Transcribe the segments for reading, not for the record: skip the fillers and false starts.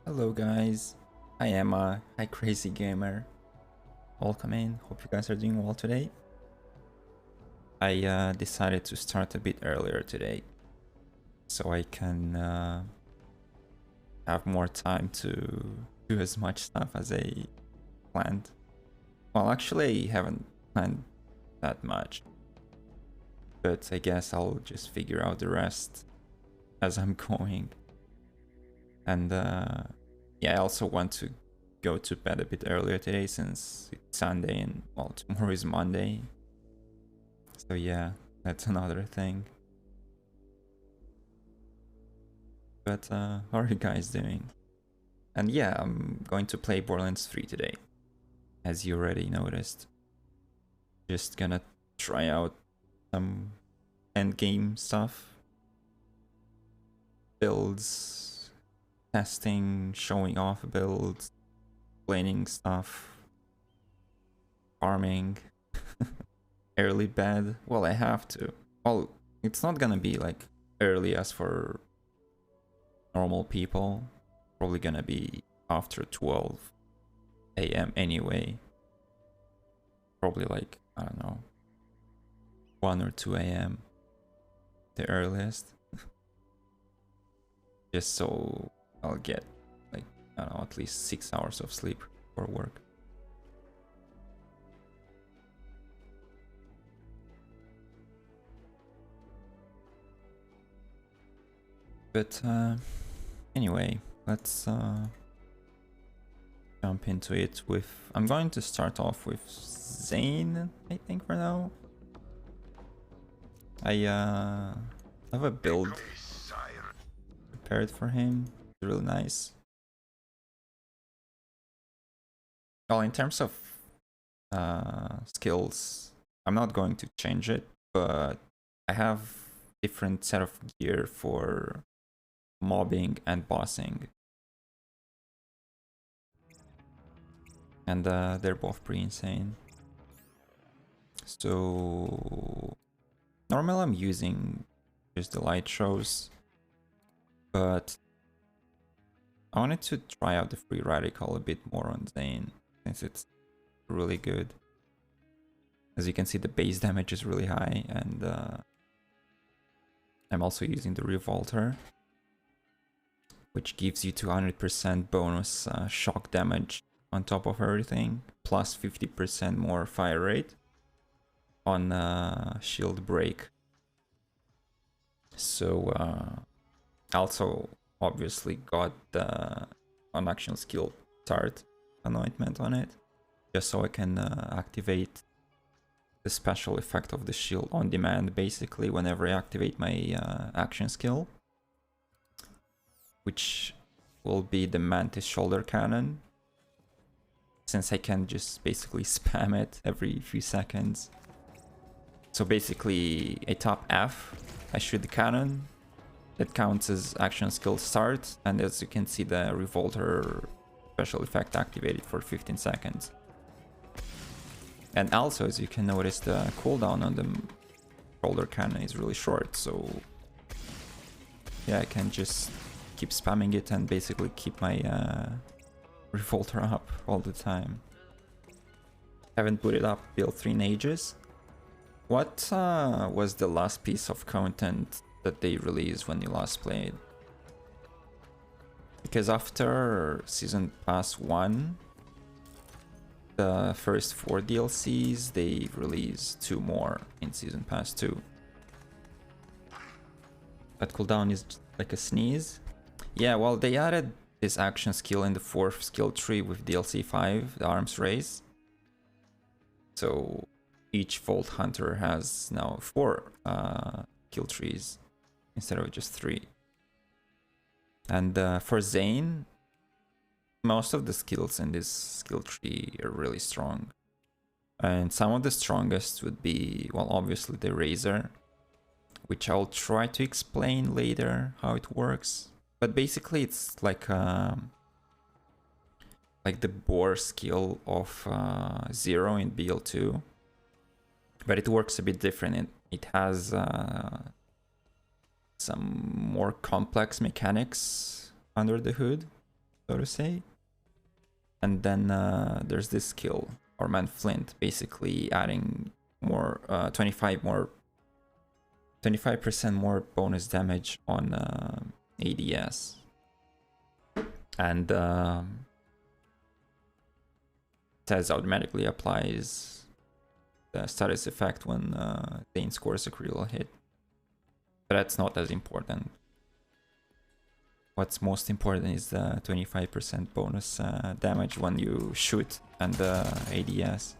Hello guys, hi Emma, hi Crazy Gamer. Welcome in, hope you guys are doing well today. I decided to start a bit earlier today so I can have more time to do as much stuff as I planned. Well, actually I haven't planned that much, but I guess I'll just figure out the rest as I'm going. And yeah, I also want to go to bed a bit earlier today since it's Sunday and well, tomorrow is Monday. So yeah, that's another thing. But how are you guys doing? And yeah, I'm going to play Borderlands 3 today, as you already noticed. Just gonna try out some endgame stuff, builds, testing, showing off builds, planning stuff, farming, early bed. Well, I have to. Well, it's not gonna be like early as for normal people. Probably gonna be after 12 a.m. anyway. Probably like, I don't know, 1 or 2 a.m. the earliest. Just so I'll get like, I don't know, at least 6 hours of sleep for work. But anyway, let's jump into it with... I'm going to start off with Zane, I think, for now. I have a build prepared for him. It's really nice. Well, in terms of skills, I'm not going to change it, but I have different set of gear for mobbing and bossing. And they're both pretty insane. So normally I'm using just the light shows, but I wanted to try out the free radical a bit more on Zane since it's really good. As you can see, the base damage is really high, and I'm also using the revolter, which gives you 200% bonus shock damage on top of everything, plus 50% more fire rate on shield break. So also obviously got the on-action skill Tart anointment on it, just so I can activate the special effect of the shield on demand, basically, whenever I activate my action skill, which will be the Mantis Shoulder Cannon, since I can just basically spam it every few seconds. So basically, I tap F, I shoot the cannon, that counts as action skill start, and as you can see, the revolter special effect activated for 15 seconds. And also, as you can notice, the cooldown on the shoulder cannon is really short, so yeah, I can just keep spamming it and basically keep my revolter up all the time. Haven't booted up build 3 in ages. What was the last piece of content that they released when you last played? Because after Season Pass 1, the first 4 DLCs, they released 2 more in Season Pass 2. That cooldown is like a sneeze. Yeah, well, they added this action skill in the 4th skill tree with DLC 5, the Arms Race. So each Vault Hunter has now 4 kill trees instead of just 3. And for Zane, most of the skills in this skill tree are really strong. And some of the strongest would be, well, obviously the Razor, which I'll try to explain later how it works. But basically it's like the Boar skill of Zero in BL2. But it works a bit different. It has some more complex mechanics under the hood. so to say. And then there's this skill, Orman Flint, basically adding more 25% more bonus damage on ADS. And Tez automatically applies the status effect when Thane scores a critical hit. But that's not as important. What's most important is the 25% bonus damage when you shoot and the ADS.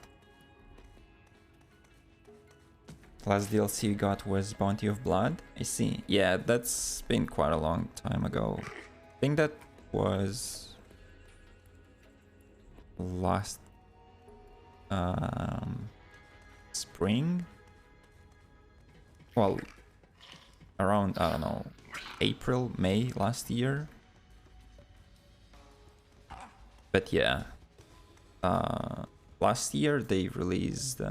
Last DLC you got was Bounty of Blood. I see. Yeah, that's been quite a long time ago. I think that was last spring. Well, around, I don't know, April, May last year. But yeah, last year they released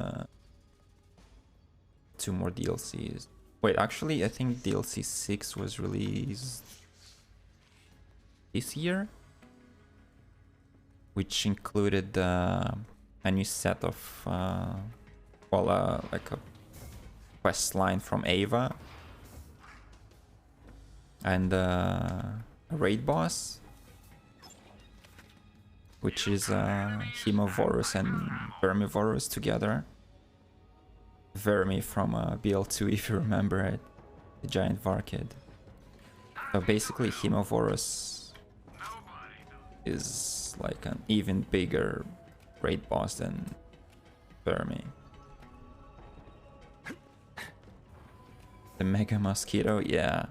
2 more DLCs. Wait, actually, I think DLC 6 was released this year, which included a new set of, like a quest line from Ava, and a raid boss, which is Hemovorus and Vermivorus together. Vermi from BL2, if you remember it, the giant Varkid. So basically Hemovorus is like an even bigger raid boss than Vermi. The Mega Mosquito, yeah.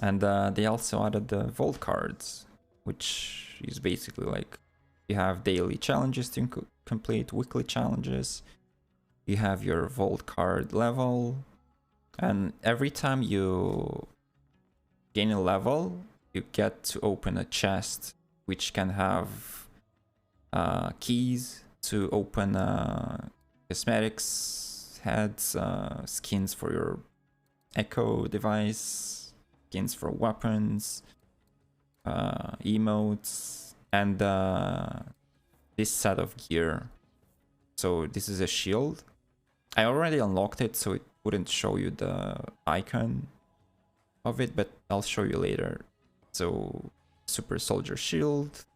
And they also added the Vault cards, which is basically like you have daily challenges to complete, weekly challenges. You have your Vault card level, and every time you gain a level, you get to open a chest which can have keys to open cosmetics, heads, skins for your Echo device, skins for weapons, emotes, and this set of gear. So this is a shield. I already unlocked it, so it wouldn't show you the icon of it, but I'll show you later. So Super Soldier Shield,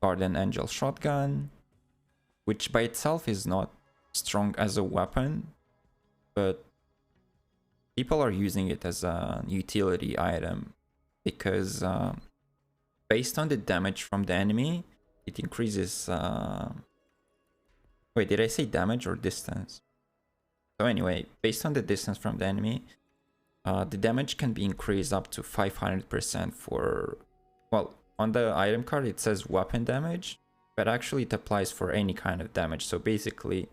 Guardian Angel Shotgun, which by itself is not strong as a weapon, but people are using it as a utility item because based on the damage from the enemy, it increases... Wait, did I say damage or distance? So anyway, based on the distance from the enemy, the damage can be increased up to 500% for... Well, on the item card it says weapon damage, but actually it applies for any kind of damage. So basically,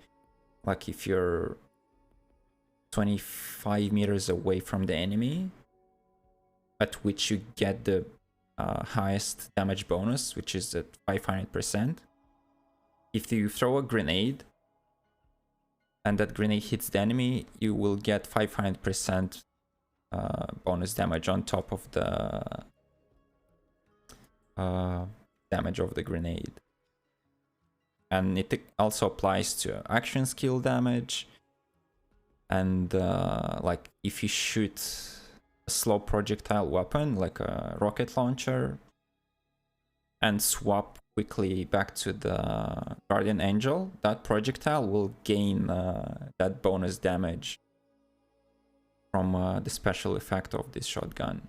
like if you're 25 meters away from the enemy, at which you get the highest damage bonus, which is at 500%. If you throw a grenade and that grenade hits the enemy, you will get 500% bonus damage on top of the damage of the grenade. And it also applies to action skill damage. And like if you shoot a slow projectile weapon like a rocket launcher and swap quickly back to the Guardian Angel, that projectile will gain that bonus damage from the special effect of this shotgun.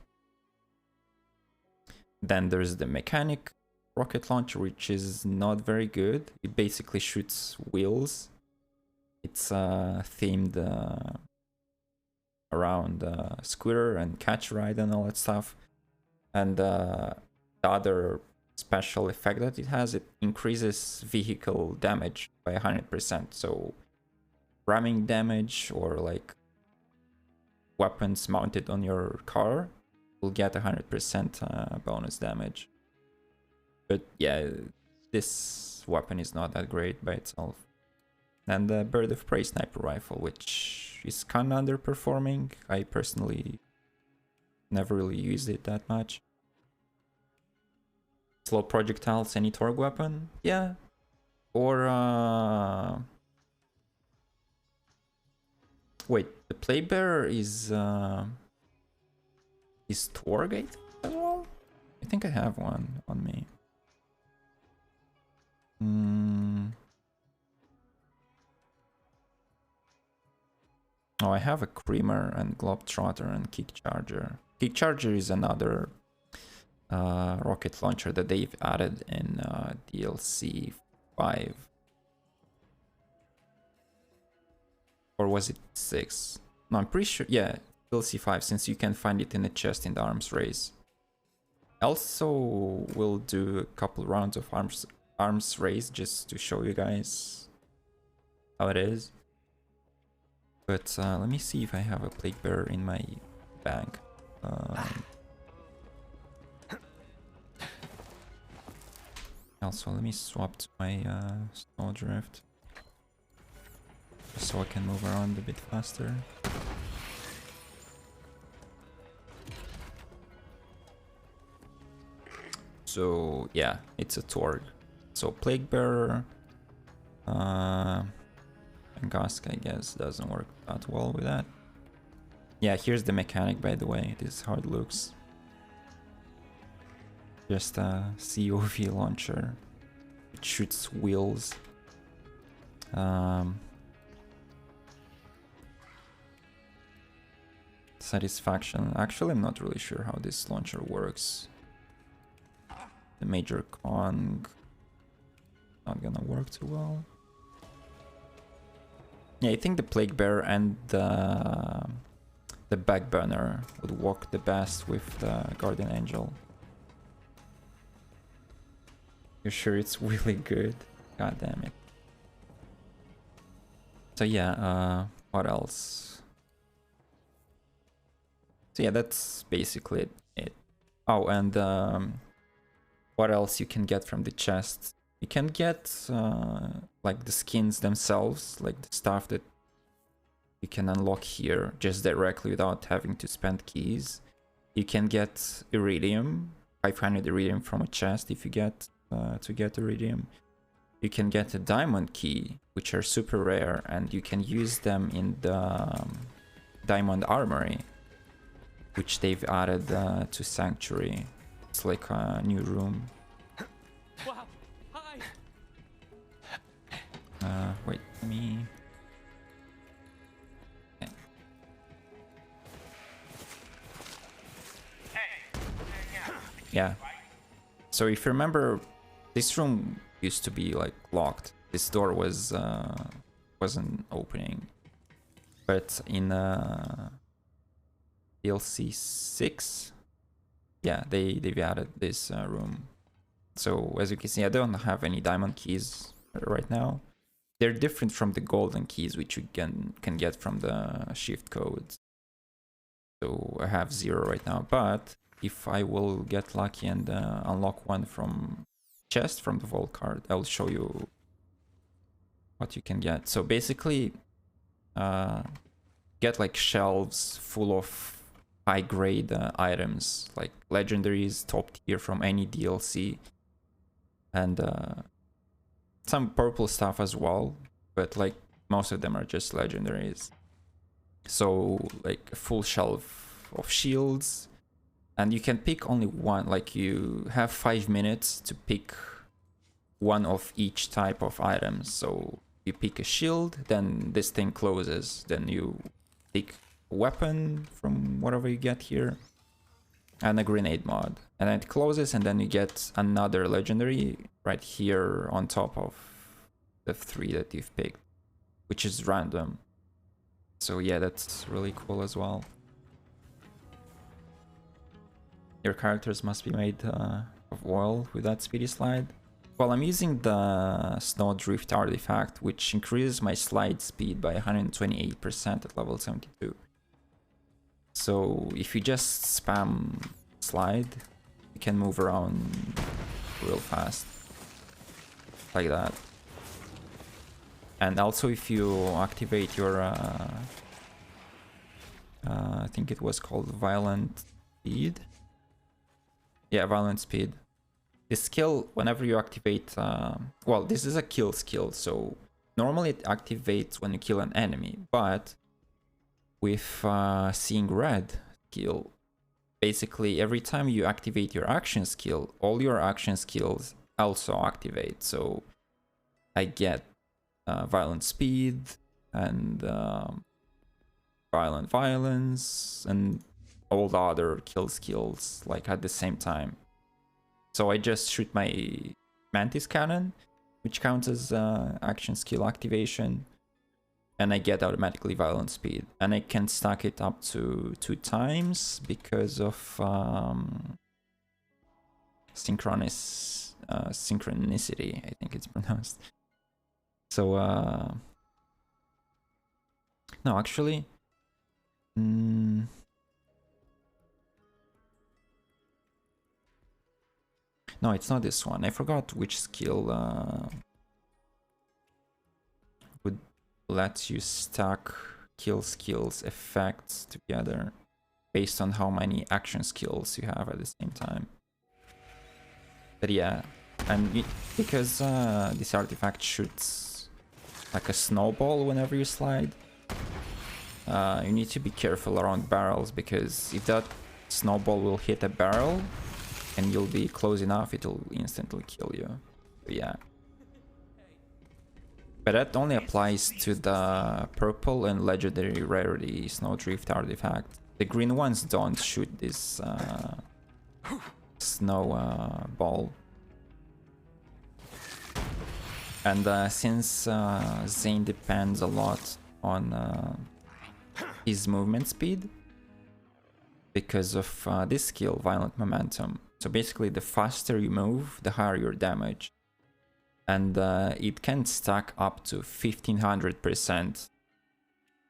Then there's the mechanic rocket launcher, which is not very good. It basically shoots wheels. It's themed around scooter and catch ride and all that stuff. And the other special effect that it has, it increases vehicle damage by 100%. So ramming damage or like weapons mounted on your car will get 100% bonus damage. But yeah, this weapon is not that great by itself. And the Bird of Prey sniper rifle, which is kind of underperforming. I personally never really used it that much. Slow projectiles, any torque weapon? Yeah. Or wait, the Plague Bearer is torque as well? I think I have one on me. Oh, I have a Creamer and Globetrotter and Kick Charger. Kick Charger is another rocket launcher that they've added in DLC 5. Or was it 6? No, I'm pretty sure. Yeah, DLC 5, since you can find it in the chest in the arms race. Also, we'll do a couple rounds of arms race just to show you guys how it is. But let me see if I have a Plague Bearer in my bag. Also, let me swap to my Snowdrift, just so I can move around a bit faster. So yeah, it's a Torg. So Plague Bearer, and Gask, I guess, doesn't work that well with that. Yeah, here's the mechanic, by the way. This is how it looks. Just a COV launcher. It shoots wheels. Satisfaction. Actually, I'm not really sure how this launcher works. The Major Kong. Not gonna work too well. Yeah, I think the Plague Bearer and the Backburner would work the best with the Guardian Angel. You're sure it's really good? God damn it. So yeah, what else? So yeah, that's basically it. Oh, and what else you can get from the chest? You can get like the skins themselves, like the stuff that you can unlock here just directly without having to spend keys. You can get Iridium, 500 Iridium from a chest if you get to get Iridium. You can get a Diamond Key, which are super rare, and you can use them in the Diamond Armory, which they've added to Sanctuary. It's like a new room. Wow. Hi. Wait, let me... Okay. Yeah. So if you remember, this room used to be like locked. This door was wasn't opening. But in DLC 6, yeah, they've added this room. So as you can see, I don't have any diamond keys right now. They're different from the golden keys, which you can get from the shift codes. So I have 0 right now, but if I will get lucky and unlock one from chest from the vault card, I'll show you what you can get. So basically, get like shelves full of high grade items, like legendaries, top tier from any DLC, and some purple stuff as well, but like most of them are just legendaries. So like a full shelf of shields, and you can pick only one. Like you have 5 minutes to pick one of each type of items. So you pick a shield, then this thing closes, then you pick a weapon from whatever you get here, and a grenade mod, and then it closes, and then you get another legendary right here on top of the 3 that you've picked, which is random. So yeah, that's really cool as well. Your characters must be made of oil with that speedy slide. Well, I'm using the Snowdrift artifact, which increases my slide speed by 128% at level 72. So if you just spam slide, you can move around real fast, like that. And also if you activate your, I think it was called Violent Speed. Yeah, Violent Speed. this skill, whenever you activate, well, this is a kill skill, so normally it activates when you kill an enemy, but with seeing red skill, basically every time you activate your action skill, all your action skills also activate. So I get violent speed and violent violence and all the other kill skills like at the same time. So I just shoot my mantis cannon, which counts as action skill activation, and I get automatically violent speed, and I can stack it up to 2 times because of synchronicity, I think it's pronounced. So no, actually, no, it's not this one. I forgot which skill would let you stack kill skills effects together based on how many action skills you have at the same time. But yeah, and because this artifact shoots like a snowball whenever you slide, you need to be careful around barrels, because if that snowball will hit a barrel and you'll be close enough, it'll instantly kill you. But yeah. But that only applies to the purple and legendary rarity snowdrift artifact. The green ones don't shoot this snow ball. And since Zane depends a lot on his movement speed because of this skill, Violent Momentum. So basically, the faster you move, the higher your damage. And it can stack up to 1500%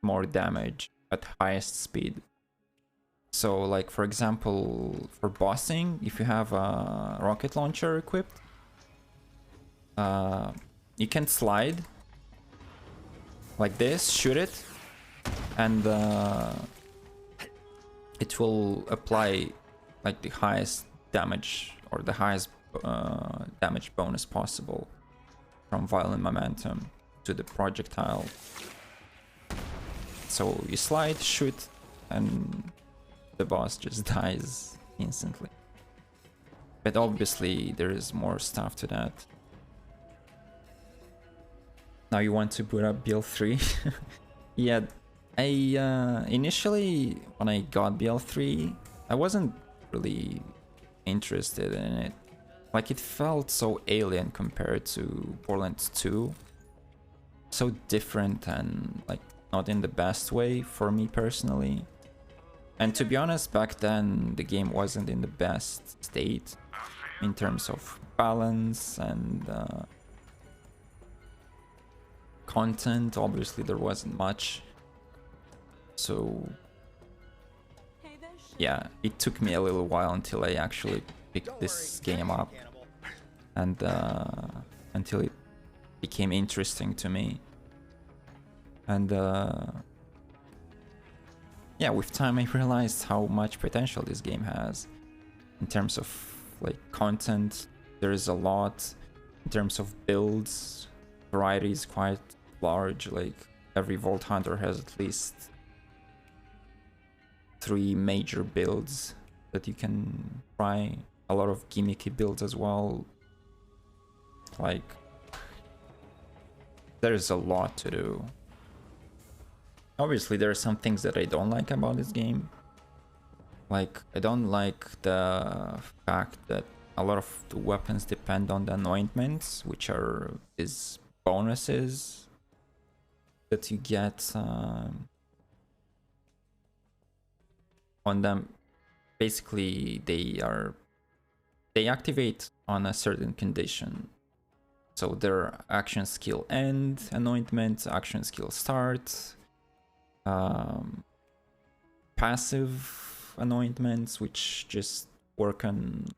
more damage at highest speed. So like, for example, for bossing, if you have a rocket launcher equipped, you can slide like this, shoot it, and it will apply like the highest damage or the highest damage bonus possible from Violent Momentum to the projectile. So you slide, shoot, and the boss just dies instantly. But obviously there is more stuff to that. Now you want to boot up BL3? Yeah, I initially, when I got BL3, I wasn't really interested in it. Like, it felt so alien compared to Borderlands 2. So different and like not in the best way for me personally. And to be honest, back then the game wasn't in the best state in terms of balance and content. Obviously there wasn't much. So yeah, it took me a little while until I actually picked this game up and until it became interesting to me. And yeah, with time I realized how much potential this game has in terms of like content. There is a lot in terms of builds. Variety is quite large. Like, every Vault Hunter has at least 3 major builds that you can try. A lot of gimmicky builds as well. Like, there's a lot to do. Obviously there are some things that I don't like about this game. Like, I don't like the fact that a lot of the weapons depend on the anointments, which are these bonuses that you get on them. Basically they activate on a certain condition. So their action skill end anointment, action skill start, passive anointments, which just work on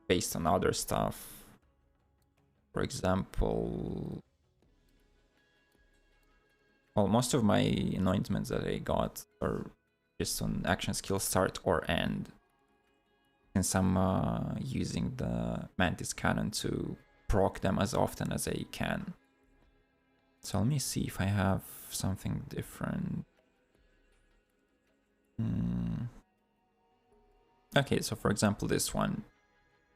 based on other stuff. For example, well, most of my anointments that I got are just on action skill start or end. since I'm using the Mantis Cannon to proc them as often as I can. So let me see if I have something different. Okay, so for example, this one,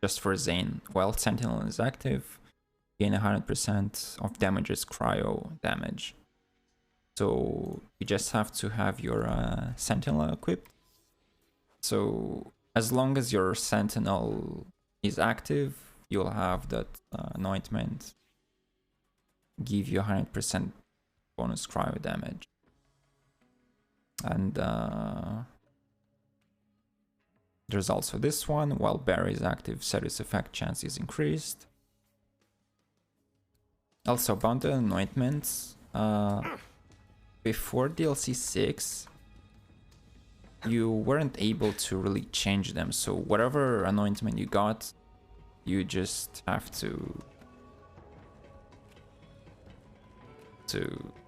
just for Zane, while Sentinel is active, gain 100% of damages cryo damage. So you just have to have your Sentinel equipped. So as long as your Sentinel is active, you'll have that anointment give you 100% bonus cryo damage. And there's also this one, while Barry is active, Serious effect chance is increased. Also about the anointments, before DLC 6, you weren't able to really change them, so whatever anointment you got, you just have to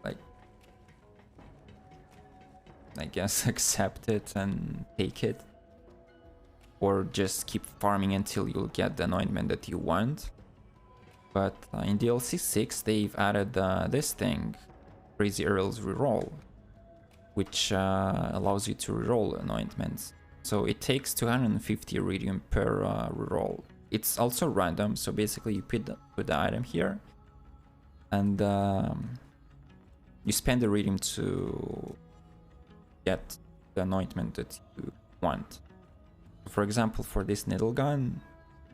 like, I guess, accept it and take it, or just keep farming until you'll get the anointment that you want. But in DLC 6 they've added this thing, Crazy Earl's reroll, which allows you to reroll anointments. So it takes 250 iridium per reroll. It's also random, so basically you put the item here, and you spend iridium to get the anointment that you want. For example, for this needle gun,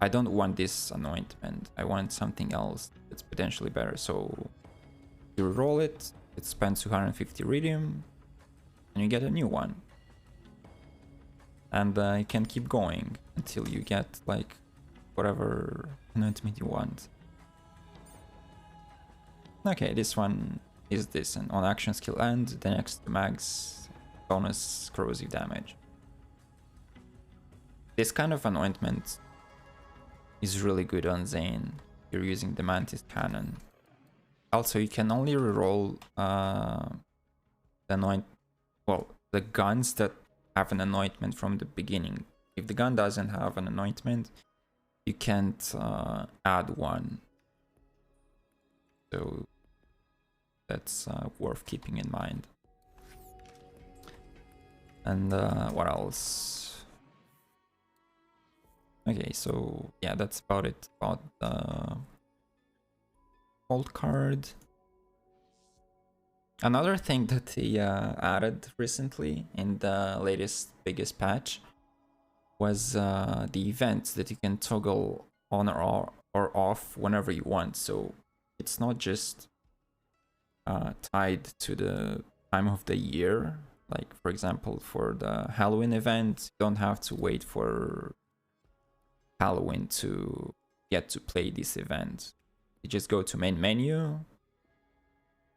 I don't want this anointment. I want something else that's potentially better. So you roll it, it spends 250 iridium, and you get a new one. And you can keep going until you get like whatever anointment you want. Okay, this one is this, and on action skill end, the next max bonus corrosive damage. This kind of anointment is really good on Zane. You're using the Mantis Cannon. Also, you can only reroll the guns that have an anointment from the beginning. If the gun doesn't have an anointment, you can't add one. So that's worth keeping in mind. And what else? Okay, so yeah, that's about it about the old card. Another thing that they added recently in the latest biggest patch was the events that you can toggle on or off whenever you want. So it's not just tied to the time of the year. Like, for example, for the Halloween event, you don't have to wait for Halloween to get to play this event. You just go to main menu,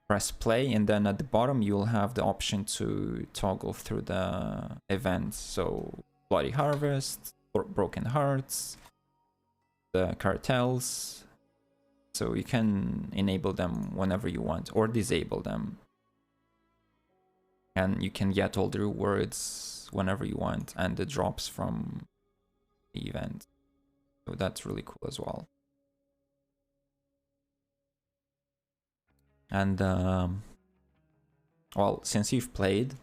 press play, and then at the bottom you'll have the option to toggle through the events. So Bloody Harvest, Broken Hearts, the cartels. So you can enable them whenever you want or disable them. And you can get all the rewards whenever you want and the drops from the event. So that's really cool as well. And well, since you've played,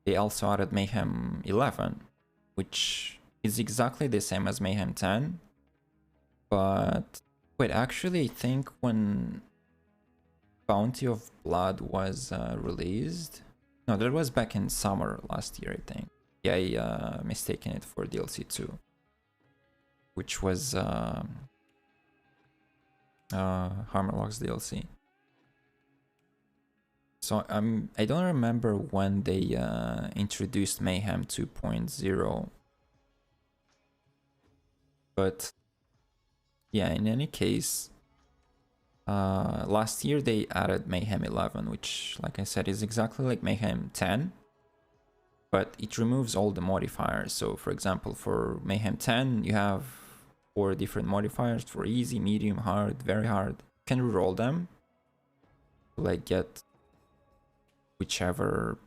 they also added Mayhem 11, which is exactly the same as Mayhem 10. But wait, actually, I think when Bounty of Blood was released, no, that was back in summer last year, I think. Yeah, I mistaken it for DLC 2, which was Hammerlock's DLC. So I don't remember when they introduced Mayhem 2.0, but yeah, in any case, last year they added Mayhem 11, which, like I said, is exactly like Mayhem 10, but it removes all the modifiers. So for example, for Mayhem 10, you have 4 different modifiers for easy, medium, hard, very hard. You can reroll them to like get whichever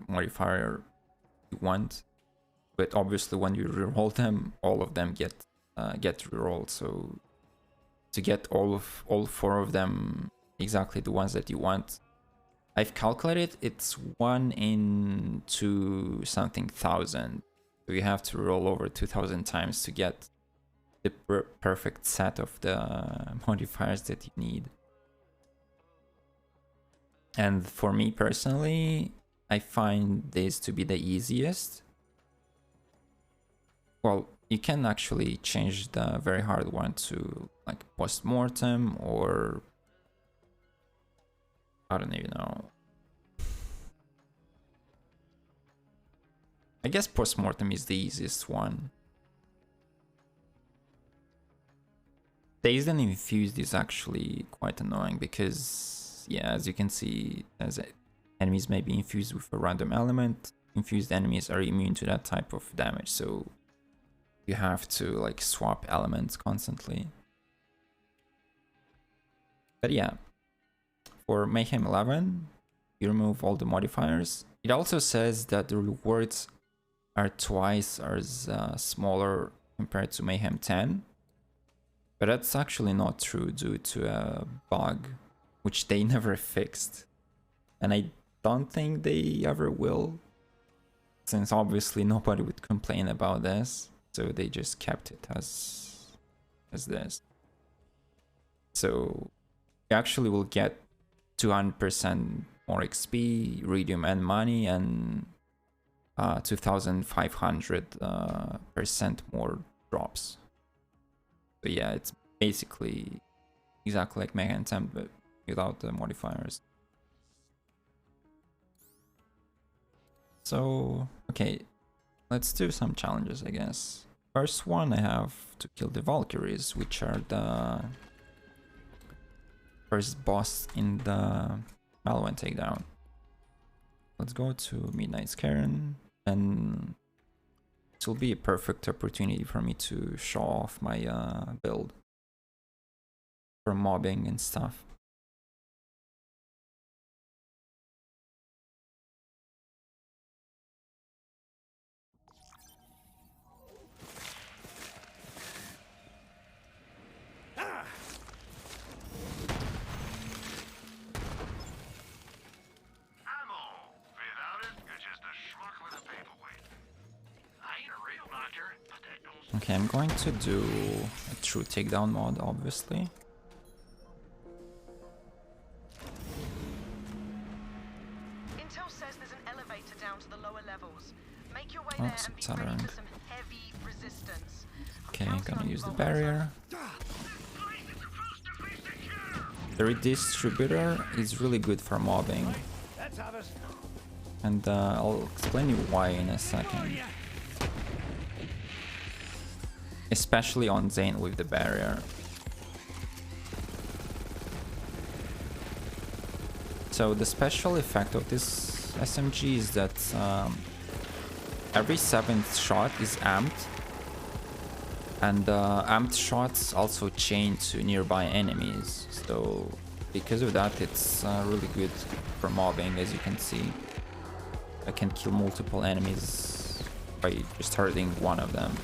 modifier you want. But obviously when you reroll them, all of them get rerolled. So to get all 4 of them exactly the ones that you want, I've calculated it's 1 in 2 something thousand. So you have to roll over 2000 times to get the perfect set of the modifiers that you need. And for me personally, I find this to be the easiest. Well, you can actually change the very hard one to like post-mortem, or I don't even know. I guess post-mortem is the easiest one. Dazed and Infused is actually quite annoying because, yeah, as you can see, as enemies may be infused with a random element, infused enemies are immune to that type of damage, so you have to like swap elements constantly. But yeah, for Mayhem 11, you remove all the modifiers. It also says that the rewards are twice as smaller compared to Mayhem 10. But that's actually not true due to a bug, which they never fixed. And I don't think they ever will, since obviously nobody would complain about this. So they just kept it as this. So you actually will get 200% more XP, Iridium and money, and 2500% more drops. So yeah, it's basically exactly like Mega Attempt, but without the modifiers. So, okay, let's do some challenges, I guess. First one, I have to kill the Valkyries, which are the first boss in the Malwen takedown. Let's go to Midnight's Cairn, and it will be a perfect opportunity for me to show off my build for mobbing and stuff. Okay, I'm going to do a true takedown mod, obviously. Intel says there's an elevator down to the lower levels. Make your way there and be ready Saturn. for some heavy resistance. Okay, I'm gonna use the barrier. The redistributor is really good for mobbing. And I'll explain you why in a second. Especially on Zane with the barrier. So the special effect of this SMG is that every 7th shot is amped. And amped shots also chain to nearby enemies. So because of that, it's really good for mobbing, as you can see. I can kill multiple enemies by just hurting one of them,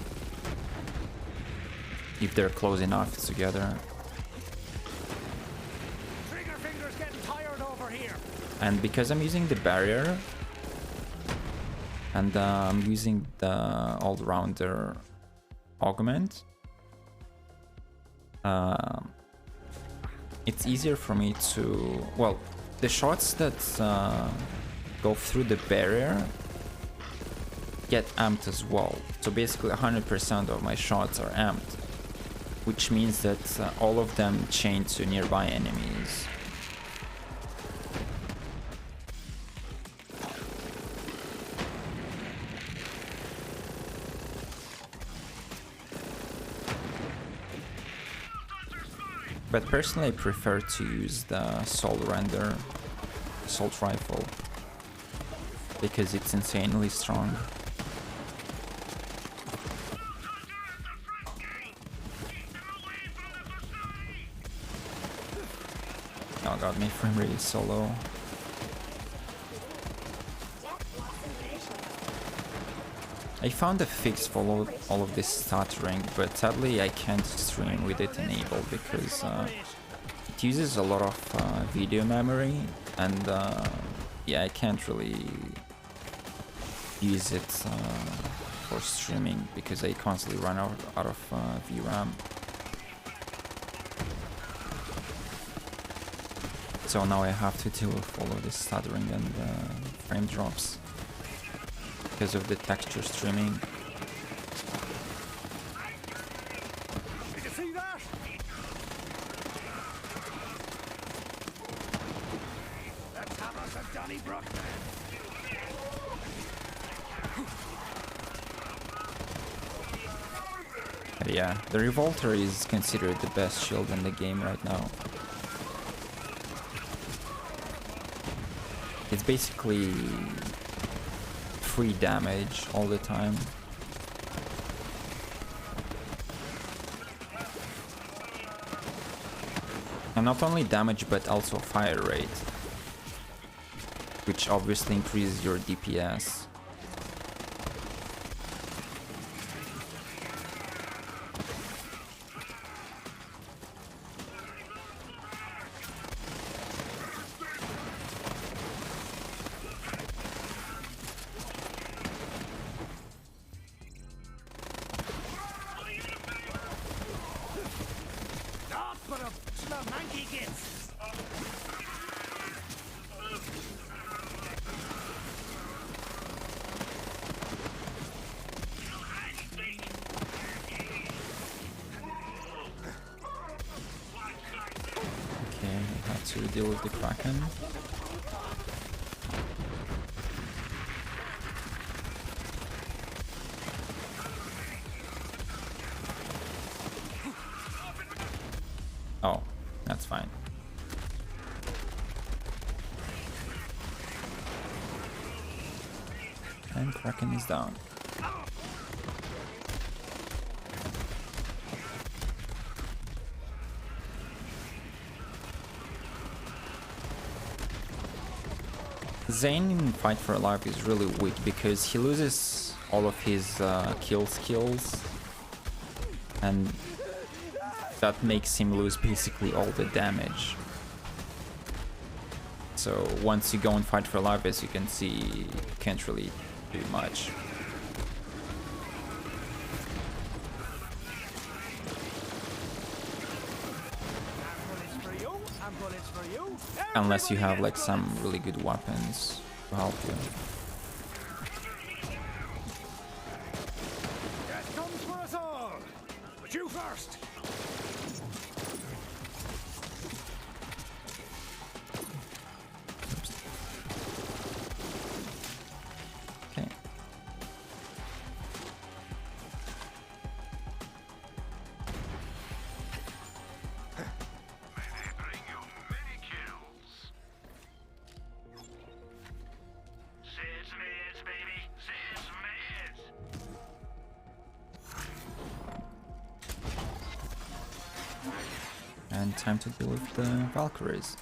if they're close enough together. Trigger finger's getting tired over here. And because I'm using the barrier and I'm using the all-rounder augment, it's easier for me to, well, the shots that go through the barrier get amped as well. So basically 100% of my shots are amped, which means that all of them chain to nearby enemies. But personally I prefer to use the assault rifle, because it's insanely strong. Oh god, my frame rate is so low. I found a fix for all of this stuttering, but sadly I can't stream with it enabled because it uses a lot of video memory, and yeah, I can't really use it for streaming because I constantly run out of VRAM. So now I have to deal with all of this stuttering and frame drops because of the texture streaming. Did you see that? Let's have us a Donnybrook. But yeah, the Revolter is considered the best shield in the game right now. It's basically free damage all the time. And not only damage but also fire rate, which obviously increases your DPS. To deal with the Kraken. Oh, that's fine. And Kraken is down. Zane in Fight for Life is really weak because he loses all of his kill skills, and that makes him lose basically all the damage. So once you go and Fight for Life, as you can see, you can't really do much. Unless you have like some really good weapons to help you. Death comes for us all, but you first. Okay. And time to deal with the Valkyries.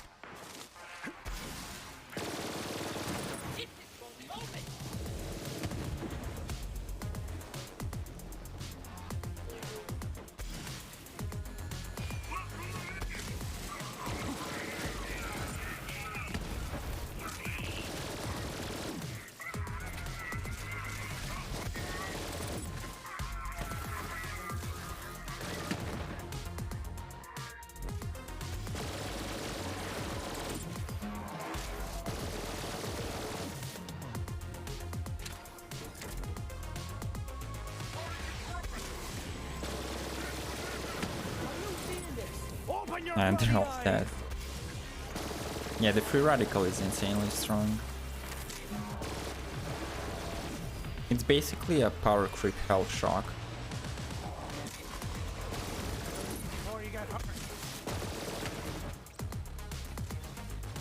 And they're all dead. Yeah, the free radical is insanely strong. It's basically a power creep health shock.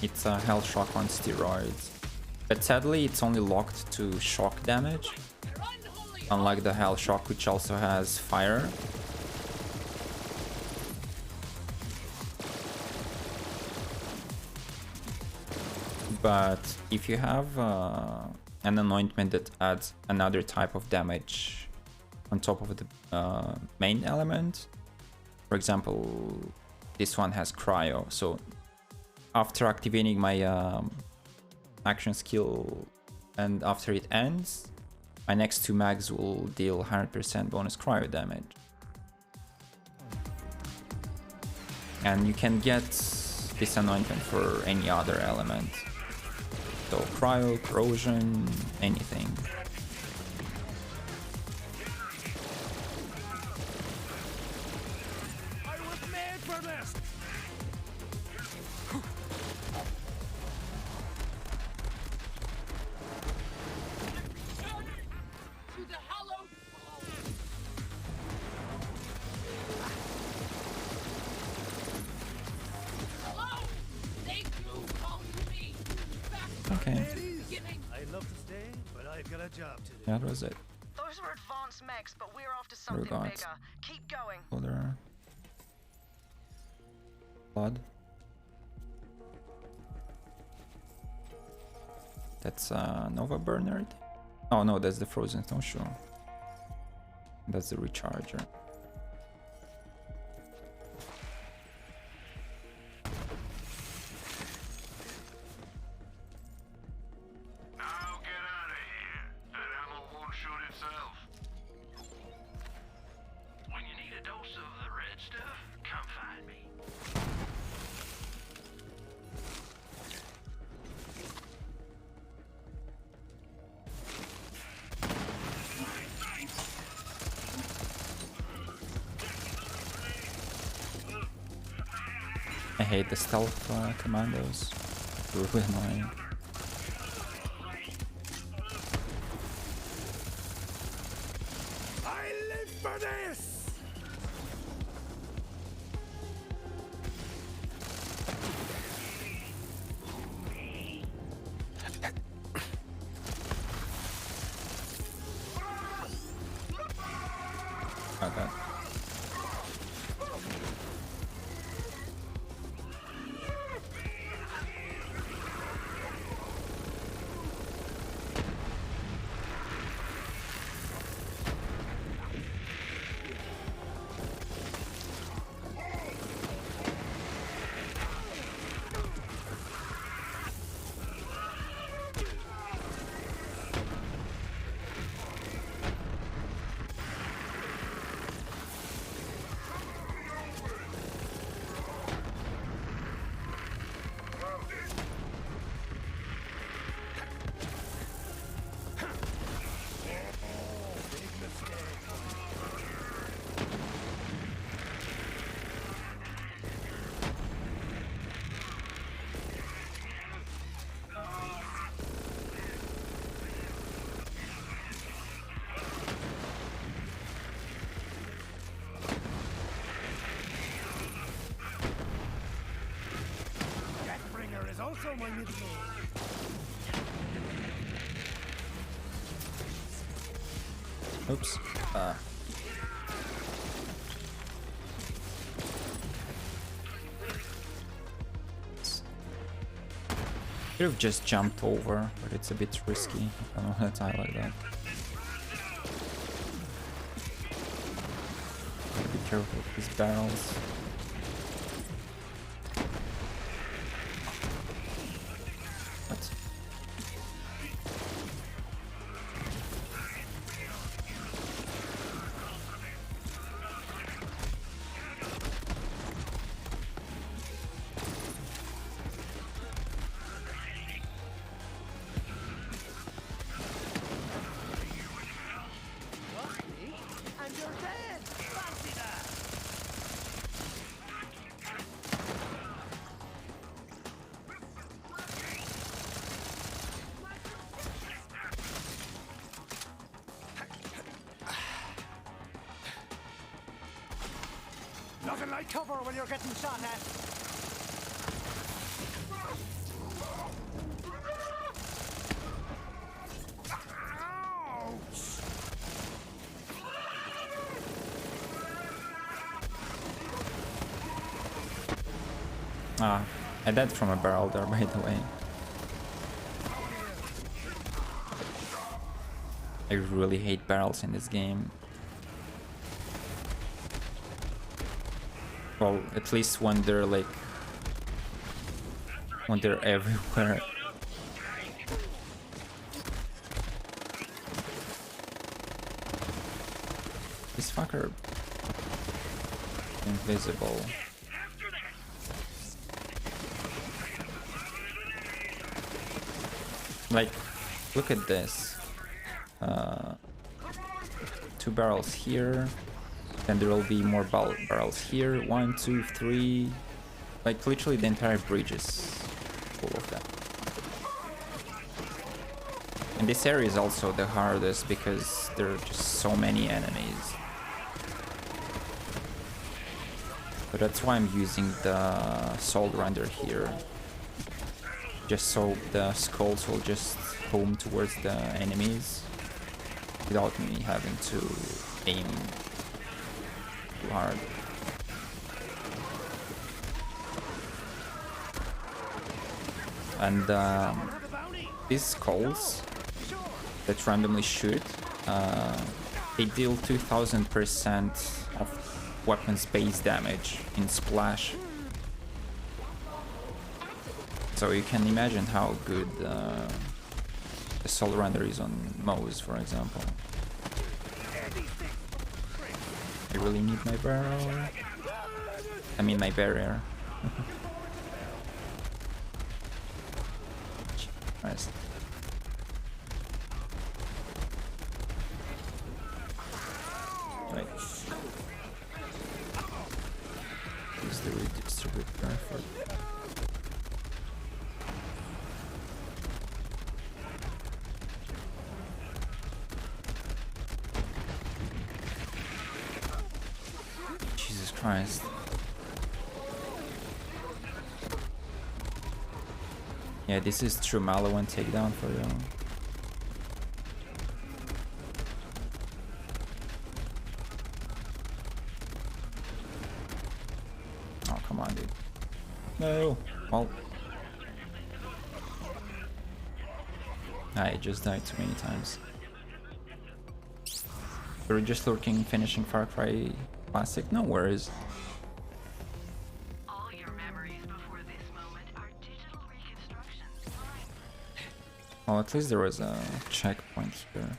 It's a health shock on steroids. But sadly it's only locked to shock damage. Unlike the health shock, which also has fire. But if you have an anointment that adds another type of damage on top of the main element. For example, this one has cryo, so after activating my action skill and after it ends, my next 2 mags will deal 100% bonus cryo damage. And you can get this anointment for any other element. So cryo, corrosion, anything. I was made for this! To the hallowed hello! They do come to me. Back Okay, I'd love to stay, but I've got a job to do. that was it. Those are advanced mechs, but we're after something got? bigger. Keep going. Other blood. That's Nova Burner. Oh no, that's the frozen snowshoe. That's the recharger. Now get out of here. That ammo won't shoot itself. When you need a dose of the red stuff, come find me. I hate the stealth commandos. They're really annoying. I live for this! Got that. Deathbringer is also my middle name. Oops. Could have just jumped over, but it's a bit risky. I don't want to die like that. Be careful with these barrels. What? And you're dead! Fancy that! Nothing like cover when you're getting shot at. Ouch! Ah, I died from a barrel there, by the way. I really hate barrels in this game. Well, at least when they're like... when they're everywhere. This fucker... invisible. Like, look at this. 2 barrels here. Then there will be more barrels here. 1, 2, 3. Like, literally the entire bridge is full of them. And this area is also the hardest because there are just so many enemies. But that's why I'm using the soul render here. Just so the skulls will just home towards the enemies without me having to aim too hard. And these skulls that randomly shoot, they deal 2000% of weapons base damage in splash. So you can imagine how good the soul render is on Moe's, for example. I really need my barrel. I mean my barrier. Christ. Wait. Use the redistributor for... Jesus Christ. Yeah, this is true Maliwan takedown for you. Oh, come on, dude. No. Well. I just died too many times. We're just lurking, finishing Far Cry Classic? No worries. All your memories before this moment are digital reconstructions. Well, at least there was a checkpoint here.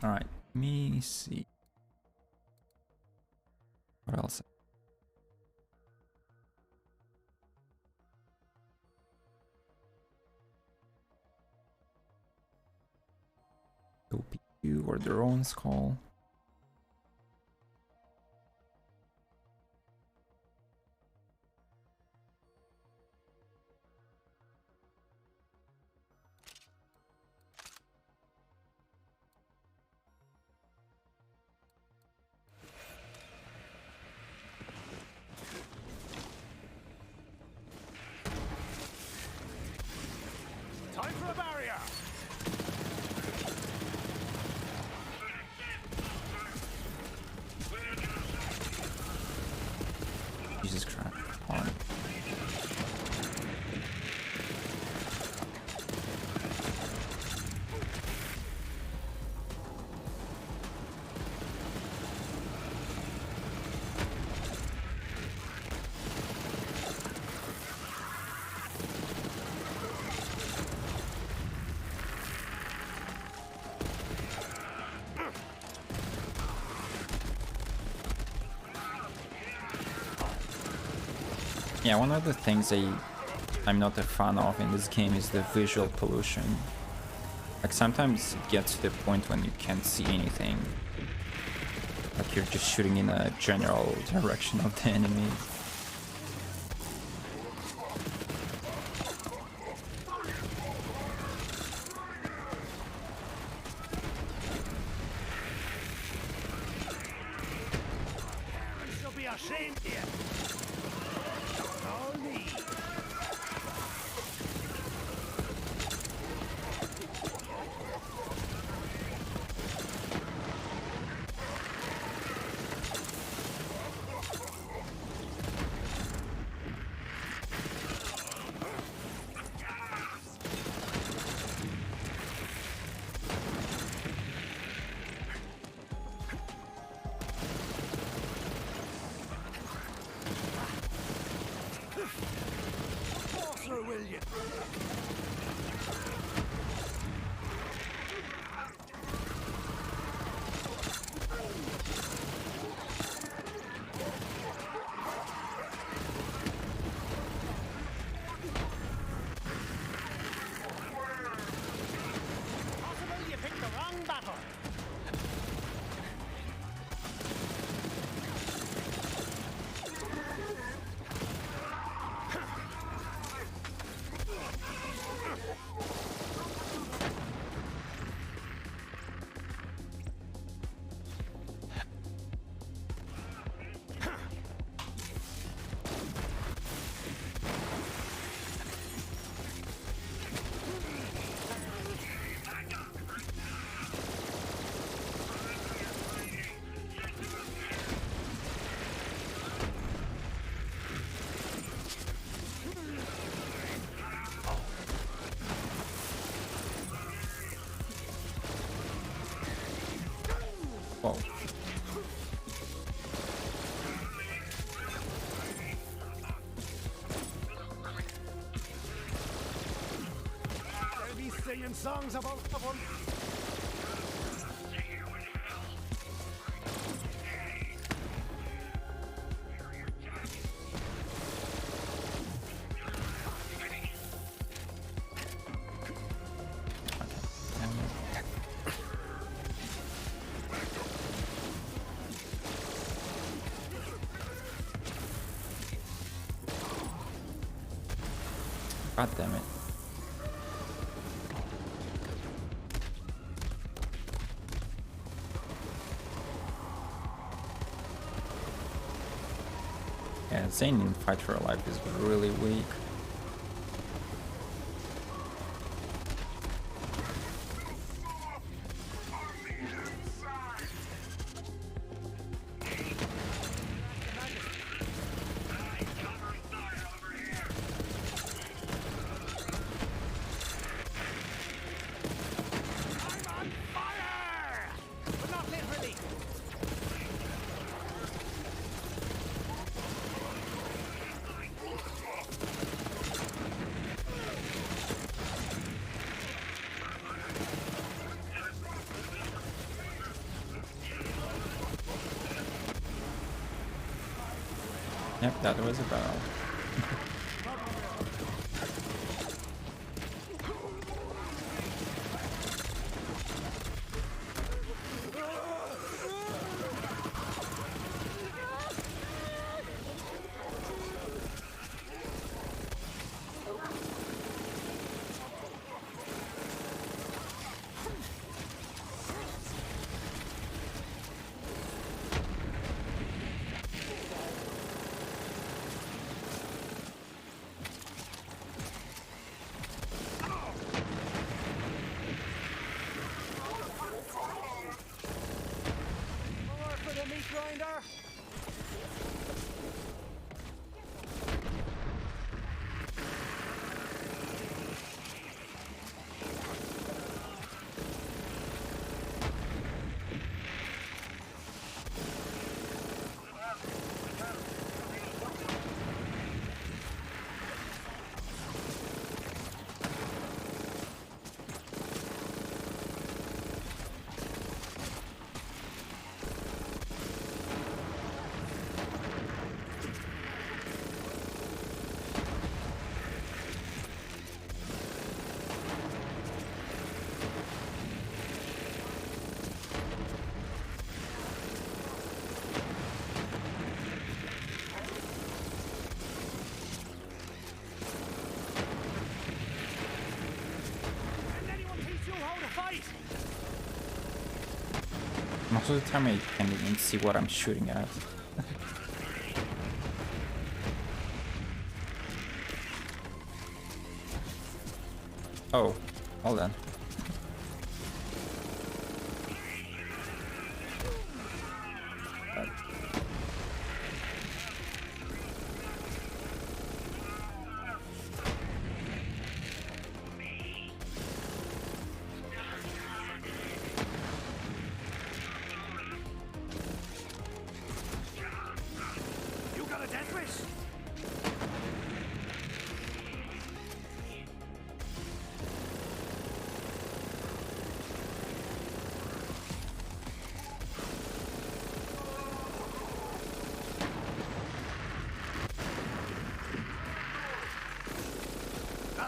Alright, let me see. What else? OPU or their own skull. Time for a barrier! Jesus Christ. Hold on. Yeah, one of the things I'm not a fan of in this game is the visual pollution. Like sometimes it gets to the point when you can't see anything. Like you're just shooting in a general direction of the enemy. She'll be ashamed here. No need. Or will you? Possible you picked the wrong battle. Whoa. They'll be singing songs about the one. God damn it. Yeah, Zane in Fight for Your Life is really weak. I'm on fire! But not literally. Yep, that was a battle. More for the meat grinder. Can anyone teach you how to fight? Most of the time I can't even see what I'm shooting at. Oh, hold on. You got a death wish?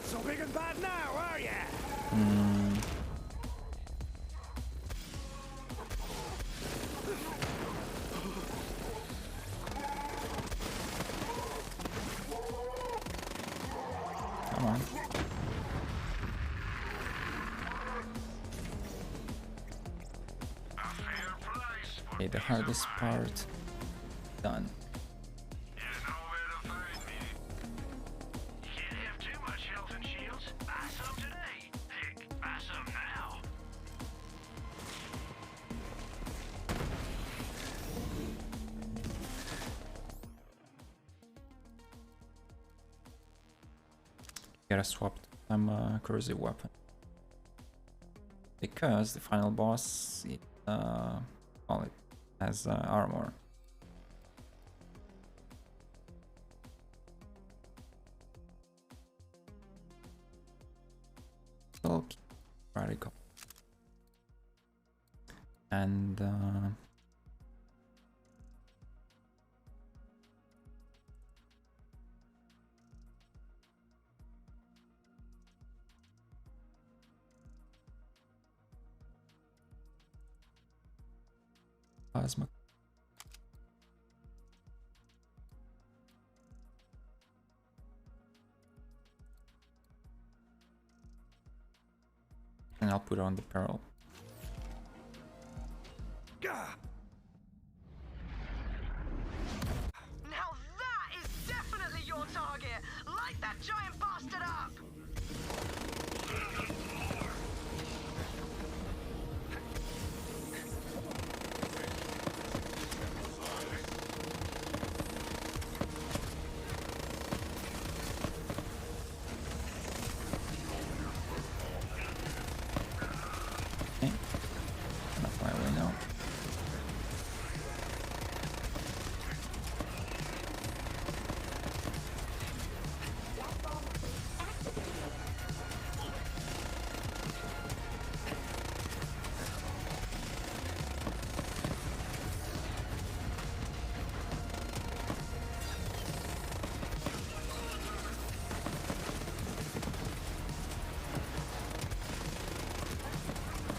So big and bad now, are ya? Come on. Okay, the hardest part done. You know where to find me. You can't have too much health and shields. Buy some today. Heck, buy some now. Gotta swap some corrosive weapon. Because the final boss, well, it has armor. Okay, radical. And plasma. And I'll put on the peril. Gah! Now that is definitely your target. Light that giant bastard up. Okay. Not far away now.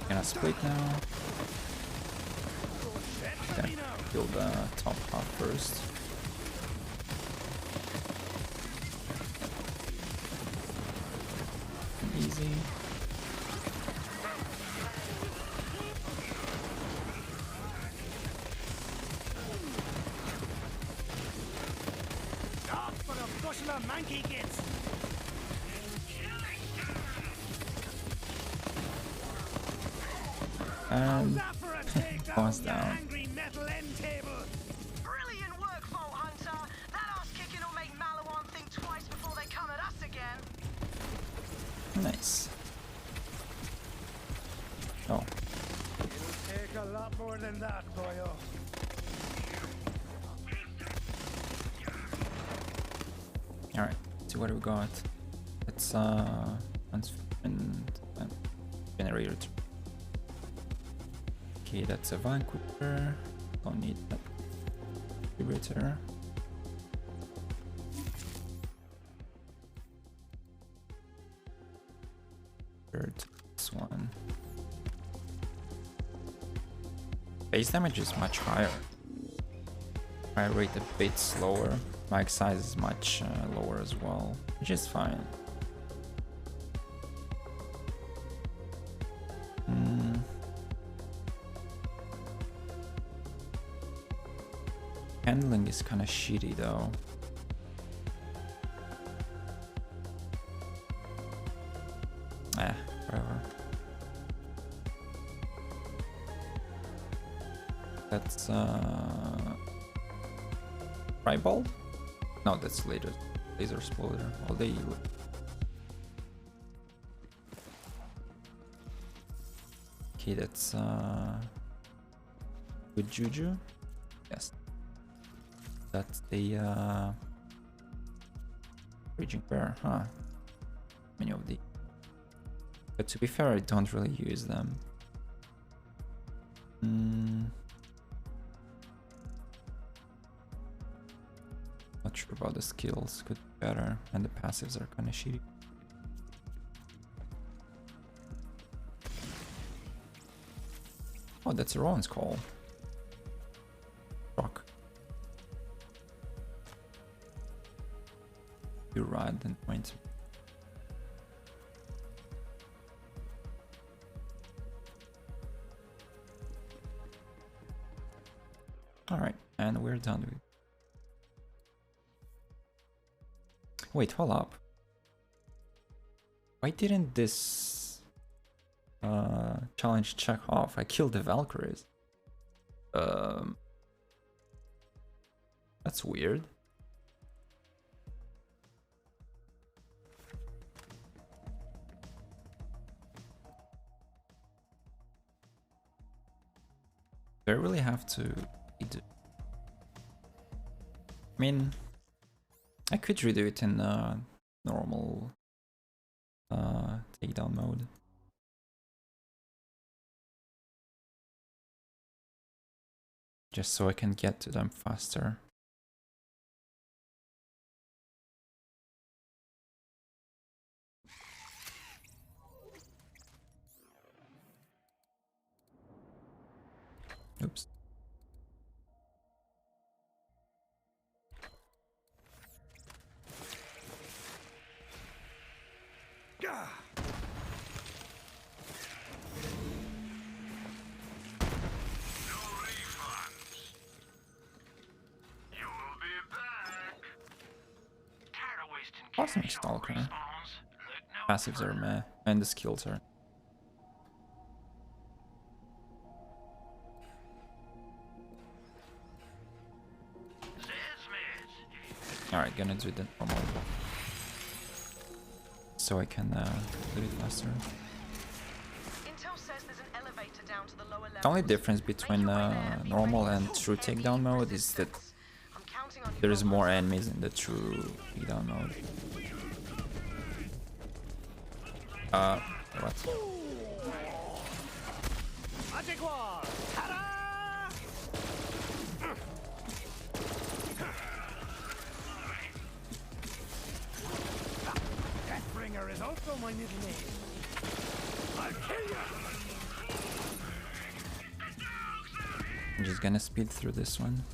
Gonna split now. Okay, kill the top half first. Easy. Stop for a bushel of monkey gits! And That for a takedown, boss you down. angry metal end table! Brilliant work, Vault Hunter. That ass kicking will make Malawan think twice before they come at us again. Nice. Oh, It'll take a lot more than that, boyo. alright. See what we got. Let's and generator. Okay, that's a vanquisher. Don't need that vibrator. Third, this one. Base damage is much higher. Fire rate a bit slower. Mag size is much lower as well, which is fine. Handling is kind of shitty though. Whatever. That's Ribald? No, that's laser exploder. All day you. Okay, that's with Juju. Yes. That's the Raging Bear, huh? Many of the. But to be fair, I don't really use them. Not sure about the skills, could be better, and the passives are kind of shitty. Oh, that's Rowan's call. Rock. You ride and point. Alright, and we're done with. Wait, hold up. Why didn't this challenge check off? I killed the Valkyries. That's weird. Do I really have to do? I mean, I could redo it in normal takedown mode. Just so I can get to them faster. Oops. Awesome Stalker. Passives are meh, and the skills are. Alright, gonna do the normal. So I can do it faster. Intel says there's an elevator down to the lower level. The only difference between normal and true takedown mode is that there is more enemies in the true takedown mode. What? Magic wall! Ta-da! Deathbringer is also my middle name. I'll kill you! I'm just gonna speed through this one.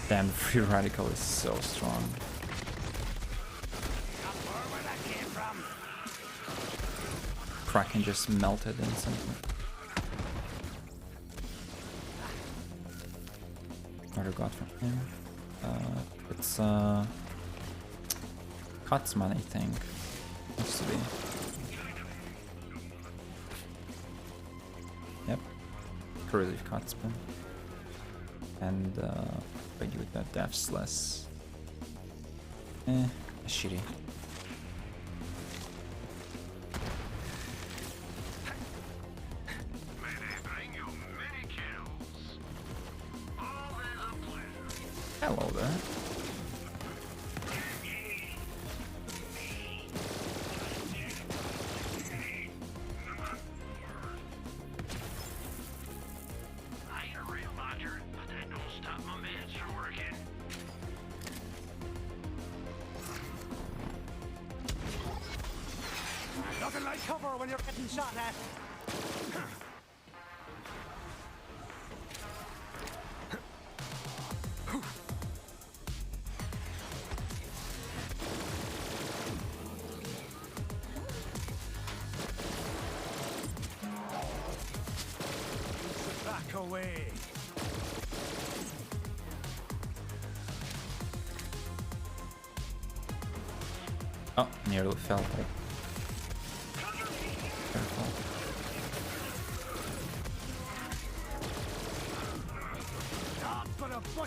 Damn, Free Radical is so strong. Kraken just melted instantly. What I got from him? It's Cutsman, I think. Used to be. Yep. Corrosive Cutsman. And I do with that Death's less. Shitty. Hello there. Nothing like cover when you're getting shot at. Back away. Oh, nearly fell. Careful.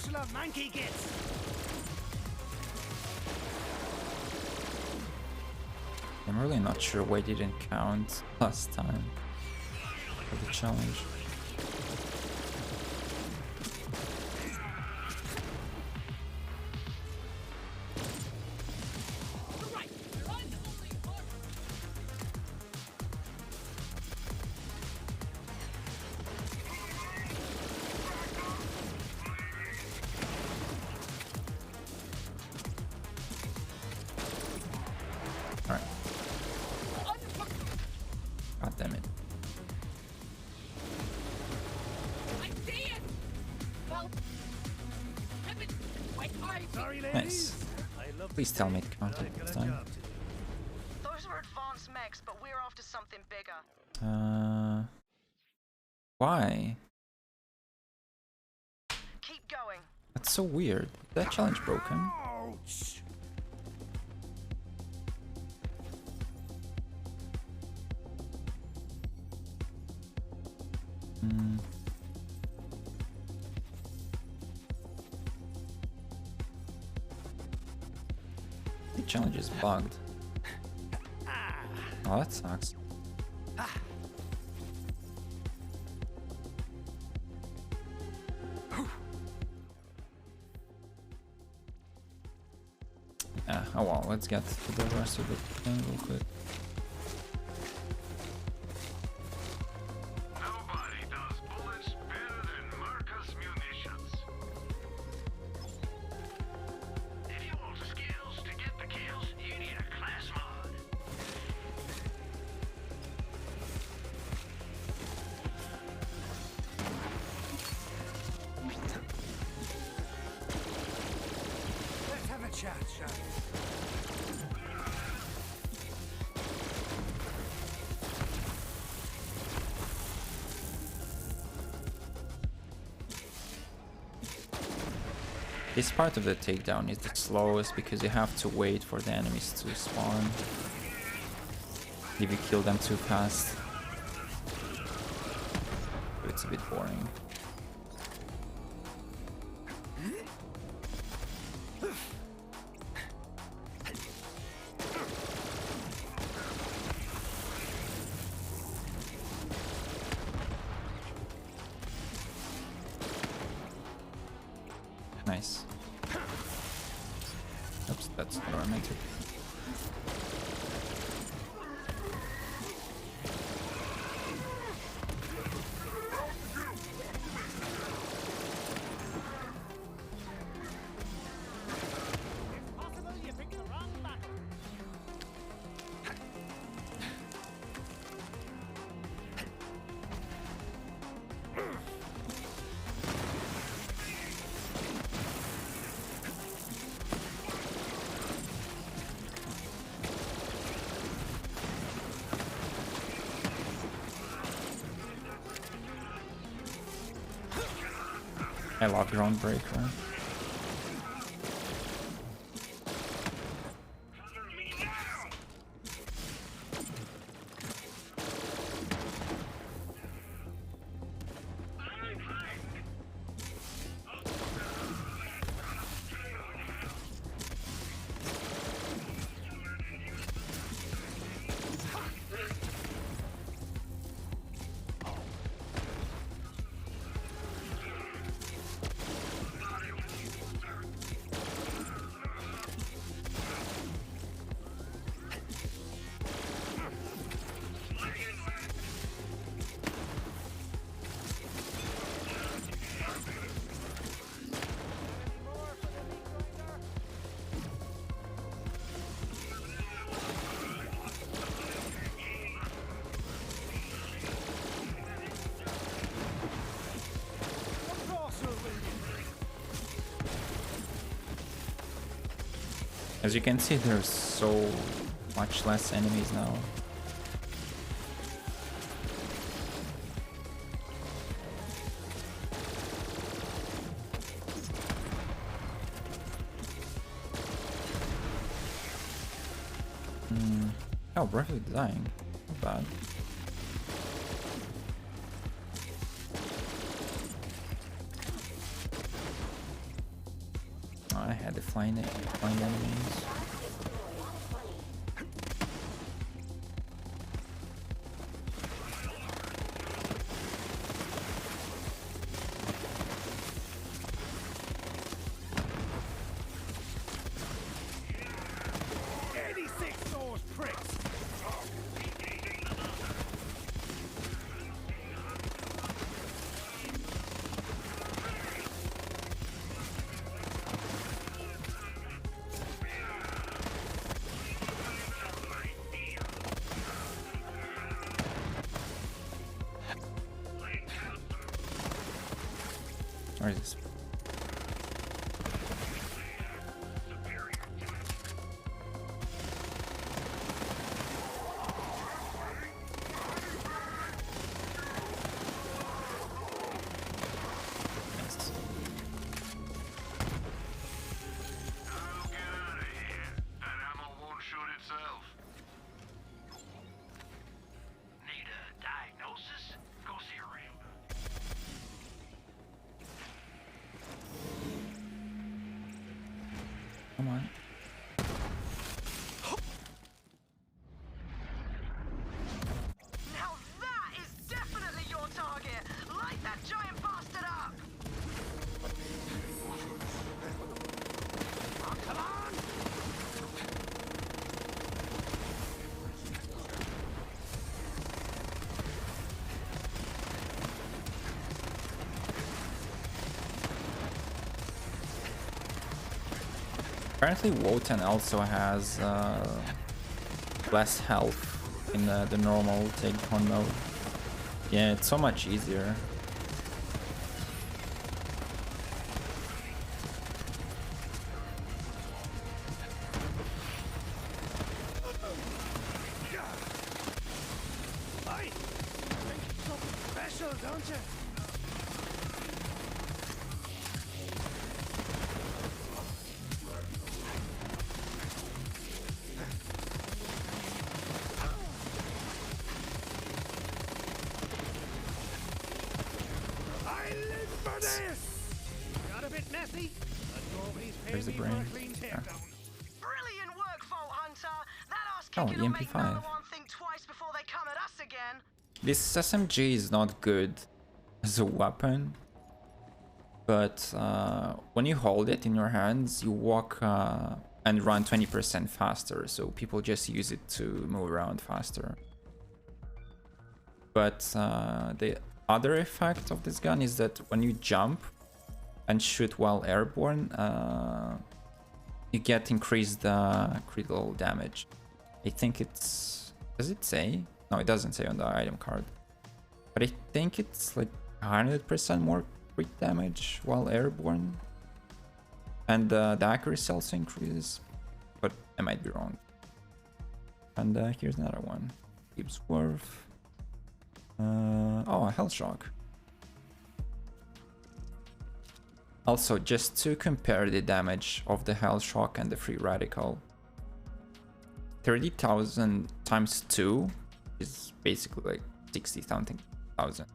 morsel of monkey gets. I'm really not sure why it didn't count last time for the challenge. Right. You're unholy hard. Alright. God damn it. I see it. Well, heaven, my eyes. Sorry, ladies. Nice. I love Please tell me it but counted I've got this a time. job to do. Those are advanced mechs, but we're after something bigger. Why? Keep going. That's so weird. That challenge broken. Ouch! Hmm. The challenge is bugged. Oh, that sucks. Oh well, let's get to the rest of the thing real quick. Nobody does bullets better than Marcus Munitions. If you want the skills to get the kills, you need a class mod. Let's have a chat, shall we? This part of the takedown is the slowest because you have to wait for the enemies to spawn. If you kill them too fast, it's a bit boring. Nice. Oops, that's not what I meant to. It's possible you picked the wrong battle. I love ground breaker. As you can see, there's so much less enemies now. Oh, briefly dying. Not bad. find enemies. Those pricks! Where is this? Nice. I'll get out of here. That ammo won't shoot itself. Need a diagnosis? Go see a real. Come on. Now that is definitely your target. Light that giant bastard up. Oh, come on! Apparently Wotan also has less health in the normal take-on mode. Yeah, it's so much easier. Aye. Think it's something special, don't you? I live for this! Got a bit messy, but nobody's Where's the paying me for a brain? clean Yeah. takedown. Brilliant work, Vault Hunter. That ass Oh, kicking will make EMP5. Malawan think twice before they come at us again. This SMG is not good as a weapon, but when you hold it in your hands, you walk and run 20% faster, so people just use it to move around faster. But the other effect of this gun is that when you jump and shoot while airborne, you get increased critical damage. I think it's... does it say? No, it doesn't say on the item card. But I think it's like 100% more crit damage while airborne. And the accuracy also increases. But I might be wrong. And here's another one. Gibbs Wharf. Oh, a health shock. Also, just to compare the damage of the health shock and the free radical. 30,000 times 2 is basically like 60 something thousand.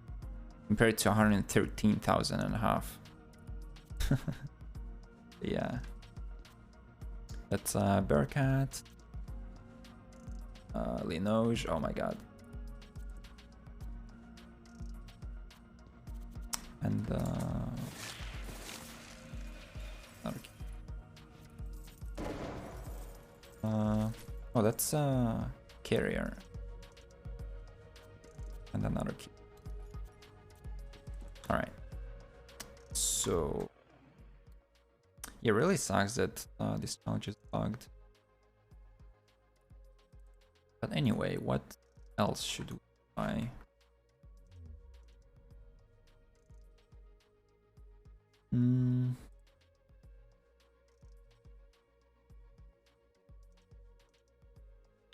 Compared to 113,000 and a half. Yeah. That's Bearcat. Linoge, oh my god. And another key. Oh, that's carrier. And another key. Alright. So it really sucks that this challenge is bugged. But anyway, what else should we try?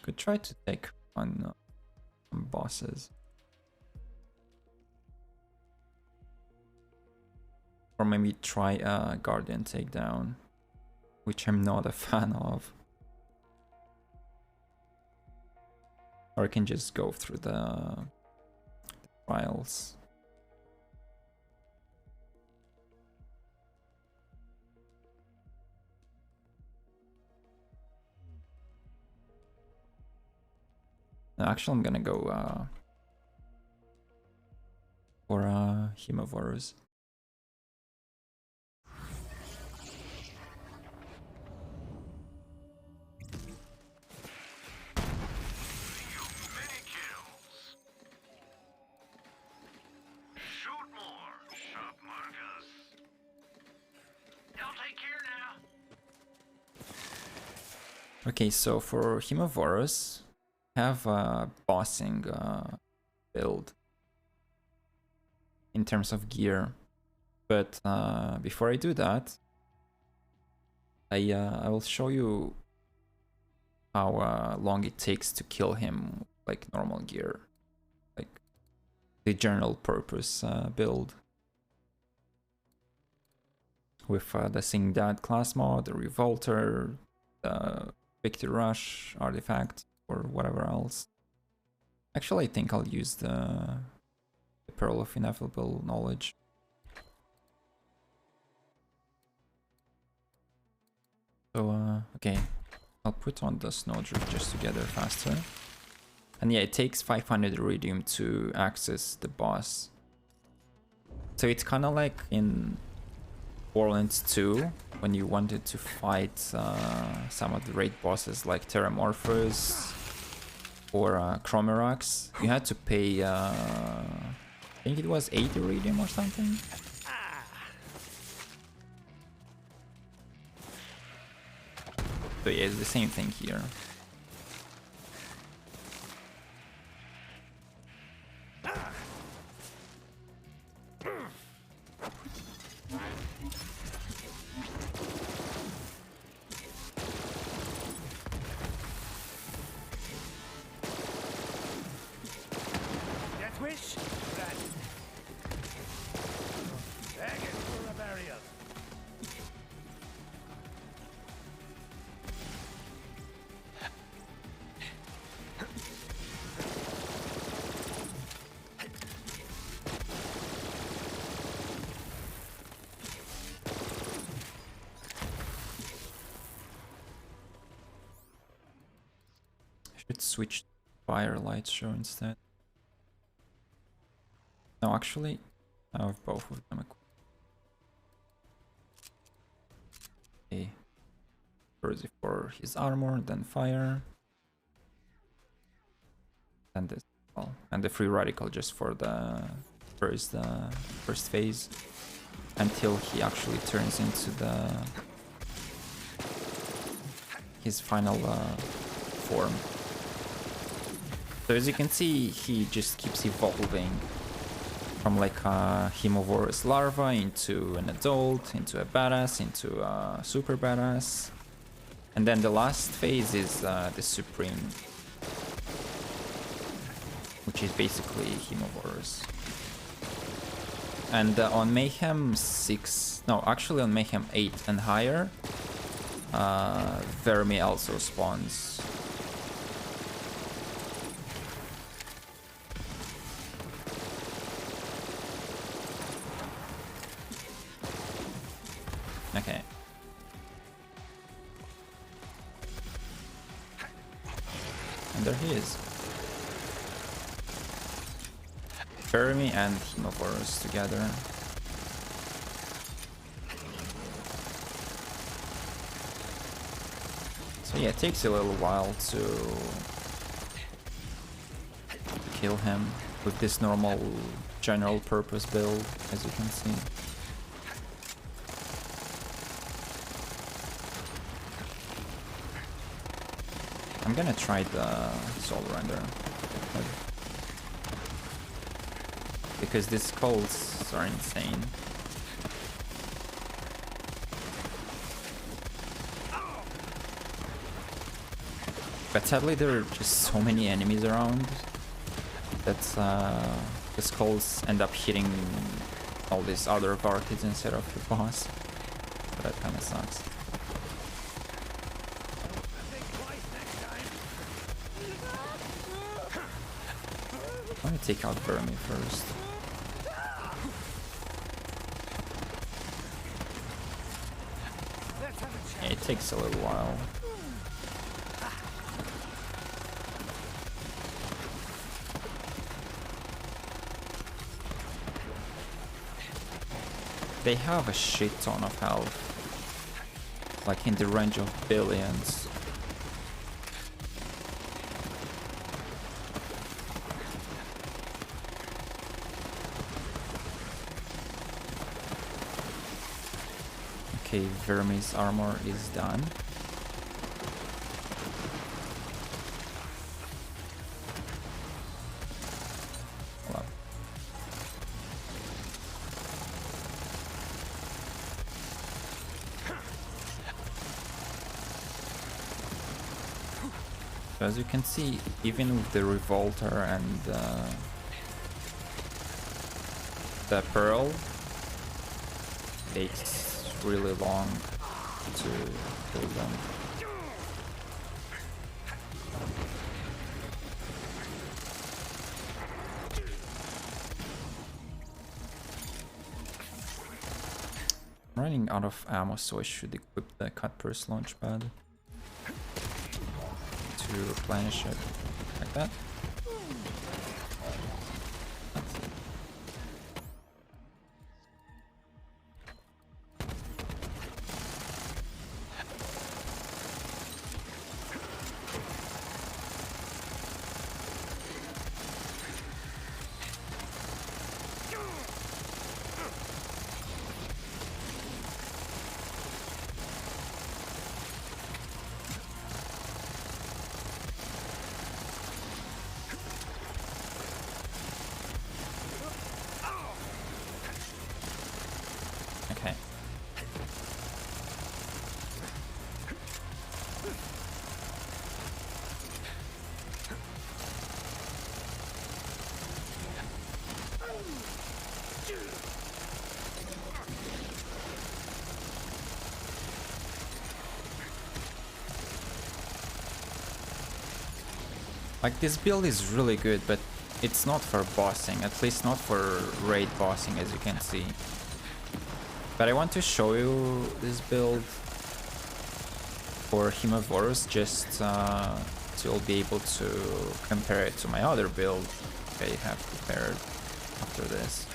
Could try to take on some bosses. Or maybe try a Guardian takedown, which I'm not a fan of. Or I can just go through the trials. Actually, I'm gonna go for Hemovorus. Many kills. Shoot more, Shop Marcus. Y'all take care now. Okay, so for Hemovorus, have a bossing build in terms of gear, but before I do that, I will show you how long it takes to kill him like normal gear, like the general purpose build with the Sing Dad class mod, the Revolter, the Victory Rush artifact, or whatever else. Actually, I think I'll use the Pearl of Ineffable Knowledge. So, okay, I'll put on the Snowdrift just to get there faster. And yeah, it takes 500 Iridium to access the boss. So it's kind of like in Borderlands 2, when you wanted to fight some of the raid bosses like Terramorphous or Chromerax, you had to pay, I think it was 8 Iridium or something. So yeah, it's the same thing here. Death wish? That. Beg it for a burial. I should switch to Firelight Show instead. No, actually, I have both of them equipped. Okay. First for his armor, then fire. And this, well, and the free radical just for the first phase, until he actually turns into his final form. So as you can see, he just keeps evolving from like a Hemovorus larva into an adult, into a badass, into a super badass. And then the last phase is the Supreme, which is basically Hemovorus. And on Mayhem 6, no, actually on Mayhem 8 and higher, Vermi also spawns. Okay. And there he is. Vermi and Hemovorus together. So yeah, it takes a little while to kill him with this normal general purpose build, as you can see. I'm gonna try the Soul Render, because these skulls are insane. But sadly there are just so many enemies around that the skulls end up hitting all these other Varkids instead of the boss. But that kinda sucks. I'm gonna take out Vermi first. Yeah, it takes a little while. They have a shit ton of health. Like in the range of billions. Okay, Verme's armor is done. Well. As you can see, even with the Revolter and the Pearl, it's really long to kill them. I'm running out of ammo, so I should equip the Cutpurse launchpad to replenish it like that. Okay. Like, this build is really good, but it's not for bossing, at least not for raid bossing, as you can see. But I want to show you this build for Hemavorus just to be able to compare it to my other build I have prepared after this.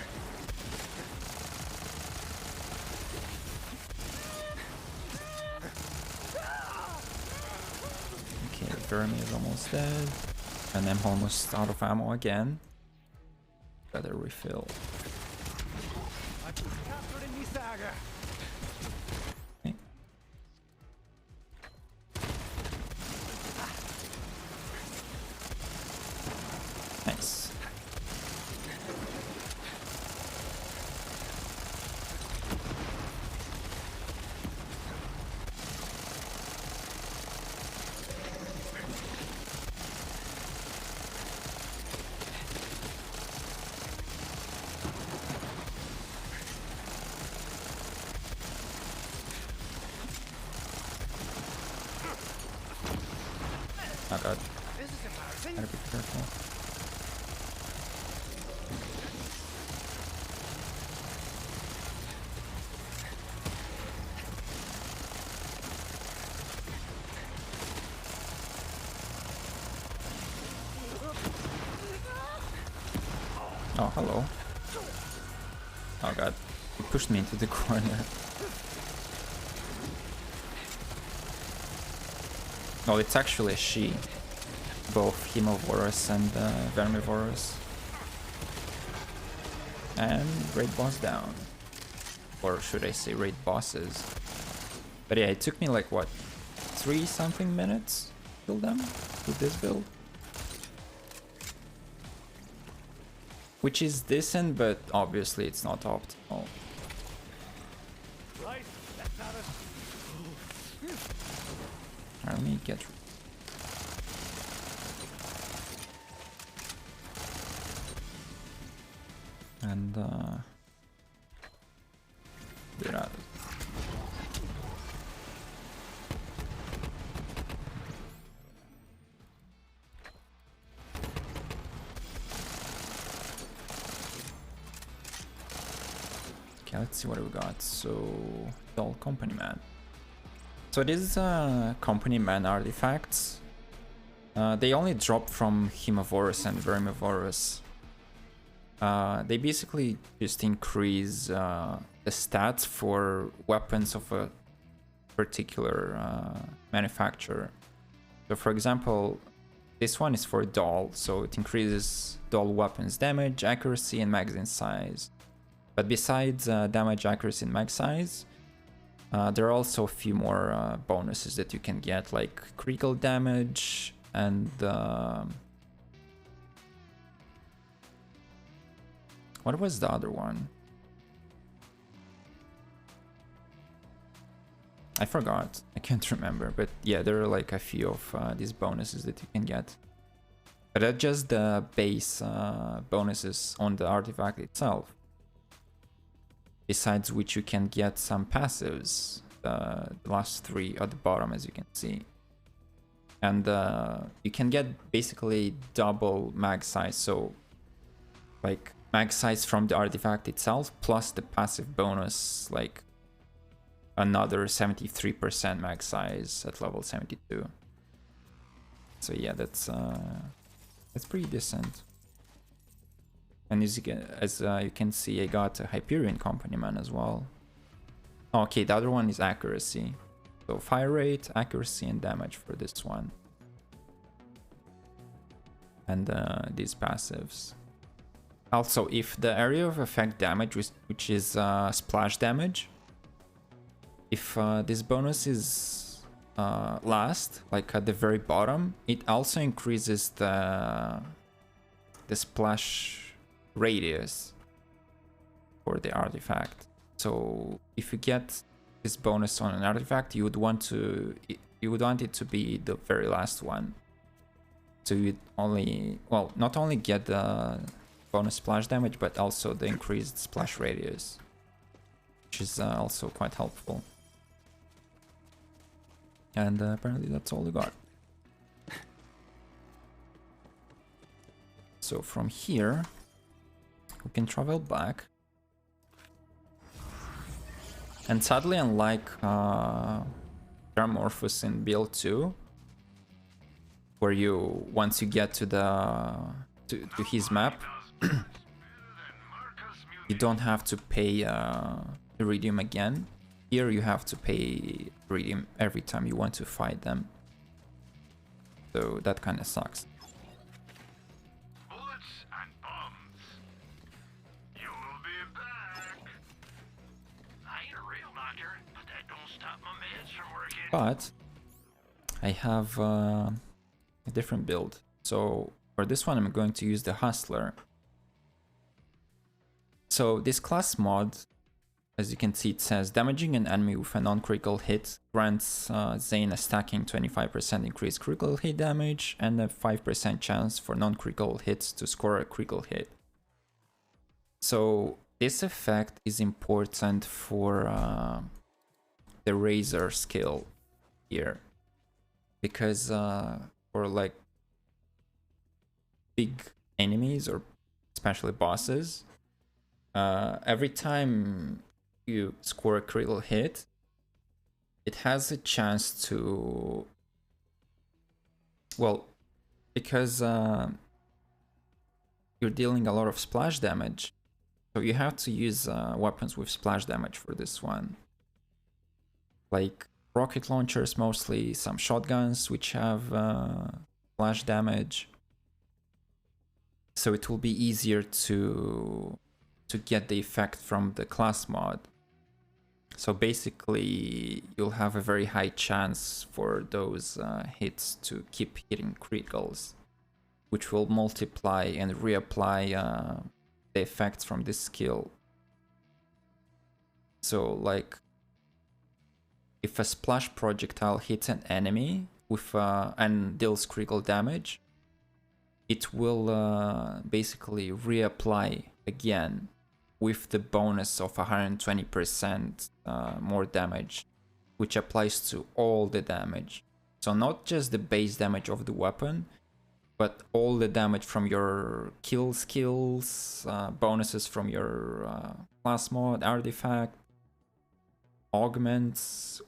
Okay, Verme is almost dead. And I'm almost out of ammo again. Better refill. Okay. Nice. Oh god. Gotta be careful. Oh, hello. Oh god. He pushed me into the corner. Oh, it's actually a she. Both Hemavorus and Vermivorus. And raid boss down. Or should I say raid bosses. But yeah, it took me like, what, 3-something minutes to kill them with this build? Which is decent, but obviously it's not optimal. Right, let's have it. Alright, let me get... And, get out of it. Okay, let's see what we got. So, Dull Company Man. So these Company Man artifacts, they only drop from Hemavorus and Vermivorus. They basically just increase the the stats for weapons of a particular manufacturer. So for example, this one is for doll, so it increases doll weapons damage, accuracy, and magazine size. But besides damage, accuracy, and mag size, there are also a few more bonuses that you can get, like critical damage and what was the other one? I forgot. I can't remember. But yeah, there are like a few of these bonuses that you can get. But that's just the base bonuses on the artifact itself. Besides which you can get some passives. The last three at the bottom, as you can see. And you can get basically double mag size. So like mag size from the artifact itself plus the passive bonus, like another 73% mag size at level 72. So yeah, that's pretty decent. And as you can see, I got a Hyperion Companyman as well. Okay, the other one is accuracy. So fire rate, accuracy, and damage for this one. And these passives. Also, if the area of effect damage, which is splash damage, if this bonus is last, like at the very bottom, it also increases the splash radius for the artifact. So if you get this bonus on an artifact, you would want it to be the very last one. So you'd only, well, not only get the bonus splash damage, but also the increased splash radius, which is also quite helpful. And apparently that's all we got. So from here, we can travel back. And sadly, unlike Terramorphous in Build 2, where you, once you get to his map, you don't have to pay Iridium again. Here you have to pay Iridium every time you want to fight them. So that kind of sucks. Bullets and bombs. You will be back. I ain't a real doctor, but that don't stop my meds from working. But I have a different build. So for this one, I'm going to use the Hustler. So this class mod, as you can see, it says damaging an enemy with a non-critical hit grants Zane a stacking 25% increased critical hit damage and a 5% chance for non-critical hits to score a critical hit. So this effect is important for the Razor skill here, because for like big enemies or especially bosses, every time you score a critical hit, it has a chance to, well, because you're dealing a lot of splash damage, so you have to use weapons with splash damage for this one, like rocket launchers mostly, some shotguns which have splash damage, so it will be easier to get the effect from the class mod. So basically, you'll have a very high chance for those hits to keep hitting criticals, which will multiply and reapply the effects from this skill. So like, if a splash projectile hits an enemy with and deals critical damage, it will basically reapply again with the bonus of 120% more damage, which applies to all the damage. So not just the base damage of the weapon, but all the damage from your kill skills, bonuses from your class mod, artifact, augments,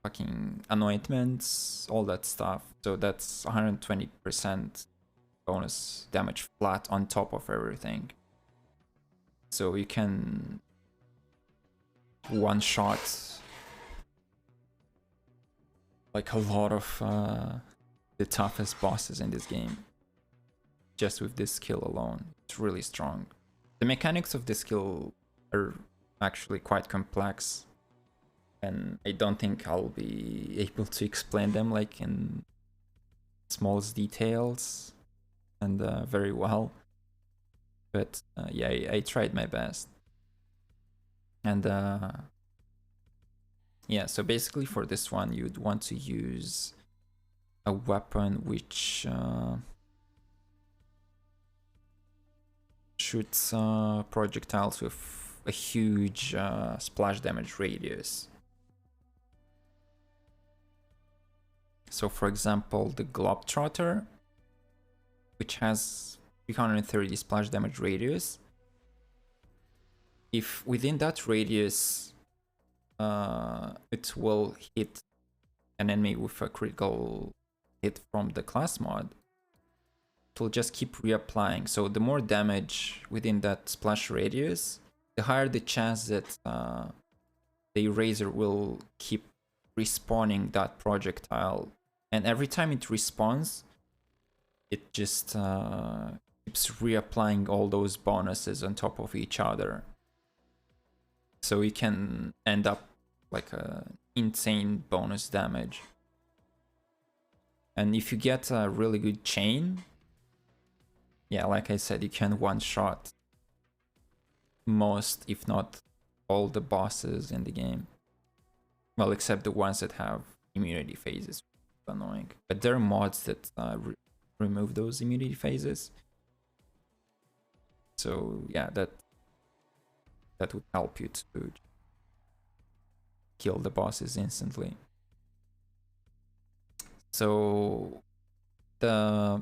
fucking anointments, all that stuff. So that's 120% bonus damage flat on top of everything. So you can one shot like a lot of the toughest bosses in this game just with this skill alone. It's really strong. The mechanics of this skill are actually quite complex, and I don't think I'll be able to explain them like in smallest details and very well. But yeah, I tried my best. And yeah, so basically for this one, you'd want to use a weapon which shoots projectiles with a huge splash damage radius. So for example, the Globetrotter, which has 330 splash damage radius, if within that radius it will hit an enemy with a critical hit from the class mod, it will just keep reapplying. So the more damage within that splash radius, the higher the chance that the eraser will keep respawning that projectile. And every time it respawns, it just keeps reapplying all those bonuses on top of each other. So you can end up like a insane bonus damage. And if you get a really good chain, yeah, like I said, you can one-shot most, if not all, the bosses in the game. Well, except the ones that have immunity phases. Annoying. But there are mods that remove those immunity phases. So yeah, that would help you to kill the bosses instantly. So the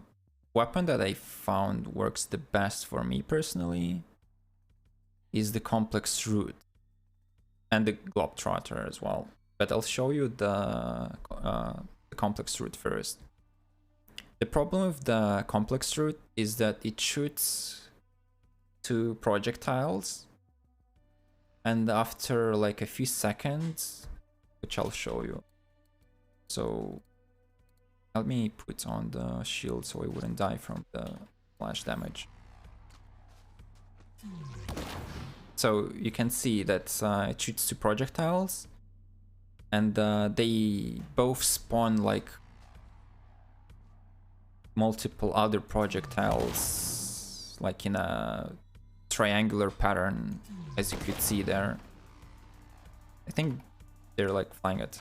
weapon that I found works the best for me personally is the complex root and the Globetrotter as well. But I'll show you the complex root first. The problem with the complex root is that it shoots 2 projectiles, and after like a few seconds, which I'll show you. So let me put on the shield so I wouldn't die from the flash damage. So you can see that it shoots 2 projectiles, and they both spawn like multiple other projectiles, like in a triangular pattern, as you could see there. I think they're like flying at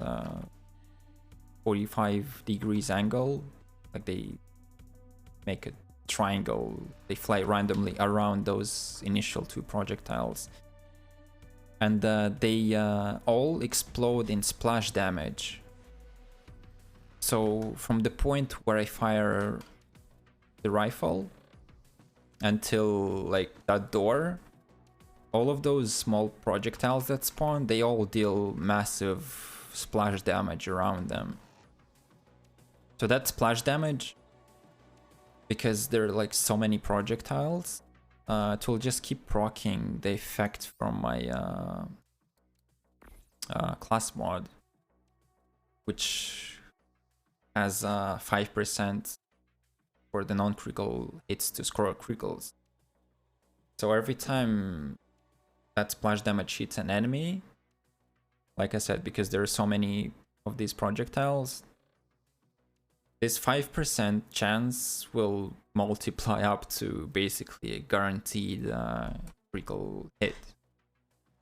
45 degrees angle, like they make a triangle. They fly randomly around those initial 2 projectiles, and they all explode in splash damage. So from the point where I fire the rifle until like that door, all of those small projectiles that spawn, they all deal massive splash damage around them. So that splash damage, because there are like so many projectiles, it will just keep proccing the effect from my class mod, which has 5% for the non-critical hits to score criticals. So every time that splash damage hits an enemy, like I said, because there are so many of these projectiles, this 5% chance will multiply up to basically a guaranteed critical hit,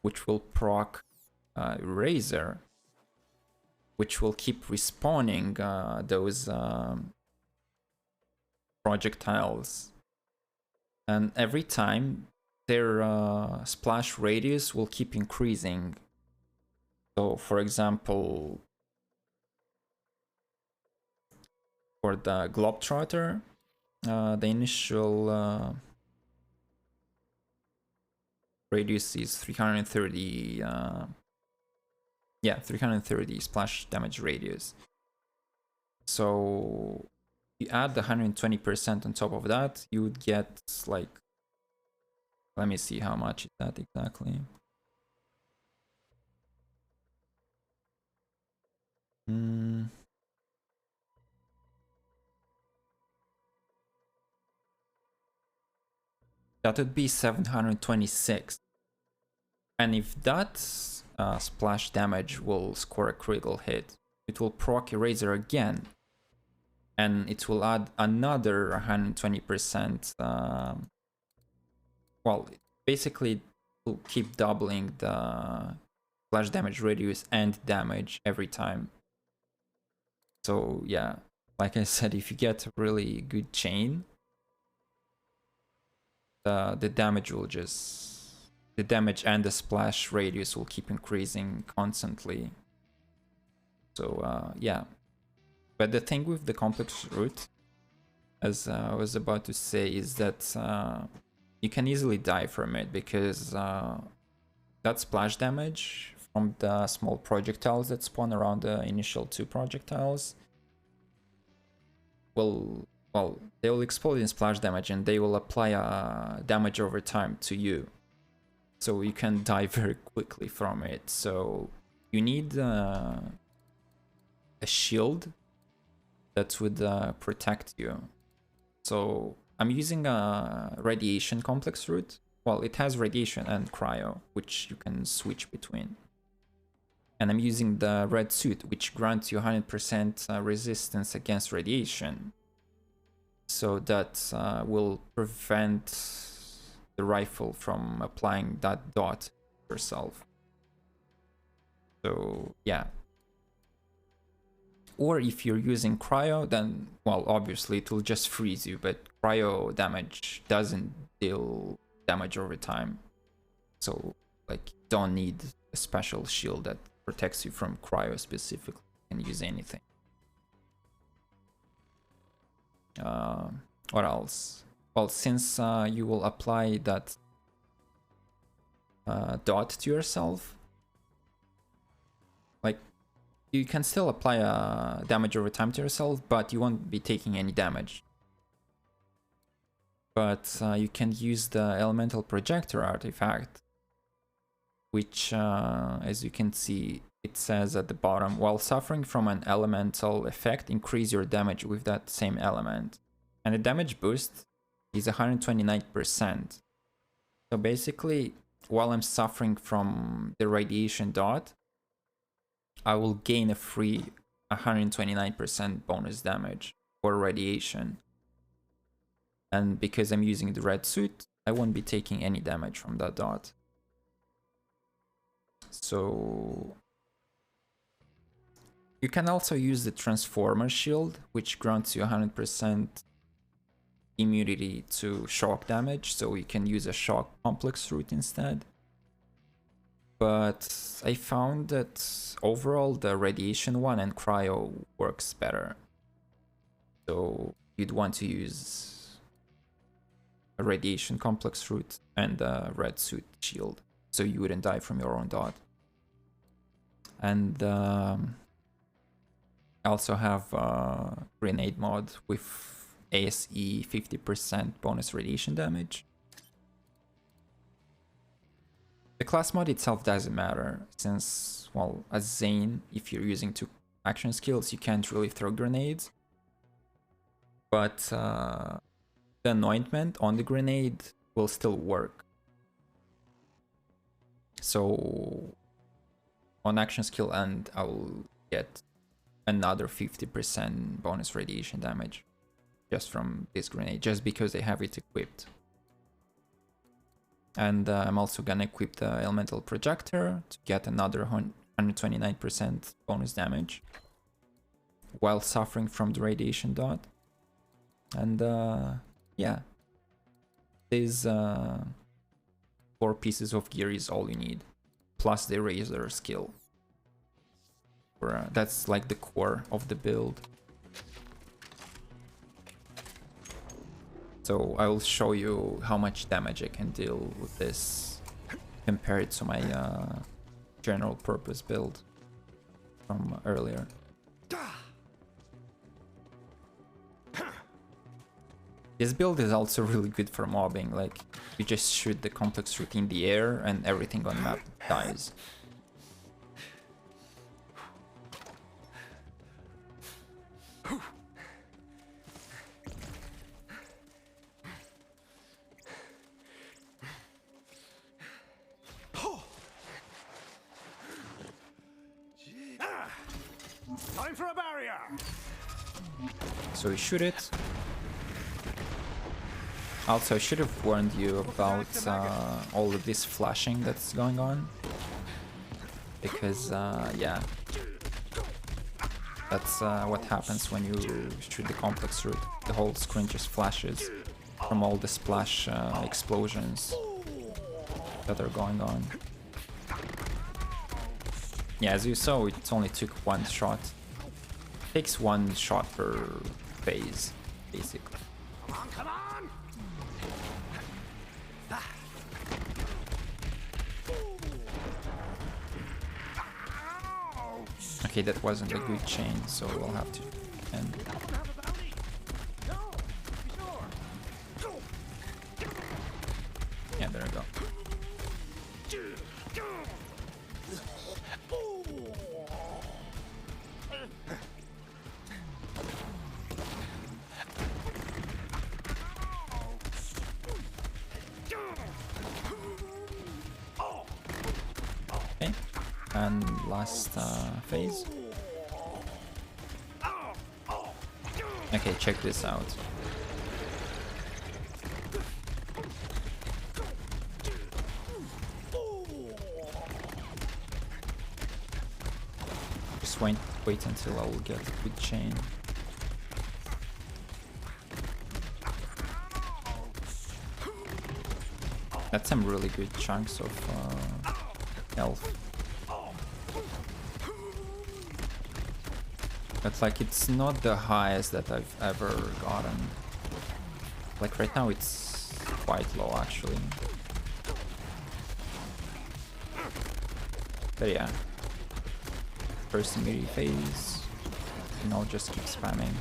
which will proc Razor, which will keep respawning those projectiles. And every time their splash radius will keep increasing. So for example, for the Globetrotter, the initial radius is 330 330 splash damage radius. So you add the 120% on top of that, you would get like, let me see how much is that exactly. Mm. That would be 726. And if that splash damage will score a critical hit, it will proc Eraser again. And it will add another 120%. Well, basically, it will keep doubling the splash damage radius and damage every time. So yeah, like I said, if you get a really good chain, the damage will just... the damage and the splash radius will keep increasing constantly. So yeah. But the thing with the complex route, as I was about to say, is that you can easily die from it, because that splash damage from the small projectiles that spawn around the initial 2 projectiles will, well, they will explode in splash damage and they will apply damage over time to you. So you can die very quickly from it. So you need a shield that would protect you. So I'm using a radiation complex route. Well, it has radiation and cryo, which you can switch between. And I'm using the red suit, which grants you 100% resistance against radiation. So that will prevent the rifle from applying that dot yourself. So yeah. Or if you're using cryo, then, well, obviously it will just freeze you, but cryo damage doesn't deal damage over time. So, like, you don't need a special shield that protects you from cryo specifically. You can use anything. What else? Well, since you will apply that dot to yourself, like, you can still apply damage over time to yourself, but you won't be taking any damage. But you can use the elemental projector artifact, which, as you can see, it says at the bottom, while suffering from an elemental effect, increase your damage with that same element. And the damage boost is 129%. So basically, while I'm suffering from the radiation dot, I will gain a free 129% bonus damage for radiation. And because I'm using the red suit, I won't be taking any damage from that dot. So you can also use the transformer shield, which grants you 100% immunity to shock damage, so you can use a shock complex route instead. But I found that overall the radiation one and cryo works better. So you'd want to use a radiation complex route and a red suit shield, so you wouldn't die from your own dot. And I also have a grenade mod with ASE 50% bonus radiation damage. The class mod itself doesn't matter, since, well, as Zane, if you're using 2 action skills, you can't really throw grenades. But the anointment on the grenade will still work. So on action skill end, I will get another 50% bonus radiation damage just from this grenade, just because they have it equipped. And I'm also gonna equip the elemental projector to get another 129% bonus damage while suffering from the radiation dot. And yeah, these 4 pieces of gear is all you need, plus the razor skill. That's like the core of the build. So I will show you how much damage I can deal with this compared to my general purpose build from earlier. This build is also really good for mobbing, like you just shoot the complex route in the air and everything on map dies. So you shoot it. Also, I should have warned you about all of this flashing that's going on. Because, yeah. That's what happens when you shoot the complex route. The whole screen just flashes from all the splash explosions that are going on. Yeah, as you saw, it only took one shot. It takes one shot per phase, basically. Come on! Okay, that wasn't a good chain, so we'll have to end. Yeah, there we go. Okay, and last phase. Okay, check this out. Just wait until I will get a good chain. That's some really good chunks of health. But like, it's not the highest that I've ever gotten. Like right now it's quite low actually. But yeah. First immediate phase. And I'll just keep spamming.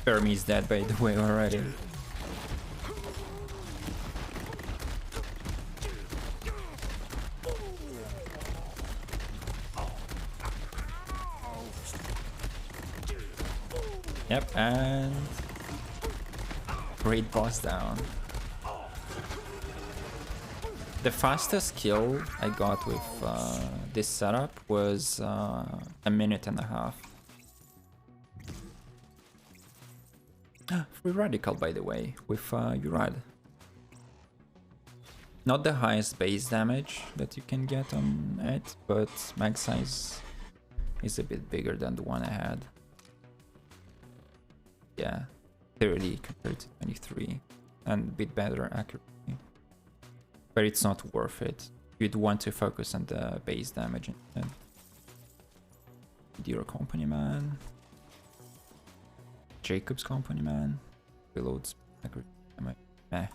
Fermi's dead by the way already. Yep, and great boss down. The fastest kill I got with this setup was 1.5 minutes. Free radical, by the way, with Urad. Not the highest base damage that you can get on it, but mag size is a bit bigger than the one I had. Yeah, 30 compared to 23, and a bit better accuracy. But it's not worth it. You'd want to focus on the base damage instead. Dear company man. Jacob's company man. Reloads accuracy. Meh.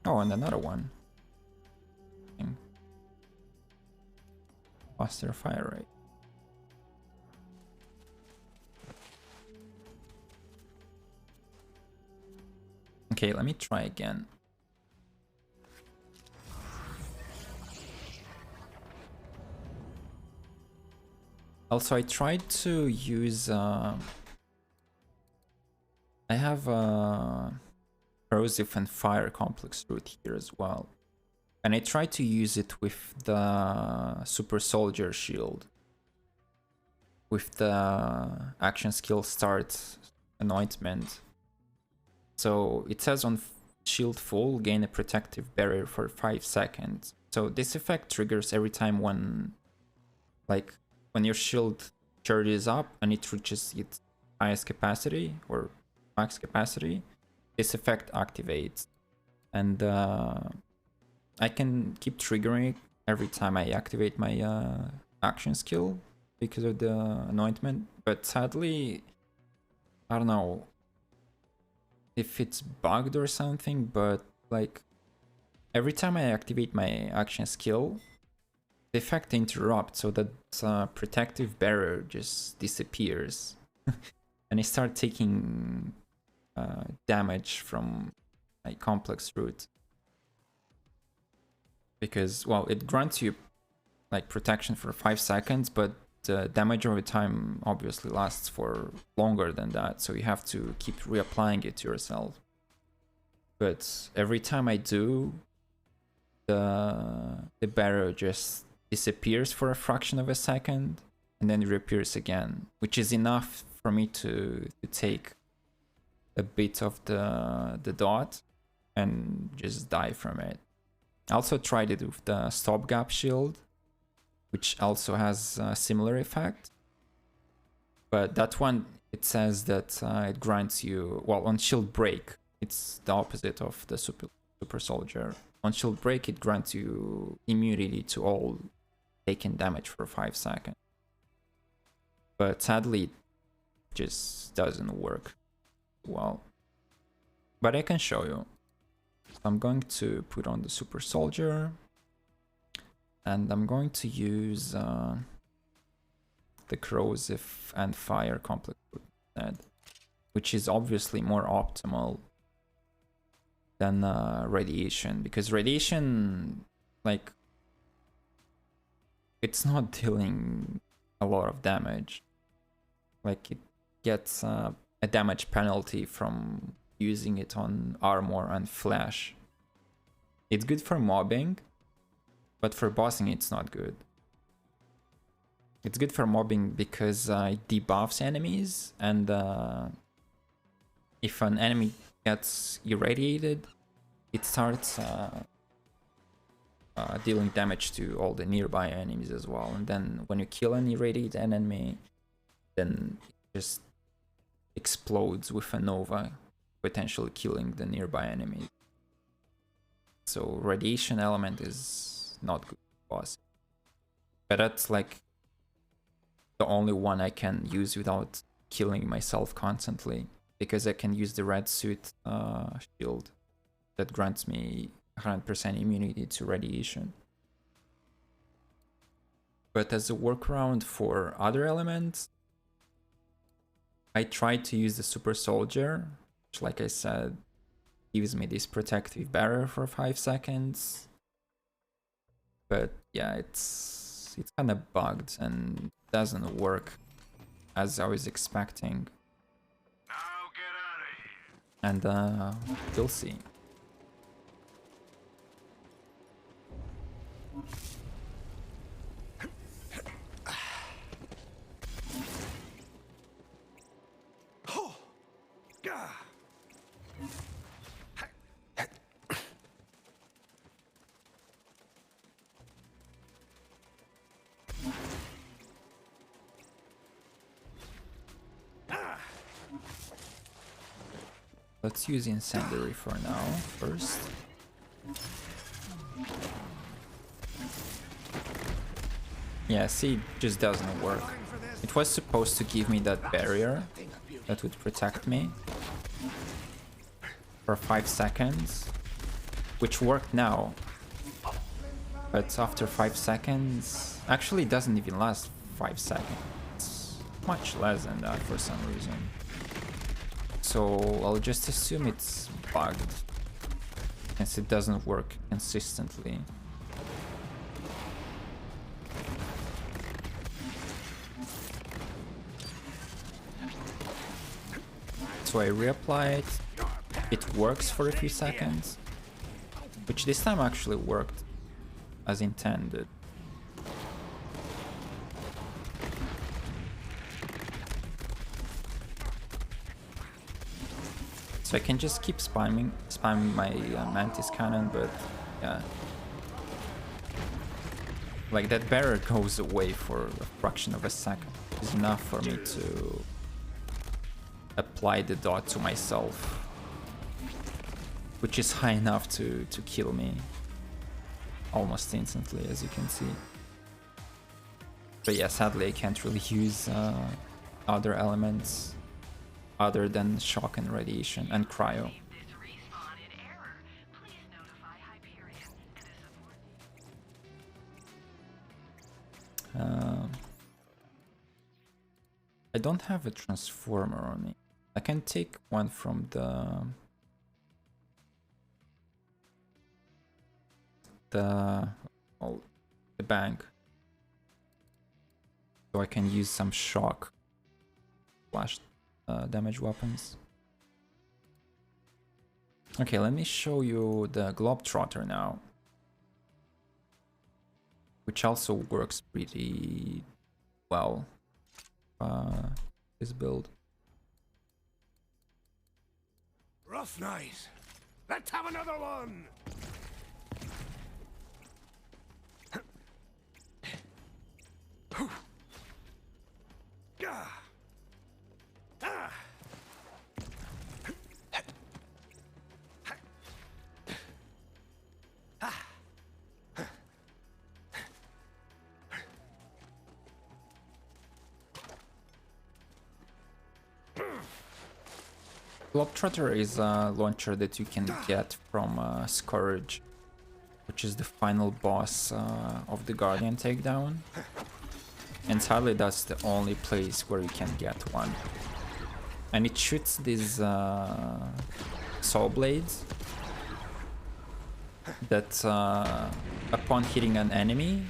Oh, and another one. Faster fire rate. Okay, let me try again. Also, I tried to use... I have a corrosive and fire complex route here as well. And I tried to use it with the super soldier shield. With the action skill start anointment. So it says on shield full, gain a protective barrier for 5 seconds. So this effect triggers every time when your shield charges up and it reaches its highest capacity or max capacity, this effect activates. And I can keep triggering it every time I activate my action skill because of the anointment. But sadly, I don't know if it's bugged or something, but like every time I activate my action skill, the effect interrupts, so that protective barrier just disappears. And I start taking damage from my complex route. Because, well, it grants you like protection for 5 seconds, but damage over time obviously lasts for longer than that, so you have to keep reapplying it to yourself. But every time I do, the barrier just disappears for a fraction of a second and then reappears again, which is enough for me to take a bit of the dot and just die from it. I also tried it with the stopgap shield, which also has a similar effect. But that one, it says that it grants you, well, on shield break, it's the opposite of the super soldier. On shield break, it grants you immunity to all taken damage for 5 seconds. But sadly, it just doesn't work well. But I can show you. I'm going to put on the super soldier, and I'm going to use the corrosive and fire complex instead, which is obviously more optimal than radiation, because radiation, like, it's not dealing a lot of damage. Like, it gets a damage penalty from using it on armor and flesh. It's good for mobbing, but for bossing it's not good. It's good for mobbing because it debuffs enemies, and if an enemy gets irradiated, it starts dealing damage to all the nearby enemies as well. And then when you kill an irradiated enemy, then it just explodes with a nova, potentially killing the nearby enemy. So radiation element is not good for boss. But that's like the only one I can use without killing myself constantly, because I can use the red suit shield that grants me 100% immunity to radiation. But as a workaround for other elements, I tried to use the super soldier, which, like I said, gives me this protective barrier for 5 seconds. But yeah, it's kind of bugged and doesn't work as I was expecting. Now get out of here. And we'll see. Let's use incendiary for now, first. Yeah, see, it just doesn't work. It was supposed to give me that barrier that would protect me for 5 seconds, which worked now. But after 5 seconds, actually it doesn't even last 5 seconds. It's much less than that for some reason. So I'll just assume it's bugged, since it doesn't work consistently. So I reapply it, it works for a few seconds, which this time actually worked as intended. So I can just keep spamming my mantis cannon, but yeah. Like, that barrier goes away for a fraction of a second. It's enough for me to apply the dot to myself, which is high enough to kill me almost instantly, as you can see. But yeah, sadly I can't really use other elements other than shock and radiation and cryo. This respawn in error. Please notify Hyperion and a support. I don't have a transformer on me. I can take one from the bank, so I can use some shock flash damage weapons. Okay, let me show you the Globetrotter now, which also works pretty well. This build. Rough night. Let's have another one. Ah. Ah. Globetrotter is a launcher that you can get from Scourge, which is the final boss of the Guardian takedown. And sadly, that's the only place where you can get one. And it shoots these soul blades that upon hitting an enemy,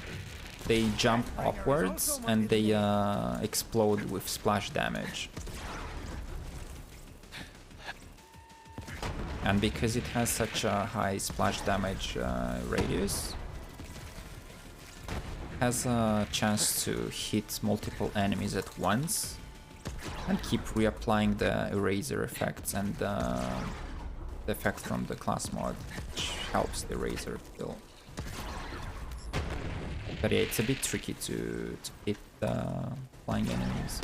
they jump upwards and they explode with splash damage. And because it has such a high splash damage radius, it has a chance to hit multiple enemies at once and keep reapplying the eraser effects and the effect from the class mod, which helps the eraser kill. But yeah, it's a bit tricky to hit flying enemies.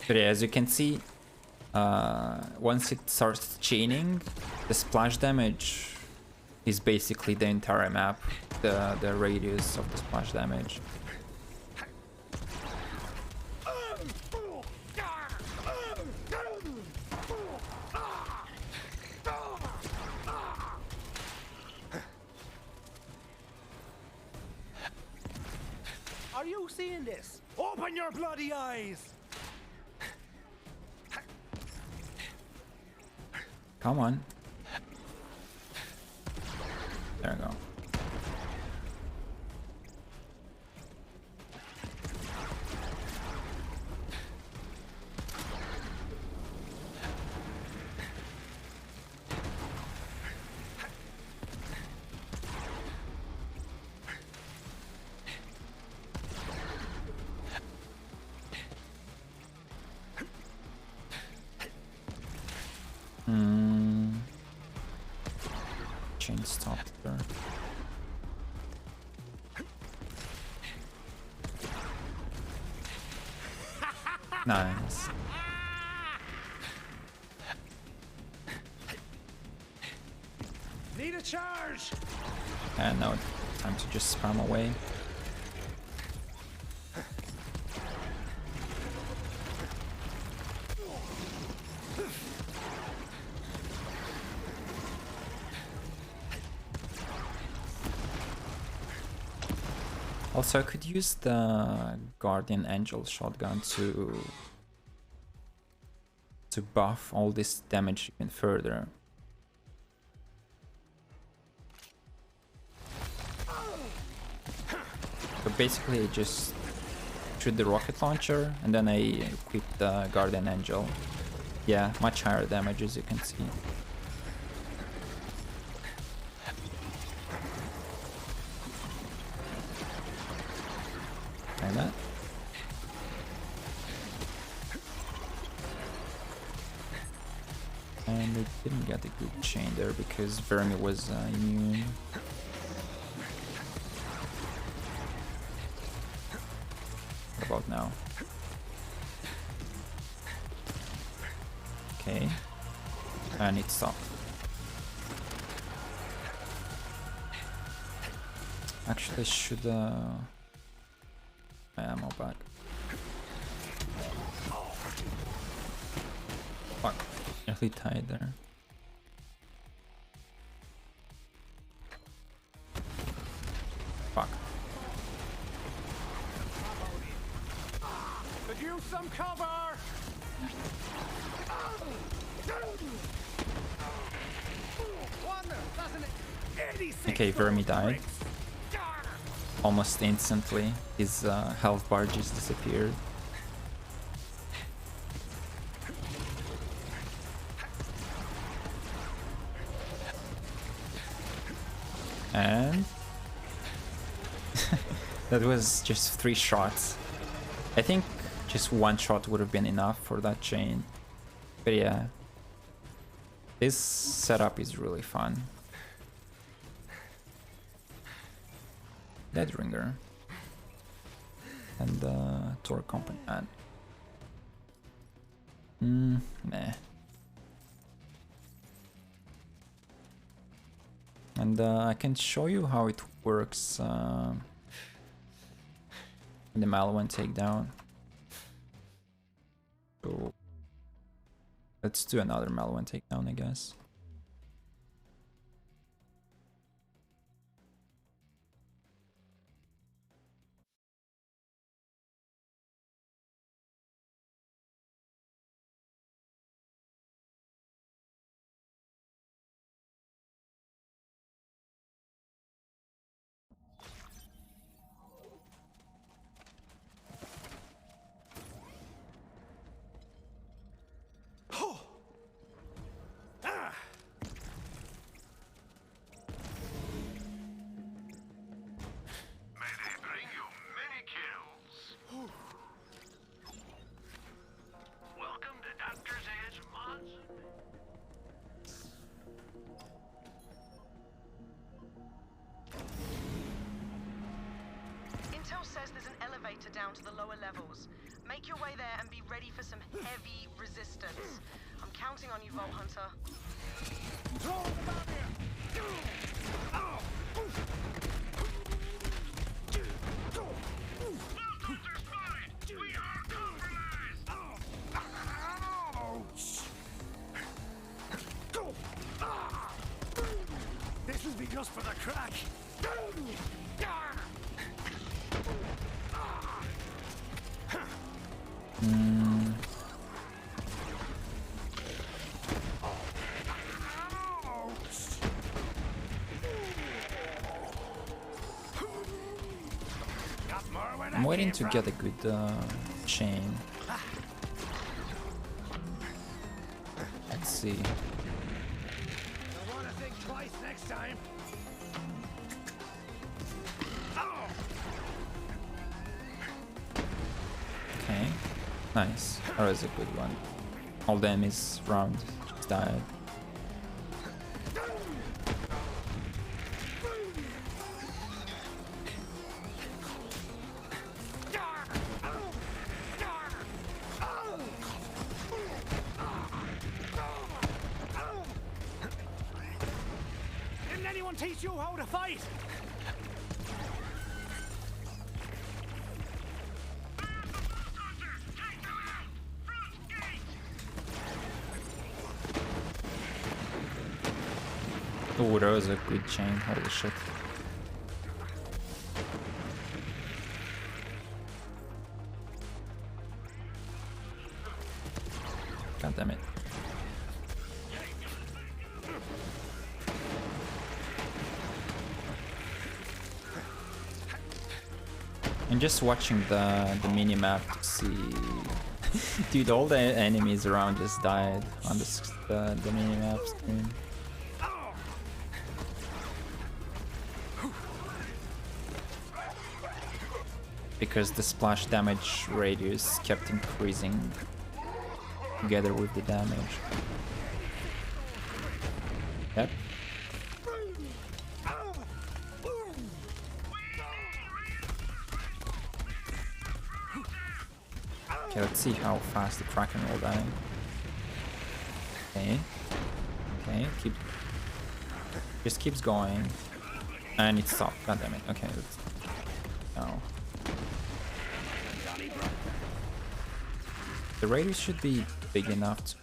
But yeah, as you can see, once it starts chaining, the splash damage is basically the entire map, the radius of the splash damage. Are you seeing this? Open your bloody eyes. Come on. There we go. Chain stopped there. Nice. Need a charge. And now time to just spam away. Also, I could use the Guardian Angel shotgun to buff all this damage even further. So basically, I just shoot the rocket launcher and then I equip the Guardian Angel. Yeah, much higher damage, as you can see. Like that. And they didn't get a good chain there because Vermi was immune. What about now? Okay. And it stopped. Actually, I should my ammo back. Fuck. Nearly tied there. Fuck. Could use some cover. Wonder, doesn't it? 86 Okay, Vermi died. bricks. Almost instantly. His health bar just disappeared. And that was just 3 shots. I think just 1 shot would have been enough for that chain. But yeah, this setup is really fun. Dead Ringer. And Torque Component. Meh. And I can show you how it works in the Maliwan takedown. So let's do another Maliwan takedown, I guess. May they bring you many kills. Welcome to Doctor's Edge Mods. Intel says there's an elevator down to the lower levels. Make your way there and be ready for some heavy resistance. I'm counting on you, Vault Hunter. Throw them out here! Bulldozer spotted! We are compromised! Ouch! This will be just for the crack. I'm waiting to get a good chain. Let's see. I want to think twice next time. Okay, nice. That was a good one. All the enemies round just died. Didn't anyone teach you how to fight? Oh, that was a good chain. Holy shit. God damn it. I'm just watching the mini map to see. Dude, all the enemies around just died on the mini map screen. Because the splash damage radius kept increasing together with the damage. Yep. Okay, let's see how fast the Kraken will die. Okay. Okay, just keeps going. And it stopped. God damn it. Okay, let's no. The radius should be big enough to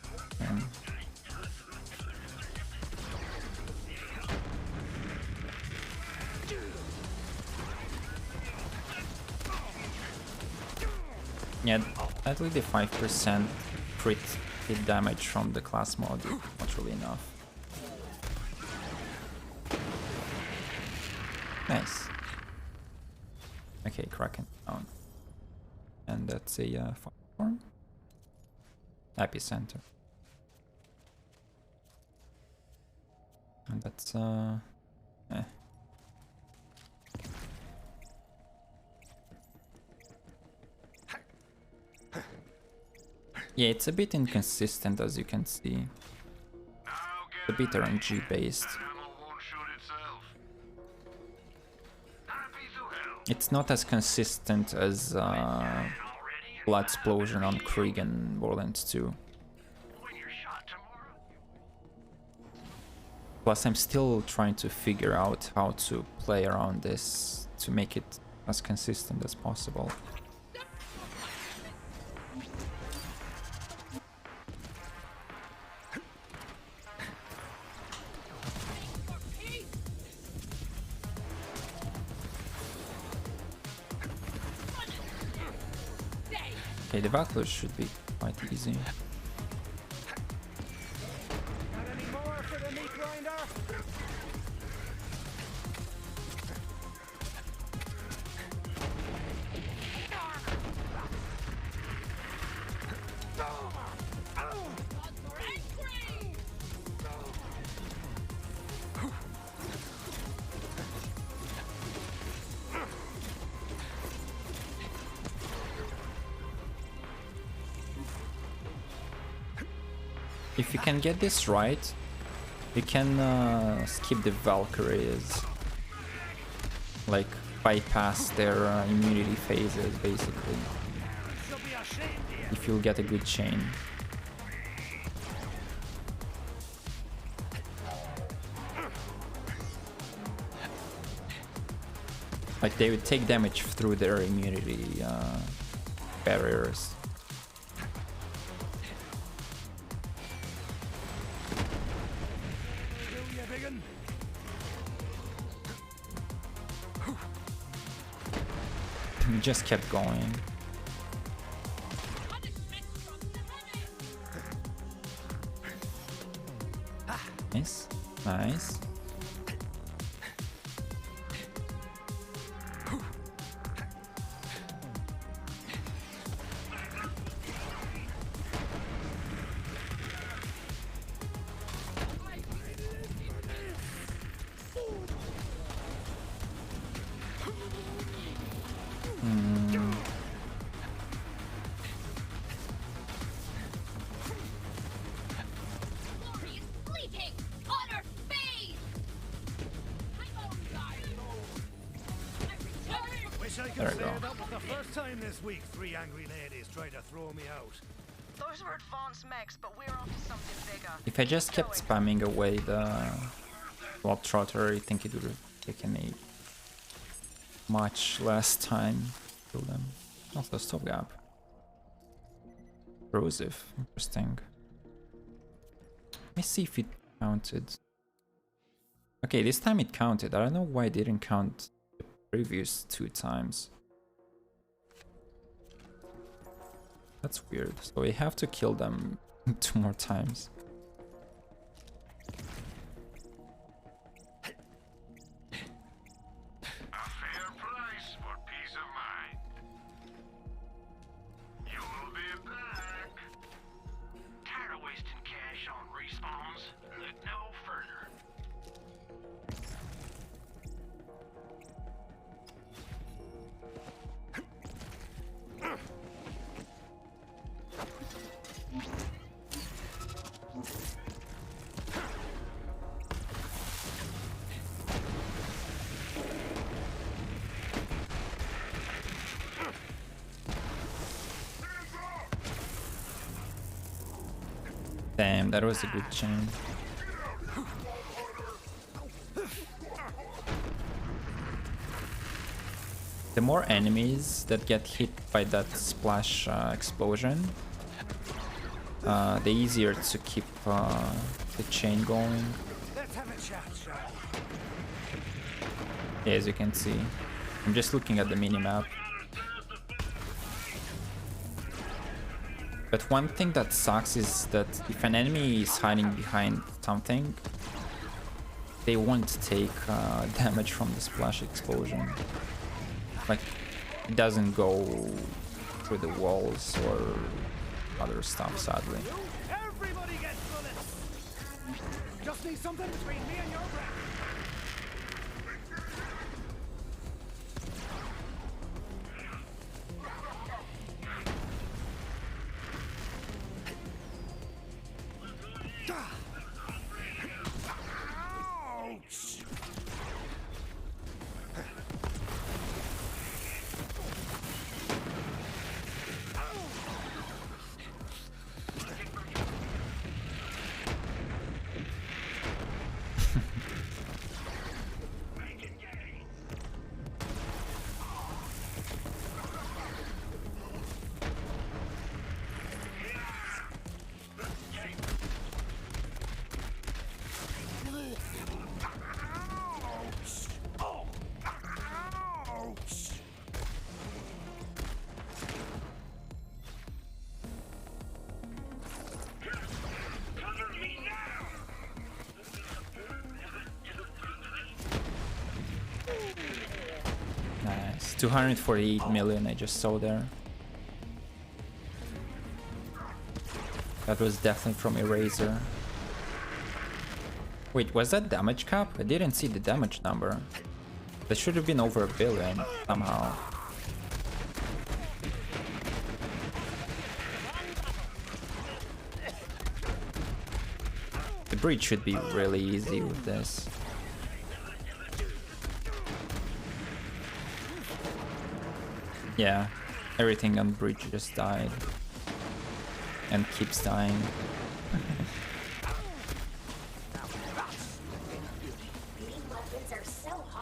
yeah, at least the 5% crit hit damage from the class mod is not really enough. Nice. Okay, Kraken down. And that's a form. Epicenter. And that's Yeah, it's a bit inconsistent as you can see. Now A get bit RNG based. that ammo won't shoot itself. Not a piece of hell. It's not as consistent as Already? Blood Explosion on Krieg and Borderlands 2. When you're shot tomorrow? Plus, I'm still trying to figure out how to play around this to make it as consistent as possible. Okay, the Valkyries should be quite easy. Got any more for the meat grinder? If you can get this right, you can skip the Valkyries. Like, bypass their immunity phases, basically. She'll be ashamed of you. If you'll get a good chain. Like, they would take damage through their immunity barriers. Do you, biggin? Just kept going. Nice, nice. Glorious fleeting on her face! I'm on guard. I return! Wish I could There say we go. that was the first time this week 3 angry ladies tried to throw me out. Those were advanced mechs, but we're after something bigger. If I just kept spamming away the Globetrotter, I think it would have taken me much less time to kill them. Also, stopgap. Corrosive, interesting. Let me see if it counted. Okay, this time it counted. I don't know why it didn't count the previous 2 times. That's weird. So we have to kill them 2 more times. A fair price for peace of mind. You'll be back. Tired of wasting cash on respawns? Look no further. Damn, that was a good chain. The more enemies that get hit by that splash explosion, the easier to keep the chain going. Let's have a chat, shall Yeah, as you can see. I'm just looking at the minimap. But one thing that sucks is that if an enemy is hiding behind something, they won't take damage from the splash explosion. Like, it doesn't go through the walls or other stuff, sadly. Everybody gets bullets! Just need something between me and your breath. 248 million I just saw there. That was definitely from Eraser. Wait, was that damage cap? I didn't see the damage number. That should have been over 1 billion somehow. The breach should be really easy with this. Yeah, everything on breach just died. And keeps dying.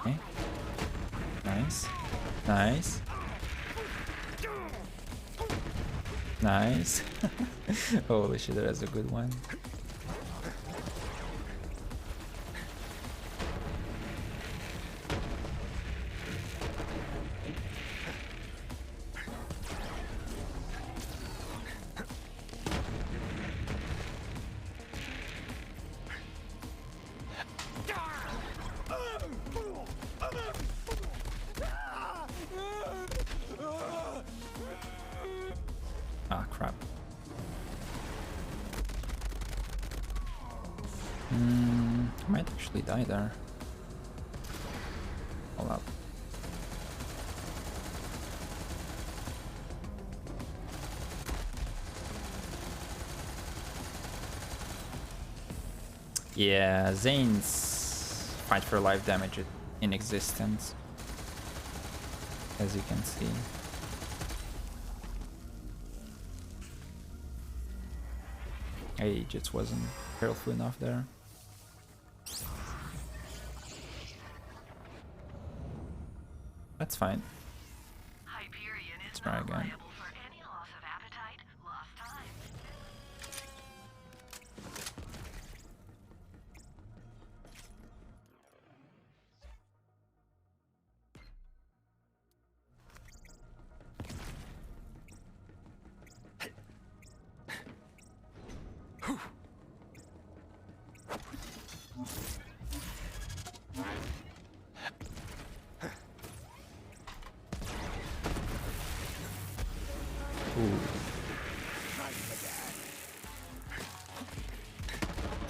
Okay. Nice. Nice. Nice. Holy shit, that's a good one. Ah, crap. I might actually die there. Hold up. Yeah, Zane's fight for life damage in existence, as you can see. I just wasn't careful enough there. That's fine. Hyperion Let's is try not again. liable for any loss of appetite, lost time.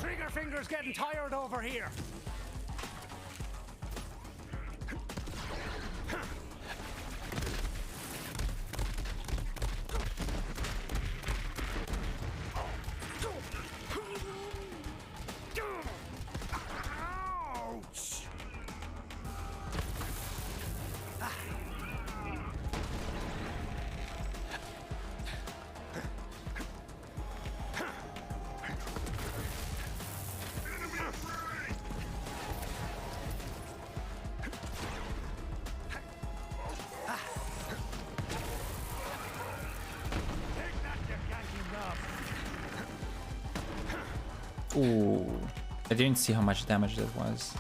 Trigger finger's getting tired over here. Ouch! Ooh, I didn't see how much damage that was.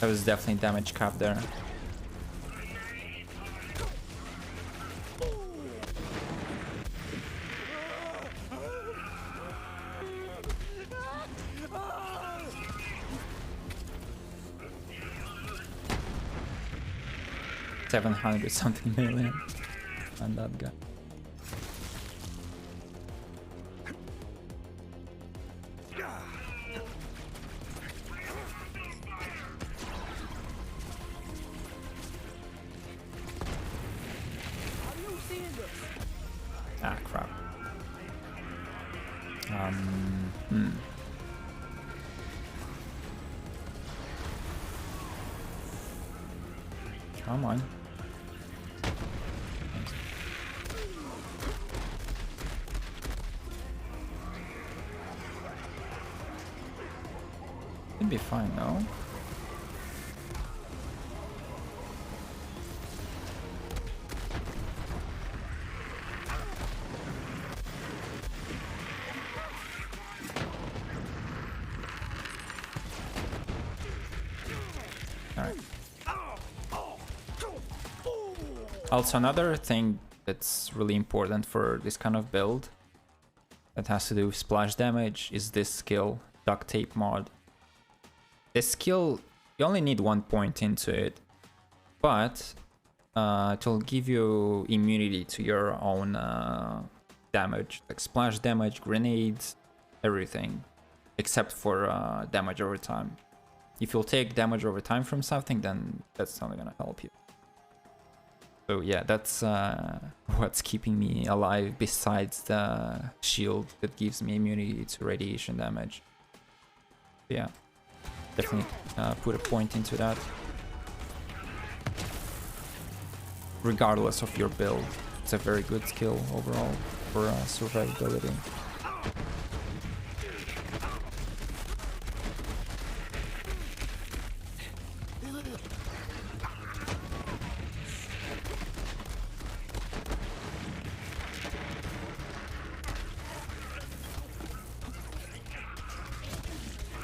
That was definitely damage cap there. $700 something million on that guy. Ah, crap. Come on. It'd be fine, no? Alright. Also, another thing that's really important for this kind of build that has to do with splash damage is this skill, Duct Tape Mod. This skill, you only need 1 point into it, but it will give you immunity to your own damage, like splash damage, grenades, everything, except for damage over time. If you'll take damage over time from something, then that's not gonna help you. So yeah, that's what's keeping me alive besides the shield that gives me immunity to radiation damage. Yeah, definitely put a point into that. Regardless of your build, it's a very good skill overall for survivability.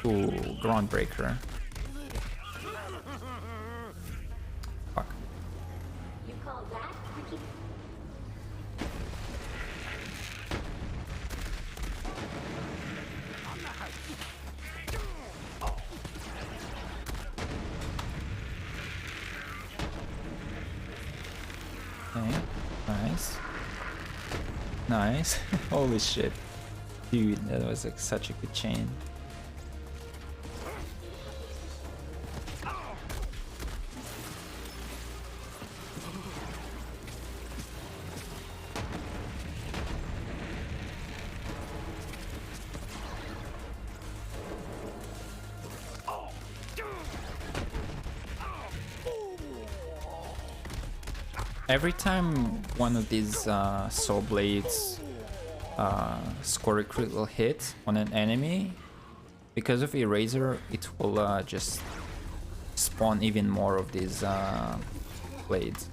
Ooh, Groundbreaker. Fuck. You call that tricky? Okay, nice. Nice. Holy shit. Dude, that was like such a good chain. Every time one of these saw blades score a critical hit on an enemy, because of Eraser, it will just spawn even more of these blades.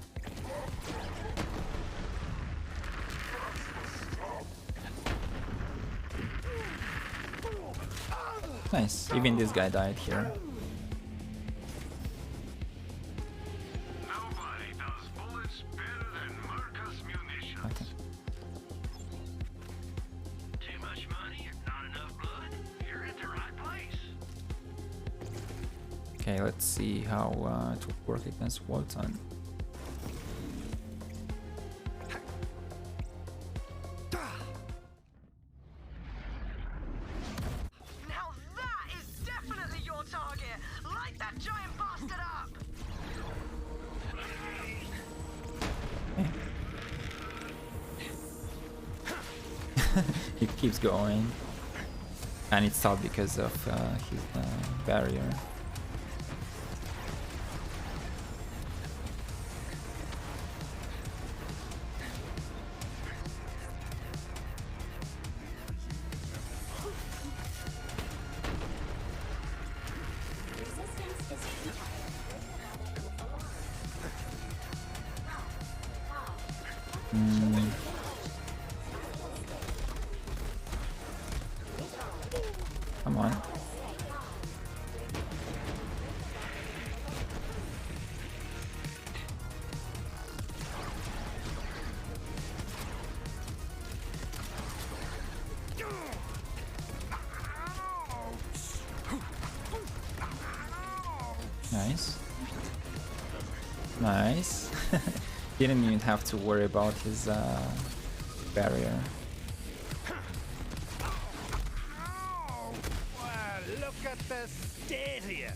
Nice, even this guy died here. Nobody does bullets better than Marcus Munitions. Okay. Too much money, not enough blood. You're at the right place. Okay, let's see how it will work against Wotan. Now that is definitely your target. Light that giant bastard up. It keeps going, and it stopped because of his barrier. Resistance is futile. Come on. Nice. Nice. Didn't even have to worry about his barrier. Oh, wow, look at the state here.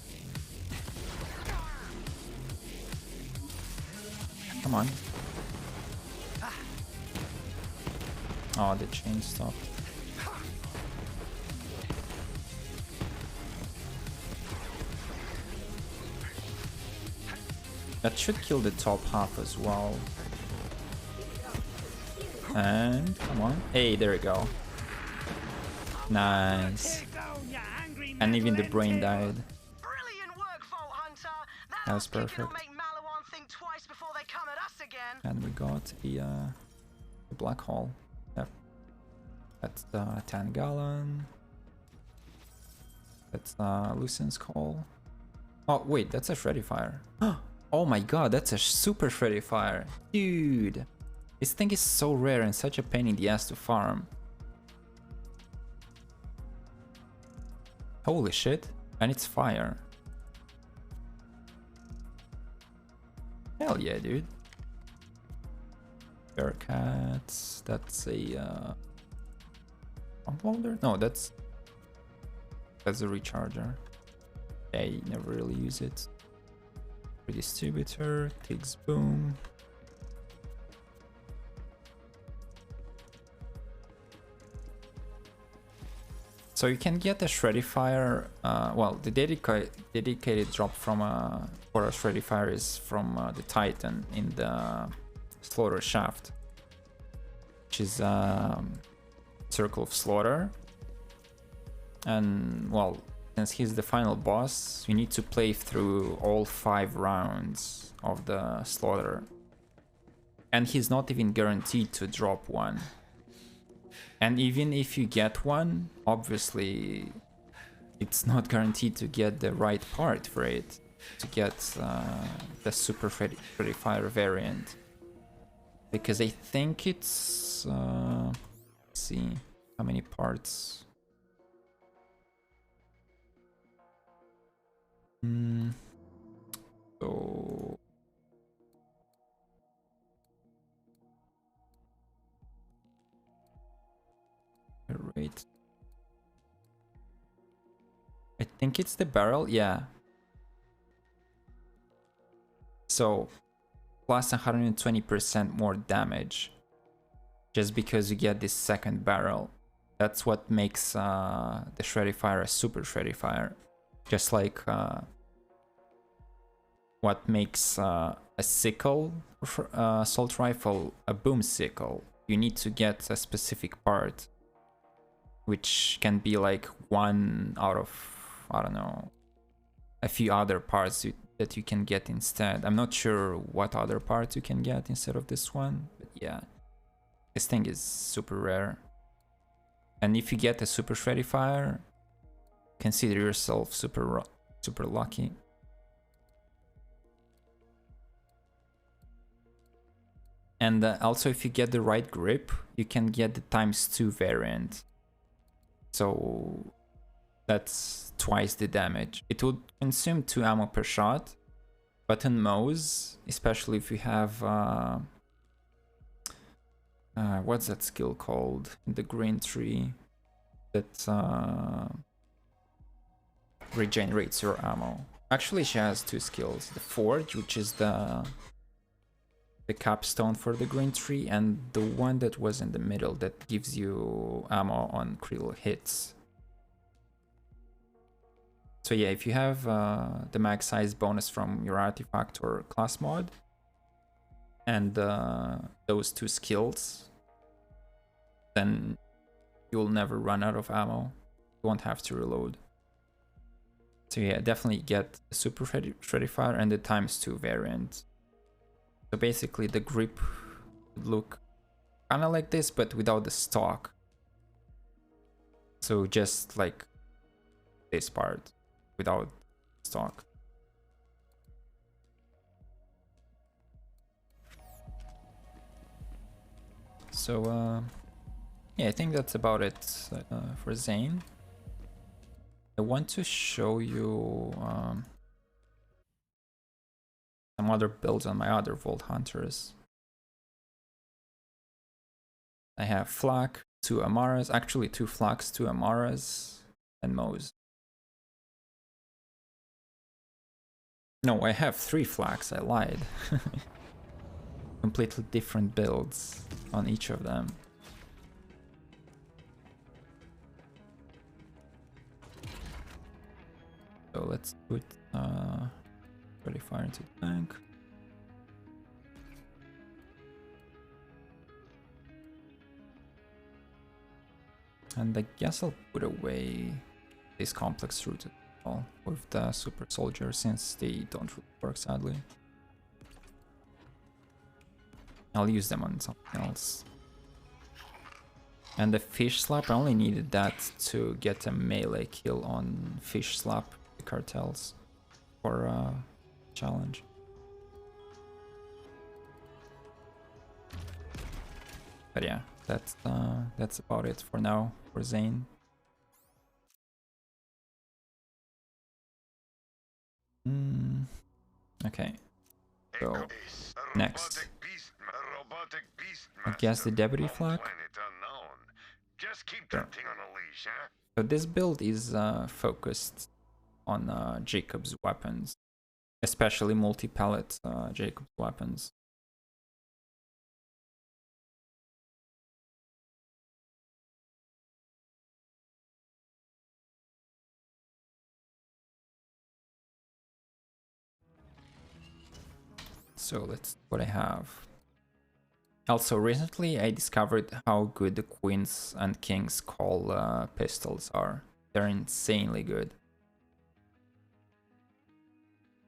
Come on. Oh, the chain stopped. That should kill the top half as well. And come on. Hey, there we go. Nice. Take down your angry And even the metal brain entail. died. Brilliant work, Vault Hunter. That was That'll perfect. make Malawan think twice before they come at us again. And we got the black hole. Yep. That's the 10 gallon. That's Lucian's call. Oh wait, that's a shreddy fire. Oh my god, that's a super shreddy fire. Dude. This thing is so rare and such a pain in the ass to farm. Holy shit. And it's fire. Hell yeah, dude. Bearcats. That's a pump welder? No, that's a recharger. I never really use it. Redistributor, takes boom. So you can get a shreddifier. Well, the dedicated drop from for a shreddifier is from the Titan in the Slaughter Shaft, which is Circle of Slaughter. And well, since he's the final boss, you need to play through all 5 rounds of the Slaughter, and he's not even guaranteed to drop one. And even if you get one, obviously it's not guaranteed to get the right part for it, to get the Super Shreddifier variant. Because I think it's... let's see, how many parts? So... Right. I think it's the barrel, yeah. So plus 120% more damage just because you get this second barrel. That's what makes the Shreddifier a Super Shreddifier. Just like what makes a sickle assault rifle a boom sickle. You need to get a specific part, which can be like one out of, I don't know, a few other parts that you can get instead. I'm not sure what other parts you can get instead of this one, but yeah, this thing is super rare. And if you get a Super Shreddifier, consider yourself super lucky. And also, if you get the right grip, you can get the ×2 variant. So that's twice the damage. It would consume 2 ammo per shot, but on Mo's, especially if you have what's that skill called in the green tree that regenerates your ammo. Actually, she has 2 skills: the Forge, which is the capstone for the green tree, and the one that was in the middle that gives you ammo on critical hits. So yeah, if you have the mag size bonus from your artifact or class mod and those 2 skills, then you'll never run out of ammo. You won't have to reload. So yeah, definitely get the Super Shreddifier and the ×2 variant. So basically the grip would look kind of like this, but without the stock. So just like this part without stock. So yeah, I think that's about it for Zane. I want to show you some other builds on my other Vault Hunters. I have Flak, 2 Amaras, actually 2 Flaks, 2 Amaras, and Mo's. No, I have 3 Flaks, I lied. Completely different builds on each of them. So let's put Shreddifier into the tank. And I guess I'll put away this complex route as well with the super soldier, since they don't really work, sadly. I'll use them on something else. And the fish slap, I only needed that to get a melee kill on fish slap cartels for challenge. But yeah, that's about it for now for Zane. Okay. So next, I guess the deputy flag. Just keep Sure. that thing on a leash, huh? So this build is focused on Jacob's weapons, especially multi-pallet Jacob's weapons. So let's see what I have. Also, recently I discovered how good the Queens and Kings Call pistols are. They're insanely good.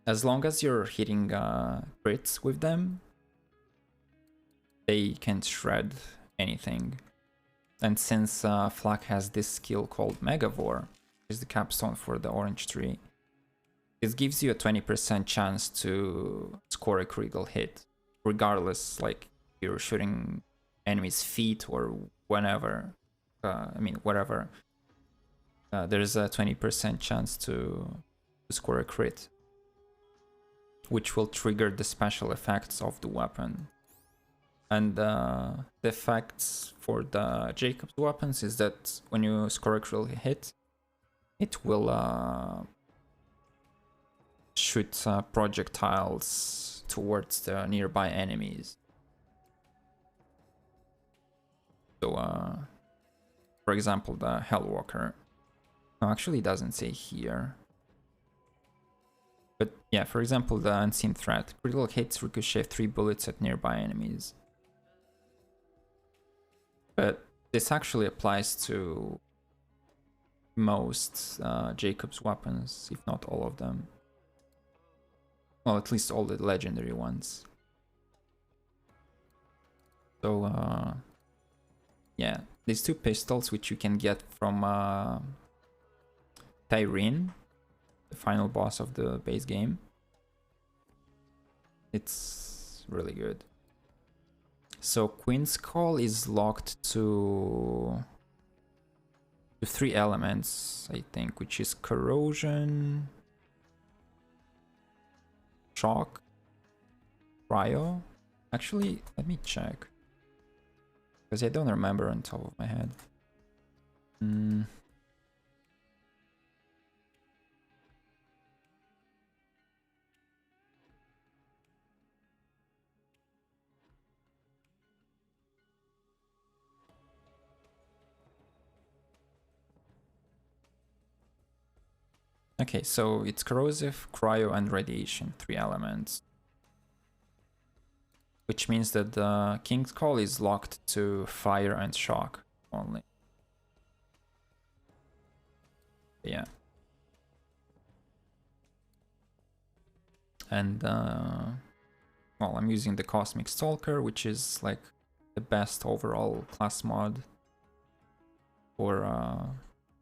As long as you're hitting crits with them, they can shred anything. And since Flak has this skill called Megavore, which is the capstone for the orange tree, this gives you a 20% chance to score a critical hit, regardless, like, you're shooting enemies' feet or whenever. Whatever. There's a 20% chance to score a crit, which will trigger the special effects of the weapon. And the effects for the Jacob's weapons is that when you score a critical hit, it will shoot projectiles towards the nearby enemies. So, for example, the Hellwalker. No, actually, it doesn't say here. But yeah, for example, the Unseen Threat. Critical hits ricochet 3 bullets at nearby enemies. But this actually applies to most Jacob's weapons, if not all of them. Well, at least all the legendary ones. So, yeah, these two pistols, which you can get from Tyrene, the final boss of the base game. It's really good. So Queen's Call is locked to 3 elements, I think, which is corrosion, shock, cryo. Actually, let me check, because I don't remember on top of my head. Okay, so it's corrosive, cryo, and radiation, 3 elements. Which means that the King's Call is locked to fire and shock only. Yeah. And, well, I'm using the Cosmic Stalker, which is like the best overall class mod for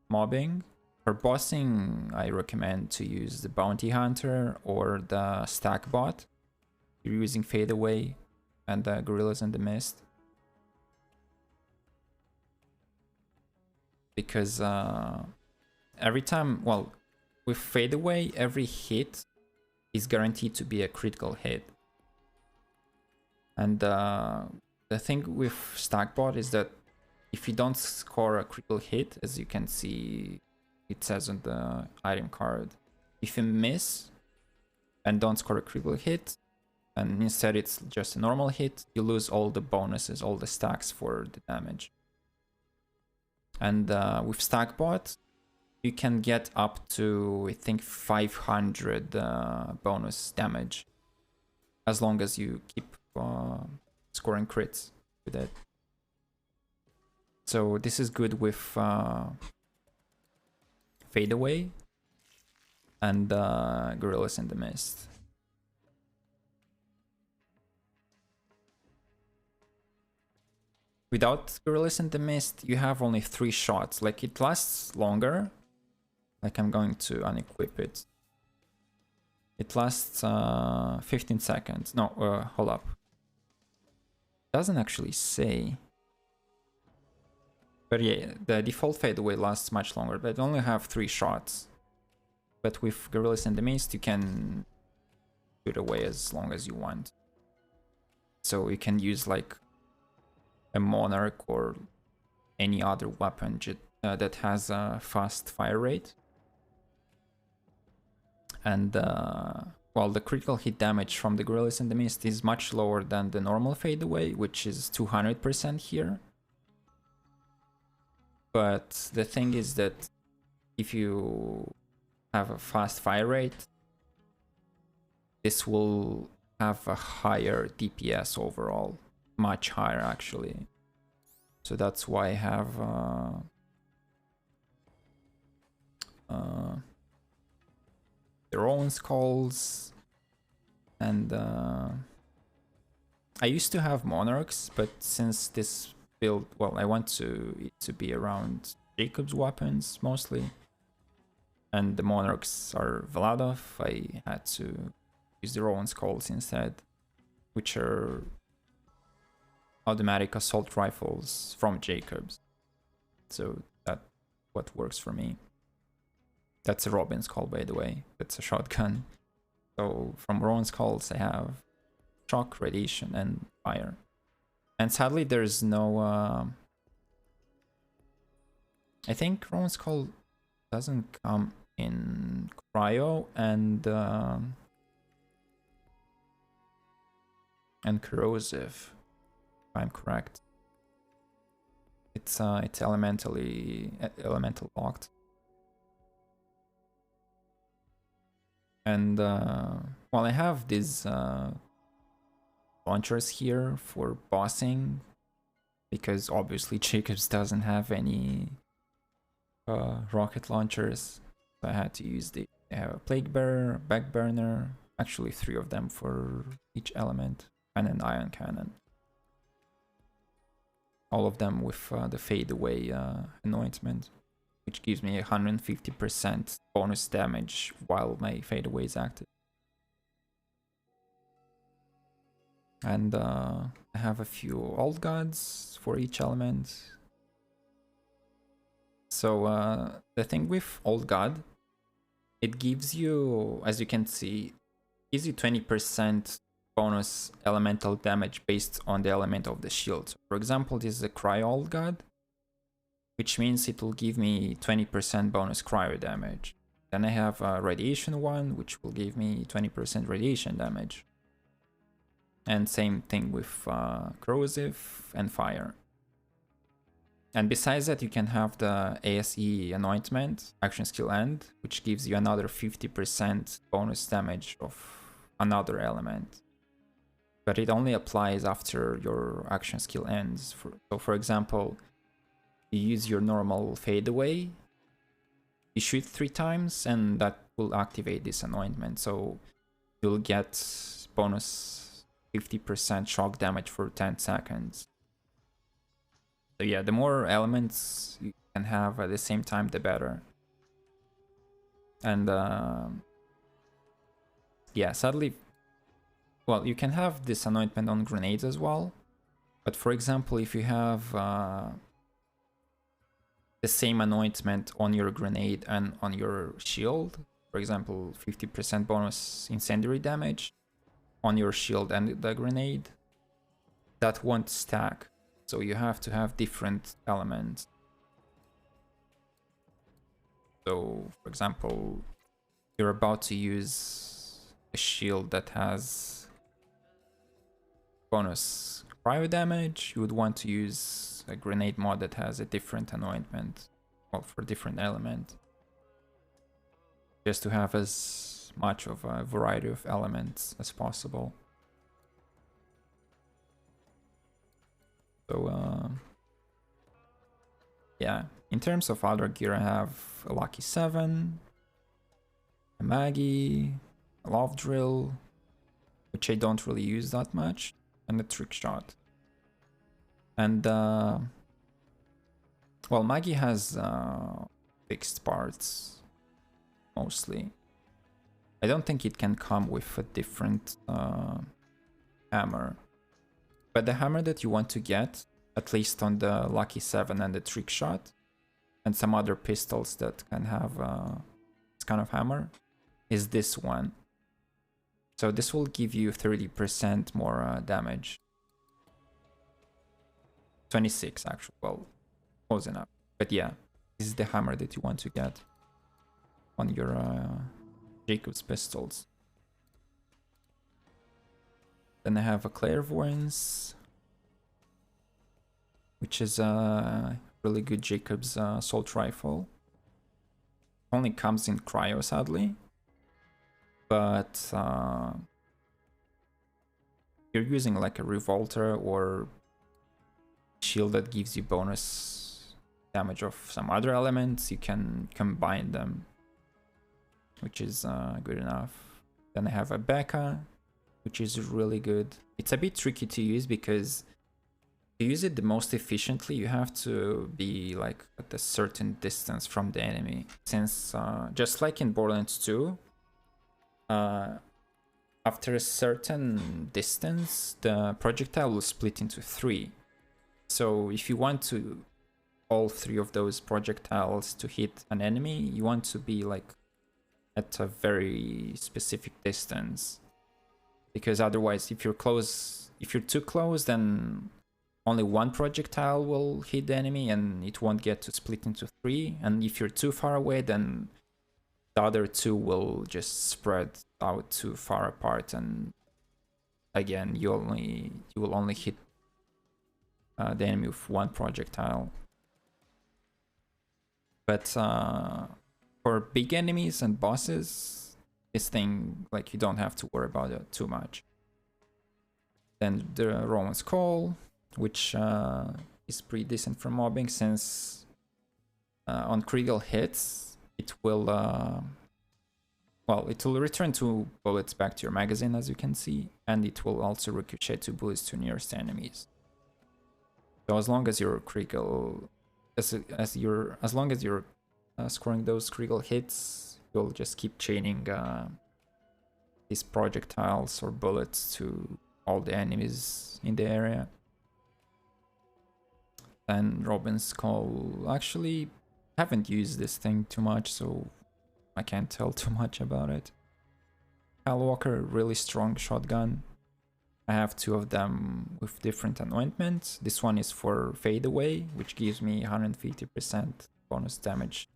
mobbing. For bossing, I recommend to use the Bounty Hunter or the Stack Bot. You're using Fadeaway and the Gorillas in the Mist. Because every time, well, with Fadeaway, every hit is guaranteed to be a critical hit. And the thing with Stackbot is that if you don't score a critical hit, as you can see, it says on the item card, if you miss and don't score a critical hit, and instead it's just a normal hit, you lose all the bonuses, all the stacks for the damage. And with Stackbot, you can get up to, I think, 500 bonus damage, as long as you keep scoring crits with it. So this is good with Fadeaway and Gorillas in the Mist. Without Gorillas in the Mist, you have only 3 shots. Like, it lasts longer. Like, I'm going to unequip it. It lasts 15 seconds. No, hold up. It doesn't actually say. But yeah, the default fadeaway lasts much longer, but only have 3 shots. But with Gorillas in the Mist, you can shoot away as long as you want. So you can use like a Monarch or any other weapon that has a fast fire rate. And while the critical hit damage from the Gorillas in the Mist is much lower than the normal fadeaway, which is 200% here. But the thing is that if you have a fast fire rate, this will have a higher DPS overall, much higher actually. So that's why I have their own skulls, and I used to have Monarchs, but since this build, well, I want it to be around Jacob's weapons mostly, and the Monarchs are Vladov, I had to use their own skulls instead, which are automatic assault rifles from Jacobs. So that's what works for me. That's a Robin skull, by the way. That's a shotgun. So from Rowan skulls, I have shock, radiation, and fire. And sadly, there's no. I think Rowan skull doesn't come in cryo and corrosive, if I'm correct. It's elemental locked. And well, I have these launchers here for bossing, because obviously Jacobs doesn't have any rocket launchers, so I had to use the. I have a plague bearer, back burner, actually 3 of them for each element, and an ion cannon. All of them with the fadeaway anointment, which gives me 150% bonus damage while my fadeaway is active. And I have a few old gods for each element. So the thing with old god, it gives you, as you can see, gives you 20% bonus elemental damage based on the element of the shield. So for example, this is a cryo old god, which means it will give me 20% bonus cryo damage. Then I have a radiation one, which will give me 20% radiation damage. And same thing with corrosive and fire. And besides that, you can have the ASE anointment, action skill end, which gives you another 50% bonus damage of another element. But it only applies after your action skill ends. So for example, you use your normal fadeaway, you shoot 3 times, and that will activate this anointment. So you'll get bonus 50% shock damage for 10 seconds. So yeah, the more elements you can have at the same time, the better. And yeah, sadly, well, you can have this anointment on grenades as well. But for example, if you have the same anointment on your grenade and on your shield, for example, 50% bonus incendiary damage on your shield and the grenade, that won't stack. So you have to have different elements. So, for example, you're about to use a shield that has bonus cryo damage, you would want to use a grenade mod that has a different anointment, well, for different element, just to have as much of a variety of elements as possible. So yeah, in terms of other gear, I have a Lucky 7, a Maggie, a Love Drill, which I don't really use that much, and a Trick Shot. And well, Maggie has fixed parts mostly. I don't think it can come with a different hammer. But the hammer that you want to get at least on the Lucky 7 and the Trick Shot, and some other pistols that can have this kind of hammer, is this one. So this will give you 30% more damage. 26 actually, well, close enough. But yeah, this is the hammer that you want to get on your Jacob's pistols. Then I have a Clairvoyance, which is a really good Jacob's assault rifle. Only comes in cryo, sadly, but you're using like a revolter or shield that gives you bonus damage of some other elements, you can combine them, which is good enough. Then I have a Becca, which is really good. It's a bit tricky to use because to use it the most efficiently, you have to be like at a certain distance from the enemy. Since just like in Borderlands 2, after a certain distance, the projectile will split into 3. So if you want to all 3 of those projectiles to hit an enemy, you want to be like at a very specific distance. Because otherwise, if you're too close, then only one projectile will hit the enemy and it won't get to split into 3. And if you're too far away, then the other 2 will just spread out too far apart, and again, you will only hit the enemy with one projectile. But for big enemies and bosses, this thing, like, you don't have to worry about it too much. Then the Roman's Call, which is pretty decent for mobbing, since on critical hits it will it will return 2 bullets back to your magazine, as you can see, and it will also ricochet 2 bullets to nearest enemies. So as long as you're critical, as long as you're scoring those critical hits, you'll just keep chaining these projectiles or bullets to all the enemies in the area. And Robin's Call, actually haven't used this thing too much, so I can't tell too much about it. Kyle Walker, really strong shotgun. I have 2 of them with different anointments. This one is for Fade Away, which gives me 150% bonus damage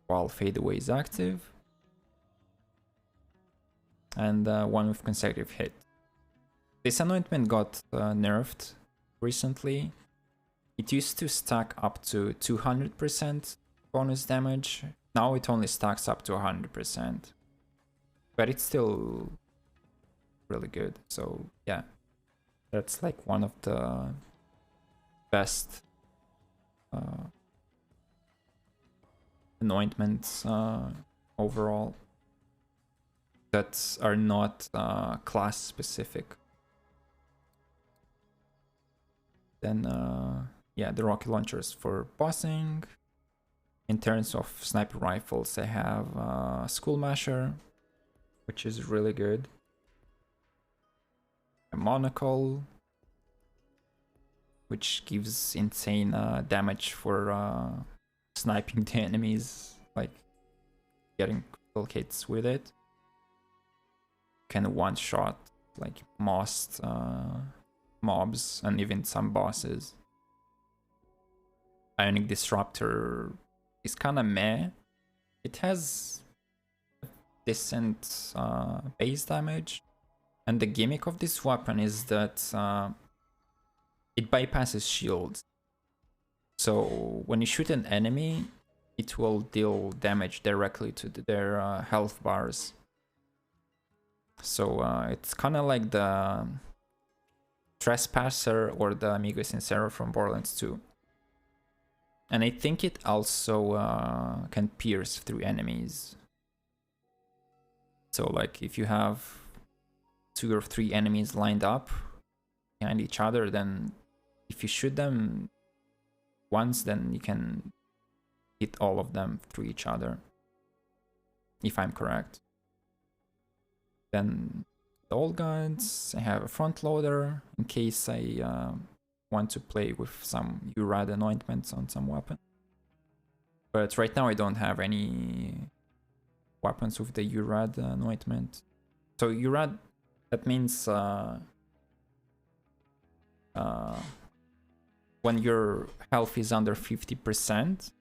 while Fade Away is active. And one with Consecutive Hit. This anointment got nerfed recently. It used to stack up to 200% bonus damage. Now it only stacks up to 100%. But it's still really good. So yeah, that's like one of the best anointments overall that are not class specific. Then yeah, the rocket launchers for bossing. In terms of sniper rifles, I have Skull Masher, which is really good. A Monocle, which gives insane damage for sniping the enemies, like getting critical hits with it. Can one-shot like most mobs and even some bosses. Ionic Disruptor is kind of meh. It has decent base damage, and the gimmick of this weapon is that it bypasses shields. So when you shoot an enemy, it will deal damage directly to their health bars. So it's kind of like the Trespasser or the Amigo Sincero from Borderlands 2. And I think it also can pierce through enemies. So like if you have 2 or 3 enemies lined up behind each other, then if you shoot them once, then you can hit all of them through each other, if I'm correct. Then the old guns, I have a front loader in case I want to play with some URAD anointments on some weapon. But right now I don't have any weapons with the URAD anointment. So URAD, that means when your health is under 50%,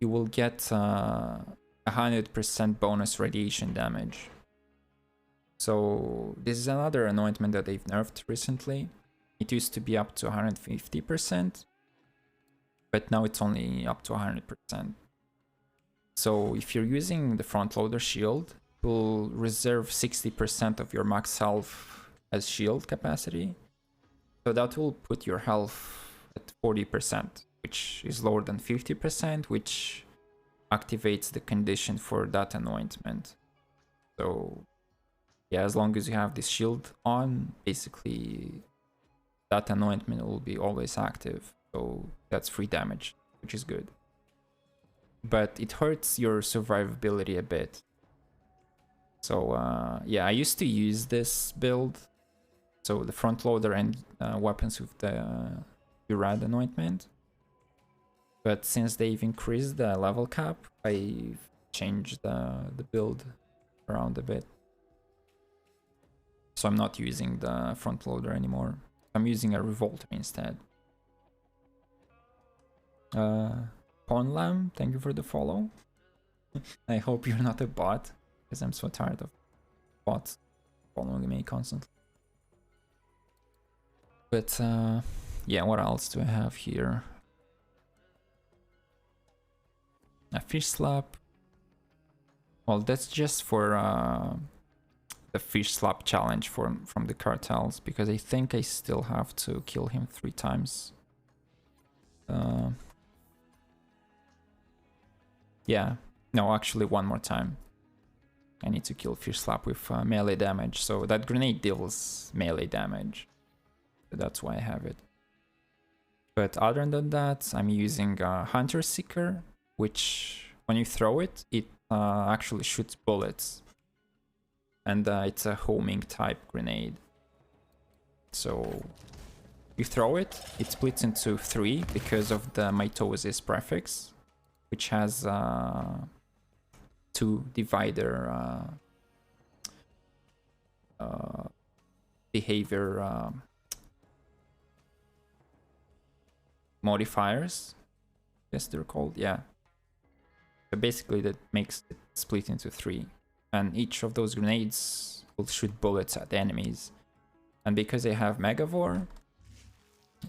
you will get 100% bonus radiation damage. So this is another anointment that they've nerfed recently. It used to be up to 150%, but now it's only up to 100%. So if you're using the front loader shield, it will reserve 60% of your max health as shield capacity. So that will put your health at 40%, which is lower than 50%, which activates the condition for that anointment. So yeah, as long as you have this shield on, basically that anointment will be always active. So that's free damage, which is good. But it hurts your survivability a bit. So yeah, I used to use this build. So the front loader and weapons with the URAD anointment. But since they've increased the level cap, I've changed the build around a bit. So I'm not using the front loader anymore. I'm using a revolter instead. Pawn Lamb, thank you for the follow. I hope you're not a bot, because I'm so tired of bots following me constantly. But yeah, what else do I have here? A fish slap. Well, that's just for the fish slap challenge from the cartels, because I think I still have to kill him 3 times. Yeah, no, actually 1 more time. I need to kill fish slap with melee damage, so that grenade deals melee damage. So that's why I have it. But other than that, I'm using Hunter Seeker, which when you throw it, it actually shoots bullets. And it's a homing type grenade. So you throw it, it splits into 3 because of the mitosis prefix, which has 2 divider behavior modifiers. Yes, they're called, yeah. So basically that makes it split into 3. And each of those grenades will shoot bullets at enemies. And because they have Megavore,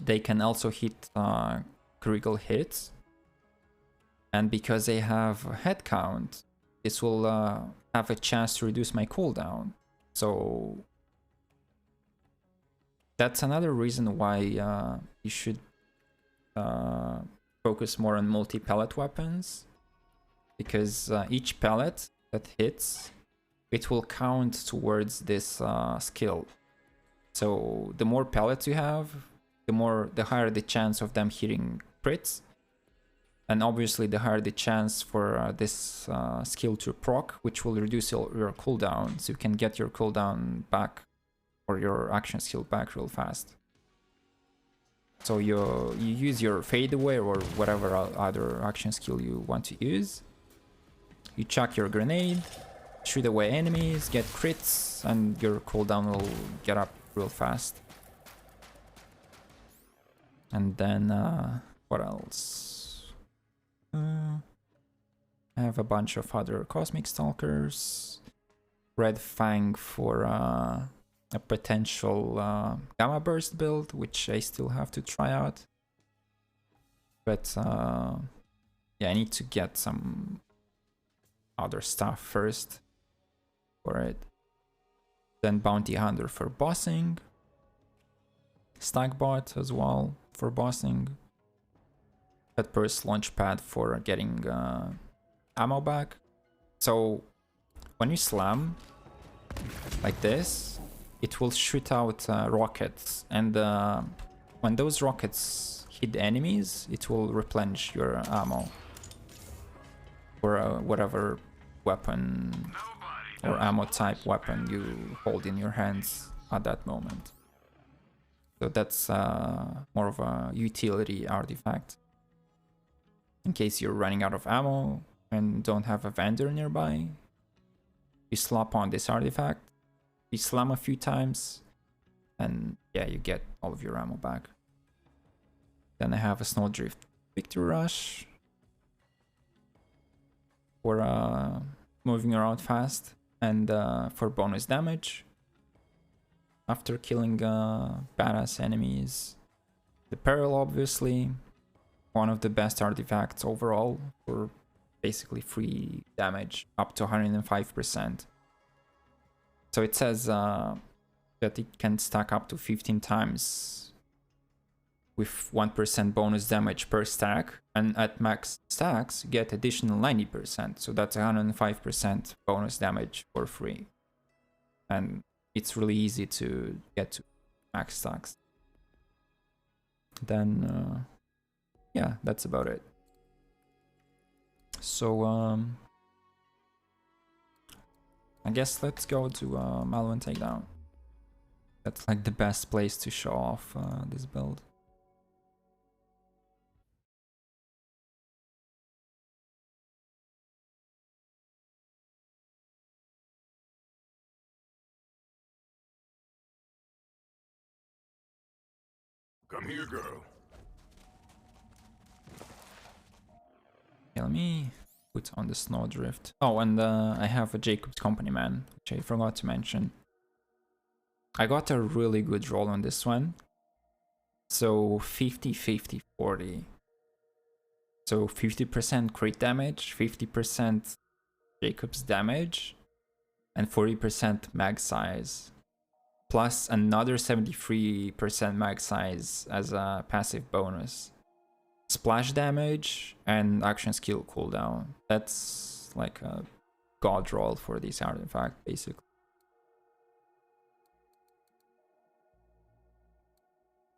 they can also hit critical hits. And because they have head count, this will have a chance to reduce my cooldown. So that's another reason why you should focus more on multi-pellet weapons. Because each pellet that hits, it will count towards this skill. So the more pellets you have, the higher the chance of them hitting crits. And obviously the higher the chance for this skill to proc, which will reduce your cooldown, so you can get your cooldown back or your action skill back real fast. So you use your fade away or whatever other action skill you want to use. You chuck your grenade, shoot away enemies, get crits, and your cooldown will get up real fast. And then what else? I have a bunch of other Cosmic Stalkers. Red Fang for a potential Gamma Burst build, which I still have to try out. But yeah, I need to get some other stuff first for it. Then Bounty Hunter for bossing. Stagbot as well for bossing. Pet Purse Launchpad for getting ammo back. So when you slam like this, it will shoot out rockets, and when those rockets hit enemies, it will replenish your ammo for whatever weapon or ammo type weapon you hold in your hands at that moment. So that's more of a utility artifact. In case you're running out of ammo and don't have a vendor nearby, you slap on this artifact, you slam a few times, and yeah, you get all of your ammo back. Then I have a Snowdrift Victory Rush for moving around fast and for bonus damage after killing badass enemies. The Peril, obviously, one of the best artifacts overall for basically free damage up to 105%. So it says that it can stack up to 15 times with 1% bonus damage per stack, and at max stacks you get additional 90%, so that's 105% bonus damage for free. And it's really easy to get to max stacks. Then yeah, that's about it. So I guess let's go to Malvern Takedown. That's like the best place to show off this build. Come here, girl. Okay, let me put on the Snowdrift. Oh, and I have a Jacob's Company Man, which I forgot to mention. I got a really good roll on this one. So 50, 50, 40. So 50% crit damage, 50% Jacob's damage, and 40% mag size. Plus another 73% mag size as a passive bonus. Splash damage and action skill cooldown. That's like a god roll for this artifact, basically.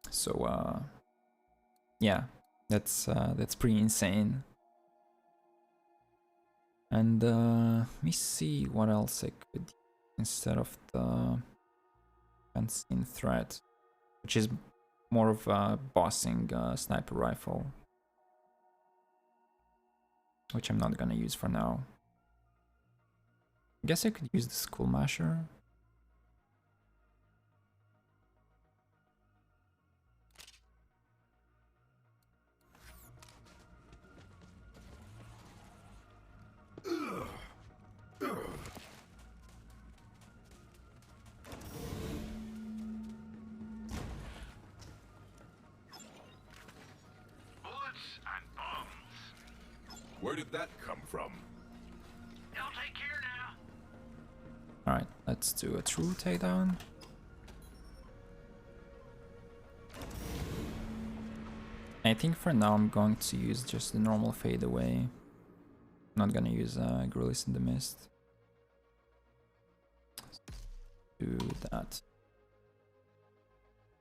So yeah, that's pretty insane. And let me see what else I could use instead of the unseen threat, which is more of a bossing sniper rifle, which I'm not gonna use for now. I guess I could use the Skull Masher. Where did that come from? Y'all take care now. Alright, let's do a true takedown. I think for now I'm going to use just the normal fade away. I'm not gonna use Gorillas in the Mist. Do that.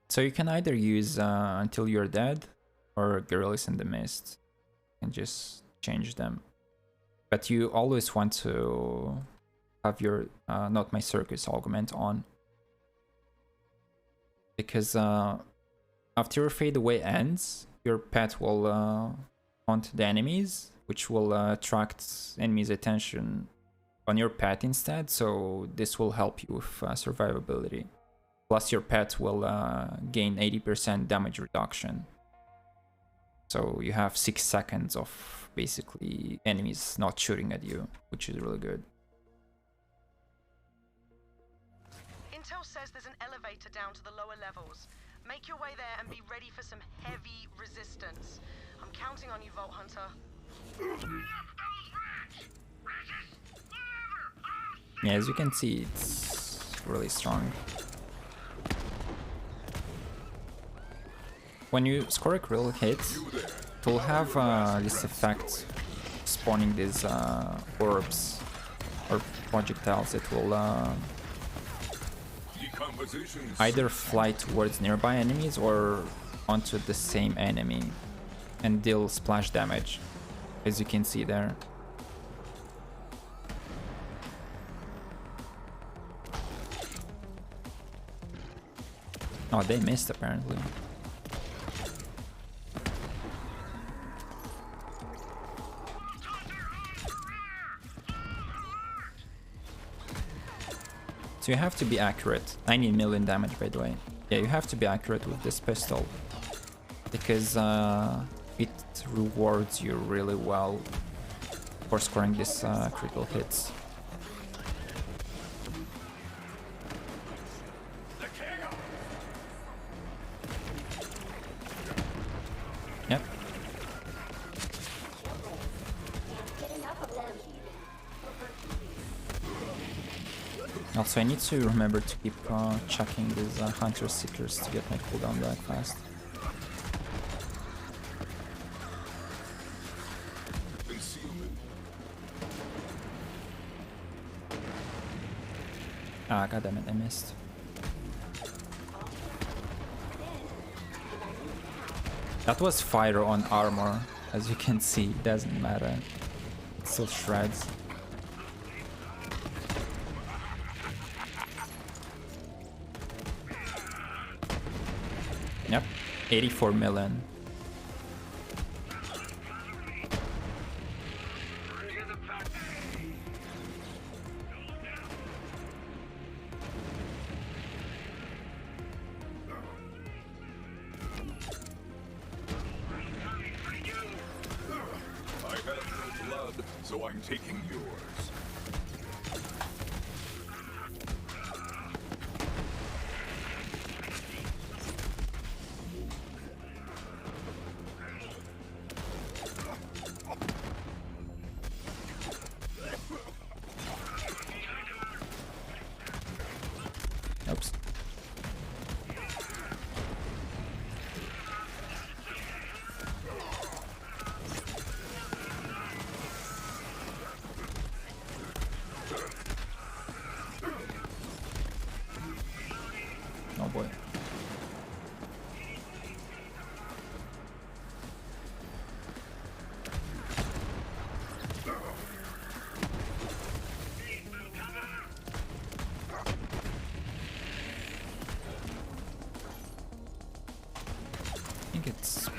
So you can either use Until You're Dead or Gorillas in the Mist and just change them. But you always want to have your Not My Circus augment on. Because after your fade away ends, your pet will haunt the enemies, which will attract enemies' attention on your pet instead, so this will help you with survivability. Plus your pet will gain 80% damage reduction. So you have 6 seconds of basically enemies not shooting at you, which is really good. Intel says there's an elevator down to the lower levels. Make your way there and be ready for some heavy resistance. I'm counting on you, Vault Hunter. Yeah, as you can see, it's really strong. When you score a critical hit, it will have this effect spawning these orbs or projectiles that will either fly towards nearby enemies or onto the same enemy and deal splash damage, as you can see there. Oh, they missed apparently. So you have to be accurate. 90 million damage, by the way. Yeah, you have to be accurate with this pistol, because it rewards you really well for scoring these critical hits. Yep. Also, I need to remember to keep checking these hunter seekers to get my cooldown back fast. Ah, goddammit, I missed. That was fire on armor. As you can see, it doesn't matter. It still shreds. Yep, 84 million. I have no blood, so I'm taking yours. Oops. Oh boy. I think it's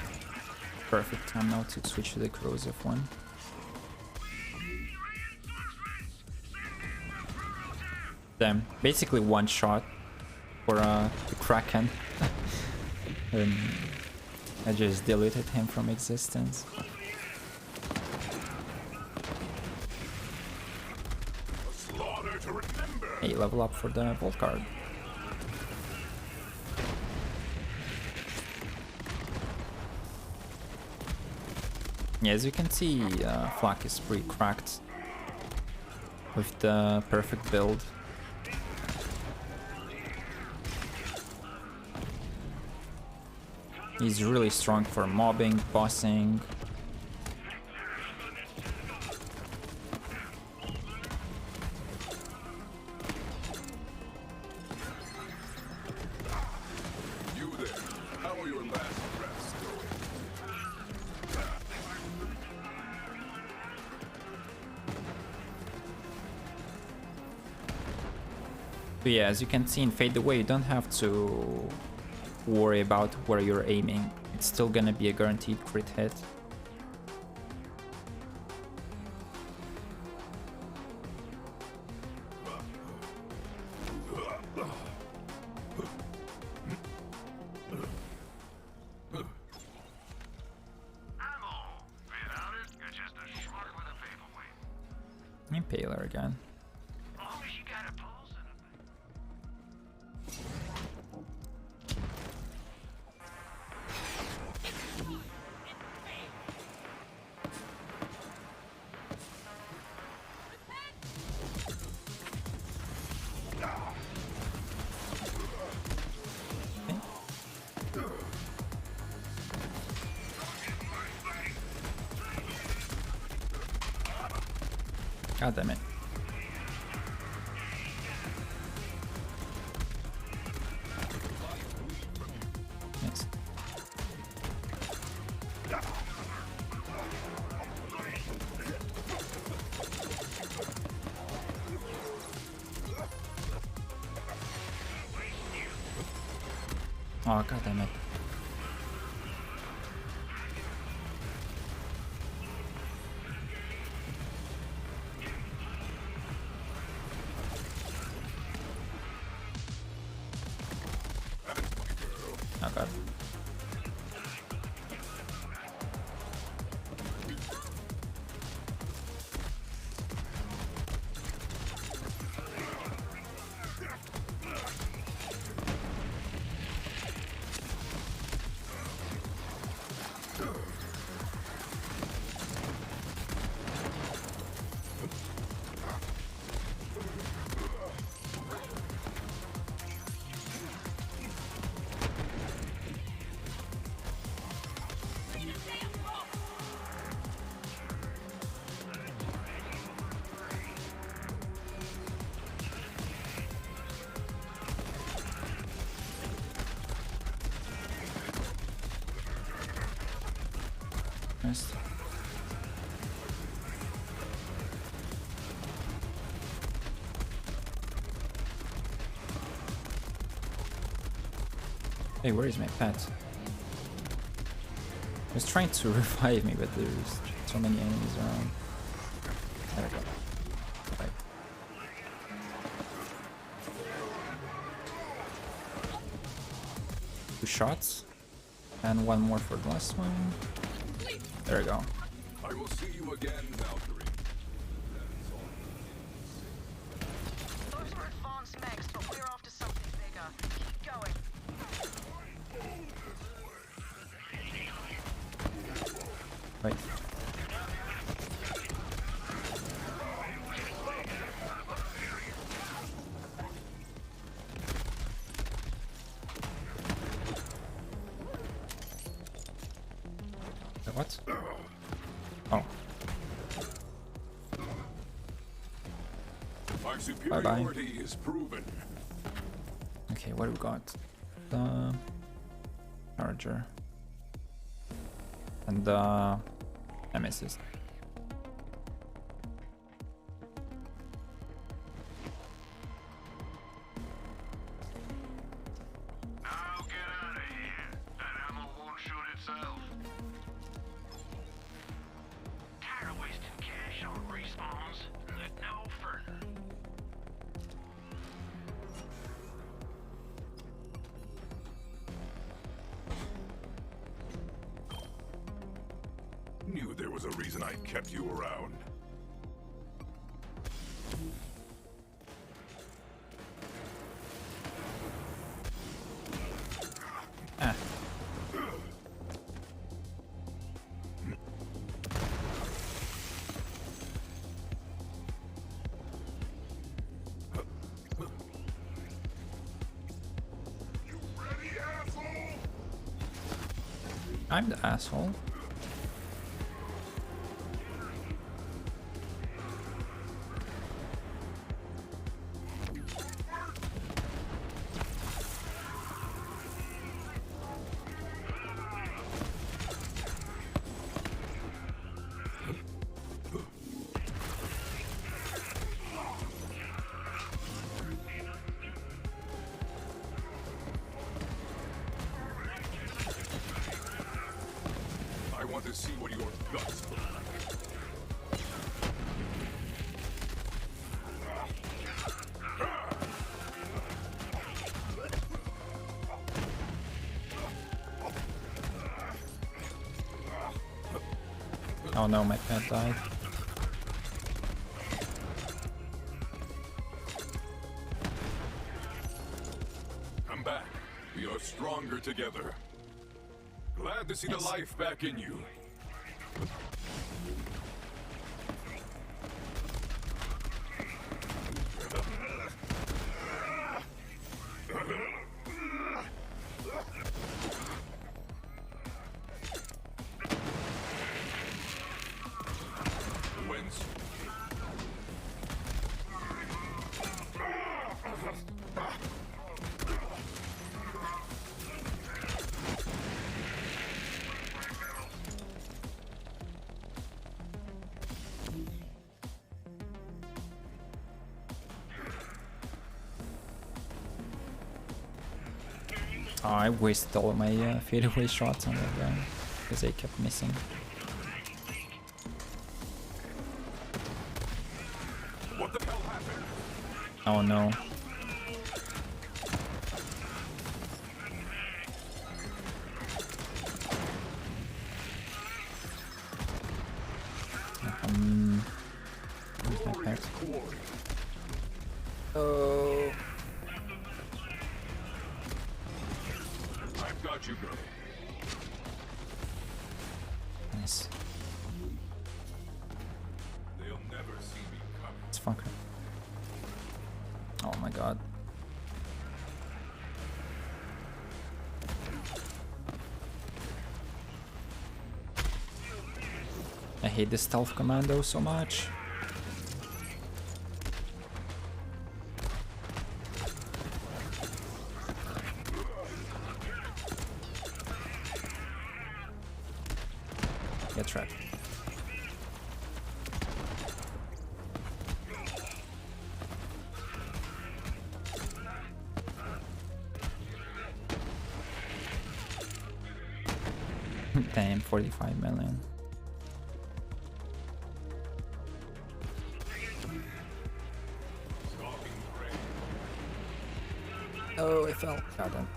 perfect time now to switch to the corrosive one. Damn, basically one shot for the Kraken. I just deleted him from existence. Slaughter to remember. Hey, level up for the Vault card. Yeah, as you can see, Flak is pretty cracked with the perfect build. He's really strong for mobbing, bossing. You there. How are your last reps going? But yeah, as you can see in Fade Away, you don't have to worry about where you're aiming. It's still gonna be a guaranteed crit hit. Ammo. Without it, you're just a schmuck with a paperweight. Impaler again. As long as you got a pulse and a... God damn it. Yes. Oh, god damn it. Oh god. Missed. Hey, where is my pet? He was trying to revive me, but there's so many enemies around. There we go. Right. 2 shots. And 1 more for the last one. There we go. I will see you again, Valkyrie. Those are advanced mechs, but we're after something bigger. Keep going. Wait. What? Oh. My superiority is proven. Okay, what do we got? The charger. And the nemesis. Now get out of here. That ammo won't shoot itself. Tired of wasting cash on respawns? Look no further. Knew there was a reason I kept you around. Ah. You ready, asshole? I'm the asshole. I want to see what your guts look like. Oh no, my pet died. Come back. We are stronger together. Glad to see the life back in you. Whence? Oh, I wasted all of my fadeaway shots on that guy because they kept missing. What the hell happened? Oh no. Where's my pet? Oh. I've got you, girl. Nice. They'll never see me coming. It's fucker. Oh my god. I hate the stealth commando so much. Get trapped. Damn, 45 million. Oh, I fell. God damn.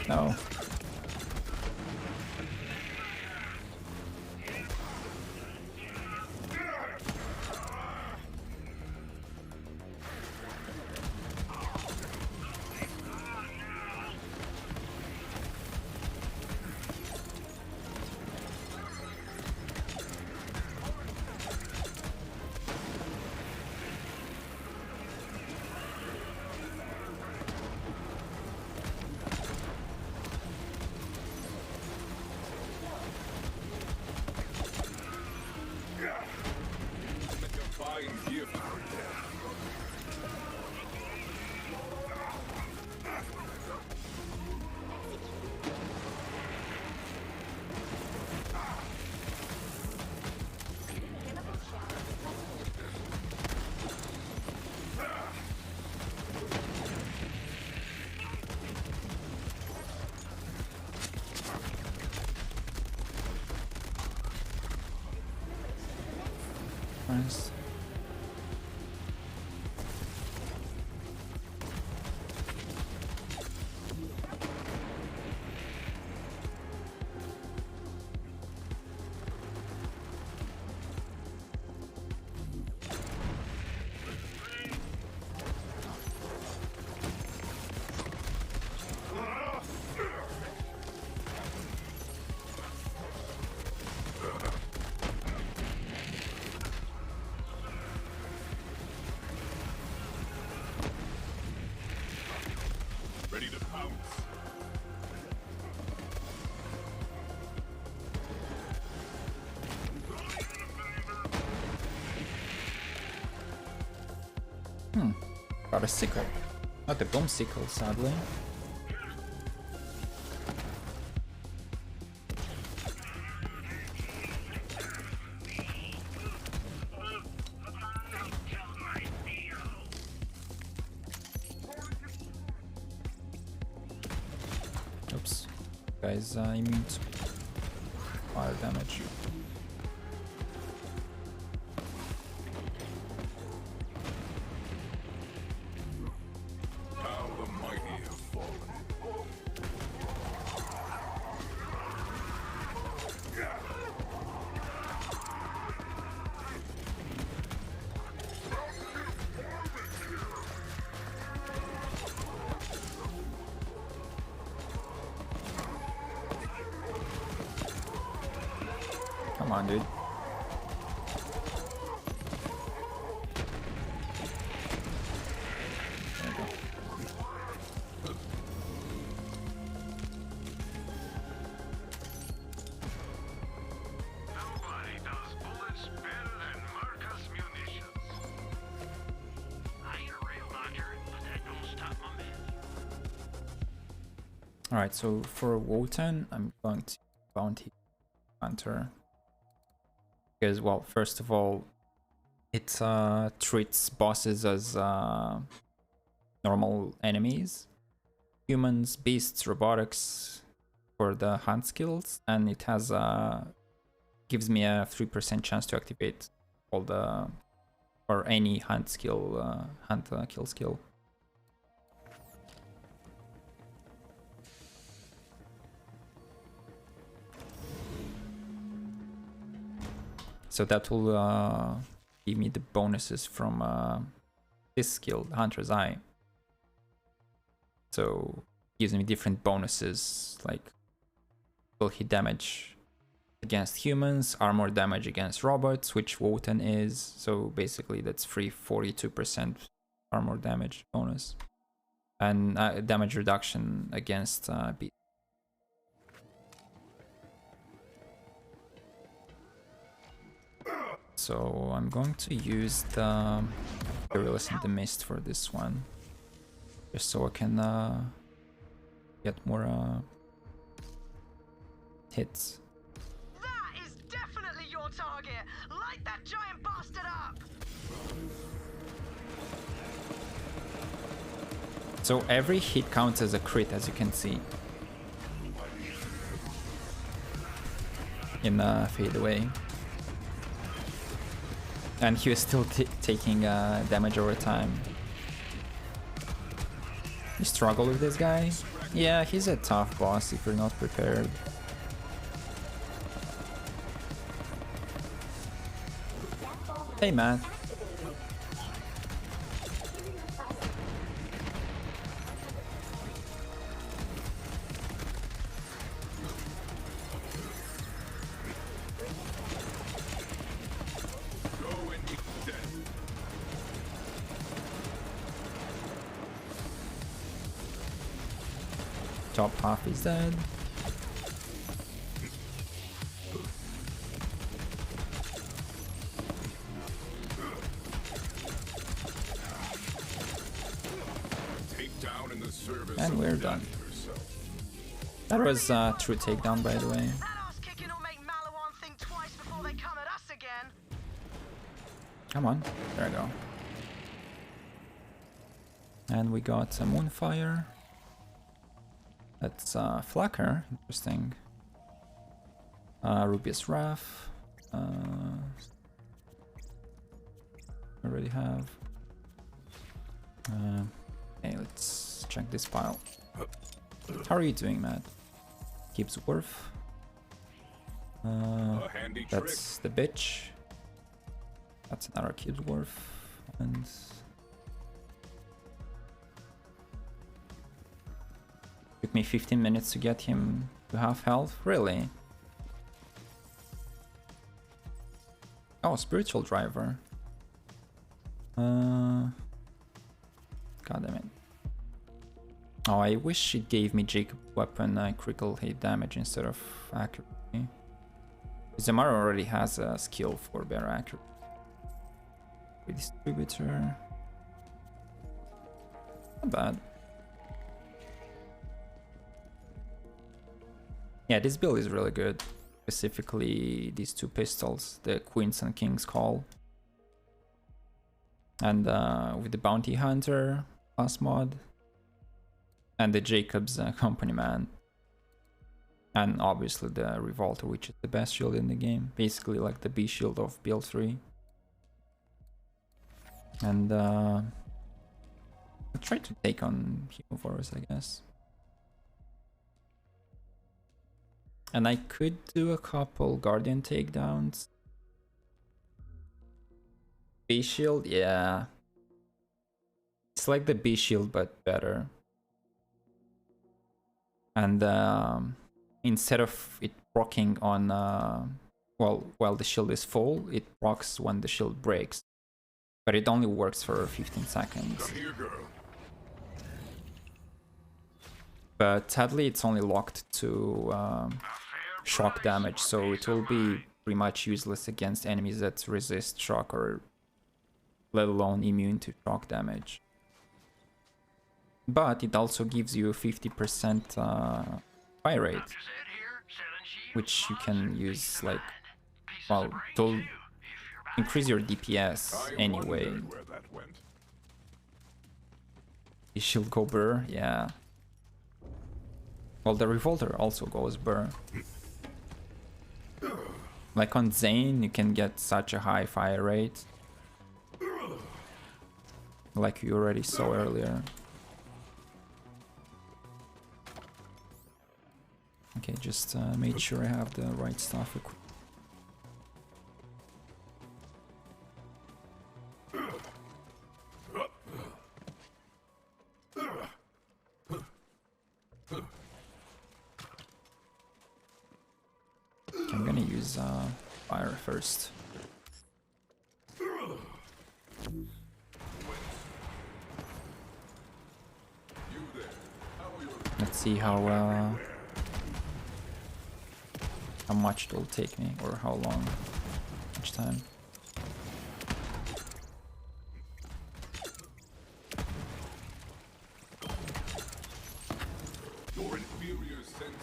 No. Fine gift for death. Nice. Ready to pounce. Got a sickle. Not the bomb sickle, sadly. Oops. Guy's immune to fire damage. How the mighty have fallen. Come on, dude. Alright, so for Wotan, I'm going to Bounty Hunter. Because, well, first of all, it treats bosses as normal enemies. Humans, beasts, robotics for the hunt skills. And it has gives me a 3% chance to activate all the... or any hunt skill, kill skill. So that will give me the bonuses from this skill, Hunter's Eye. So gives me different bonuses, like will hit damage against humans, armor damage against robots, which Wotan is. So basically that's free 42% armor damage bonus. And damage reduction against beasts. So I'm going to use the Gorillas in the Mist for this one, just so I can get more hits. That is definitely your target. Light that giant bastard up. So every hit counts as a crit, as you can see in Fade Away. And he was still taking damage over time. You struggle with this guy? Yeah, he's a tough boss if you're not prepared. Hey, man. Top half is dead. And we're done. That was true takedown, by the way. That ass kicking will make Malawan think twice before they come at us again. Come on, there we go. And we got a Moonfire. That's Flacker, interesting. Rubius Wrath. Already have. Okay, let's check this file. How are you doing, Matt? Keeps worth. That's the bitch. That's another keeps worth. And took me 15 minutes to get him to half health. Really? Oh, Spiritual Driver. God damn it. Oh, I wish it gave me Jacob weapon critical hit damage instead of accuracy. Zamara already has a skill for better accuracy. Redistributor. Not bad. Yeah, this build is really good. Specifically these two pistols, the Queen's and King's Call. And with the Bounty Hunter class mod. And the Jacob's Company Man. And obviously the Revolter, which is the best shield in the game. Basically like the B shield of build 3. And I'll try to take on Hemophorus, I guess. And I could do a couple Guardian takedowns. B shield, yeah. It's like the B shield but better. And instead of it proccing on while the shield is full, it procs when the shield breaks. But it only works for 15 seconds. Come here, girl. But sadly it's only locked to shock damage, so it will be pretty much useless against enemies that resist shock or let alone immune to shock damage. but it also gives you 50% fire rate, Just sit here, selling shields, which you can use like, pieces well, of brains to too, if you're buying. increase your DPS I anyway. wondered where that went. The shield go burr, yeah. Well, the revolver also goes burr. Like on Zane, you can get such a high fire rate, like you already saw earlier. Okay, just made sure I have the right stuff equipped. I'm gonna use fire first. Let's see how much it will take me, or how long each time. Your inferior senses.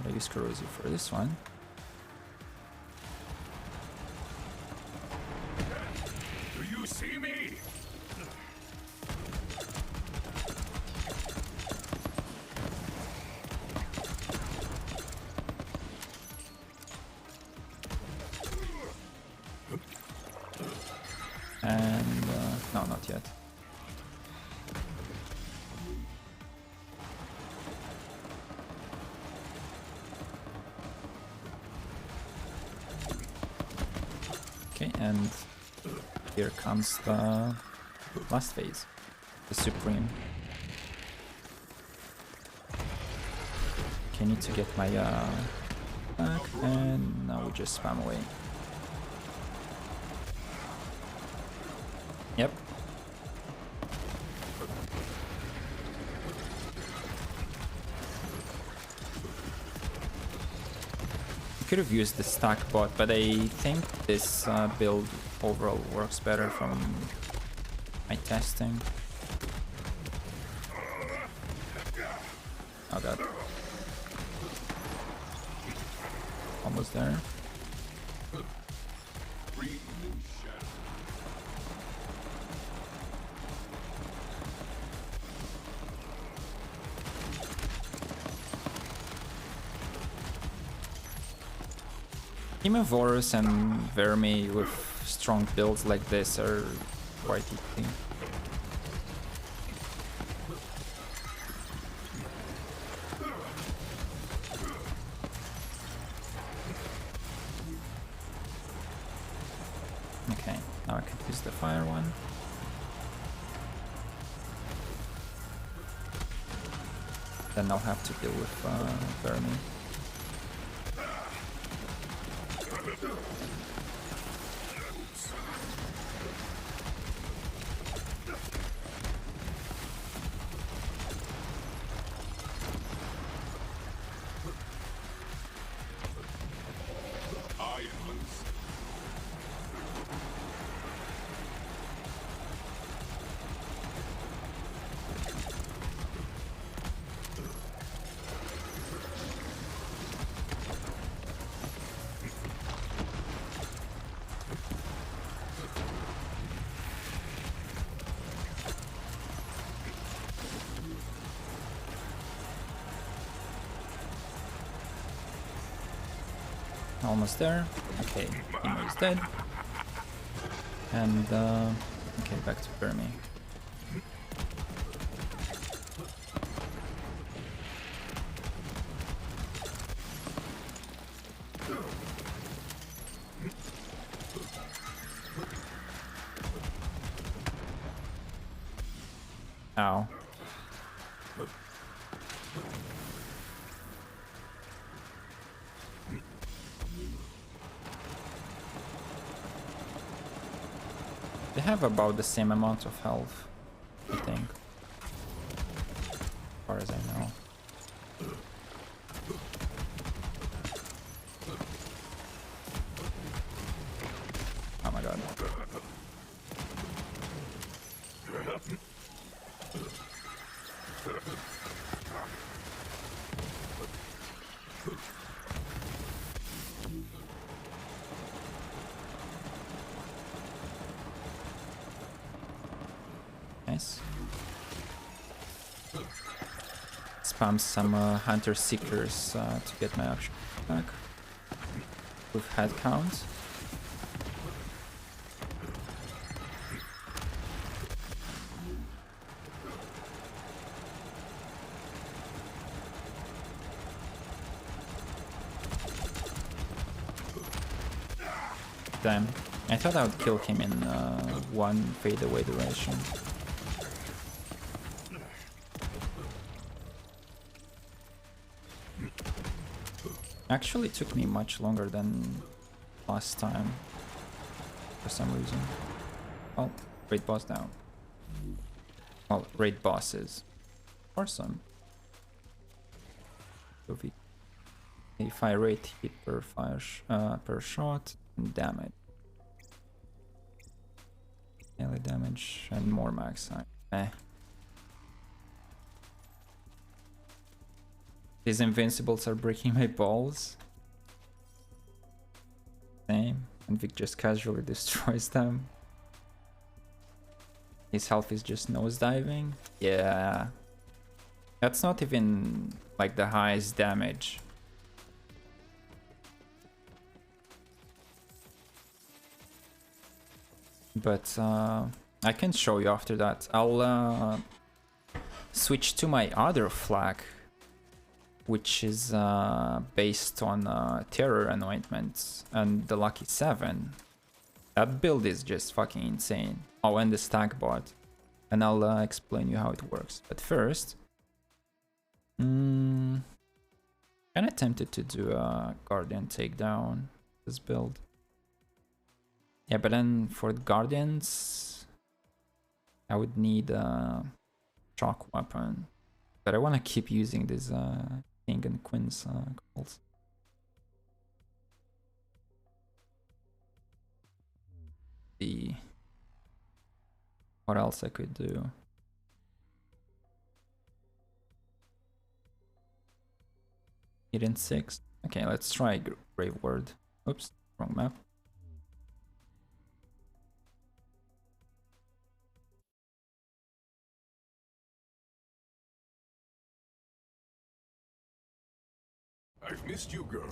I use corrosive for this one. Do you see me? And no, not yet. Okay, and here comes the last phase, the Supreme. Okay, need to get my back, and now we just spam away. Yep. Could have used the stack bot, but I think this build overall works better from my testing. Oh god. Almost there. Horus and Vermi with strong builds like this are quite easy. Okay, now I can use the fire one. Then I'll have to deal with Vermi. Almost there. Okay, Emo is dead. And okay, back to Vermi. Ow. They have about the same amount of health, I think. As far as I know. Oh my god. Nice. Spam some hunter seekers to get my action back with head count. Damn, I thought I would kill him in one fade away duration. Actually took me much longer than last time for some reason. Oh, raid boss down. Well, raid bosses. Awesome. If I rate hit per per shot and damage. Melee damage and more max time. Eh. These invincibles are breaking my balls. Same. And Vic just casually destroys them. His health is just nosediving. Yeah. That's not even like the highest damage. But I can show you after that. I'll switch to my other flag, which is based on Terror Anointments and the Lucky 7. That build is just fucking insane. Oh, and the stack bot. And I'll explain you how it works. But first, kinda tempted to do a Guardian takedown this build. Yeah, but then for the Guardians, I would need a shock weapon. But I want to keep using these King and Queen's calls. See what else I could do. Hidden 6. Okay, let's try Grave Ward. Oops, wrong map. I've missed you, girl.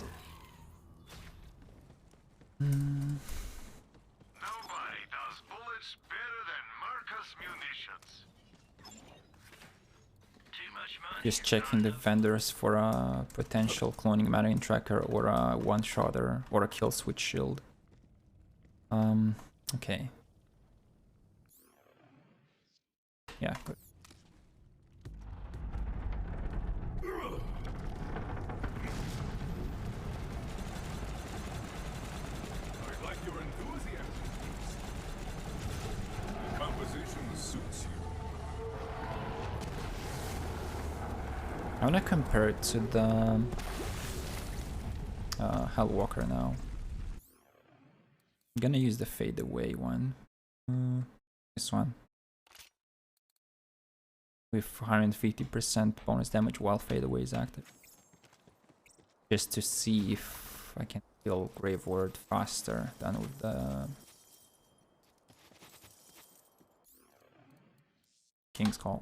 Nobody does bullets better than Marcus Munitions. Too much money. Just checking the vendors for a potential cloning marine tracker or a one-shotter or a kill switch shield. Okay. Yeah, good. I like your enthusiasm. The composition suits you. I wanna compare it to the Hellwalker now. I'm gonna use the fade away one. This one. With 150% bonus damage while fade away is active. Just to see if I can kill Grave Ward faster than with the King's Call.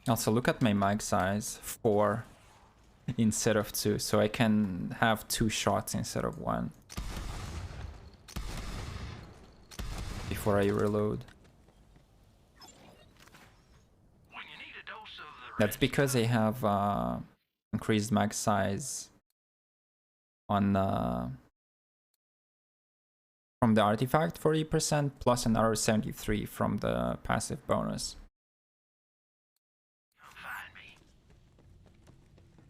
Also, look at my mag size, 4 instead of 2, so I can have 2 shots instead of 1 before I reload. When you need a dose of the That's because I have increased mag size on from the artifact 40% plus another 73 from the passive bonus.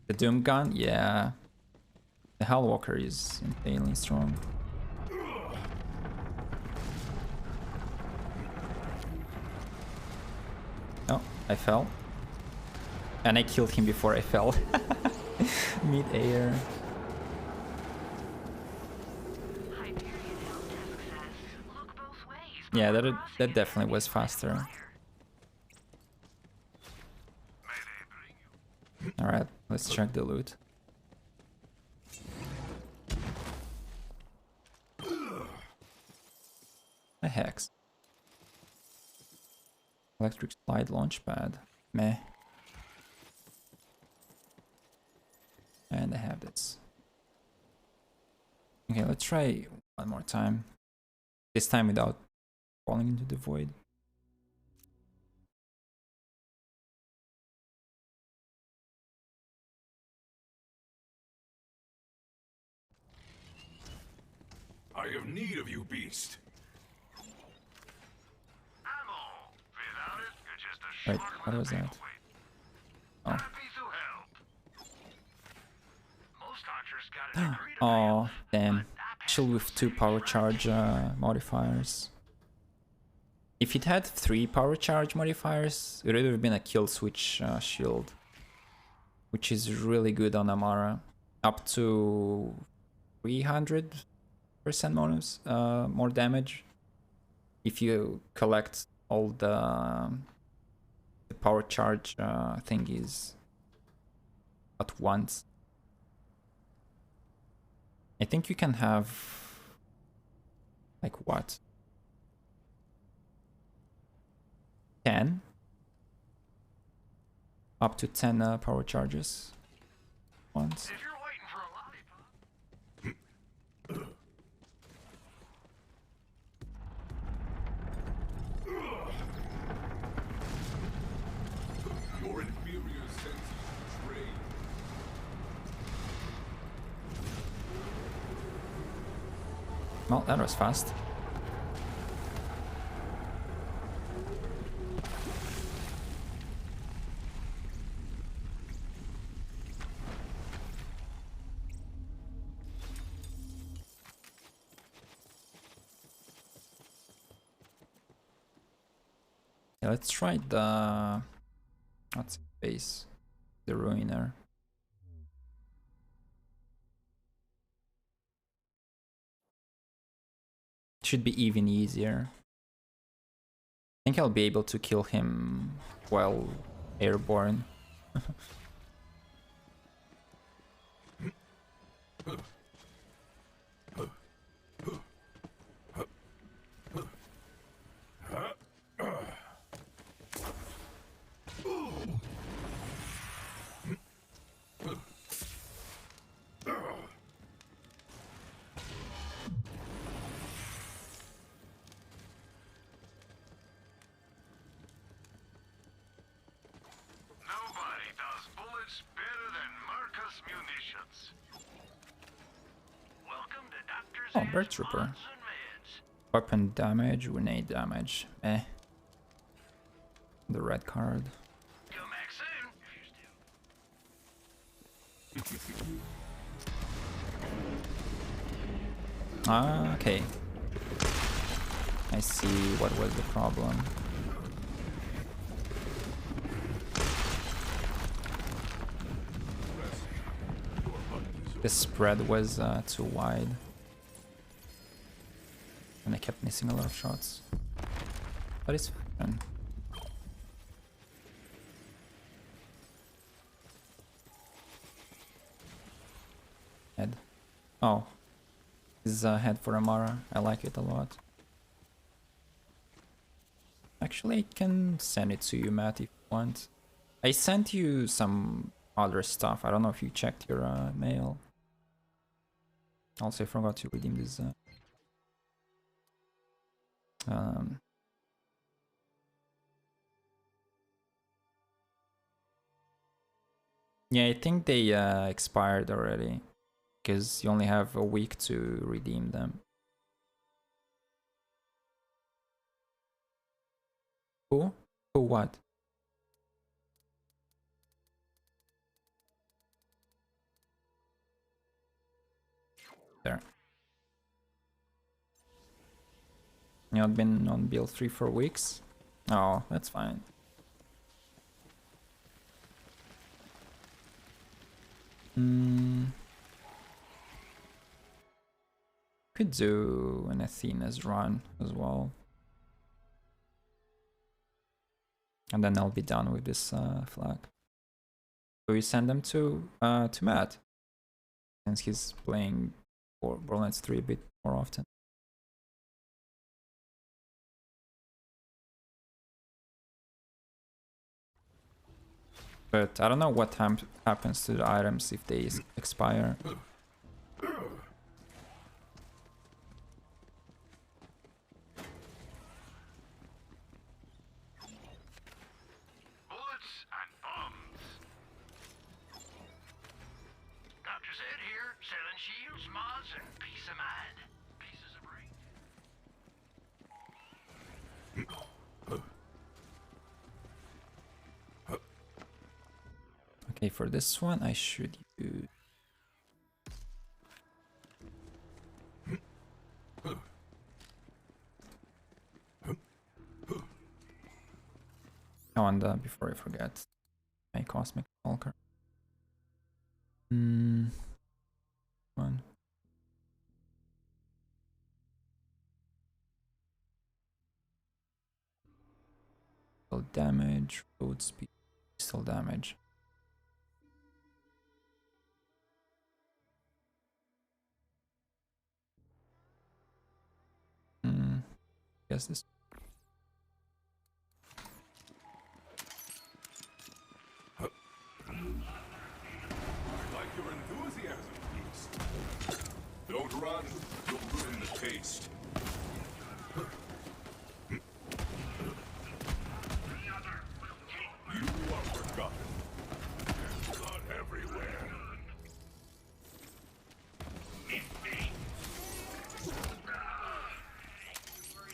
The Doom Gun, yeah. The Hellwalker is insanely strong. Oh, I fell. And I killed him before I fell. Mid-air. Yeah, that definitely was faster. Alright, let's check the loot. A hex. Electric slide launchpad. Meh. And I have this. Okay, let's try one more time. This time without falling into the void. I have need of you, beast. Ammo. Without it, you're just a Wait, schmuck what with was a that? paperweight. Oh. Happy to help. Most archers got a degree to Oh, damn. but Shield with 2 power charge modifiers. If it had 3 power charge modifiers, it would have been a kill switch shield. Which is really good on Amara. Up to 300% bonus, more damage. If you collect all the power charge thingies at once. I think you can have like what? 10? Up to 10 power charges once. If you're waiting for a lollipop. Your inferior senses betray. Well, that was fast. Yeah, let's try the... what's the base? The Ruiner. Should be even easier. I think I'll be able to kill him while airborne. Nobody does bullets better than Marcus Munitions. Welcome to Doctor's Oh, Bird Trooper. Mods and Meds. Weapon damage, grenade damage. Eh. The red card. Come back soon. If you're still. Ah, okay. I see what was the problem. The spread was too wide. And I kept missing a lot of shots. But it's fine. Head. Oh. This is a head for Amara. I like it a lot. Actually, I can send it to you, Matt, if you want. I sent you some other stuff. I don't know if you checked your mail. Also, I forgot to redeem this. Yeah, I think they expired already. because you only have a week to redeem them. Who? Who what? There. You have been on build 3 for weeks? Oh, that's fine. Could do an Athena's run as well. And then I'll be done with this flag. So we send them to Matt, since he's playing Borderlands 3 a bit more often. But I don't know what time happens to the items if they expire. Bullets and bombs. Dr. Zed here, selling shields, mods, and peace of mind. Pieces of brain. Okay, for this one I should use... Oh, and before I forget, my Cosmic Walker. One. Damage, road speed, pistol damage. Guess this. Like your enthusiasm, Beast. Don't run. You'll ruin the taste. You are forgotten. Blood everywhere.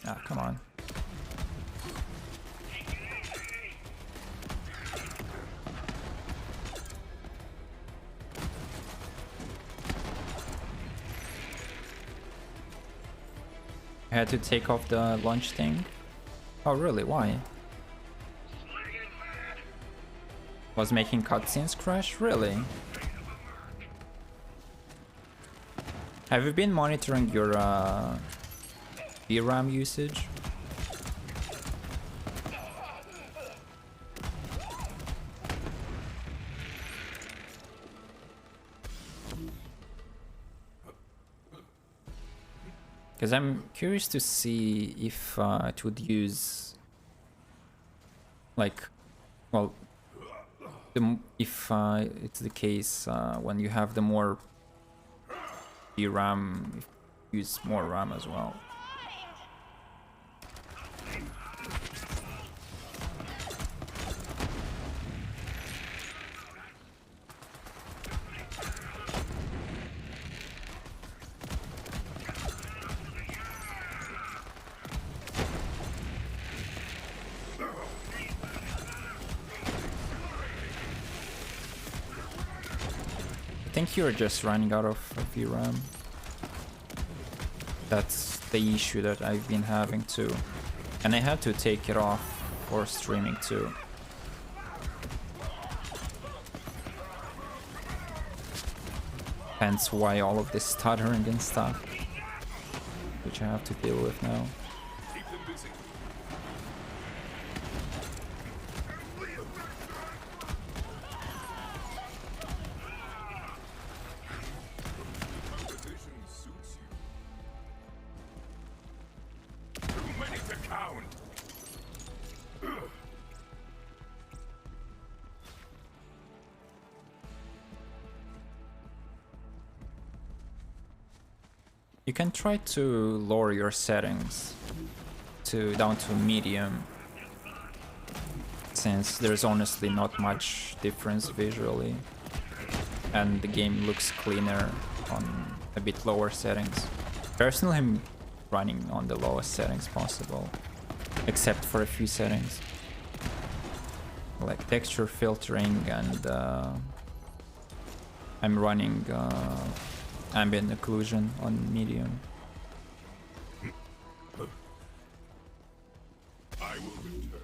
Ah, come on. I had to take off the launch thing. Oh really? Why? Was making cutscenes crash? Really? Have you been monitoring your VRAM usage? Because I'm curious to see if it would use, like, well, if it's the case when you have the more VRAM, if you use more RAM as well. I think you're just running out of VRAM. That's the issue that I've been having too. And I had to take it off for streaming too. Hence why all of this stuttering and stuff, which I have to deal with now. Keep them busy. Competition suits you. Too many to count. You can try to lower your settings down to medium, since there's honestly not much difference visually and the game looks cleaner on a bit lower settings. Personally, I'm running on the lowest settings possible, except for a few settings like texture filtering, and I'm running ambient occlusion on medium. I will return.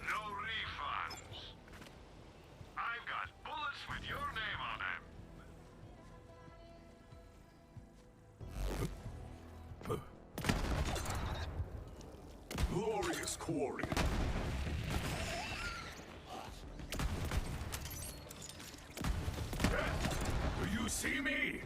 No refunds. I've got bullets with your name on them. Glorious quarry. Do you see me?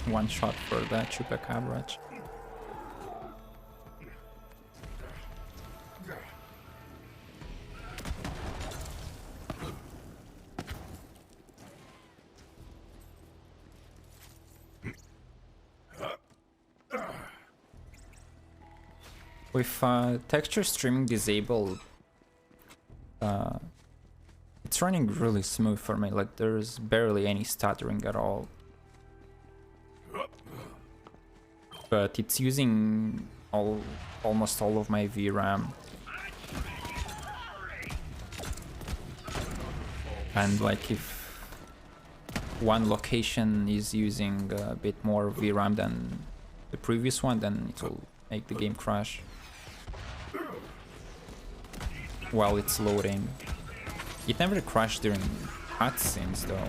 One shot for the Chupacabra. With texture streaming disabled, it's running really smooth for me. Like, there's barely any stuttering at all. But it's using almost all of my VRAM. And like, if one location is using a bit more VRAM than the previous one, then it will make the game crash while it's loading. It never crashed during cutscenes though.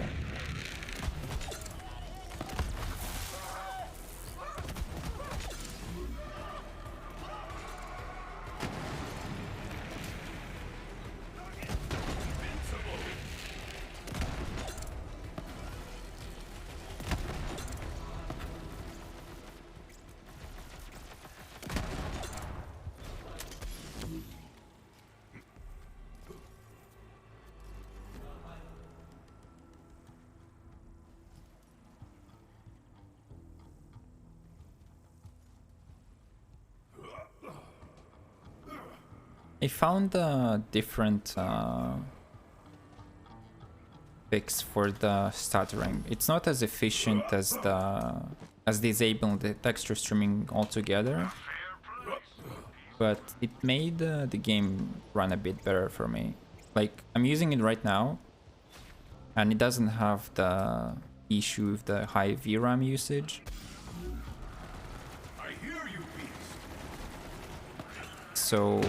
I found a different fix for the stuttering. It's not as efficient as disabling the texture streaming altogether, but it made the game run a bit better for me. Like, I'm using it right now, and it doesn't have the issue with the high VRAM usage. I hear you, beast. So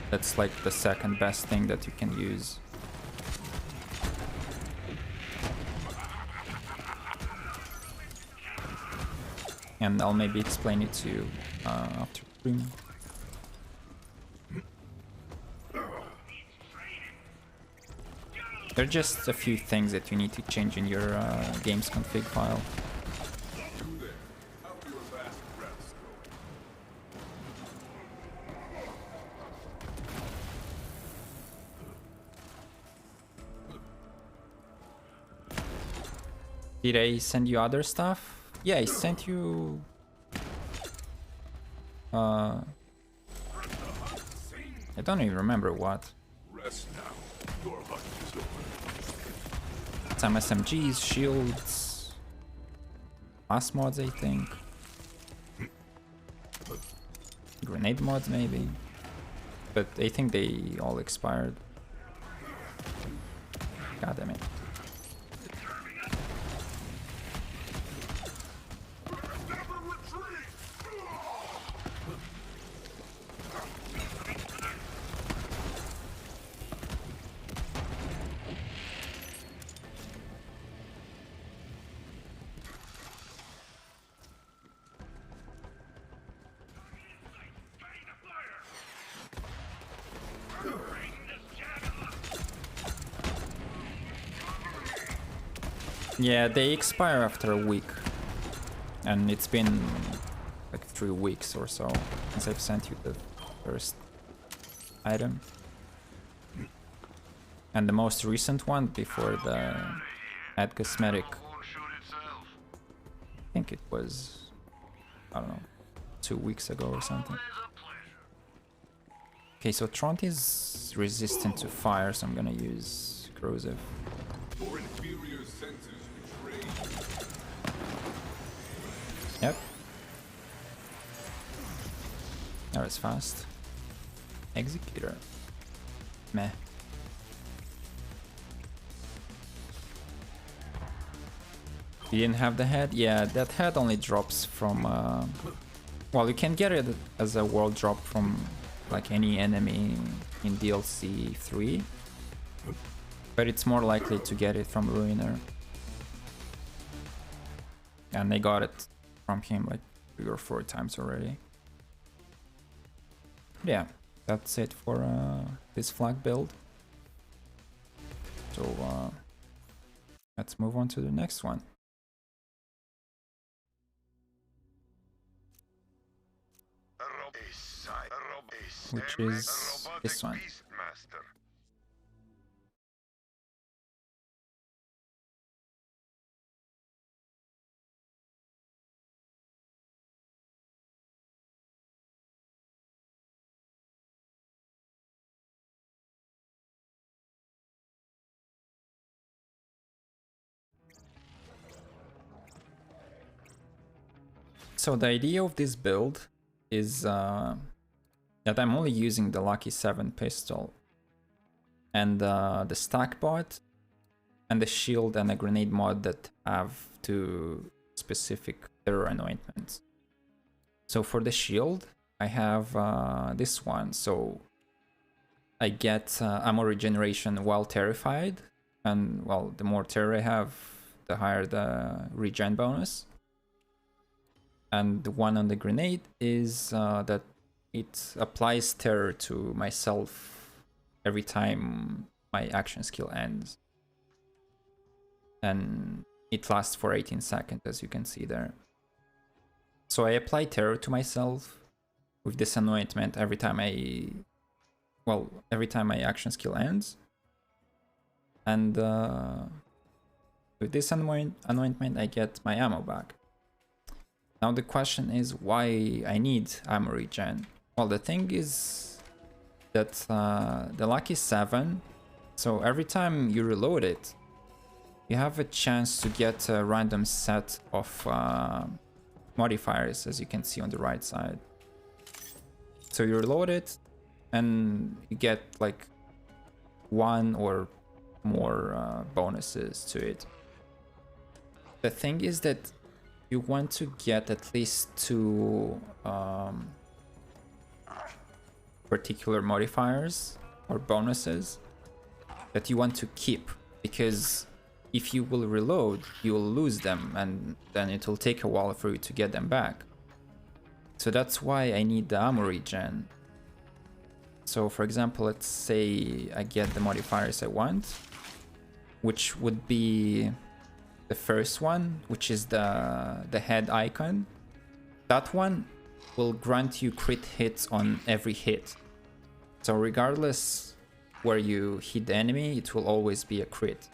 that's like the second best thing that you can use. And I'll maybe explain it to you after stream. There are just a few things that you need to change in your game's config file. You there. How's your vast rest going? Did I send you other stuff? Yeah, I sent you... I don't even remember what. Rest now. Your hunt is over. Some SMGs, shields, mass mods, I think. Grenade mods, maybe. But I think they all expired. God damn it. Yeah, they expire after a week. And it's been like 3 weeks or so since I've sent you the first item. And the most recent one before the ad cosmetic, Won't shoot itself. I think it was, I don't know, 2 weeks ago or something. Always a pleasure. Okay, so Tront is resistant to fire, so I'm gonna use corrosive. Your inferior senses betray you. Yep. That was fast. Executor. Meh. You didn't have the head? Yeah, that head only drops from... well, you can get it as a world drop from like any enemy in DLC 3. But it's more likely to get it from Ruiner. And I got it from him like 3 or 4 times already. Yeah, that's it for this flag build. So let's move on to the next one. Which is this one. So the idea of this build is that I'm only using the Lucky 7 pistol and the stack bot and the shield and a grenade mod that have 2 specific terror anointments. So for the shield, I have this one. So I get ammo regeneration while terrified, and well, the more terror I have, the higher the regen bonus. And the one on the grenade is that it applies terror to myself every time my action skill ends. And it lasts for 18 seconds, as you can see there. So I apply terror to myself with this anointment every time every time my action skill ends. And with this anointment, I get my ammo back. Now the question is why I need ammo regen. Well, the thing is that the Lucky 7, so every time you reload it, you have a chance to get a random set of modifiers, as you can see on the right side. So you reload it and you get like 1 or more bonuses to it. The thing is that you want to get at least 2 particular modifiers or bonuses that you want to keep, because if you will reload, you will lose them and then it will take a while for you to get them back. So that's why I need the ammo regen. So for example, let's say I get the modifiers I want, which would be the first one, which is the head icon. That one will grant you crit hits on every hit. So regardless where you hit the enemy, it will always be a crit,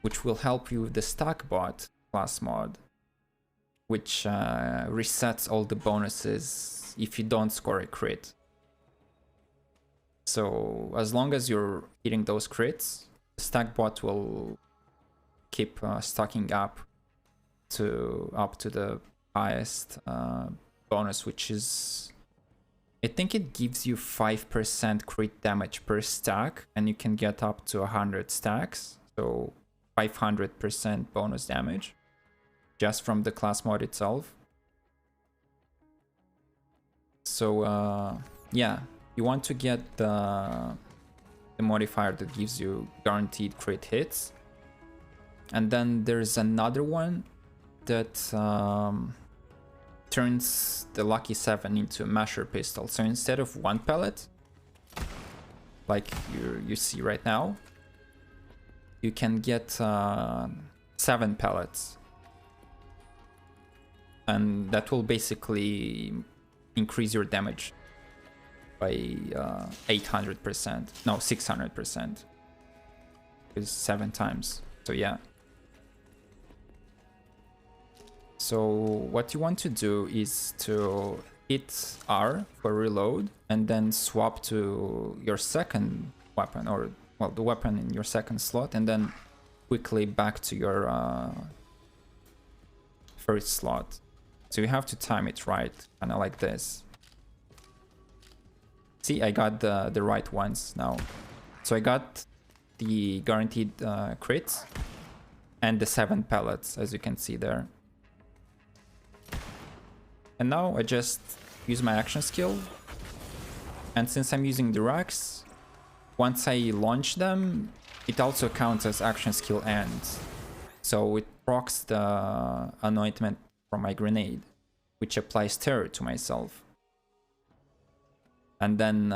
which will help you with the stack bot class mod, which resets all the bonuses if you don't score a crit. So as long as you're hitting those crits, the stack bot will keep stacking up to the highest bonus, which is, I think it gives you 5% crit damage per stack, and you can get up to 100 stacks, so 500% bonus damage just from the class mod itself. So yeah, you want to get the modifier that gives you guaranteed crit hits. And then there's another one that turns the Lucky 7 into a masher pistol. So instead of 1 pellet, like you see right now, you can get 7 pellets. And that will basically increase your damage by 800%. No, 600%. It's 7 times. So yeah. So what you want to do is to hit R for reload and then swap to your second weapon, or well, the weapon in your second slot, and then quickly back to your first slot. So you have to time it right, kind of like this. See, I got the right ones now. So I got the guaranteed crits and the 7 pellets, as you can see there. And now I just use my action skill. And since I'm using the racks, once I launch them, it also counts as action skill end. So it procs the anointment from my grenade, which applies terror to myself. And then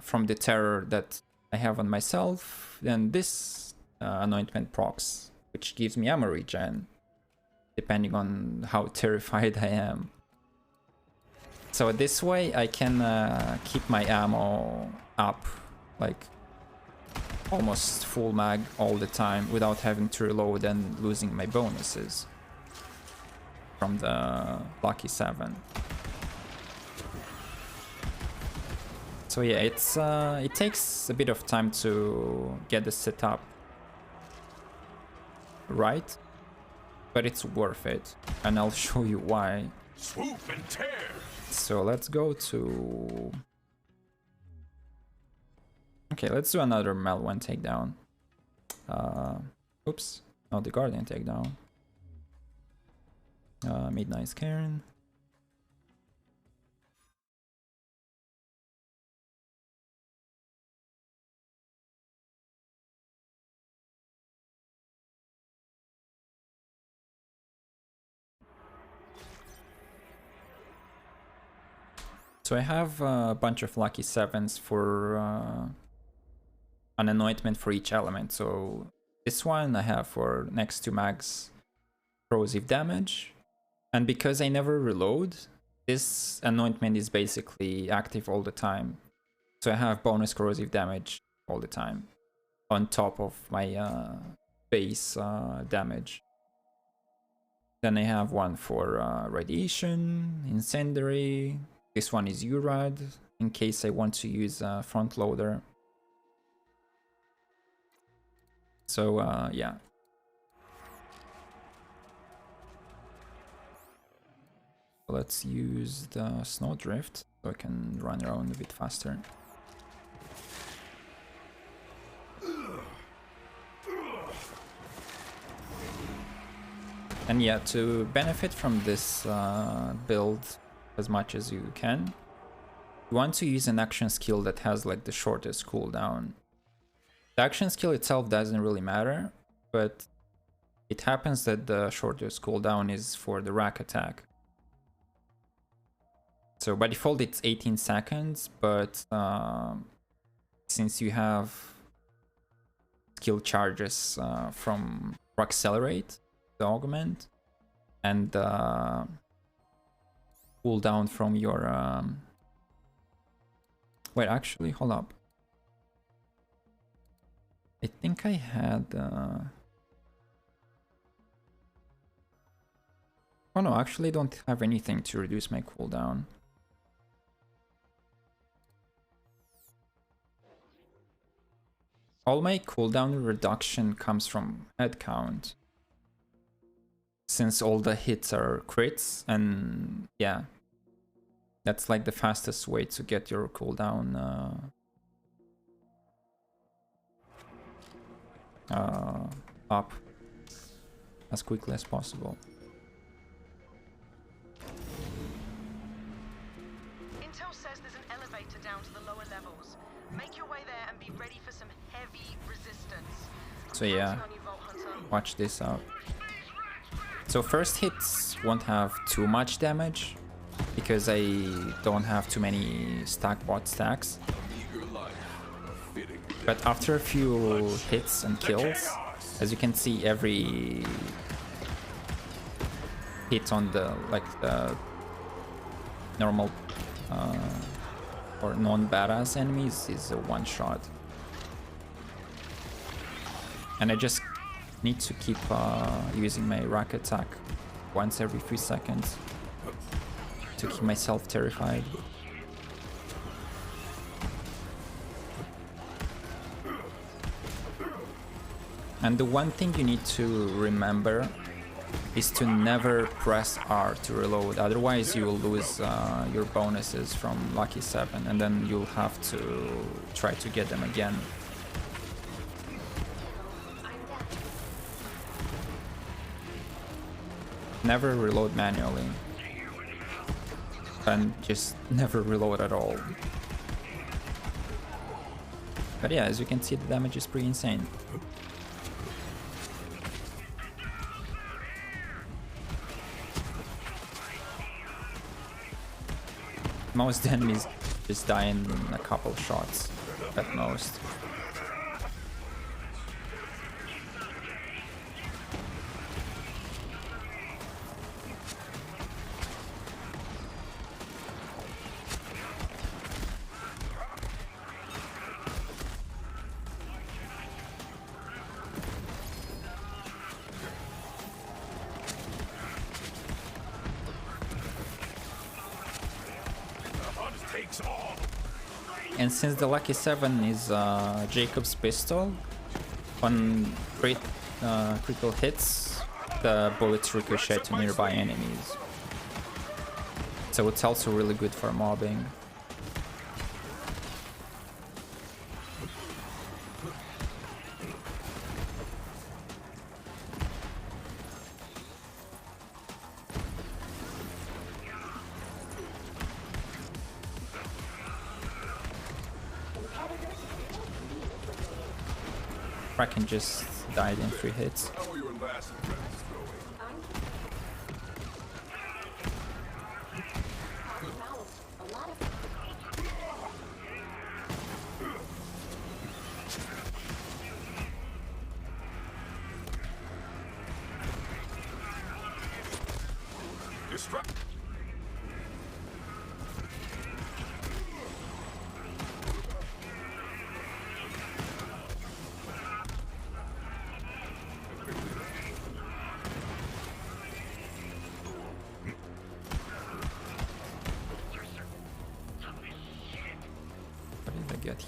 from the terror that I have on myself, then this anointment procs, which gives me ammo regen, depending on how terrified I am. So this way I can keep my ammo up, like almost full mag all the time without having to reload and losing my bonuses from the Lucky 7. So yeah, it takes a bit of time to get the setup right, but it's worth it, and I'll show you why. Swoop and tear. So let's go to... Okay, let's do another Mel 1 takedown. Oops, not the Guardian takedown. Midnight Karen. So I have a bunch of lucky 7s for an anointment for each element. So this one I have for next to max corrosive damage. And because I never reload, this anointment is basically active all the time. So I have bonus corrosive damage all the time on top of my base damage. Then I have one for radiation, incendiary. This one is URAD, in case I want to use a front loader. So, yeah. Let's use the Snowdrift so I can run around a bit faster. And yeah, to benefit from this build as much as you can, you want to use an action skill that has like the shortest cooldown. The action skill itself doesn't really matter, but it happens that the shortest cooldown is for the rack attack. So by default it's 18 seconds, but since you have skill charges from Accelerate, the augment, and cooldown from your wait, actually, hold up. I think I had oh no, actually I don't have anything to reduce my cooldown. All my cooldown reduction comes from head count, since all the hits are crits, and yeah, that's like the fastest way to get your cooldown up as quickly as possible. Intel says there's an elevator down to the lower levels. Make your way there and be ready for some heavy resistance. So yeah, watch this out. So first hits won't have too much damage because I don't have too many stack bot stacks. But after a few hits and kills, As you can see, every hit on the the normal or non-badass enemies is a one shot. And I just need to keep using my rock attack once every 3 seconds to keep myself terrified. And the one thing you need to remember is to never press R to reload, otherwise you will lose your bonuses from Lucky 7 and then you'll have to try to get them again. Never reload manually. And just never reload at all. But yeah, as you can see, the damage is pretty insane. Most enemies just die in a couple shots at most. And since the Lucky 7 is Jacob's pistol, on critical hits, the bullets ricochet to nearby enemies. So it's also really good for mobbing. Kraken just died in 3 hits. How are your last breaths going? Distract. What did I get?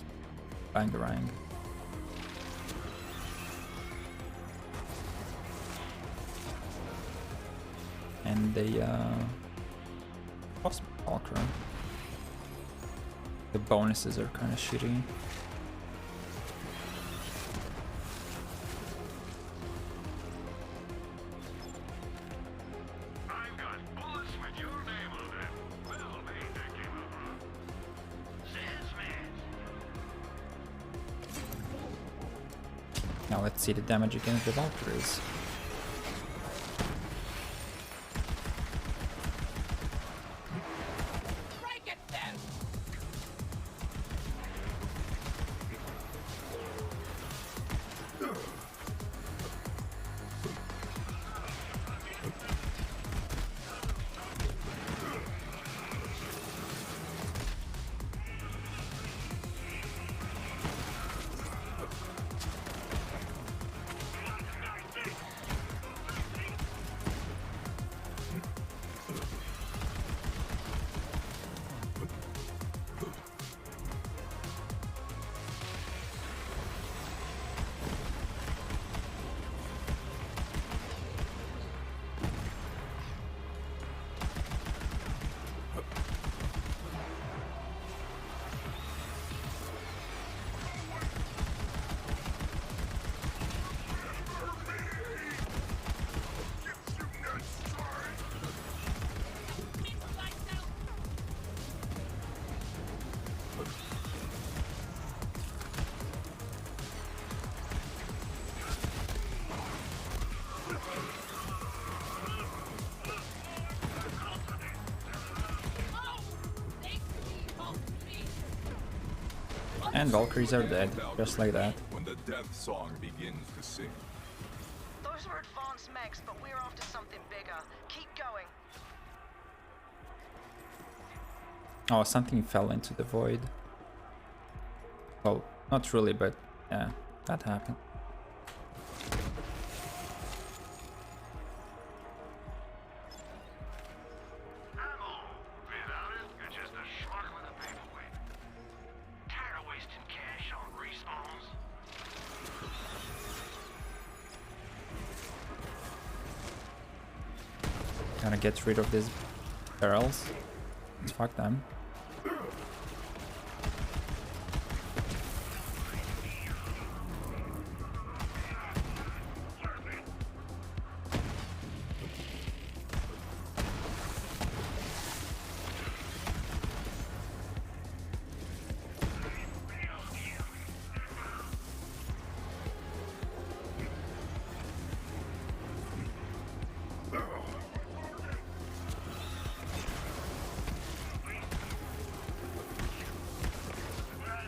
Bangarang. And the Walker. The bonuses are kind of shitty. I've got bullets with your name on them. Well made, endgame. Says man. Now let's see the damage against the Valkyries. Break it then! And Valkyries are dead, just like that. When the death song begins to sing. next, but we're after something bigger. Keep going. Oh, something fell into the void. Well, not really, but yeah, that happened. Ammo. Being honest, you're just a schmuck with a paperweight. Tired of wasting cash on respawns? Gotta get rid of these barrels. Fuck them.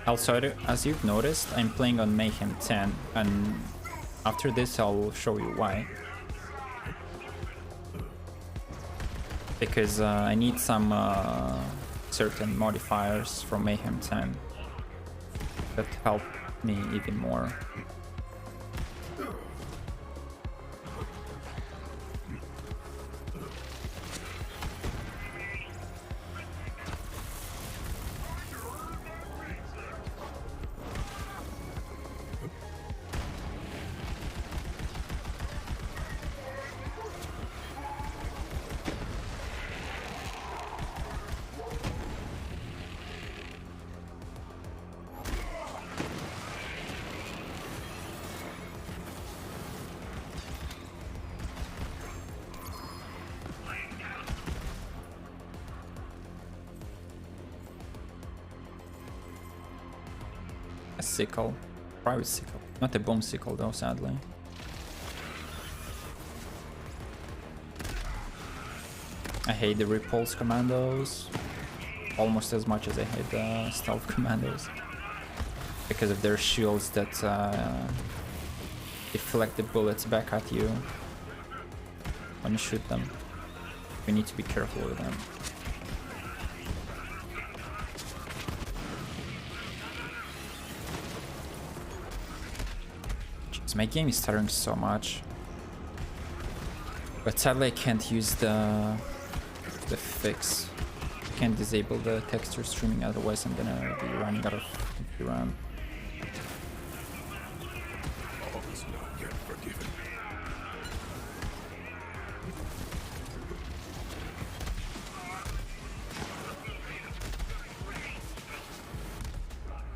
Also, as you've noticed, I'm playing on Mayhem 10, and after this I'll show you why. Because I need some certain modifiers from Mayhem 10 that help me even more. A sickle. Private sickle. Not a boom sickle though, sadly. I hate the repulse commandos almost as much as I hate the stealth commandos. Because of their shields that deflect the bullets back at you when you shoot them. You need to be careful with them. My game is stuttering so much, but sadly I can't use the fix. I can't disable the texture streaming, otherwise I'm gonna be running out of RAM. All is not yet forgiven.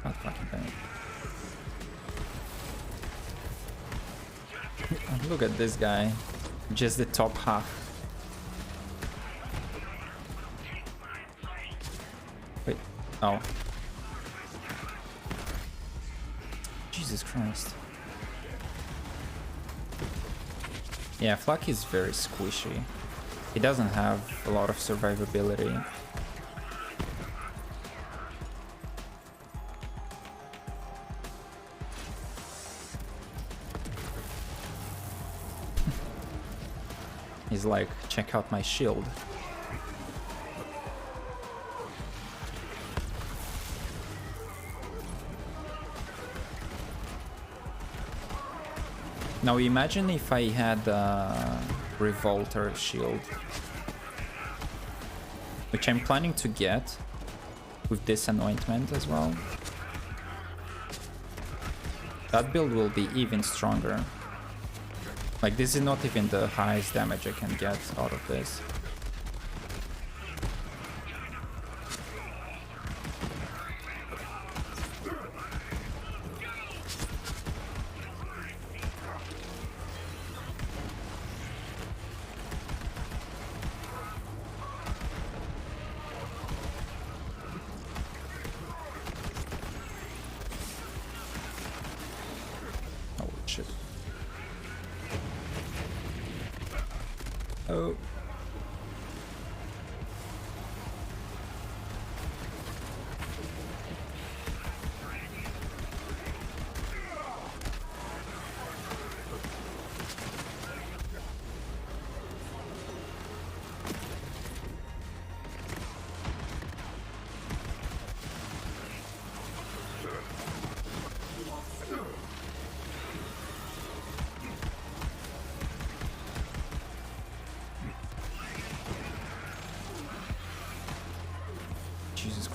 God fucking damn it. Look at this guy, just the top half. Wait, oh. Jesus Christ. Yeah, Flak is very squishy. He doesn't have a lot of survivability. He's like, check out my shield. Now imagine if I had a Revolter shield, which I'm planning to get with this anointment as well. That build will be even stronger. Like, this is not even the highest damage I can get out of this. Holy shit. Oh.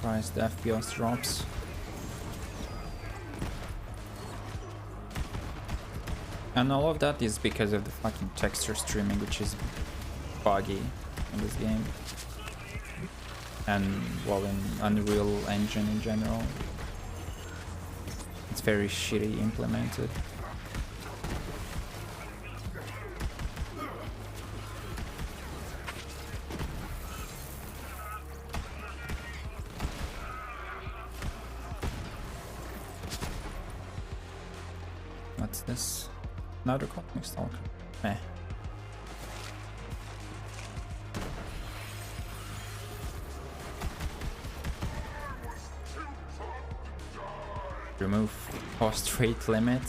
Christ, the FPS drops. And all of that is because of the fucking texture streaming, which is buggy in this game. And, well, in Unreal Engine in general. It's very shitty implemented. What's this? Another Cosmic Stalker. Meh. Remove cost rate limit.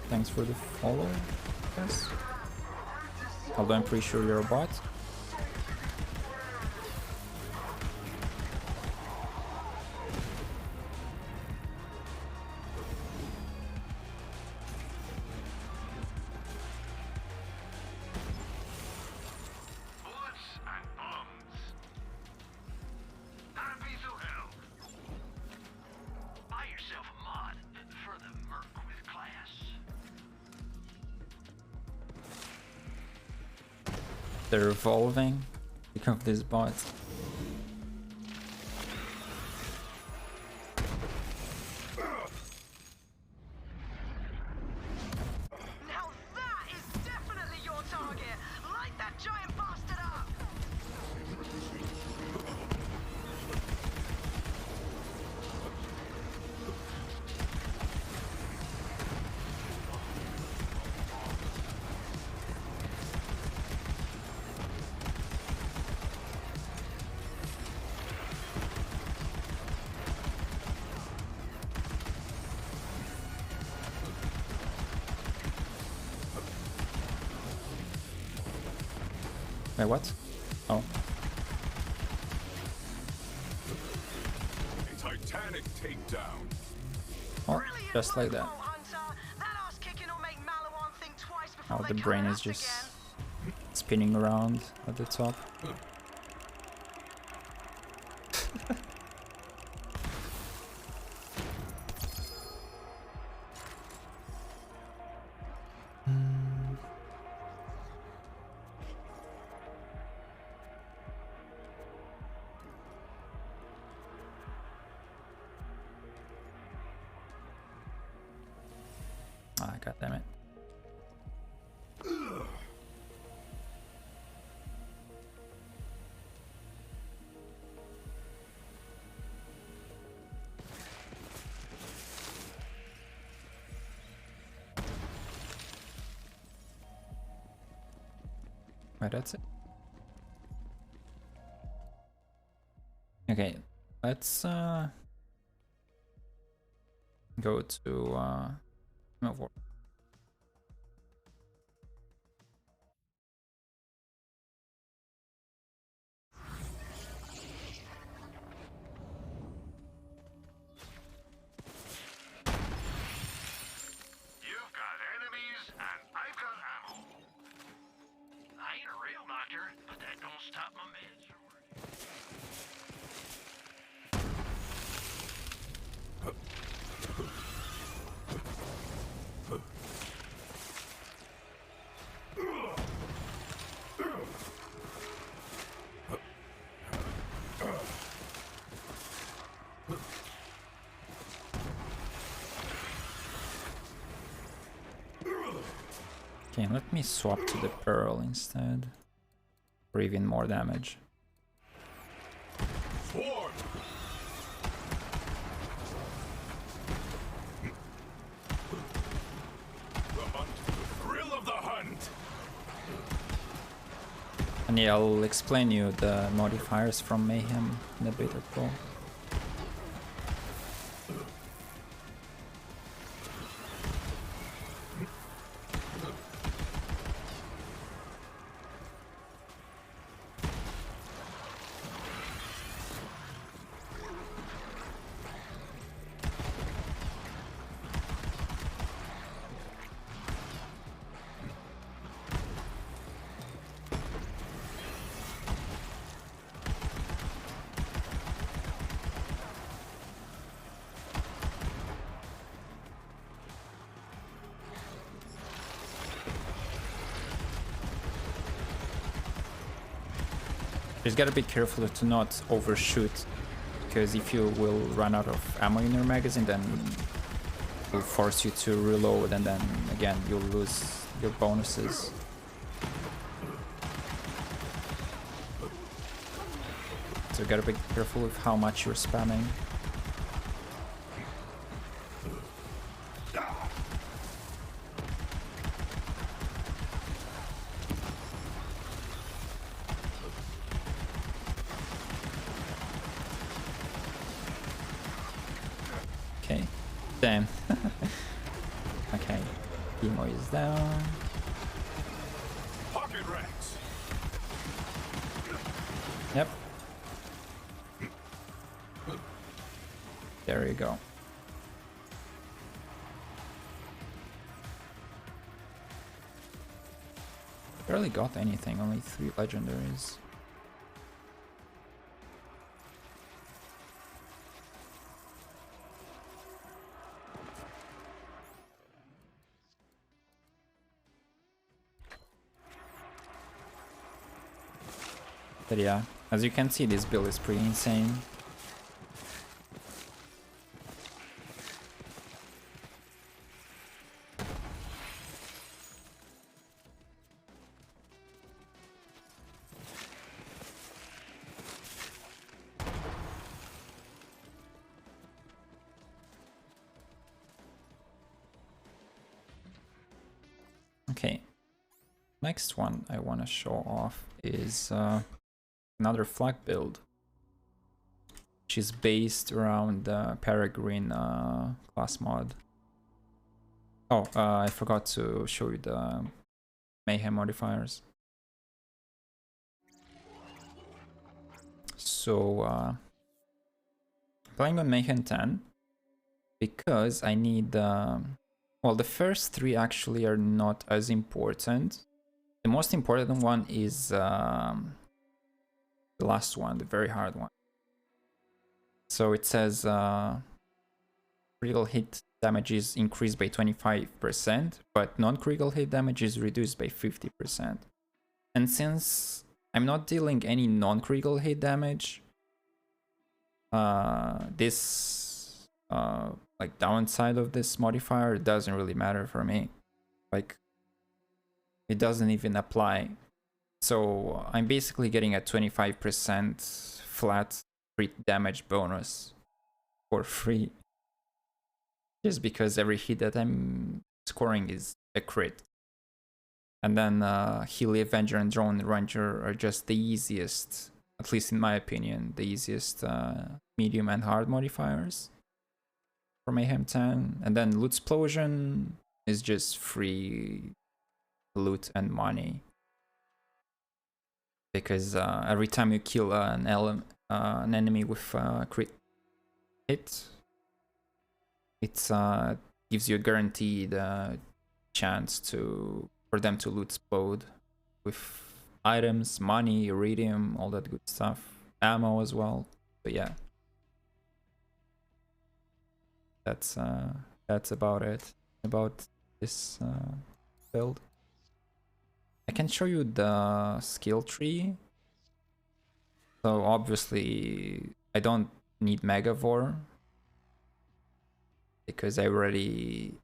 Thanks for the follow, yes. Although I'm pretty sure you're a bot. Bullets and bombs. Not a piece of hell. Buy yourself a mod for the merc with class. They're evolving because of this bot. Now that is definitely your target. Light that giant bastard up. Wait, what? Oh. A titanic takedown. Oh, Brilliant just like work, that. Vault Hunter. That ass kicking will make Malawan think twice before Oh, they the come brain at is us just again. spinning around at the top. Ah, god damn it. Wait, that's it. Okay, let's go to War. You've got enemies and I've got ammo. I ain't a real doctor, but that don't stop my meds from working. Okay, let me swap to the Pearl instead. For even more damage. Swarm. The hunt. The thrill of the hunt. And yeah, I'll explain you the modifiers from Mayhem in a bit as well. Just gotta be careful to not overshoot, because if you will run out of ammo in your magazine, then it will force you to reload, and then again you'll lose your bonuses. So you gotta be careful with how much you're spamming. Okay, damn. Okay, Emo is down. Pocket rats. Yep. There you go. Barely got anything, only 3 legendaries. But yeah, as you can see, this build is pretty insane. Okay, next one I want to show off is another flag build, which is based around the Peregrine class mod. Oh, I forgot to show you the Mayhem modifiers. So, playing on Mayhem 10, because I need... well, the first 3 actually are not as important. The most important one is the last one, the very hard one. So it says critical hit damage is increased by 25%, but non-critical hit damage is reduced by 50%. And since I'm not dealing any non-critical hit damage, this like downside of this modifier doesn't really matter for me. Like, it doesn't even apply. So I'm basically getting a 25% flat crit damage bonus for free, just because every hit that I'm scoring is a crit. And then Healy, Avenger, and Drone Ranger are just the easiest, at least in my opinion, the easiest medium and hard modifiers for Mayhem 10. And then Loot Explosion is just free loot and money, because every time you kill an enemy with a crit hit, it gives you a guaranteed chance for them to loot explode with items, money, iridium, all that good stuff, ammo as well. But yeah, that's about it about this build. I can show you the skill tree. So obviously I don't need Megavore, because I already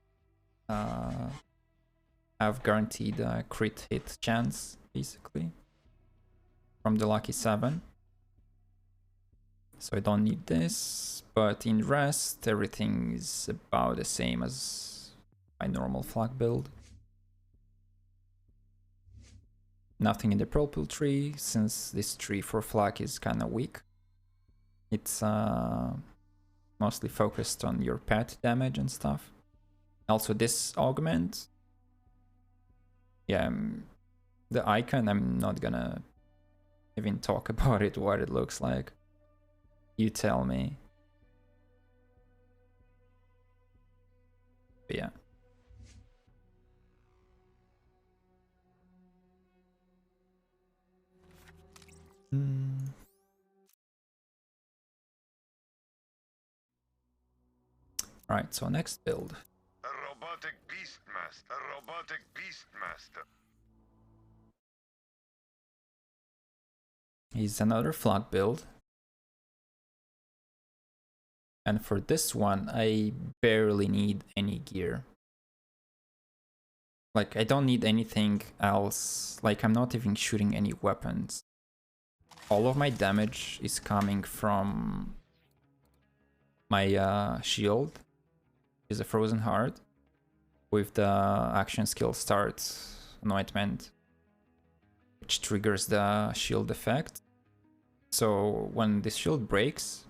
have guaranteed crit hit chance, basically, from the Lucky 7. So I don't need this, but in rest everything is about the same as my normal flag build. Nothing in the purple tree, since this tree for flag is kind of weak. It's mostly focused on your pet damage and stuff. Also this augment, yeah, the icon, I'm not gonna even talk about it, what it looks like. You tell me. But yeah. Alright, so next build. A robotic beastmaster. A robotic beastmaster. is another flag build. And for this one, I barely need any gear. Like, I don't need anything else. Like, I'm not even shooting any weapons. All of my damage is coming from my shield, which is a frozen heart, with the action skill start anointment, which triggers the shield effect. So when this shield breaks,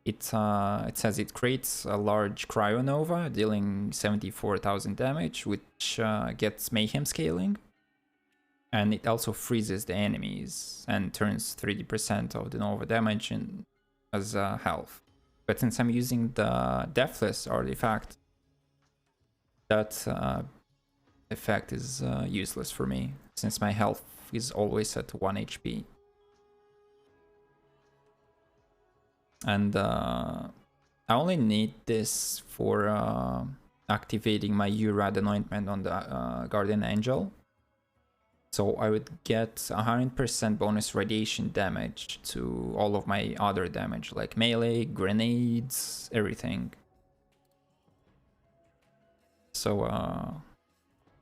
it says it creates a large cryonova, dealing 74,000 damage, which gets mayhem scaling. And it also freezes the enemies and turns 30% of the nova damage as health. But since I'm using the Deathless artifact, that effect is useless for me, since my health is always at 1 HP. And I only need this for activating my Urad anointment on the Guardian Angel. So I would get 100% bonus radiation damage to all of my other damage, like melee, grenades, everything. So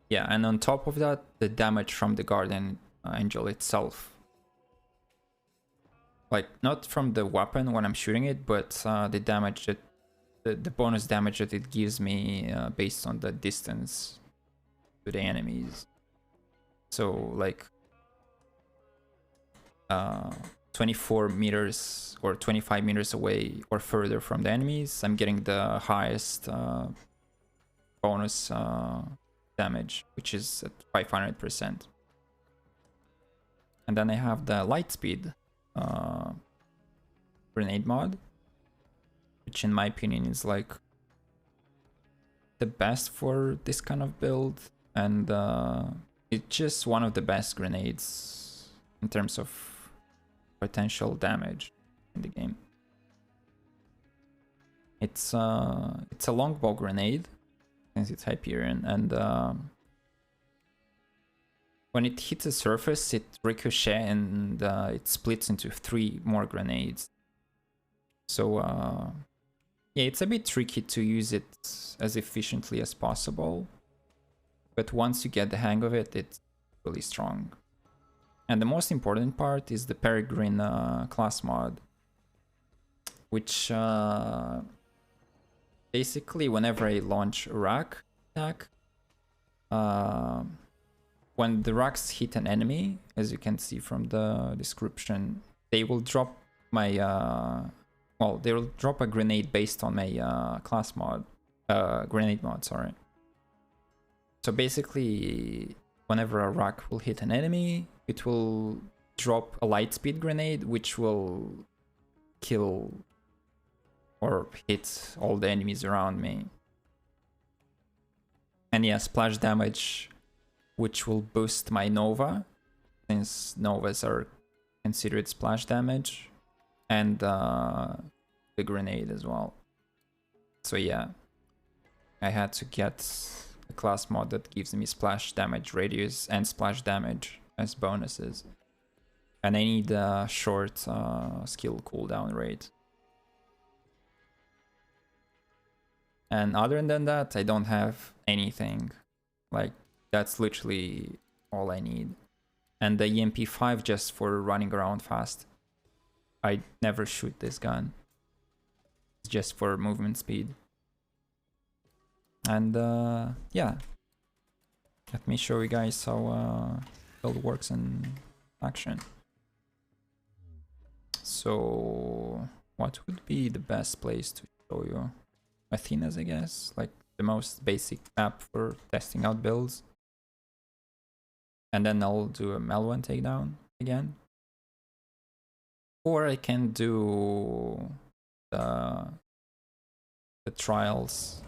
yeah, and on top of that, the damage from the Guardian Angel itself. Like, not from the weapon when I'm shooting it, but the damage that the bonus damage that it gives me based on the distance to the enemies. So like 24 meters or 25 meters away or further from the enemies, I'm getting the highest bonus damage, which is at 500%. And then I have the light speed grenade mod, which in my opinion is like the best for this kind of build, and it's just one of the best grenades in terms of potential damage in the game. It's a longbow grenade since it's Hyperion, and when it hits the surface, it ricochets and it splits into 3 more grenades. So yeah, it's a bit tricky to use it as efficiently as possible. But once you get the hang of it, it's really strong. And the most important part is the Peregrine class mod, which basically whenever I launch a rack attack, when the racks hit an enemy, as you can see from the description, they will drop my well, they will drop a grenade based on my class mod, grenade mod, sorry. So basically, whenever a rack will hit an enemy, it will drop a light speed grenade, which will kill or hit all the enemies around me. And yeah, splash damage, which will boost my Nova, since Novas are considered splash damage, and the grenade as well. So yeah, I had to get a class mod that gives me splash damage radius and splash damage as bonuses. And I need a short skill cooldown rate. And other than that, I don't have anything. Like, that's literally all I need. And the EMP5 just for running around fast. I never shoot this gun. It's just for movement speed. And yeah, let me show you guys how build works in action. So what would be the best place to show you? Athena's, I guess, like the most basic map for testing out builds. And then I'll do a Melwan takedown again. Or I can do the trials.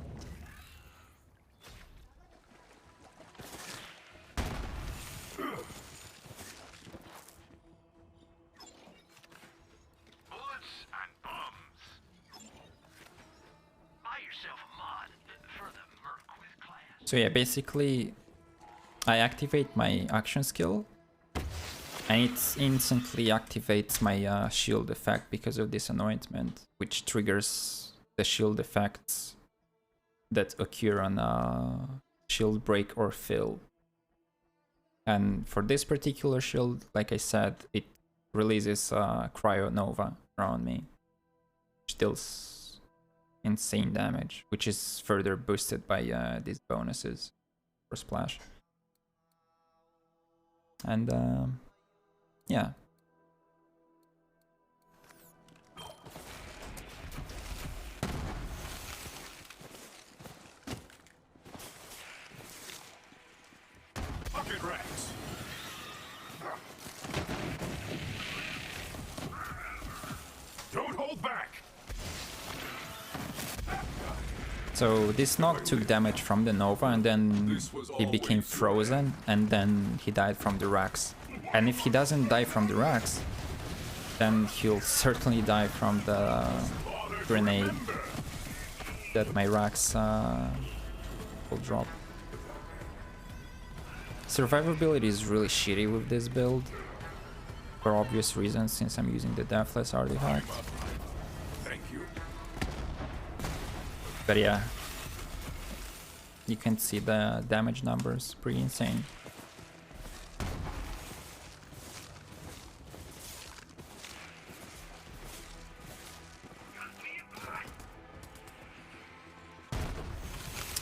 So yeah, basically I activate my action skill And it instantly activates my shield effect because of this anointment, which triggers the shield effects that occur on a shield break or fill. And for this particular shield, like I said, it releases Cryo Nova around me, which deals insane damage, which is further boosted by these bonuses for splash. And yeah. Bucket rats. Don't hold back. So this knock took damage from the Nova, and then he became frozen, and then he died from the racks. And if he doesn't die from the racks, then he'll certainly die from the grenade that my racks will drop. Survivability is really shitty with this build, for obvious reasons, since I'm using the Deathless artifact. Thank you. But yeah, you can see the damage numbers, pretty insane.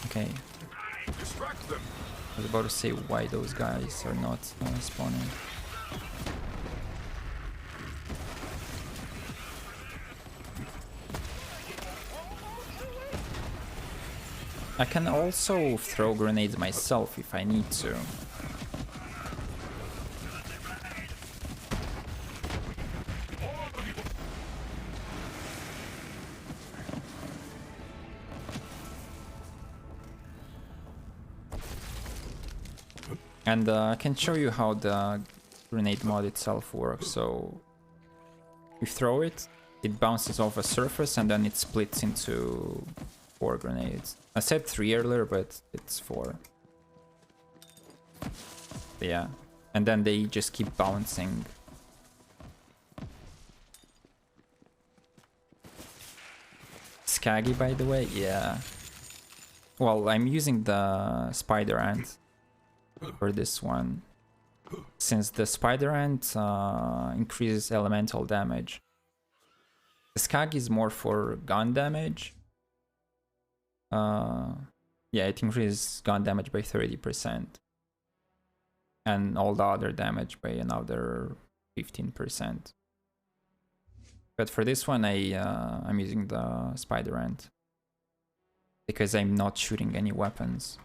Okay, Distract them. I was about to say why those guys are not spawning. I can also throw grenades myself if I need to. And I can show you how the grenade mod itself works. So you throw it, it bounces off a surface, and then it splits into 4 grenades. I said 3 earlier, but it's 4. But yeah, and then they just keep bouncing. Skaggy, by the way, yeah. Well, I'm using the Spider Ant for this one, since the Spider Ant increases elemental damage. The Skag is more for gun damage. Yeah, it increases gun damage by 30%, and all the other damage by another 15%. But for this one, I'm using the Spider Ant because I'm not shooting any weapons.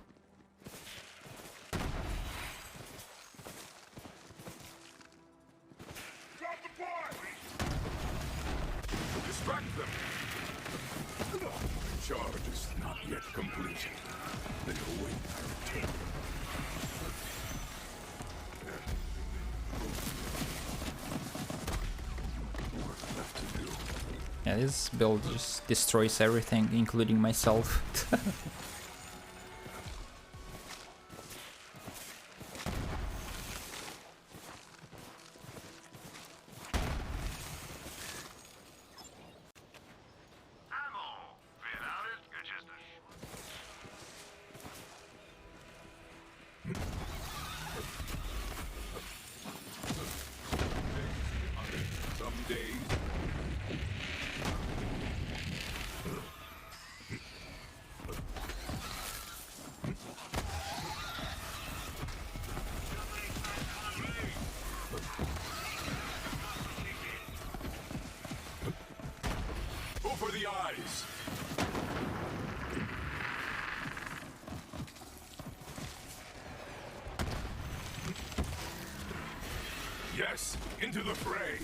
Distract them. The charge is not yet complete. They await our return. Work left to do. Yeah, this build just destroys everything, including myself. Ammo. Without it, you're just a Some days. Over the eyes. Yes, into the fray.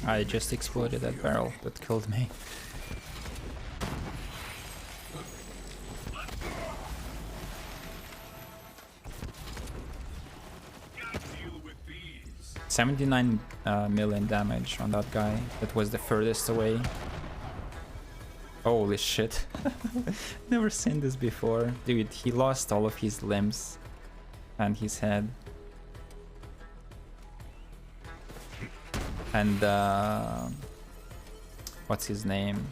I just exploded that barrel that killed me. Deal with these. 79 million damage on that guy. That was the furthest away. Holy shit. Never seen this before. Dude, he lost all of his limbs and his head. And what's his name?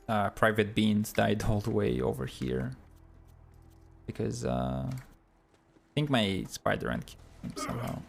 Private Beans died all the way over here. Because I think my Spider-Man killed him somehow.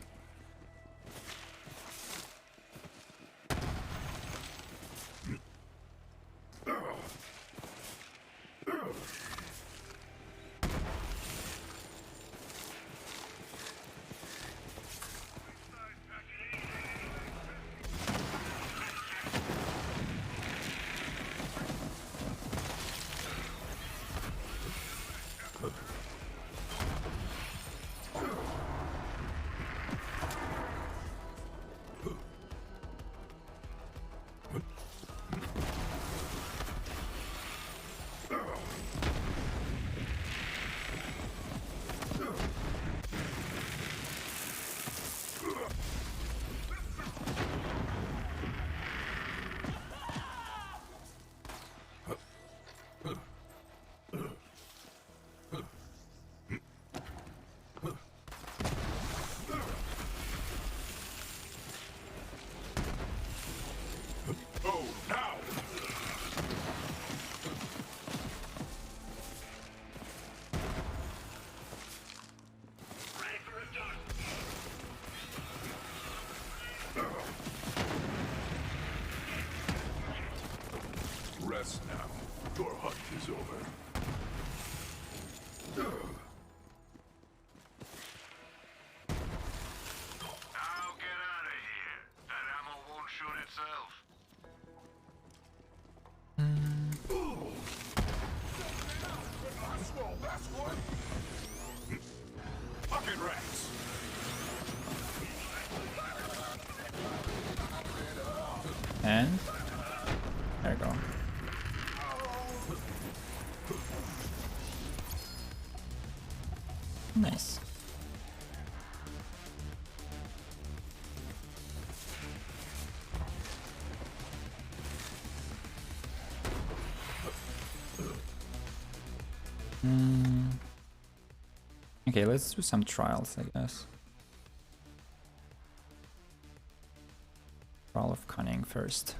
Rest now. Your hunt is over. Now get out of here. That ammo won't shoot itself. That's one. Bucket rats. And there we go. Nice. Okay, let's do some trials, I guess. Trial of Cunning first.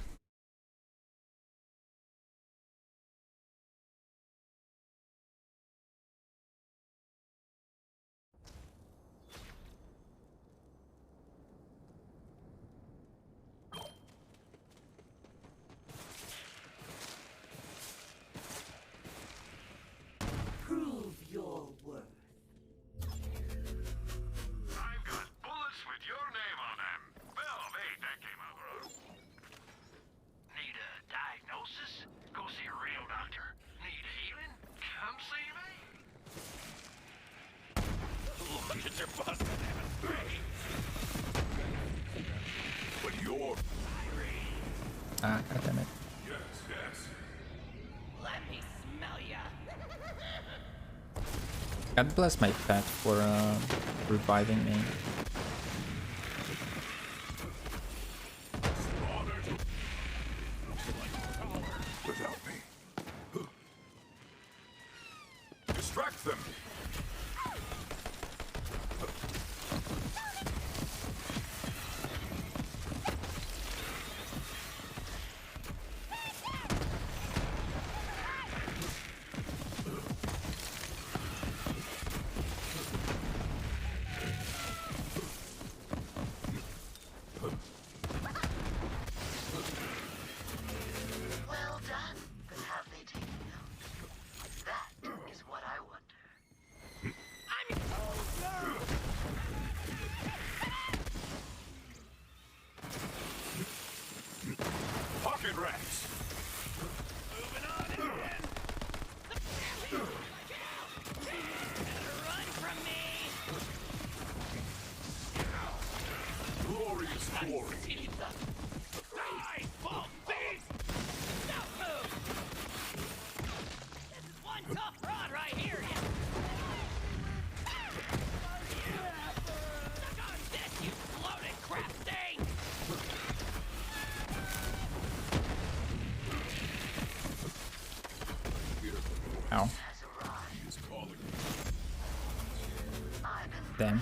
Prove your worth. I've got bullets with your name on them. Well, hey, that came out wrong. Need a diagnosis? Go see a real doctor. Need healing? Come see me. Look at your busted But you're... Ah, goddammit. Yes, yes. Let me smell ya. God bless my pet for reviving me. Without me. Distract them. Well done. But have they taken note? That is what I wonder. Pocket rats. Run from me! Glorious glory. Die, full beast! Don't move! This is one tough rod right here, Ow. He is calling. Damn.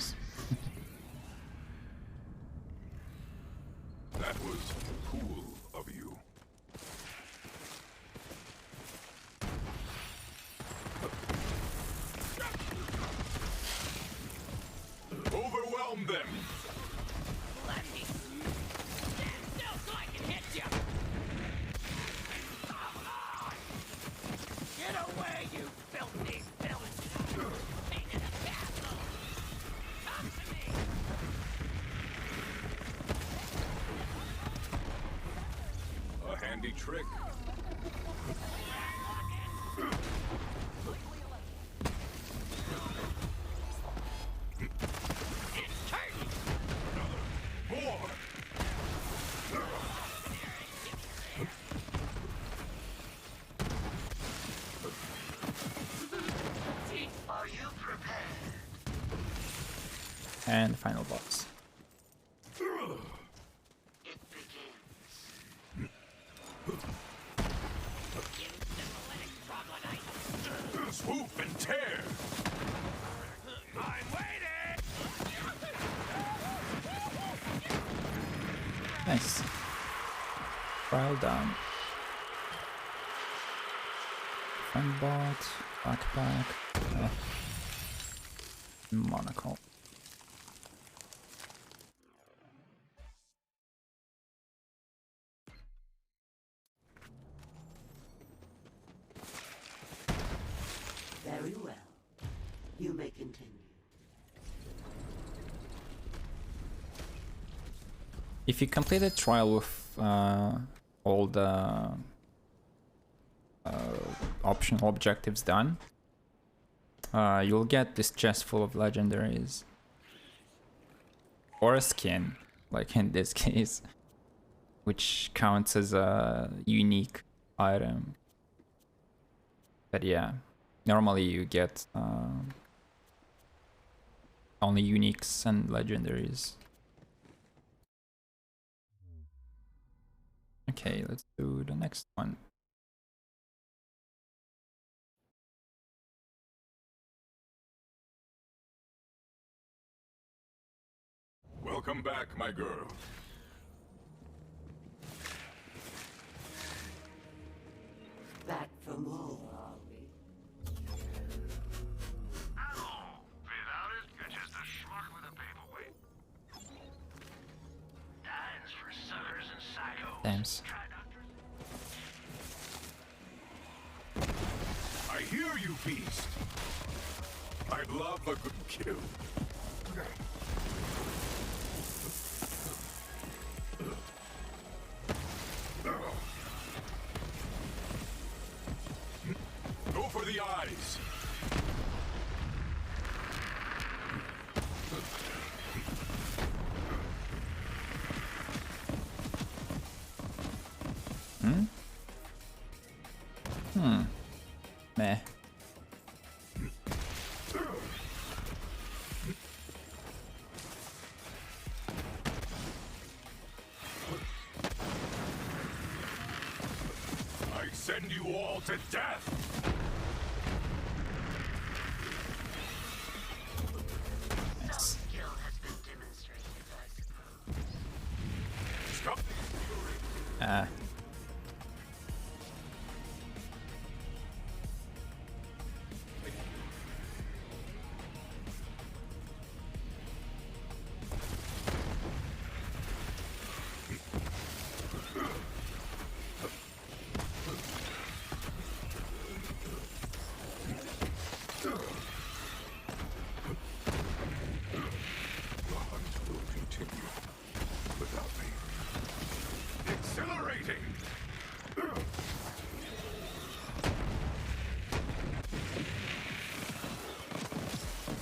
That was cool of you. Overwhelm them! Let me stand still so I can hit you. Get away, you filthy villain! Pain in the bathroom. Come to me. A handy trick. More! Are you prepared? And final boss. It begins. Swoop and tear! I'm waiting! Nice. Trial done. Friend bot, backpack, monocle. Very well. You may continue. If you complete the trial with all the optional objectives done, you'll get this chest full of legendaries. Or a skin, like in this case, which counts as a unique item. But yeah, normally you get only uniques and legendaries. Okay, let's do the next one. Welcome back, my girl. Back for more, are we? Without it, you're just a schmuck with a paperweight. Dines for suckers and psychos. Thanks. Try doctors. I hear you, beast. I'd love a good kill. Go for the eyes. Meh. I send you all to death. Some skill has been demonstrated, I suppose. Stop the fury. Ah. The hunt will continue without me. Exhilarating!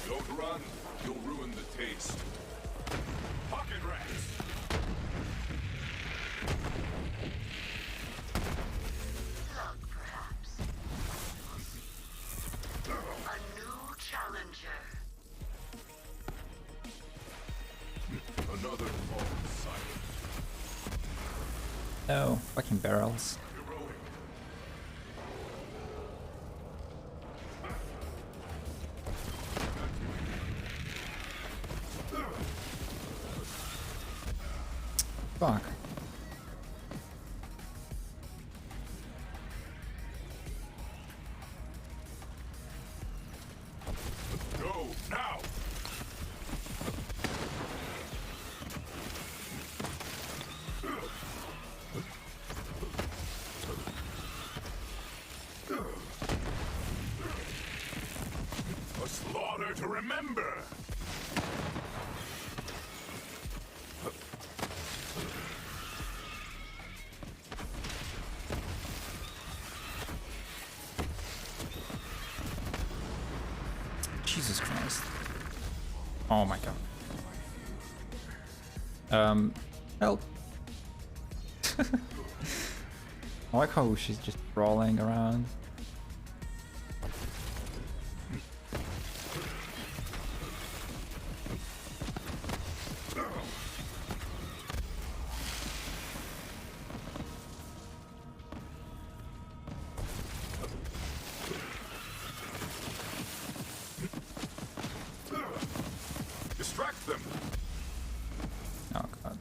Don't run, you'll ruin the taste. Pocket rats! Luck, perhaps. A new challenger. Another fallen silent. Oh, fucking barrels. Heroic. Fuck. Go now! A slaughter to remember! Jesus Christ. Oh my god. Help. I like how she's just crawling around. Distract them! Oh god.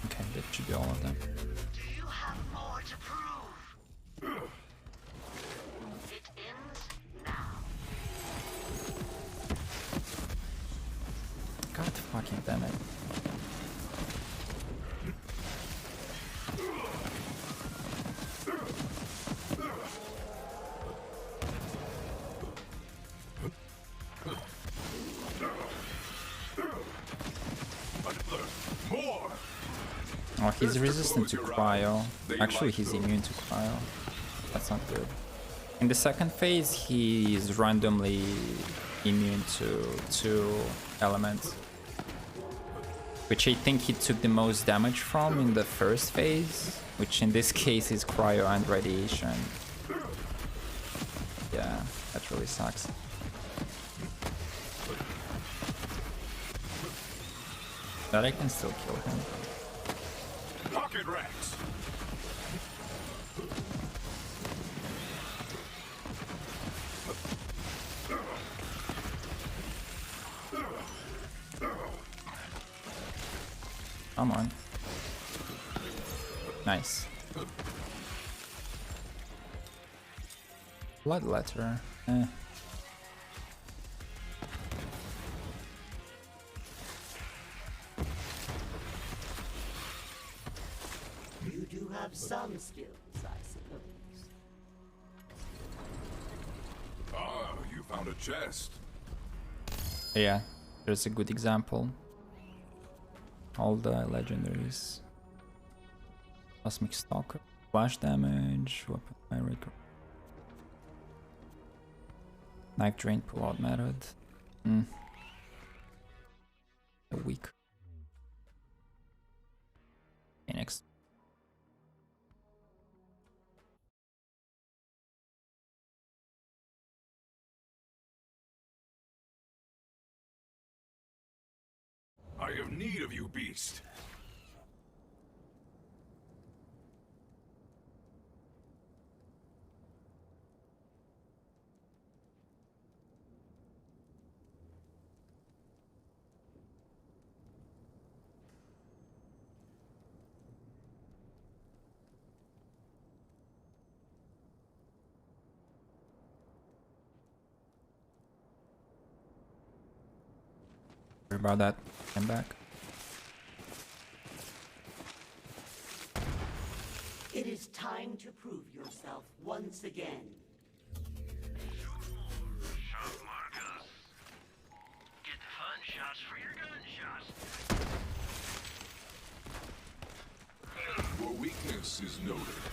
Okay, that should be all of them. Do you have more to prove? It ends now. God fucking damn it. More! Oh, he's resistant to cryo. Actually, he's immune to cryo. That's not good. In the second phase, he is randomly immune to 2 elements, which I think he took the most damage from in the first phase, which in this case is cryo and radiation. Yeah, that really sucks. But I can still kill him. Pocket rats! Come on. Nice. Blood letter. Eh. You do have some skills, I suppose. Ah, you found a chest. Yeah, there's a good example. All the legendaries. Cosmic Stalker, flash damage, weapon fire, knife drain pullout method. A weak. Okay, next. I have need of you, beast. Sorry about that. I'm back. It is time to prove yourself once again. Shot markers. Get the fun shots for your gunshots. Your weakness is noted.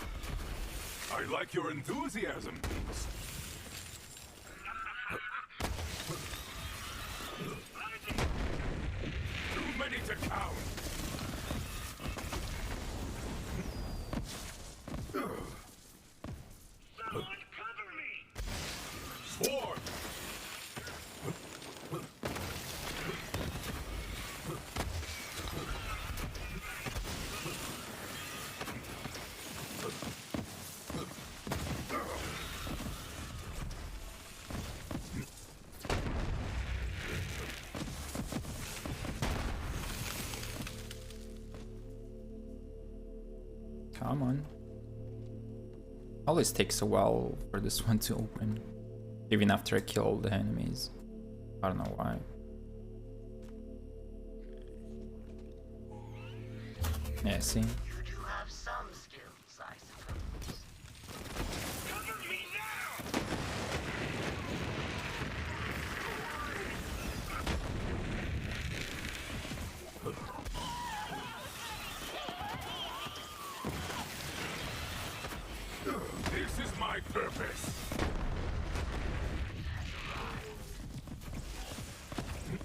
I like your enthusiasm, beast. Too many to count. Someone cover me! Swarm! Come on. Always takes a while for this one to open. Even after I kill all the enemies. I don't know why. Yeah, see? You do have some skills, I suppose. Cover me now! This is my purpose.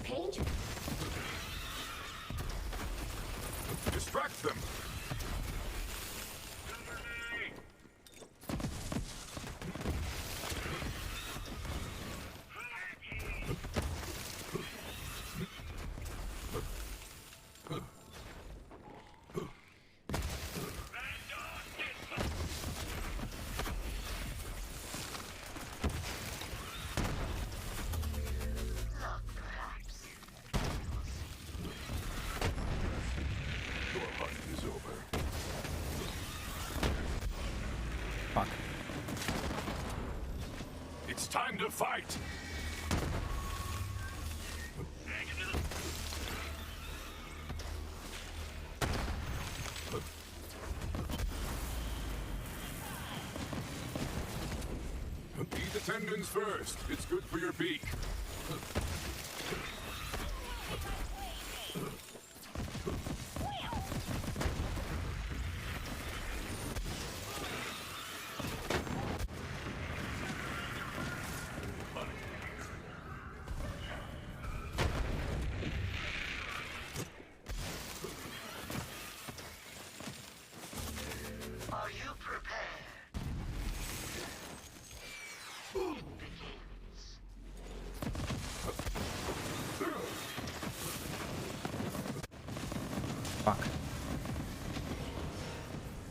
Page. Distract them. Luck, perhaps. Your hunt is over. Fuck. It's time to fight. Eat the tendons first. It's good for your beak. Are you prepared? It begins. Fuck.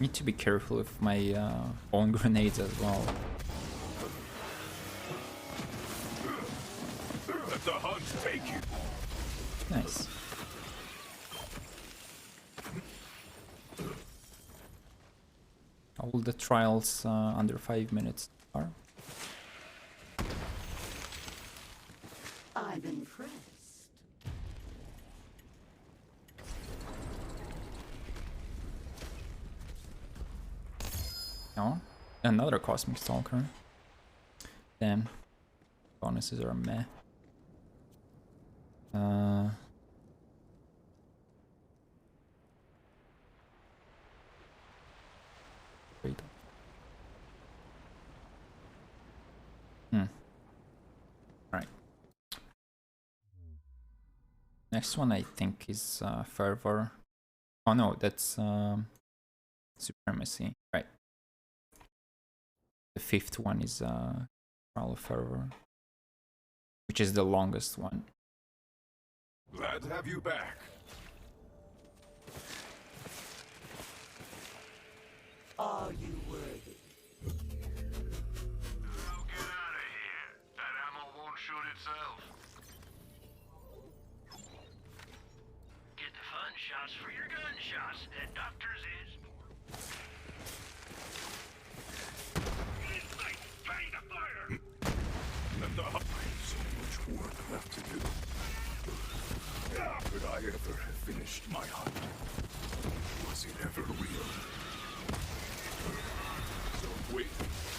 Need to be careful with my own grenades as well. Let the hunt take you. Nice. All the trials under 5 minutes are. I'm impressed. Oh, another Cosmic Stalker. Damn. Bonuses are meh. Wait. Right. Next one I think is Fervor. Oh no, that's Supremacy. Right. The fifth one is Trial of Fervor, which is the longest one. Glad to have you back. Are you worthy? Now get out of here. That ammo won't shoot itself. Get the fun shots for your gunshots. The doctor's is. Ready to fire! Let the hunt. So much work left to do. Could I ever have finished my hunt? Was it ever real? Don't wait.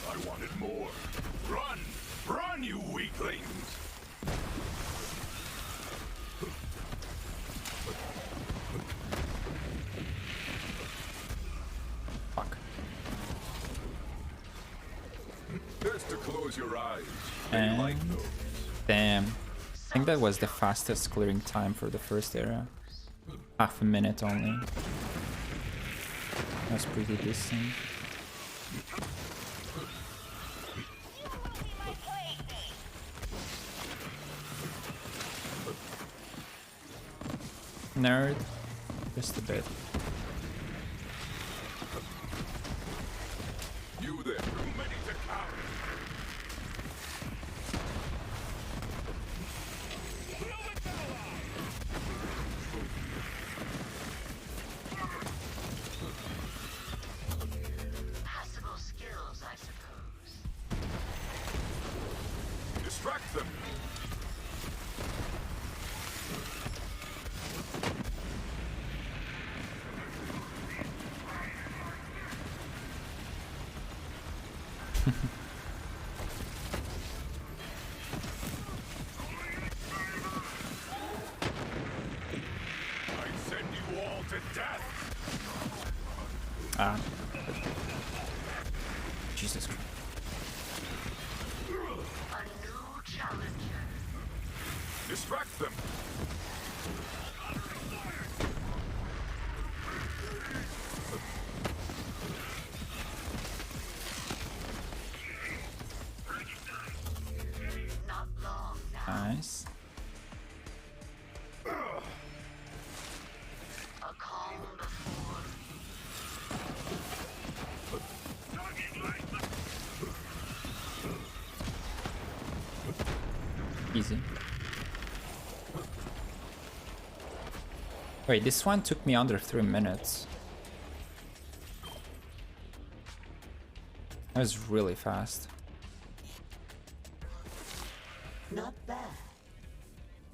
I wanted more. Run! Run, you weaklings! Fuck. Best to close your eyes. And Like those. damn. I think that was the fastest clearing time for the first area. Half a minute only. That's pretty decent. Nerd. Just a bit. You there, too many to count. Distract them. I send you all to death. Ah. Jesus Christ. A new challenger. Distract them. Not long now. Nice. A calm before. Easy. Wait, this one took me under 3 minutes. That was really fast. Not bad.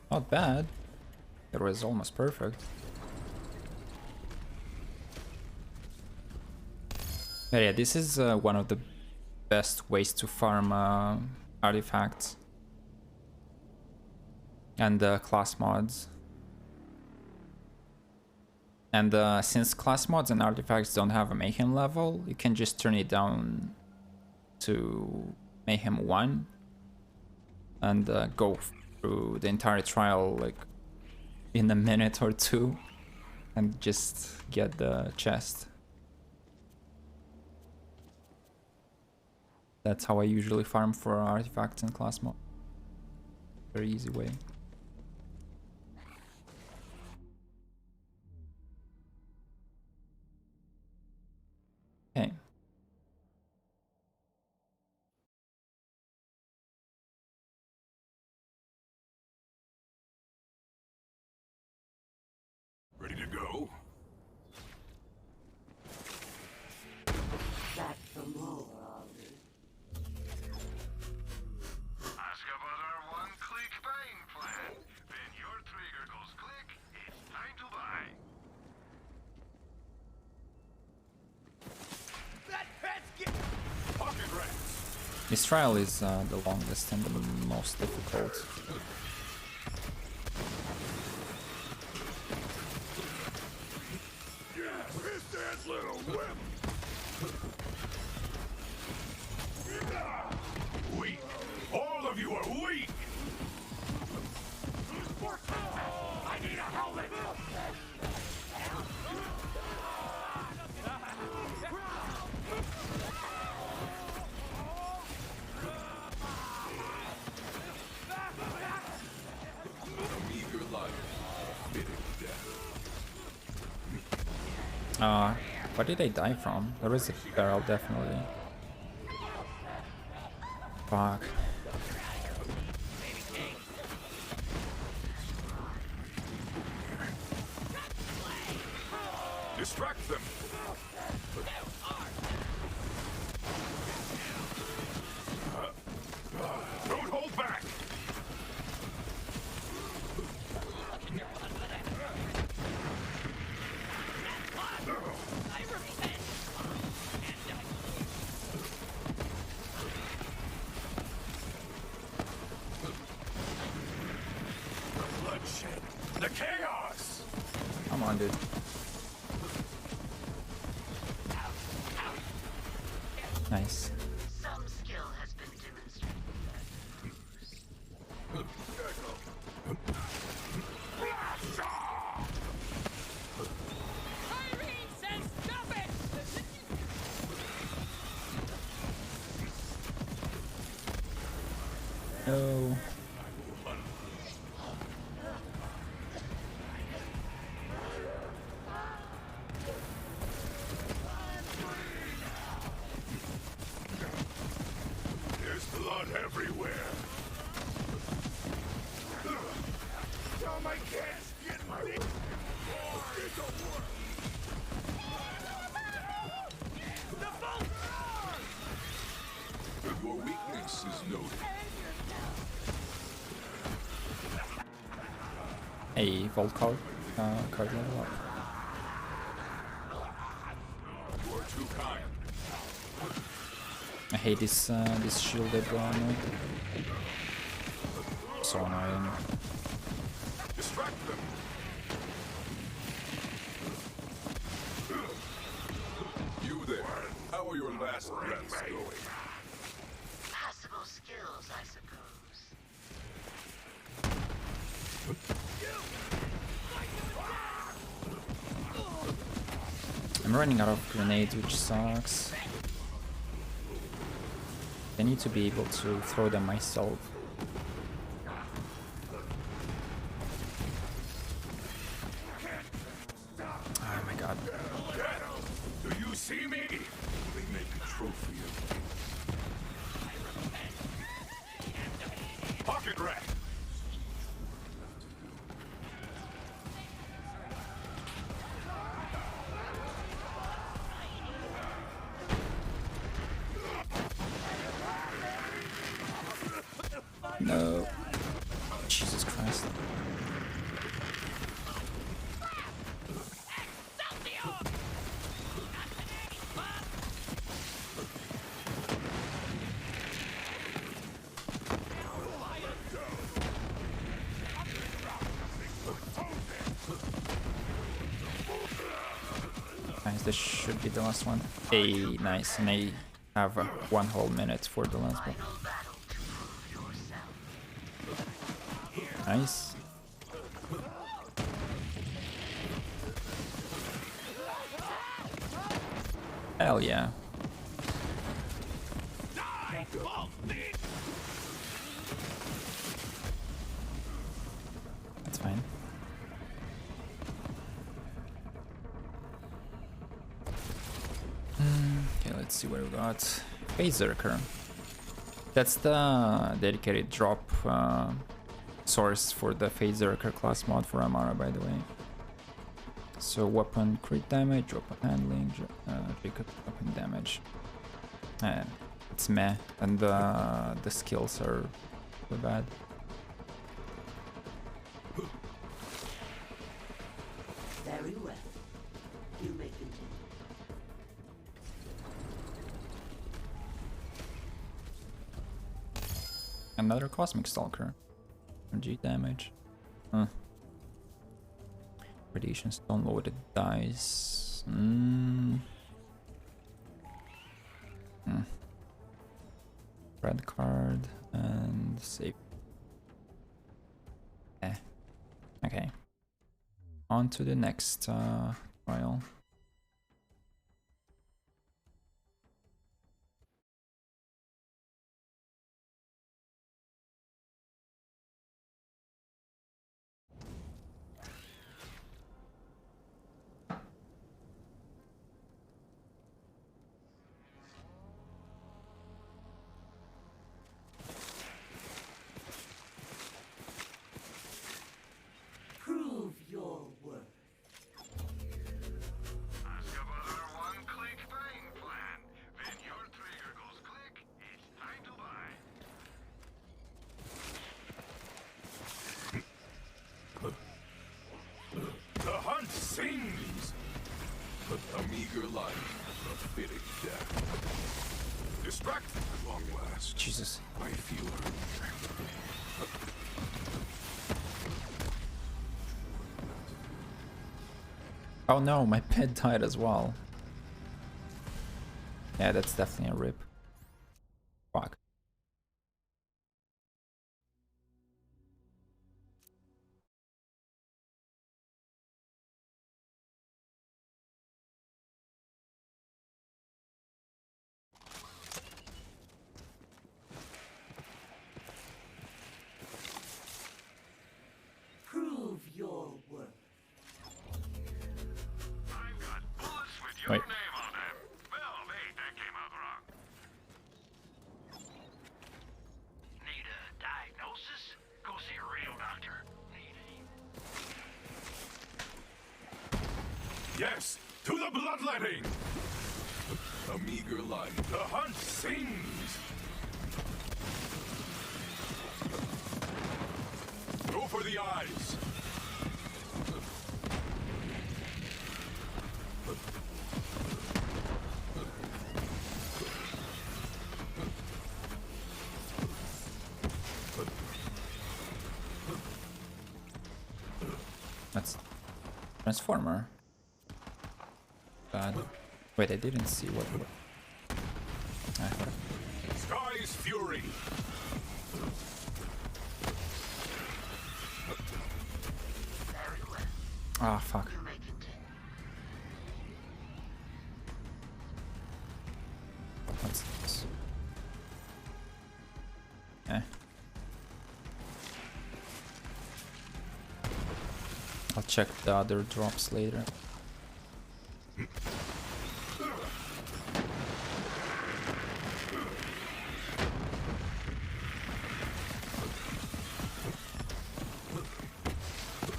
Not bad. It was almost perfect. But yeah, this is one of the best ways to farm artifacts and class mods. And since class mods and artifacts don't have a Mayhem level, you can just turn it down to Mayhem 1 and go through the entire trial like in a minute or two and just get the chest. That's how I usually farm for artifacts and class mod. Very easy way. Okay. Ready to go? Back from home. Ask about our one-click buying plan. When your trigger goes click, it's time to buy. That pet's get. Pocket rats. This trial is the longest and the most difficult. Piss that little whip. Weak. All of you are weak. I need a helmet. A meager life. Fitting death. What did I die from? There was a barrel, definitely. Fuck. Distract them. Don't hold back. The bloodshed. The chaos. Come on, dude. Nice. Some skill has been demonstrated. Irene says stop it! No. There's blood everywhere. Tell my kids get ready. It don't work. The boat. Your weakness is noted. a vault card level up. You are too kind. I hate this shielded one. So annoying. Distract them. You there. How are your last breaths going? Passable skills, I suppose. I'm running out of grenades, which sucks. I need to be able to throw them myself. Oh my god. Do you see me? They make a trophy of me. Pocket rat. No. Jesus Christ. Nice, this should be the last one. Hey, nice, and I have 1 whole minute for the last one. Nice. Hell yeah. That's fine. Okay, let's see what we got. Berserker. That's the dedicated drop source for the Berserker class mod for Amara, by the way. So weapon crit damage, weapon handling, Jacob weapon damage. It's meh, and the skills are pretty bad. Very well. You may continue. Another Cosmic Stalker. G damage. Huh. Radiation stone loaded dice. Red card and save. Okay. On to the next trial. Prove your worth. Ask about our one-click buying plan. When your trigger goes click, it's time to buy. The hunt sings. A meager life, a fitting death. Distract them at long last. Jesus. I feel her. Oh no, my pet died as well. Yeah, that's definitely a rip. Fuck. Prove your worth. I've got bullets with your Wait. name on them. Well, wait, that came out wrong. Need a diagnosis? Go see a real doctor. Yes, to the bloodletting. A meager life. The hunt sings. Go for the eyes. That's Transformer. God. Wait, I didn't see what. Sky's fury. Ah, fuck. What's this? Eh. I'll check the other drops later.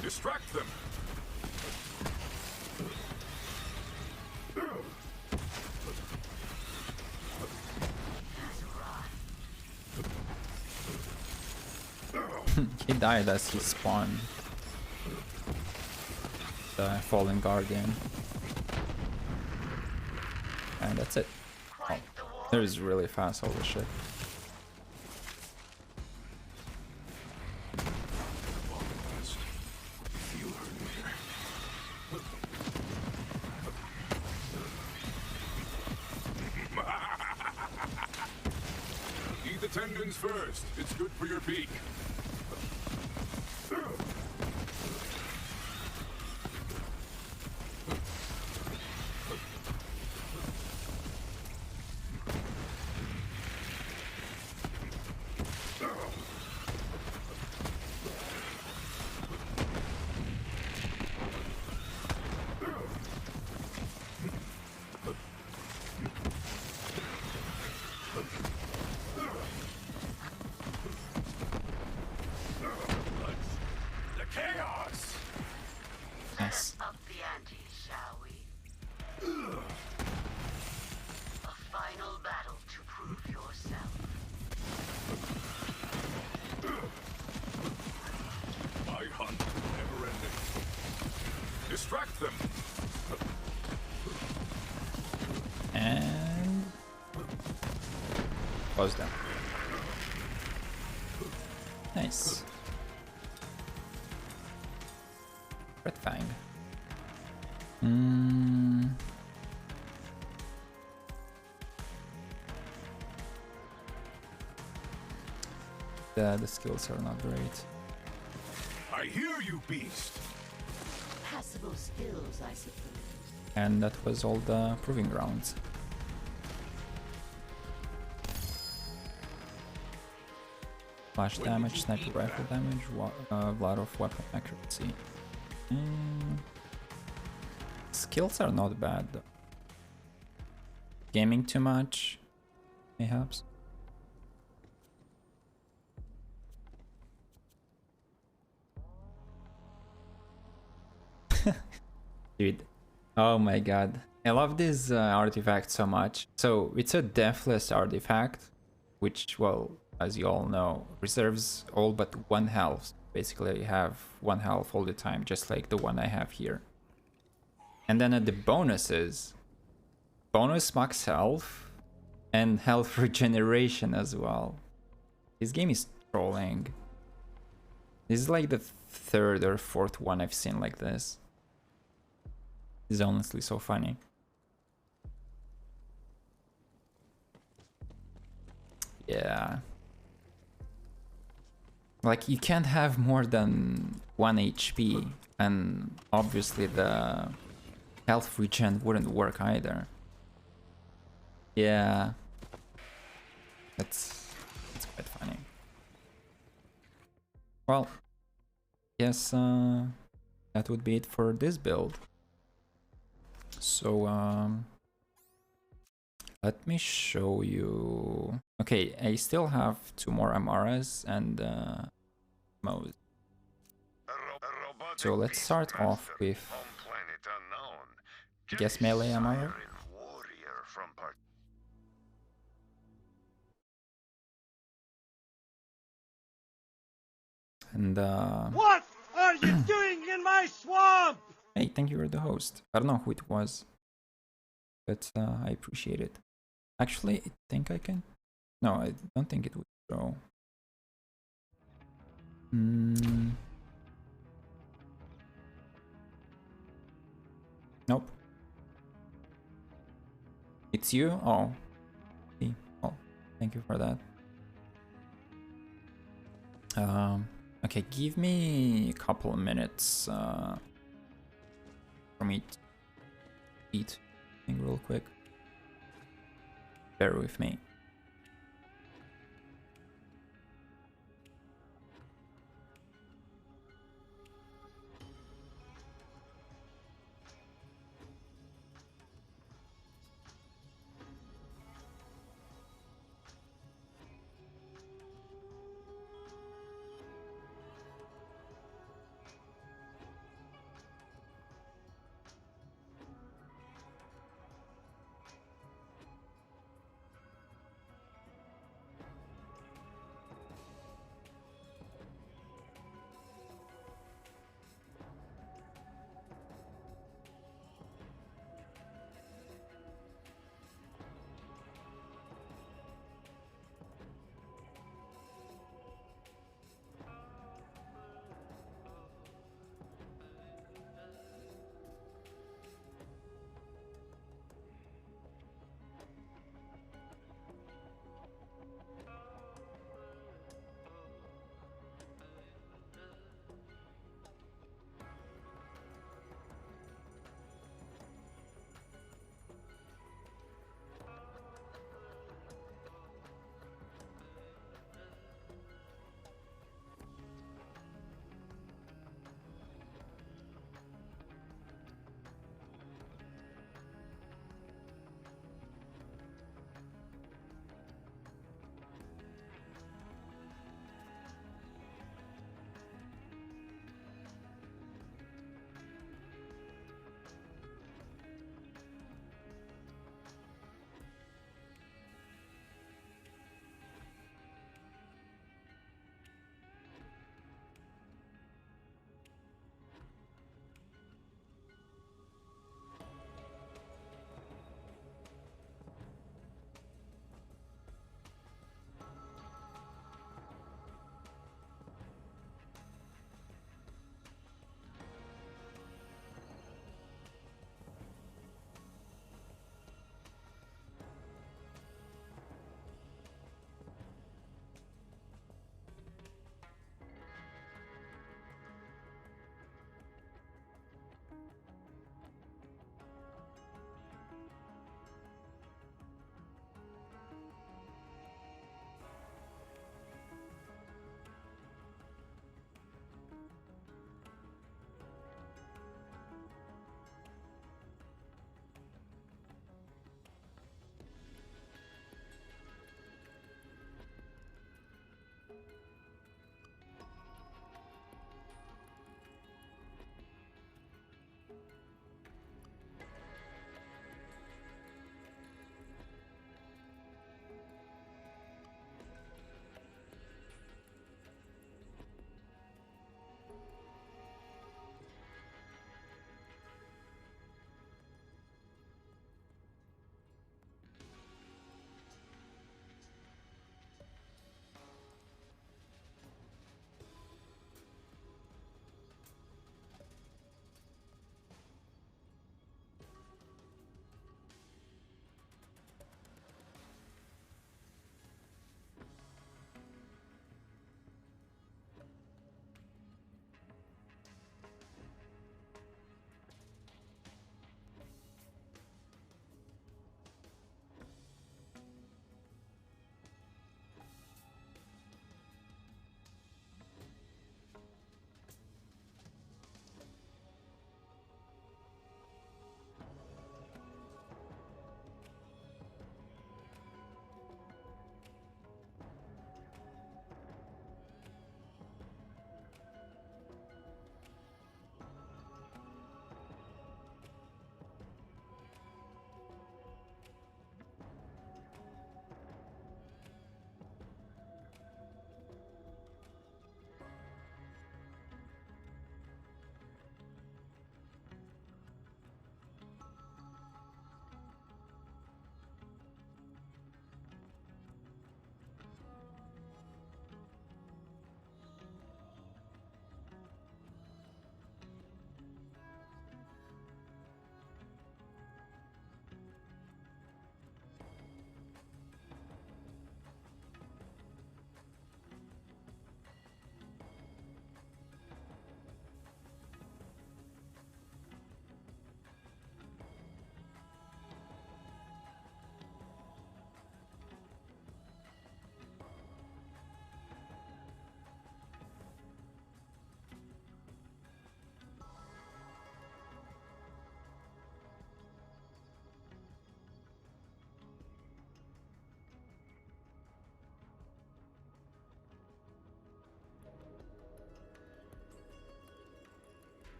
Distract them. He died as he spawned. The Fallen Guardian. And that's it. Oh, that was really fast, holy shit. Eat the tendons first. It's good for your beak. Nice. Up the ante, shall we? A final battle to prove yourself. My hunt never ending. Distract them. And close them. Nice. Red Fang. The skills are not great. I hear you, beast. Passable skills, I suppose. And that was all the proving grounds. Flash damage, sniper rifle damage, a lot of weapon accuracy. Skills are not bad though. Gaming too much, mayhaps. Dude, oh my god. I love this artifact so much. So it's a deathless artifact, which, well, as you all know, reserves all but 1 health. Basically, you have 1 health all the time, just like the one I have here. And then at the bonuses, bonus max health and health regeneration as well. This game is trolling. This is like the 3rd or 4th one I've seen like this. It's honestly so funny. Yeah. Like, you can't have more than 1 HP, and obviously the health regen wouldn't work either. Yeah. That's quite funny. Well, yes, that would be it for this build. So, let me show you. Okay, I still have 2 more Amaras and Modes. So let's start off with, I guess, melee Amara. And What are you doing in my swamp? hey, thank you for the host. I don't know who it was, but I appreciate it. Actually, I think I can. No, I don't think it would show. Nope. It's you? Oh. See? Oh, thank you for that. Okay, give me a couple of minutes for me to eat thing real quick. Bear with me.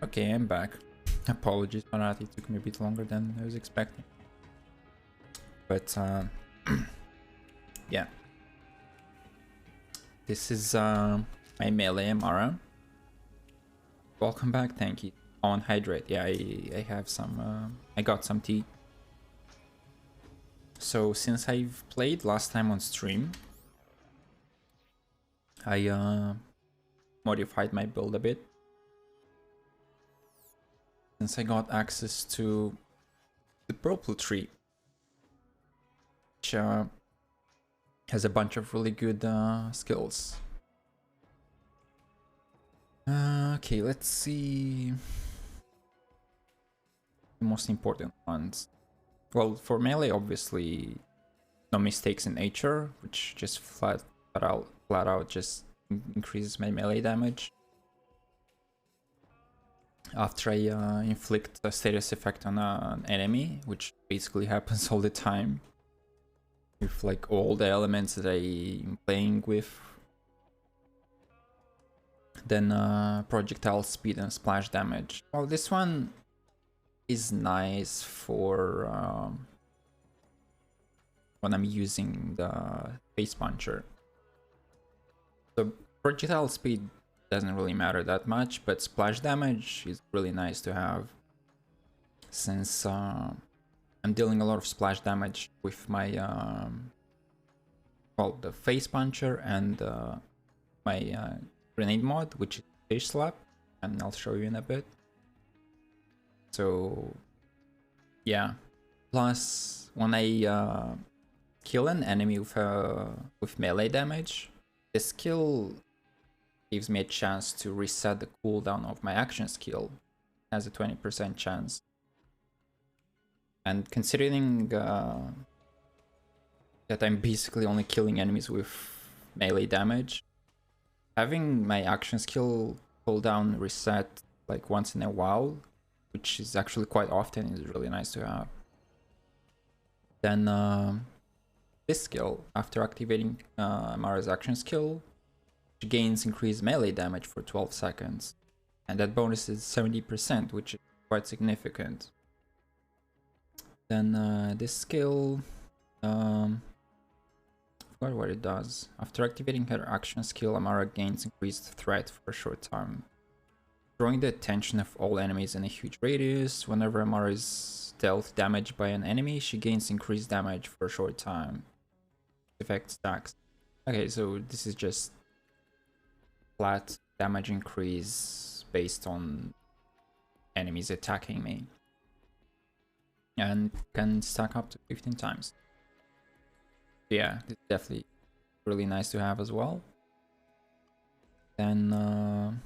Okay, I'm back. Apologies for that, it took me a bit longer than I was expecting. But yeah. This is my melee Amara. Welcome back, thank you. On hydrate, yeah, I have some, I got some tea. So since I've played last time on stream, I modified my build a bit. Since I got access to the purple tree, which has a bunch of really good skills. Okay, let's see the most important ones. Well, for melee, obviously, no mistakes in nature, which just flat out just increases my melee damage. After I inflict a status effect on an enemy, which basically happens all the time with like all the elements that I'm playing with, then projectile speed and splash damage. Well, this one is nice for when I'm using the face puncher. So projectile speed doesn't really matter that much, but splash damage is really nice to have, since I'm dealing a lot of splash damage with my well, the face puncher and my grenade mod, which is fish slap, and I'll show you in a bit. So yeah, plus when I kill an enemy with melee damage, the skill gives me a chance to reset the cooldown of my action skill. It has a 20% chance. And considering that I'm basically only killing enemies with melee damage, having my action skill cooldown reset like once in a while, which is actually quite often, is really nice to have. Then this skill, after activating Amara's action skill, gains increased melee damage for 12 seconds, and that bonus is 70%, which is quite significant. Then this skill, I forgot what it does. After activating her action skill, Amara gains increased threat for a short time, drawing the attention of all enemies in a huge radius. Whenever Amara is dealt damage by an enemy, she gains increased damage for a short time. Effect stacks. Okay, so this is just flat damage increase based on enemies attacking me, and can stack up to 15 times. Yeah, it's definitely really nice to have as well. Then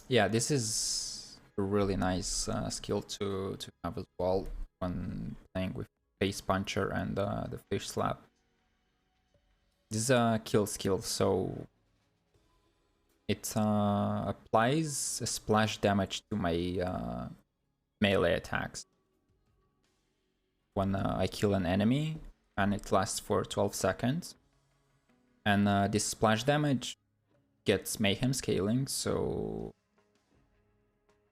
yeah, this is a really nice skill to have as well when playing with face puncher and the fish slap. This is a kill skill, so it applies a splash damage to my melee attacks when I kill an enemy, and it lasts for 12 seconds. And this splash damage gets mayhem scaling, so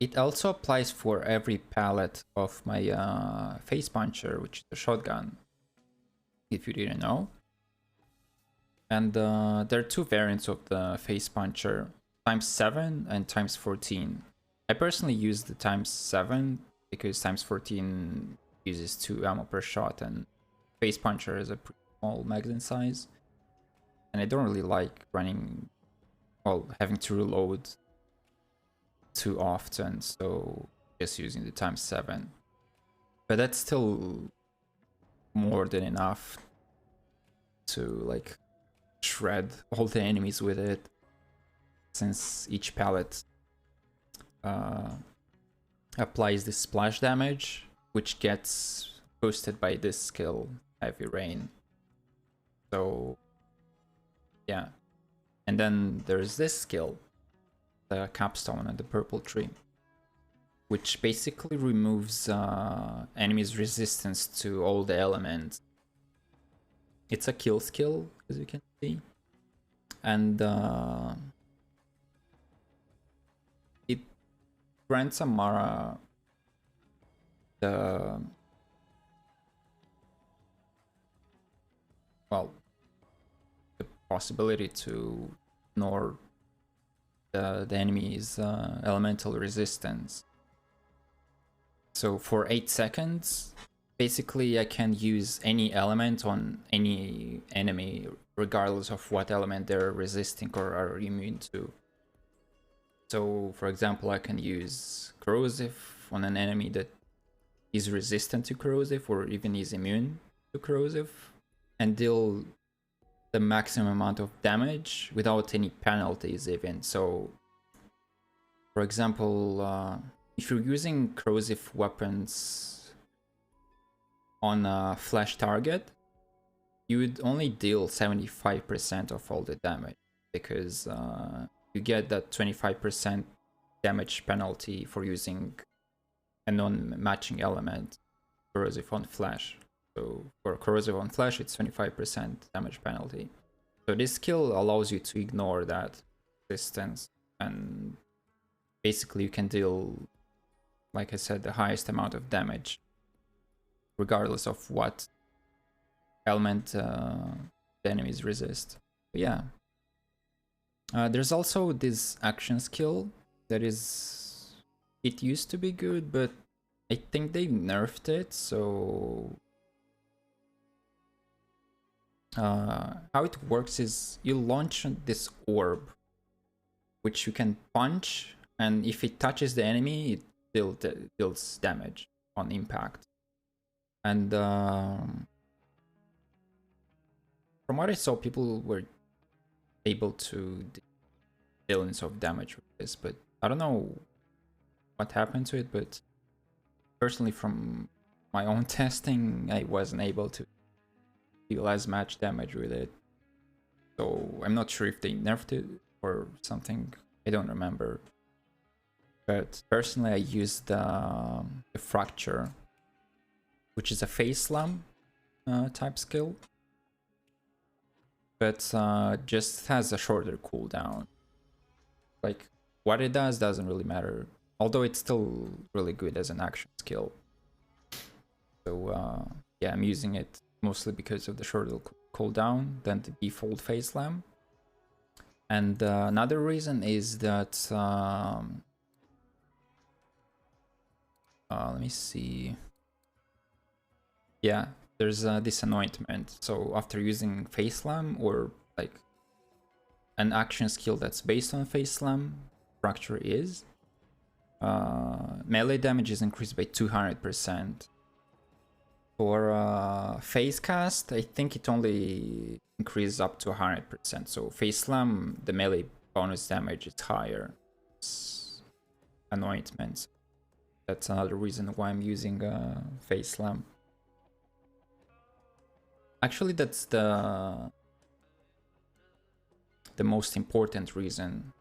it also applies for every pallet of my face puncher, which is a shotgun, if you didn't know. And there are two variants of the face puncher, ×7 and ×14. I personally use the ×7 because ×14 uses 2 ammo per shot, and face puncher is a pretty small magazine size. And I don't really like running, well, having to reload too often, so just using the ×7. But that's still more than enough to like shred all the enemies with it, since each pallet applies this splash damage, which gets boosted by this skill, Heavy Rain. So yeah, and then there's this skill, the capstone and the purple tree, which basically removes enemies' resistance to all the elements. It's a kill skill, as you can see, and grant Samara the the possibility to ignore the enemy's elemental resistance. So for 8 seconds, basically I can use any element on any enemy, regardless of what element they're resisting or are immune to. So for example, I can use corrosive on an enemy that is resistant to corrosive or even is immune to corrosive, and deal the maximum amount of damage without any penalties even. So for example, if you're using corrosive weapons on a flash target, you would only deal 75% of all the damage, because you get that 25% damage penalty for using a non-matching element, corrosive on flash. So for corrosive on flash, it's 25% damage penalty. So this skill allows you to ignore that resistance, and basically you can deal, like I said, the highest amount of damage regardless of what element the enemies resist. But yeah. There's also this action skill that is... It used to be good, but I think they nerfed it, so... how it works is you launch this orb, which you can punch, and if it touches the enemy, it deals damage on impact. And from what I saw, people were able to deal billions of damage with this, but I don't know what happened to it. But personally, from my own testing, I wasn't able to deal as much damage with it. So I'm not sure if they nerfed it or something. I don't remember. But personally, I used the fracture, which is a face slam type skill, but just has a shorter cooldown. Like, what it does doesn't really matter, although it's still really good as an action skill. So yeah, I'm using it mostly because of the shorter cooldown than the default face slam. And another reason is that let me see. Yeah, there's this anointment. So after using face slam, or like an action skill that's based on face slam, fracture is, melee damage is increased by 200%. For face cast, I think it only increases up to 100%. So face slam, the melee bonus damage is higher. It's anointments. That's another reason why I'm using face slam. Actually, that's the most important reason,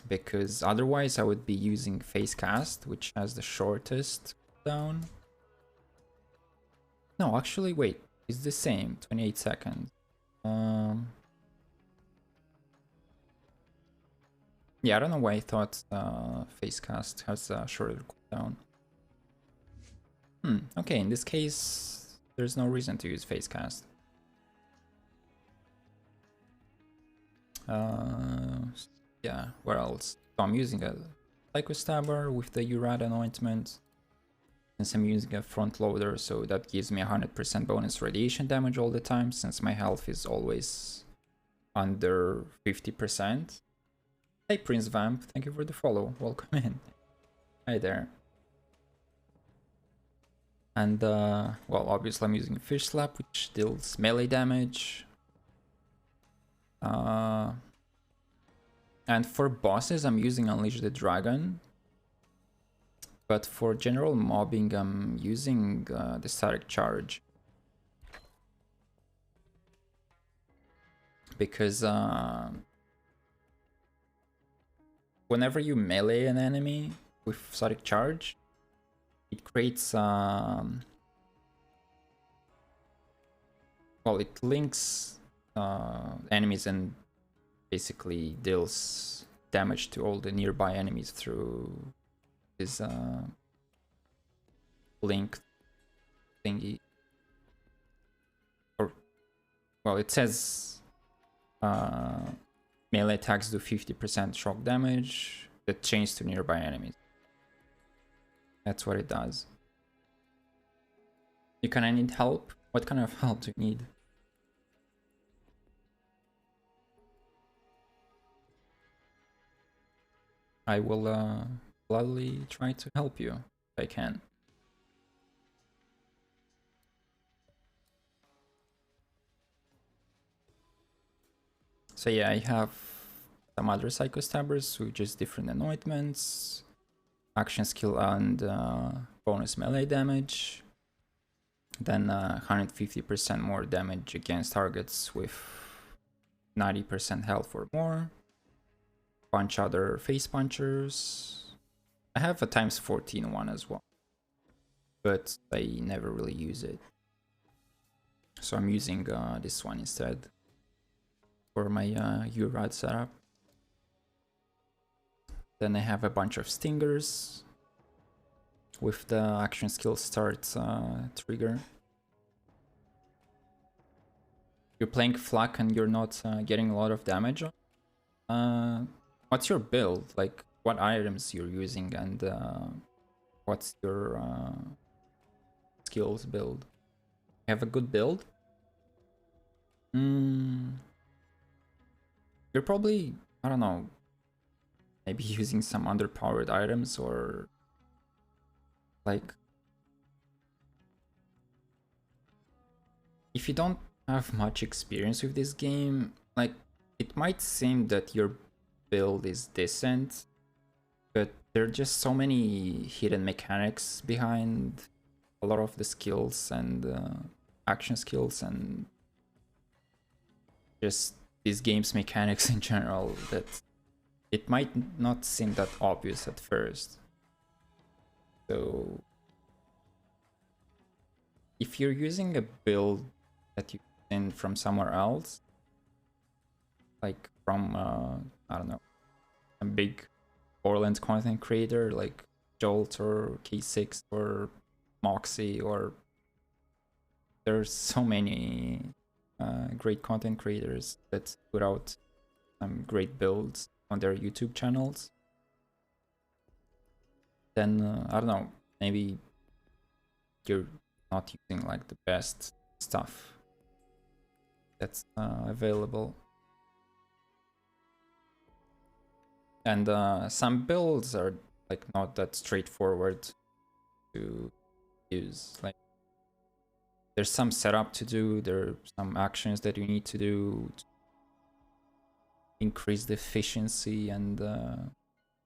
because otherwise I would be using face cast, which has the shortest cooldown. No, actually, wait, it's the same, 28 seconds. Yeah, I don't know why I thought face cast has a shorter cooldown. Okay, in this case, there's no reason to use face cast. Yeah, where else? So I'm using a Psycho Stabber with the Urad anointment. Since I'm using a front loader, so that gives me 100% bonus radiation damage all the time, since my health is always under 50%. Hey Prince Vamp, thank you for the follow. Welcome in. Hi there. And well, obviously I'm using Fish Slap, which deals melee damage. And for bosses, I'm using Unleash the Dragon. But for general mobbing, I'm using the Static Charge. Because whenever you melee an enemy with Static Charge, it creates... well, it links enemies and basically deals damage to all the nearby enemies through this link thingy. Or, well, it says melee attacks do 50% shock damage that chains to nearby enemies. That's what it does. You kinda need help? What kind of help do you need? I will gladly try to help you if I can. So yeah, I have some other Psycho Stabbers with just different anointments, action skill and bonus melee damage. Then 150% more damage against targets with 90% health or more. Bunch other face punchers. I have a times 14 one as well, but I never really use it. So I'm using this one instead for my URAD setup. Then I have a bunch of stingers with the action skill start trigger. You're playing flak and you're not getting a lot of damage. What's your build? Like what items you're using and what's your skills build? You have a good build? You're probably, I don't know, maybe using some underpowered items or like if you don't have much experience with this game, like it might seem that your build is decent, but there are just so many hidden mechanics behind a lot of the skills and action skills and just this game's mechanics in general that it might not seem that obvious at first. So if you're using a build that you in from somewhere else, like from I don't know, a big Borderlands content creator like Jolt or K6 or Moxie, or there's so many great content creators that put out some great builds on their YouTube channels, then I don't know, maybe you're not using like the best stuff that's available. And some builds are like not that straightforward to use. Like there's some setup to do, there are some actions that you need to do to increase the efficiency and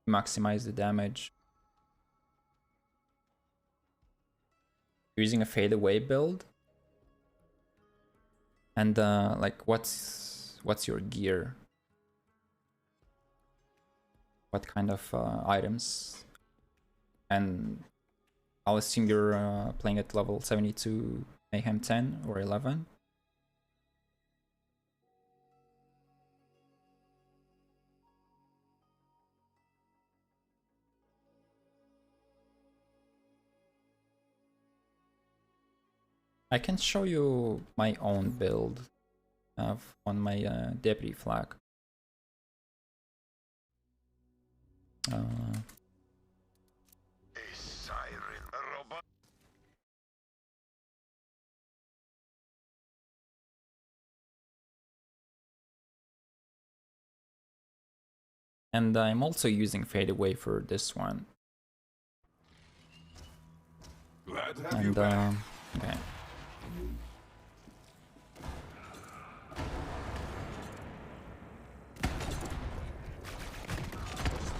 maximize the damage. Using a fadeaway build, and like what's your gear? What kind of items? And I'll assume you're playing at level 72 Mayhem 10 or 11. I can show you my own build on my deputy flag. A siren, a robot. And I'm also using fadeaway for this one. Glad to have you And back. okay.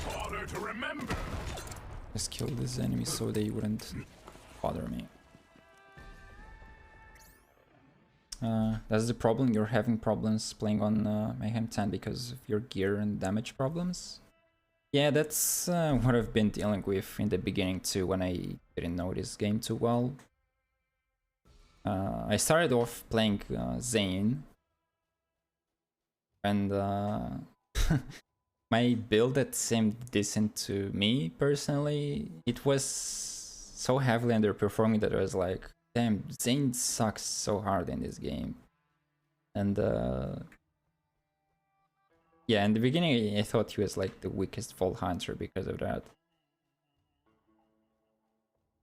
Harder to remember. Just kill these enemies so they wouldn't bother me. That's the problem. You're having problems playing on Mayhem 10 because of your gear and damage problems. Yeah, that's what I've been dealing with in the beginning too, when I didn't know this game too well. I started off playing Zane, and my build that seemed decent to me personally, it was so heavily underperforming that I was like, damn, Zane sucks so hard in this game. And yeah, in the beginning I thought he was like the weakest Vault Hunter because of that.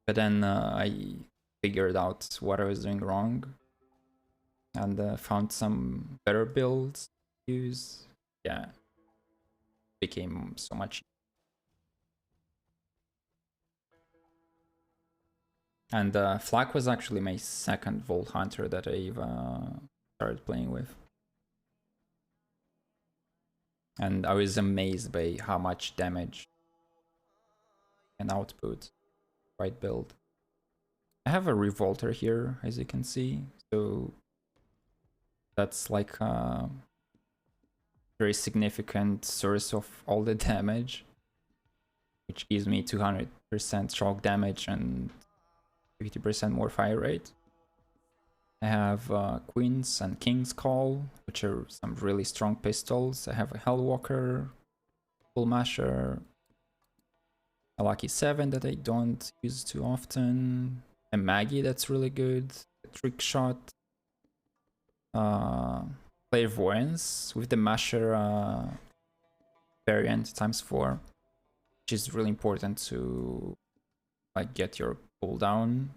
But then I figured out what I was doing wrong and found some better builds to use. Yeah, became so much. And Flak was actually my second Vault Hunter that I've started playing with. And I was amazed by how much damage and output right build. I have a Revolter here, as you can see, so that's like a very significant source of all the damage, which gives me 200% shock damage and 50% more fire rate. I have Queen's and King's Call, which are some really strong pistols. I have a Hellwalker, Full Masher, a Lucky 7 that I don't use too often, a Maggie that's really good, a Trick Shot, Clairvoyance with the Masher variant ×4, which is really important to like get your cooldown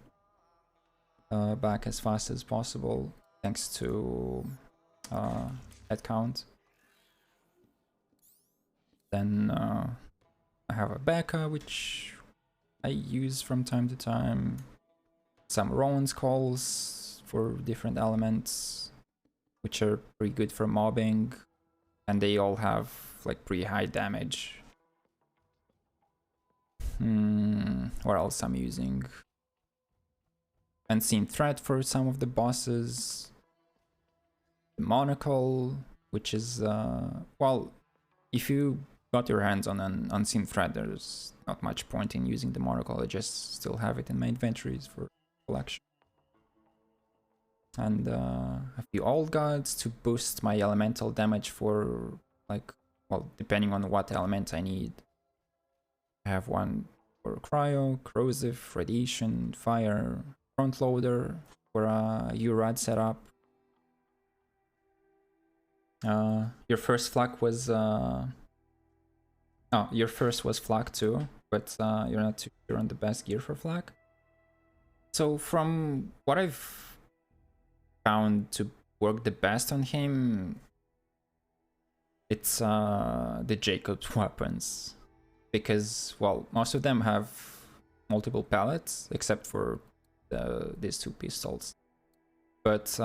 back as fast as possible, thanks to head count. Then I have a Becca, which I use from time to time. Some Rowan's calls for different elements, which are pretty good for mobbing, and they all have like pretty high damage. What else I'm using? Unseen Threat for some of the bosses. The Monocle, which is well, if you got your hands on an Unseen Threat, there's not much point in using the Monocle. I just still have it in my inventories for collection. And a few old gods to boost my elemental damage for, like, well, depending on what element I need. I have one for cryo, corrosive, radiation, fire, front loader for a URAD setup. Your first flak was oh, your first was flak too, but you're not too sure on the best gear for flak. So from what I've found to work the best on him, it's the Jacob's weapons, because, well, most of them have multiple pellets except for these two pistols. But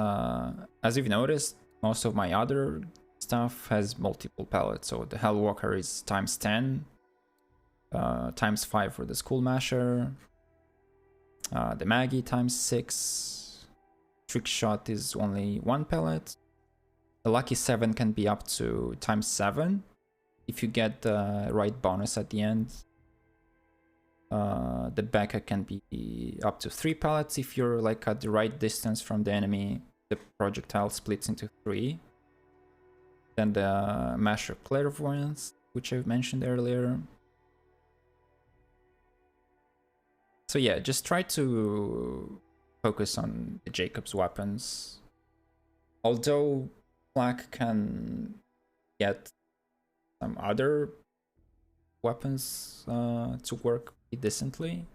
as you've noticed, most of my other stuff has multiple pellets. So the Hellwalker is ×10, ×5 for the Skull Masher, the Maggie ×6, Trick Shot is only 1 pellet. The Lucky 7 can be up to ×7 if you get the right bonus at the end. The Becca can be up to 3 pellets if you're like at the right distance from the enemy. The projectile splits into 3. Then the Masher Clairvoyance, which I've mentioned earlier. So yeah, just try to focus on the Jacob's weapons. Although Flak can get some other weapons to work decently,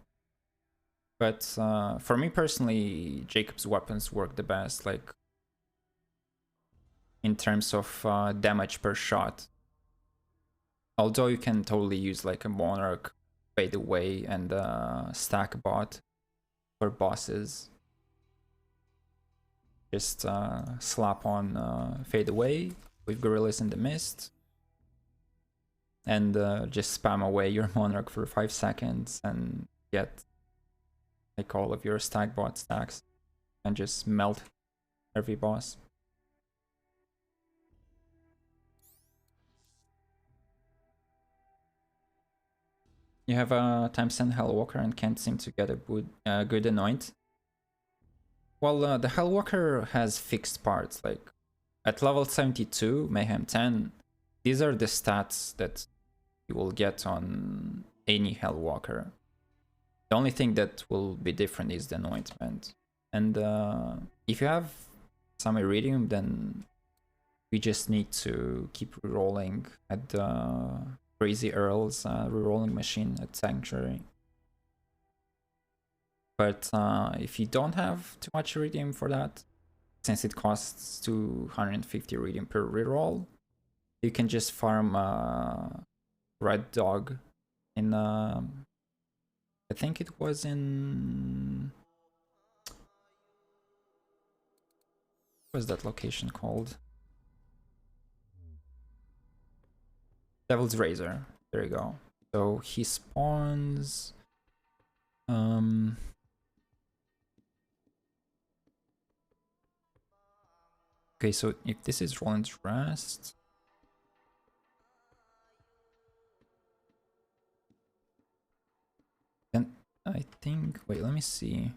but for me personally, Jacob's weapons work the best, like in terms of damage per shot. Although you can totally use like a Monarch, Fade Away, and Stack Bot for bosses. Just slap on Fade Away with Gorillas in the Mist, and just spam away your Monarch for 5 seconds and get like all of your Stack Bot stacks and just melt every boss. You have a ×10 Hellwalker and can't seem to get a good anoint. Well, the Hellwalker has fixed parts, like at level 72, Mayhem 10, these are the stats that you will get on any Hellwalker. The only thing that will be different is the anointment. And if you have some Iridium, then we just need to keep rerolling at Crazy Earl's rerolling machine at Sanctuary. But if you don't have too much Iridium for that, since it costs 250 Iridium per reroll, you can just farm Red Dog in I think it was in, what was that location called? Devil's Razor. There you go. So he spawns okay, so if this is Roland's Rest, then I think, wait, let me see.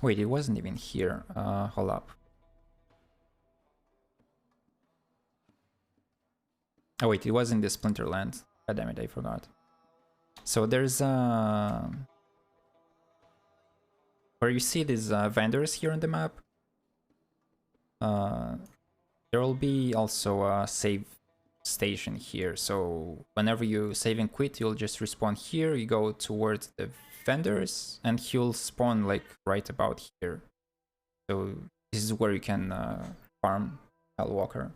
Wait, it wasn't even here. Hold up. Oh wait, it was in the Splinterland. God damn it, I forgot. So there's where you see these vendors here on the map. There will be also a save station here. So whenever you save and quit, you'll just respawn here. You go towards the vendors, and he'll spawn like right about here. So this is where you can farm Hellwalker.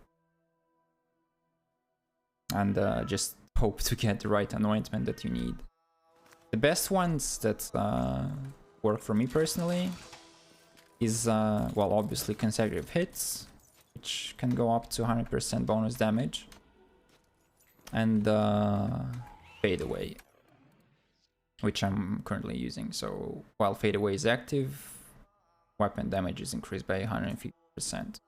And just hope to get the right anointment that you need. The best ones that work for me personally is, well, obviously consecutive hits, which can go up to 100% bonus damage, and Fade Away, which I'm currently using. So while Fade Away is active, weapon damage is increased by 150%.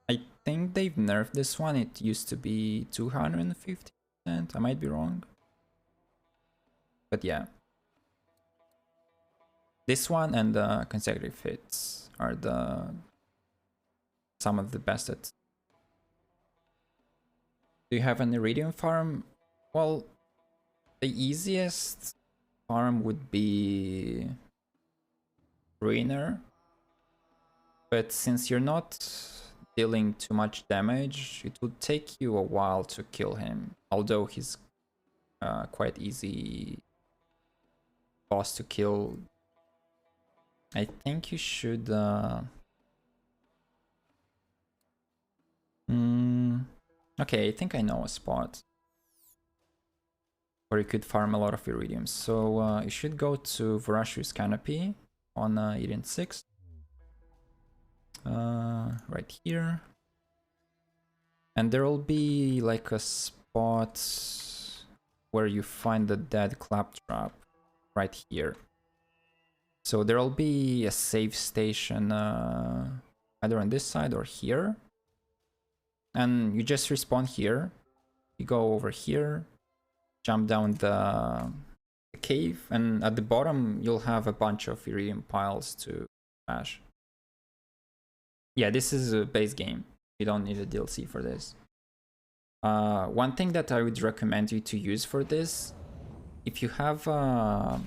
I think they've nerfed this one. It used to be 250%. I might be wrong. But yeah. This one and the consecutive hits are some of the best at. Do you have an Iridium farm? Well, the easiest farm would be Ruiner. But since you're not dealing too much damage, it would take you a while to kill him. Although he's quite easy boss to kill. I think you should okay, I think I know a spot where you could farm a lot of Iridium. So you should go to Vorashu's Canopy on Eden 6. Right here. And there will be like a spot where you find the dead claptrap right here. So there will be a save station either on this side or here. And you just respawn here. You go over here, jump down the cave, and at the bottom you'll have a bunch of Iridium piles to smash. Yeah, this is a base game. You don't need a DLC for this. One thing that I would recommend you to use for this, if you have a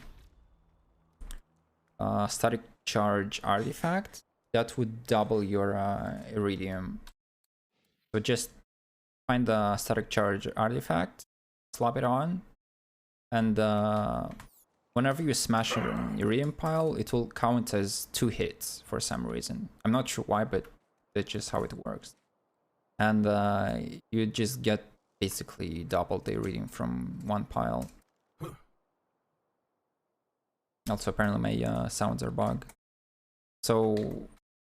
static charge artifact, that would double your Iridium. So just find the static charge artifact, slap it on, and whenever you smash an Iridium pile, it will count as 2 hits for some reason. I'm not sure why, but that's just how it works. And you just get basically double the Iridium from one pile. Also, apparently my sounds are bugged. So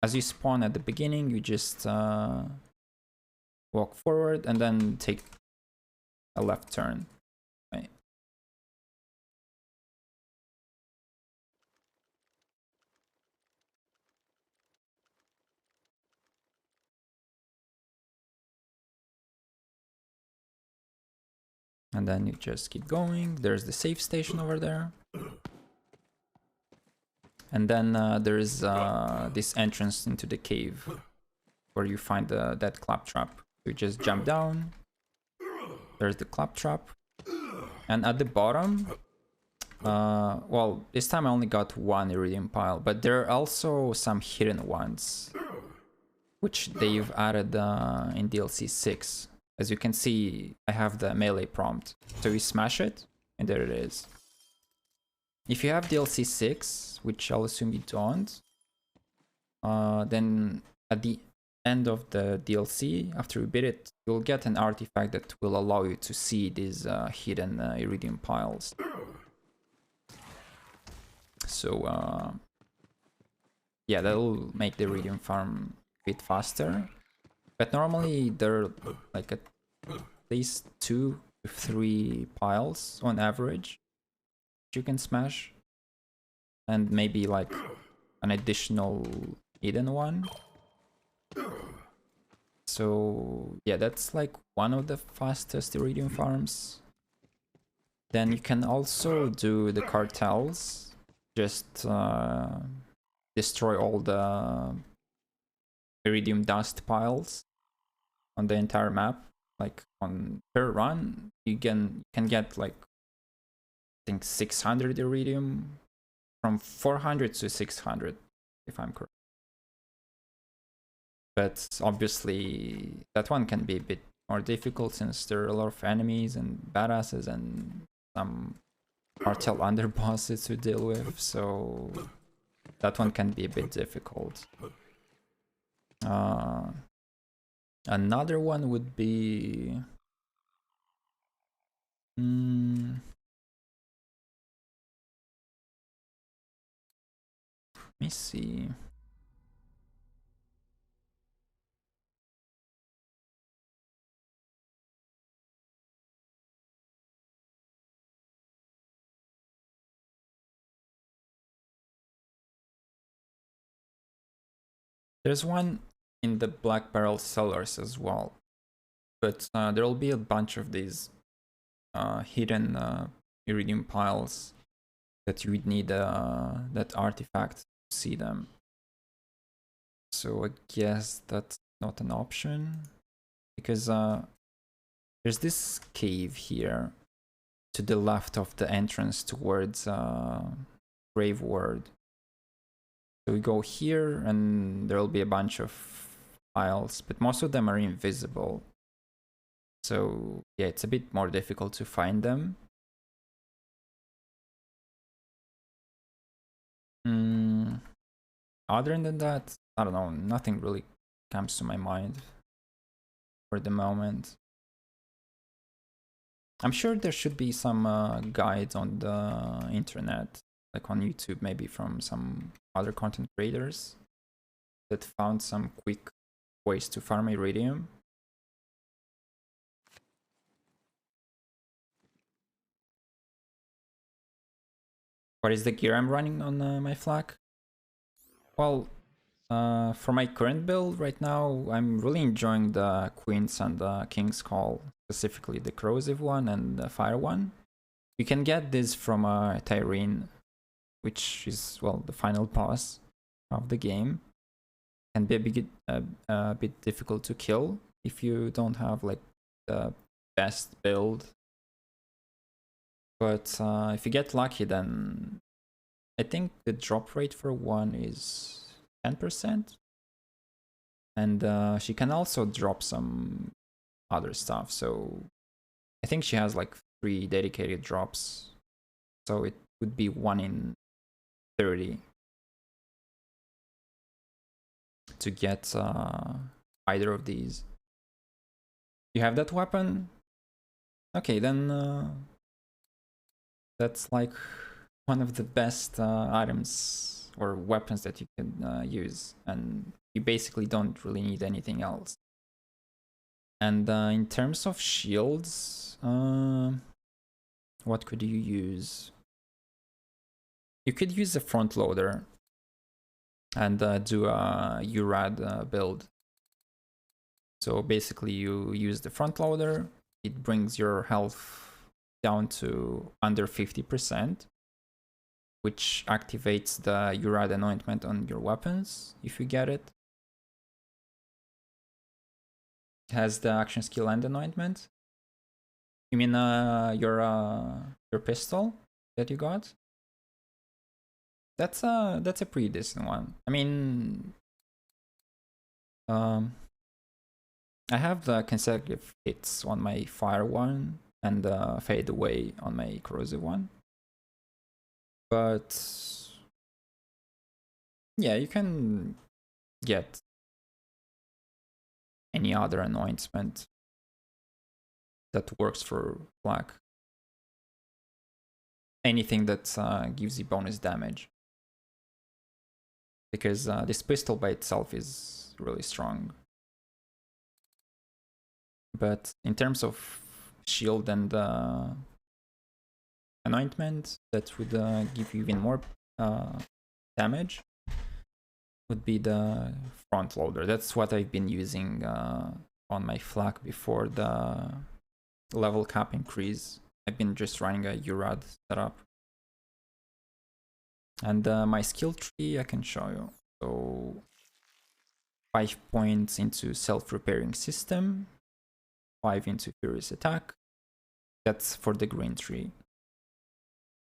as you spawn at the beginning, you just walk forward and then take a left turn. Right. And then you just keep going. There's the safe station over there. And then there is this entrance into the cave where you find that claptrap. You just jump down. There's the claptrap. And at the bottom, well, this time I only got one iridium pile, but there are also some hidden ones, which they've added in DLC 6. As you can see, I have the melee prompt. So you smash it, and there it is. If you have DLC 6, which I'll assume you don't, then at the end of the DLC, after you beat it, you'll get an artifact that will allow you to see these hidden iridium piles. So, yeah, that'll make the iridium farm a bit faster. But normally they're like at least 2 to 3 piles on average you can smash. And maybe like an additional hidden one. So yeah, that's like one of the fastest iridium farms. Then you can also do the cartels. Just destroy all the iridium dust piles on the entire map. Like on per run, you can get like I think 600 iridium, from 400 to 600, if I'm correct. But obviously that one can be a bit more difficult since there are a lot of enemies and badasses and some cartel underbosses to deal with, so that one can be a bit difficult. Another one would be let me see. There's one in the Black Barrel cellars as well, but there'll be a bunch of these hidden iridium piles that you would need that artifact to see them. So I guess that's not an option, because there's this cave here to the left of the entrance towards Grave Ward. So we go here and there'll be a bunch of piles, but most of them are invisible. So yeah, it's a bit more difficult to find them. Other than that, I don't know, nothing really comes to my mind for the moment. I'm sure there should be some guides on the internet, like on YouTube, maybe from some other content creators that found some quick ways to farm iridium. What is the gear I'm running on my flak? Well, for my current build right now, I'm really enjoying the Queen's and the King's Call, specifically the corrosive one and the fire one. You can get this from Tyrene, which is, well, the final boss of the game. Can be a bit difficult to kill if you don't have like the best build. But if you get lucky, then I think the drop rate for one is 10%. And she can also drop some other stuff. So I think she has like 3 dedicated drops. So it would be 1 in 30 to get either of these. You have that weapon? Okay, then that's like one of the best items or weapons that you can use, and you basically don't really need anything else. And in terms of shields, what could you use? You could use a front loader and do a URAD build. So basically you use the front loader, it brings your health down to under 50%, which activates the Urad anointment on your weapons if you get it. It has the action skill and anointment. You mean your pistol that you got? That's a pretty decent one. I mean, I have the consecutive hits on my fire one and the fade away on my corrosive one. But yeah, you can get any other anointment that works for Flak. Anything that gives you bonus damage. Because this pistol by itself is really strong. But in terms of shield and anointment, that would give you even more damage, would be the front loader. That's what I've been using on my flak before the level cap increase. I've been just running a Urad setup. And my skill tree I can show you. So 5 points into self-repairing system, 5 into furious attack. That's for the green tree.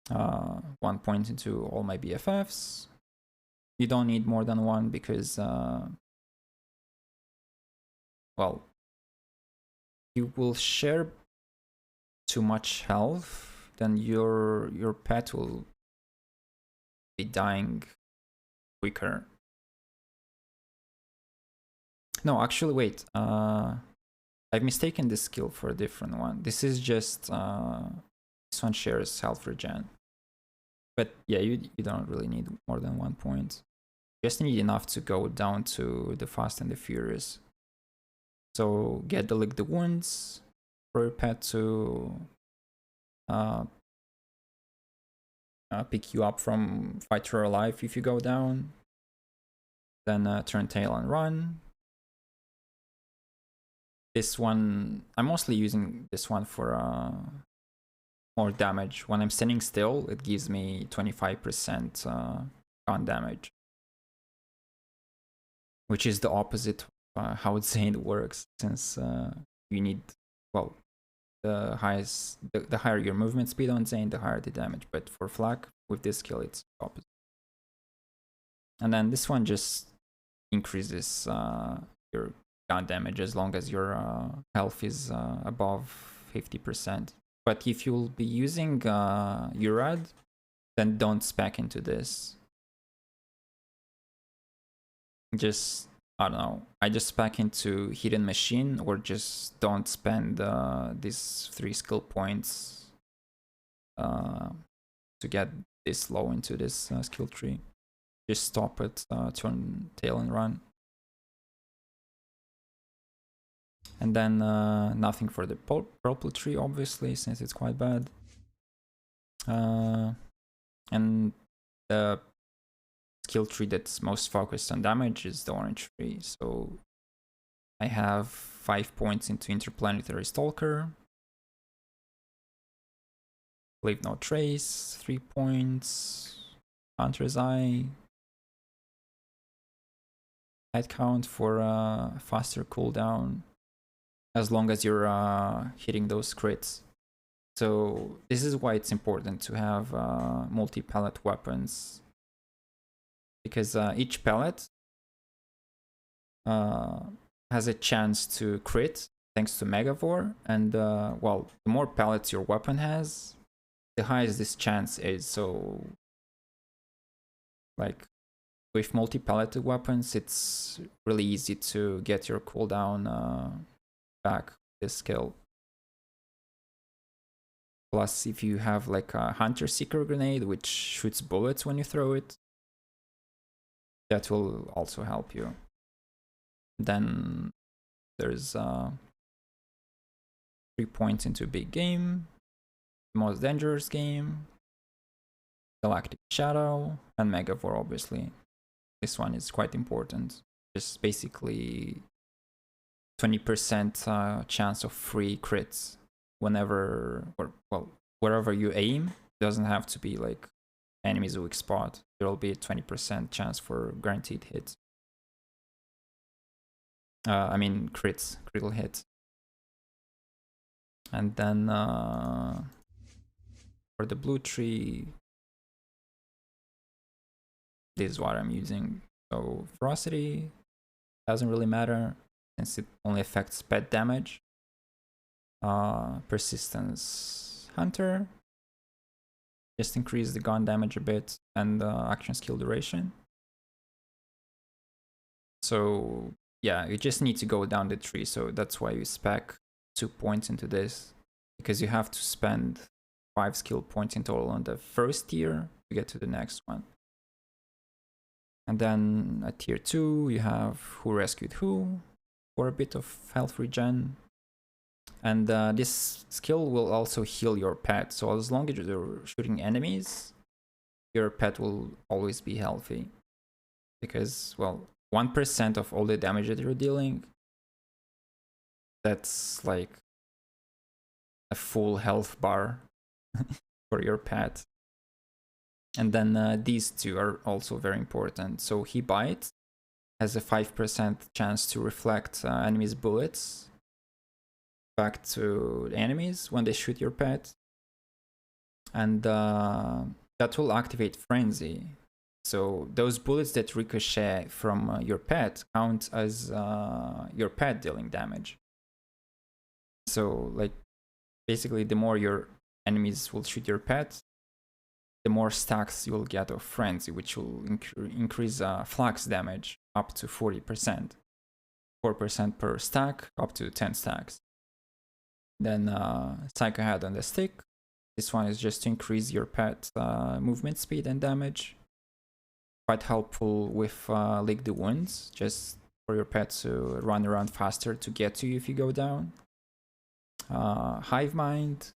1 point into all my BFFs. You don't need more than 1 because, well, you will share too much health, then your pet will be dying quicker. No, actually, wait. I've mistaken this skill for a different one. This is just this one shares health regen. But yeah, you don't really need more than 1 point. You just need enough to go down to the Fast and the Furious. So get the Lick the Wounds for your pet to pick you up from Fight for Your Life if you go down. Then turn tail and run. This one, I'm mostly using this one for more damage. When I'm standing still, it gives me 25% gun damage. Which is the opposite of how Zane works, since you need, well, the higher your movement speed on Zane, the higher the damage. But for Flak, with this skill, it's opposite. And then this one just increases your gun damage as long as your health is above 50%. But if you'll be using Urad, then don't spec into this. Just, I don't know, I just spec into Hidden Machine, or just don't spend these 3 skill points to get this low into this skill tree. Just stop it, turn tail and run. And then nothing for the purple tree, obviously, since it's quite bad. And the skill tree that's most focused on damage is the orange tree. So I have 5 points into Interplanetary Stalker. Leave No Trace, 3 points. Hunter's Eye. Head count for a faster cooldown, as long as you're hitting those crits. So this is why it's important to have multi-pellet weapons, because each pellet has a chance to crit thanks to Megavore, and well, the more pellets your weapon has, the higher this chance is. So like with multi-pelleted weapons, it's really easy to get your cooldown back this skill. Plus, if you have like a Hunter Seeker grenade, which shoots bullets when you throw it, that will also help you. Then there's 3 points into Big Game, Most Dangerous Game, Galactic Shadow, and Megavore, obviously. This one is quite important. Just basically 20% chance of free crits whenever, or well, wherever you aim, doesn't have to be like enemy's weak spot. There will be a 20% chance for guaranteed hits. I mean critical hits. And then for the blue tree, this is what I'm using. So ferocity doesn't really matter since it only affects pet damage. Persistence hunter, just increase the gun damage a bit, and action skill duration. So yeah, you just need to go down the tree, so that's why you spec 2 points into this, because you have to spend 5 skill points in total on the first tier to get to the next one. And then at tier 2 you have Who Rescued Who for a bit of health regen. And this skill will also heal your pet, so as long as you're shooting enemies, your pet will always be healthy. Because, well, 1% of all the damage that you're dealing, that's like a full health bar for your pet. And then these two are also very important. So He Bite has a 5% chance to reflect enemies' bullets back to the enemies when they shoot your pet. And that will activate Frenzy. So those bullets that ricochet from your pet count as your pet dealing damage. So like basically the more your enemies will shoot your pet, the more stacks you'll get of Frenzy, which will increase flux damage up to 40%. 4% per stack, up to 10 stacks. Then Psycho Head on the stick. This one is just to increase your pet movement speed and damage. Quite helpful with Lick the Wounds, just for your pet to run around faster to get to you if you go down. Hive Mind.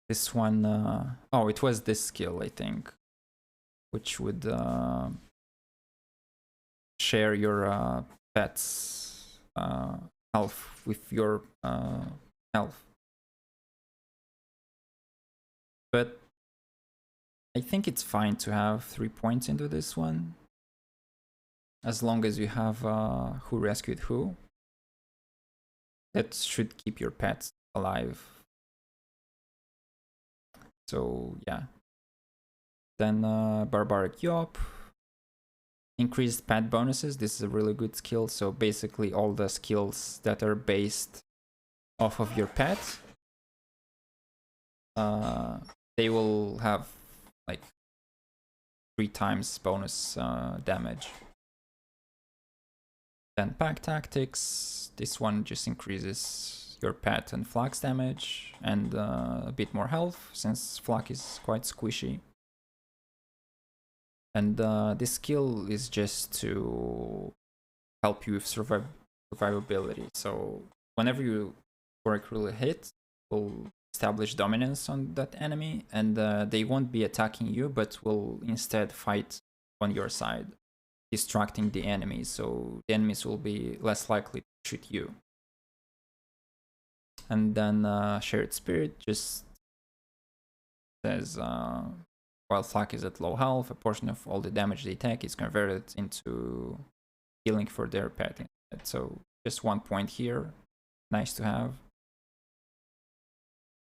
This one, oh, it was this skill, I think, which would share your pet's health with your health. But I think it's fine to have 3 points into this one, as long as you have Who Rescued Who. That should keep your pets alive. So yeah. Then Barbaric Yop. Increased pet bonuses. This is a really good skill. So basically all the skills that are based off of your pet, they will have like 3 times bonus damage. Then Pack Tactics. This one just increases your pet and flux damage and a bit more health, since flux is quite squishy. And this skill is just to help you with survivability. So whenever you correctly hit, will establish dominance on that enemy, and they won't be attacking you, but will instead fight on your side, distracting the enemies. So the enemies will be less likely to shoot you. And then Shared Spirit just says while Flak is at low health, a portion of all the damage they take is converted into healing for their pet instead. So just 1 point here, nice to have.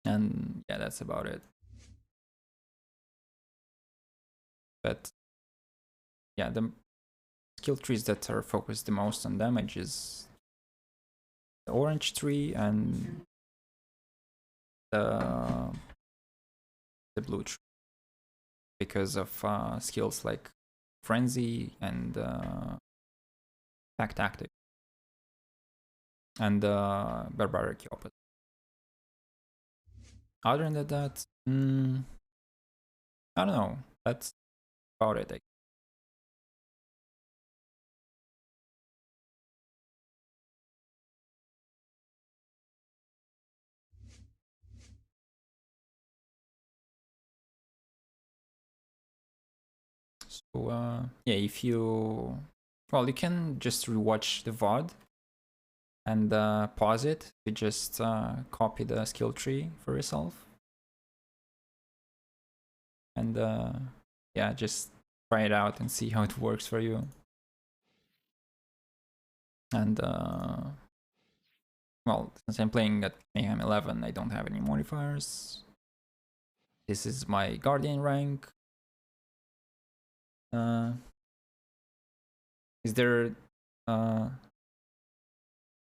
And yeah, that's about it. But yeah, the skill trees that are focused the most on damage is the orange tree and the blue tree, because of skills like Frenzy and Pack Tactic and Barbaric Yop. Other than that, I don't know. That's about it. So yeah, if you, well, you can just rewatch the VOD and pause it to just copy the skill tree for yourself And yeah, just try it out and see how it works for you. And well, since I'm playing at Mayhem 11, I don't have any modifiers. This is my Guardian rank. Is there no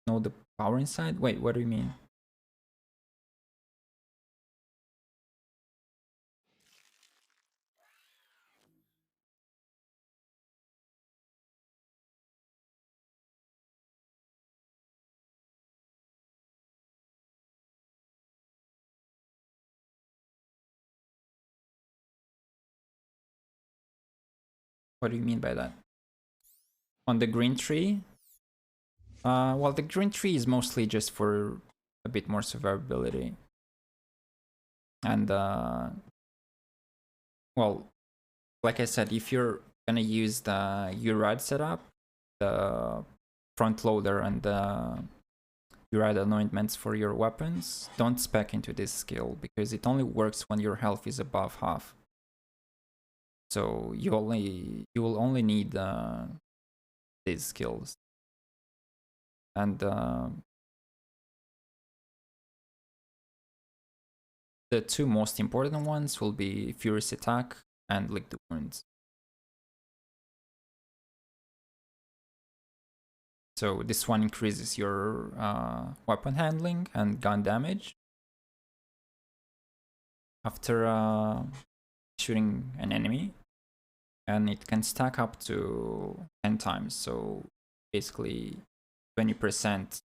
the power inside? Wait, what do you mean? What do you mean by that? On the green tree? Well, the green tree is mostly just for a bit more survivability. And, well, like I said, if you're gonna use the URAD setup, the front loader and the URAD anointments for your weapons, don't spec into this skill because it only works when your health is above half. So you will only need these skills. And the two most important ones will be Furious Attack and Lick the Wounds. So this one increases your weapon handling and gun damage after shooting an enemy, and it can stack up to 10 times. So basically 20%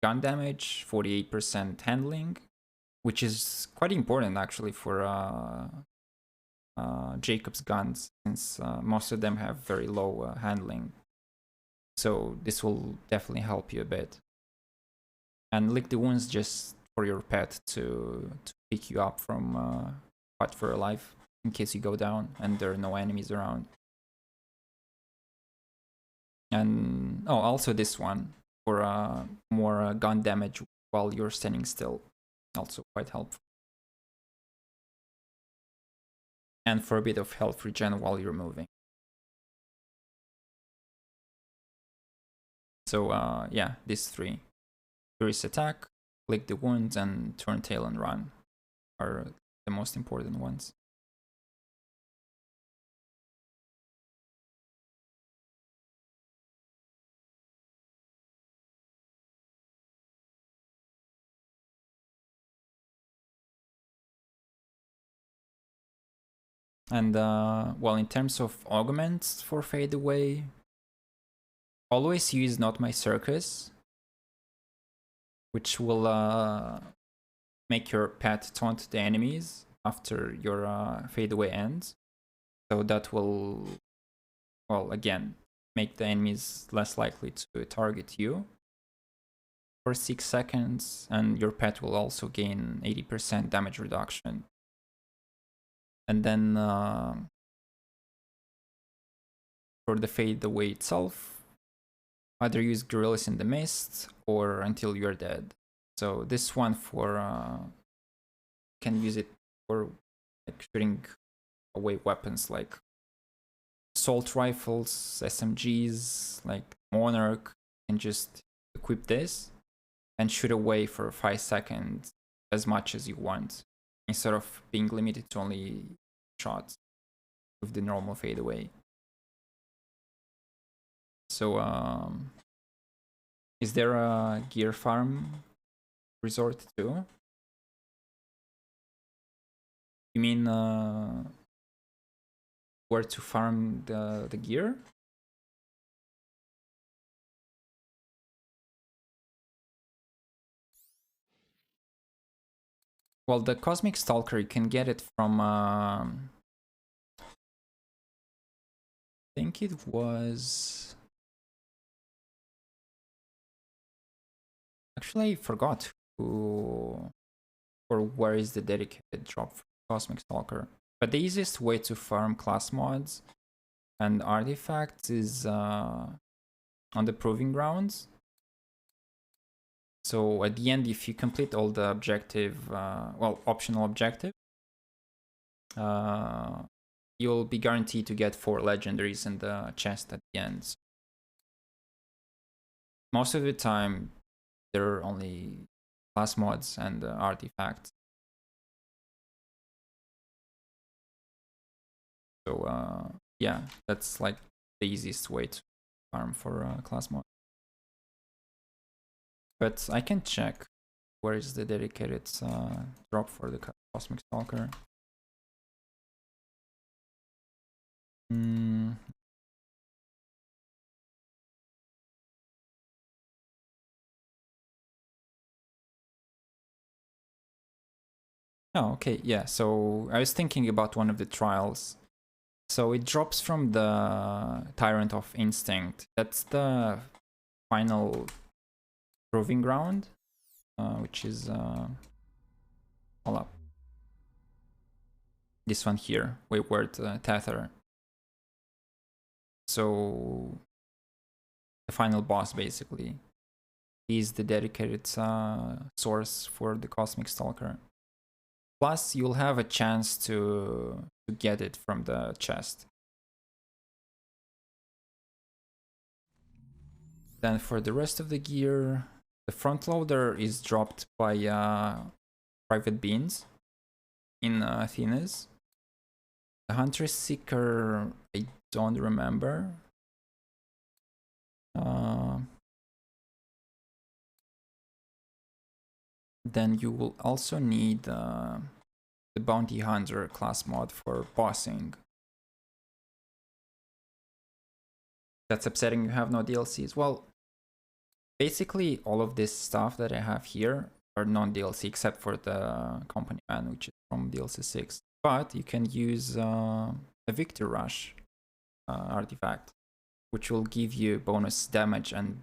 gun damage, 48% handling, which is quite important actually for Jacob's guns, since most of them have very low handling. So this will definitely help you a bit. And Lick the Wounds just for your pet to pick you up from Fight for Your Life in case you go down and there are no enemies around. And oh, also this one for more gun damage while you're standing still, also quite helpful. And for a bit of health regen while you're moving. So yeah, these three: Furious Attack, Lick the Wounds, and Turn Tail and Run are the most important ones. And well, in terms of augments for Fade Away, always use Not My Circus, which will make your pet taunt the enemies after your Fade Away ends. So that will, well, again, make the enemies less likely to target you for 6 seconds, and your pet will also gain 80% damage reduction. And then for the Fade Away itself, either use Gorillas in the Mist or Until You're Dead. So this one for can use it for like shooting away weapons like assault rifles, SMGs, like Monarch, and just equip this and shoot away for 5 seconds as much as you want, instead of being limited to only shots with the normal Fade Away. So is there a gear farm resort too? You mean where to farm the gear? Well, the Cosmic Stalker, you can get it from I think it was, actually I forgot who or where is the dedicated drop for Cosmic Stalker. But the easiest way to farm class mods and artifacts is on the Proving Grounds. So at the end, if you complete all the objective, well, optional objective, you'll be guaranteed to get 4 legendaries in the chest at the end. Most of the time, there are only class mods and artifacts. So yeah, that's like the easiest way to farm for class mod. But I can check where is the dedicated drop for the Cosmic Stalker. Oh, okay, yeah. So I was thinking about one of the trials. So it drops from the Tyrant of Instinct. That's the final proving ground, which is hold up. This one here, Wayward Tether. So the final boss, basically, is the dedicated source for the Cosmic Stalker. Plus, you'll have a chance to get it from the chest. Then for the rest of the gear, the front loader is dropped by private beans in Athena's. The Hunter Seeker, I don't remember. Then you will also need the Bounty Hunter class mod for bossing. That's upsetting, you have no DLCs. Well, basically all of this stuff that I have here are non-DLC except for the Company Man, which is from DLC 6. But you can use a Victor Rush artifact, which will give you bonus damage and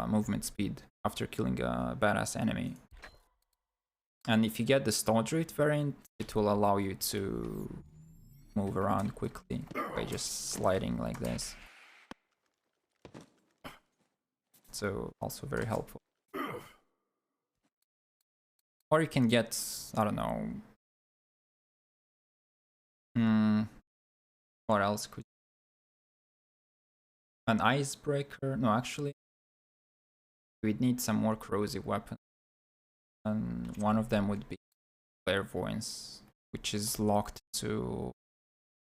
movement speed after killing a badass enemy. And if you get the Snowdrift variant, it will allow you to move around quickly by just sliding like this. So also very helpful. Or you can get, I don't know. What else could an icebreaker? No, actually, we'd need some more corrosive weapons. And one of them would be clairvoyance, which is locked to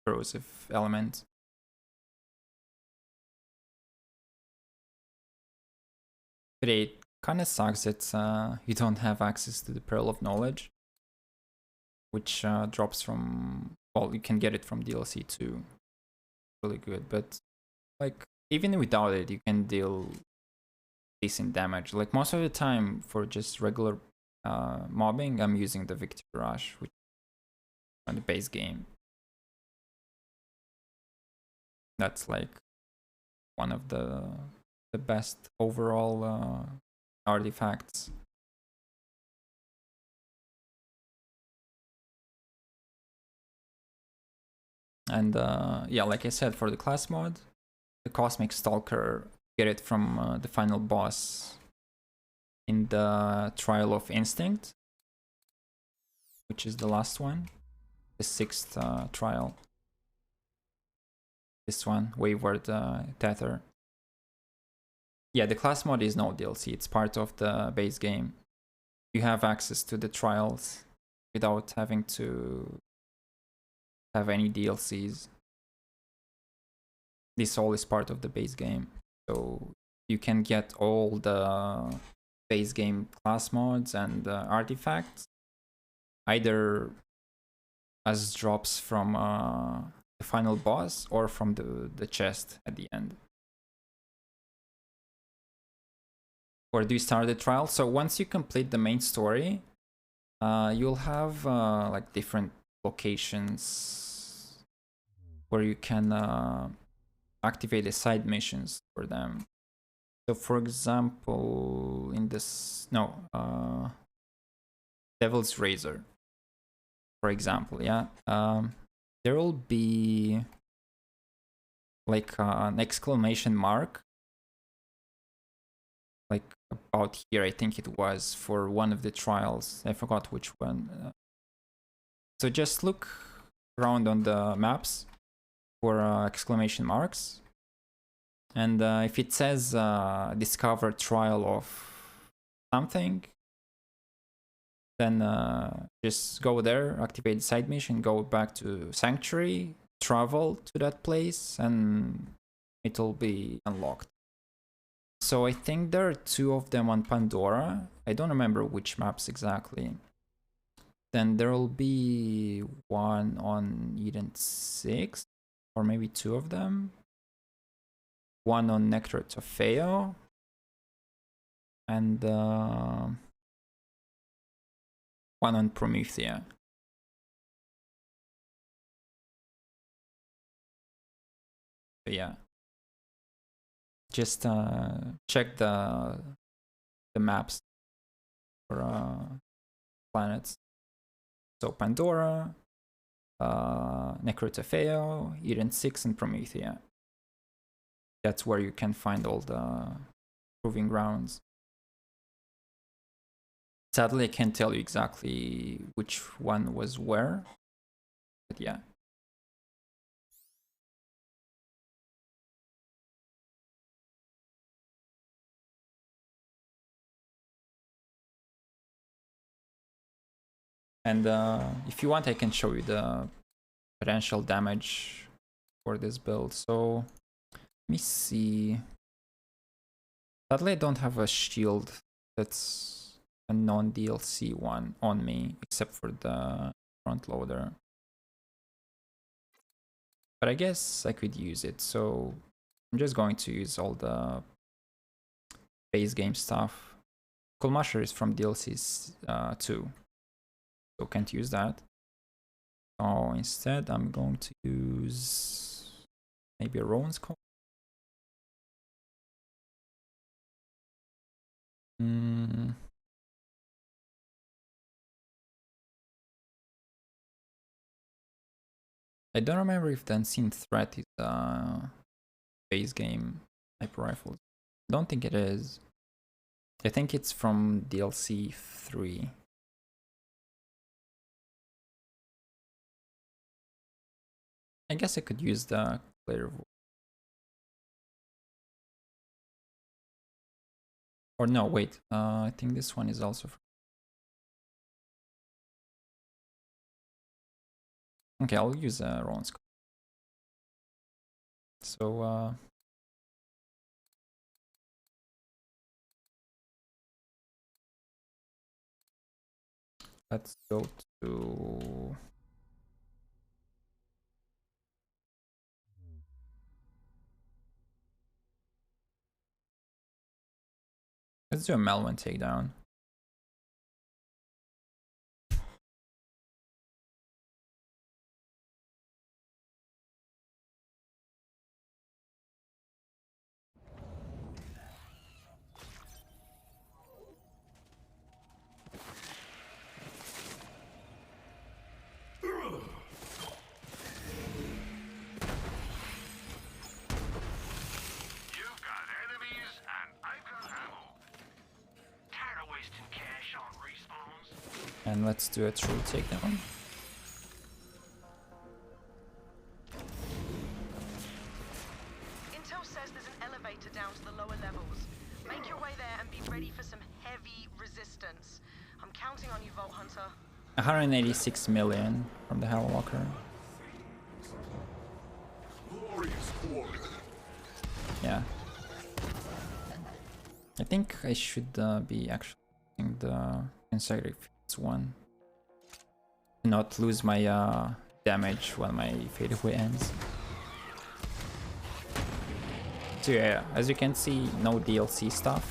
corrosive element. But it kind of sucks that you don't have access to the Pearl of Knowledge, which drops from, well, you can get it from DLC too. Really good, but like even without it, you can deal decent damage. Like most of the time for just regular mobbing, I'm using the Victor Rush, which on the base game. That's like one of the best overall artifacts. And yeah, like I said, for the class mod, the Cosmic Stalker, get it from the final boss in the Trial of Instinct, which is the last one, the 6th trial. This one, Wayward Tether. Yeah, the class mod is no DLC, it's part of the base game. You have access to the trials without having to have any DLCs. This all is part of the base game. So you can get all the base game class mods and artifacts either as drops from the final boss or from the chest at the end. Or do you start the trial? So once you complete the main story, you'll have like different locations where you can activate the side missions for them. So for example, in this, Devil's Razor, for example, yeah, there will be like an exclamation mark, like about here, I think it was, for one of the trials. I forgot which one. So just look around on the maps for exclamation marks. And if it says discover trial of something, then just go there, activate the side mission, go back to Sanctuary, travel to that place, and it'll be unlocked. So I think there are 2 of them on Pandora. I don't remember which maps exactly. Then there'll be 1 on Eden 6, or maybe 2 of them. 1 on Nectar Trofeo, and 1 on Promethea. But yeah, just check the maps for planets. So Pandora, Nectar Trofeo, Eden 6, and Promethea. That's where you can find all the proving grounds. Sadly, I can't tell you exactly which one was where, but yeah. And if you want, I can show you the potential damage for this build. So let me see. Sadly, I don't have a shield that's a non-DLC one on me, except for the front loader. But I guess I could use it, so I'm just going to use all the base game stuff. Coolmasher is from DLCs too, so can't use that. So instead, I'm going to use maybe a Rowan's call. I don't remember if the Unseen Threat is base game sniper rifles. I don't think it is. I think it's from DLC 3. I guess I could use the clear. Or no, wait. I think this one is also from... Okay, I'll use Rowan's. So let's go to... Let's do a Melvin takedown. And let's do a true takedown. Intel says there's an elevator down to the lower levels. Make your way there and be ready for some heavy resistance. I'm counting on you, Vault Hunter. 186 million from the Hellwalker. Glorious quarter. Yeah. I think I should be actually using the consecutive one. Not lose my damage when my fade away ends. So yeah, as you can see, no DLC stuff.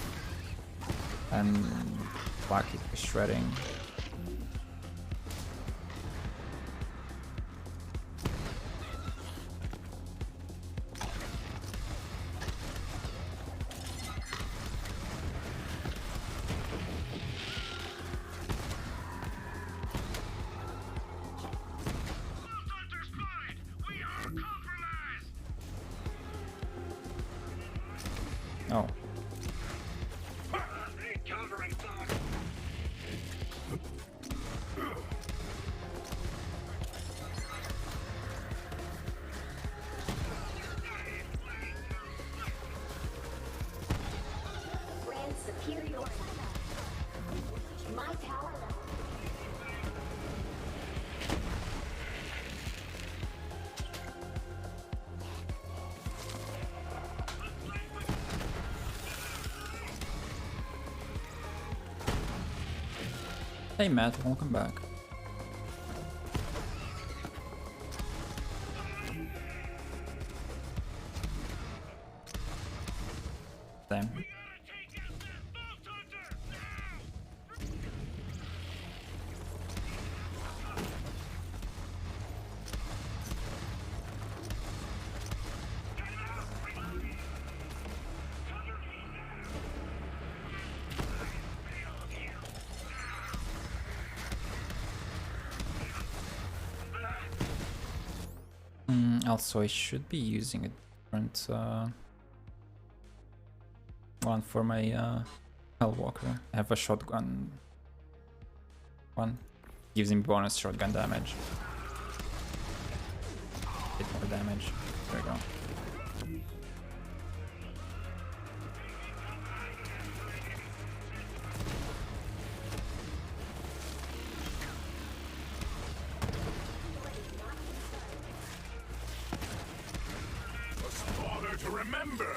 And Black is shredding. Oh. Hey Matt, welcome back. Same. Also, I should be using a different one for my Hellwalker. I have a shotgun one. Gives him bonus shotgun damage. Bit more damage. There we go. A slaughter to remember.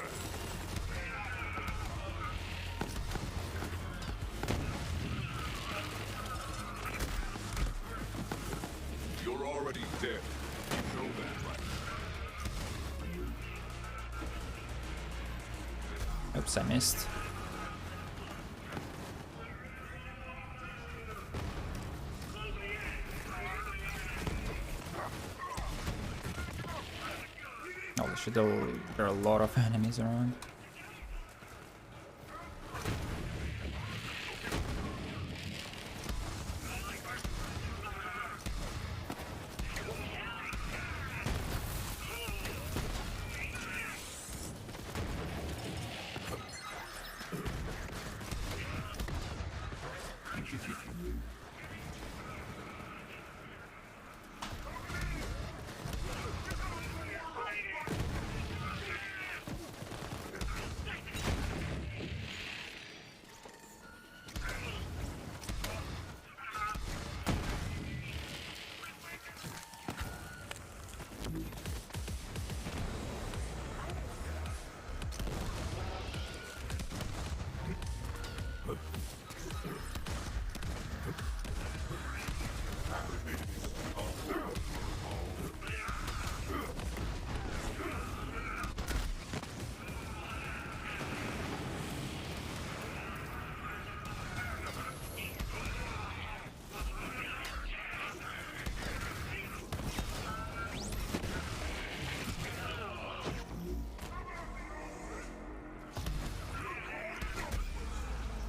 You're already dead. You know that, right? Oops, I missed. Holy shit, there are a lot of enemies around.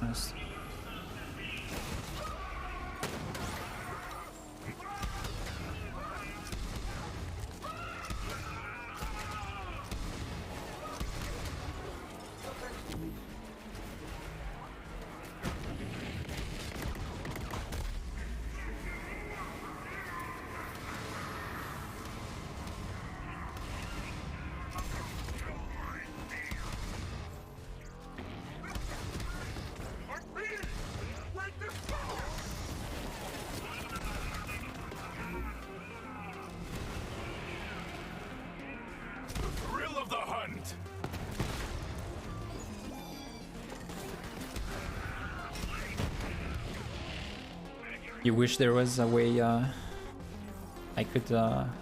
Nice. Thrill of the hunt. You wish there was a way I could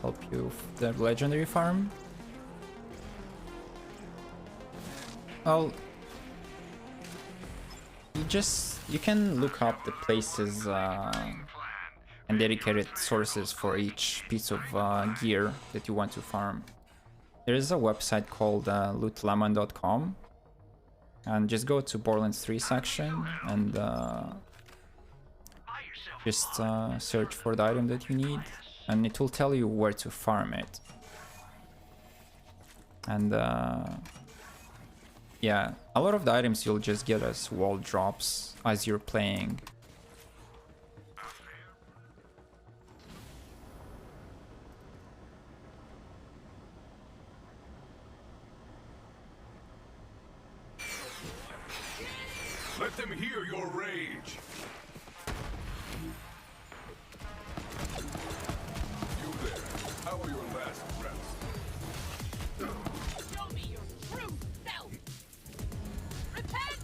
help you with the legendary farm? Well, you can look up the places and dedicated sources for each piece of gear that you want to farm. There is a website called lootlemon.com, and just go to Borderlands 3 section and just search for the item that you need, and it will tell you where to farm it. And yeah, a lot of the items you'll just get as wall drops as you're playing. Let them hear your rage. You there. How are your last breaths? Show me your true self! Repent!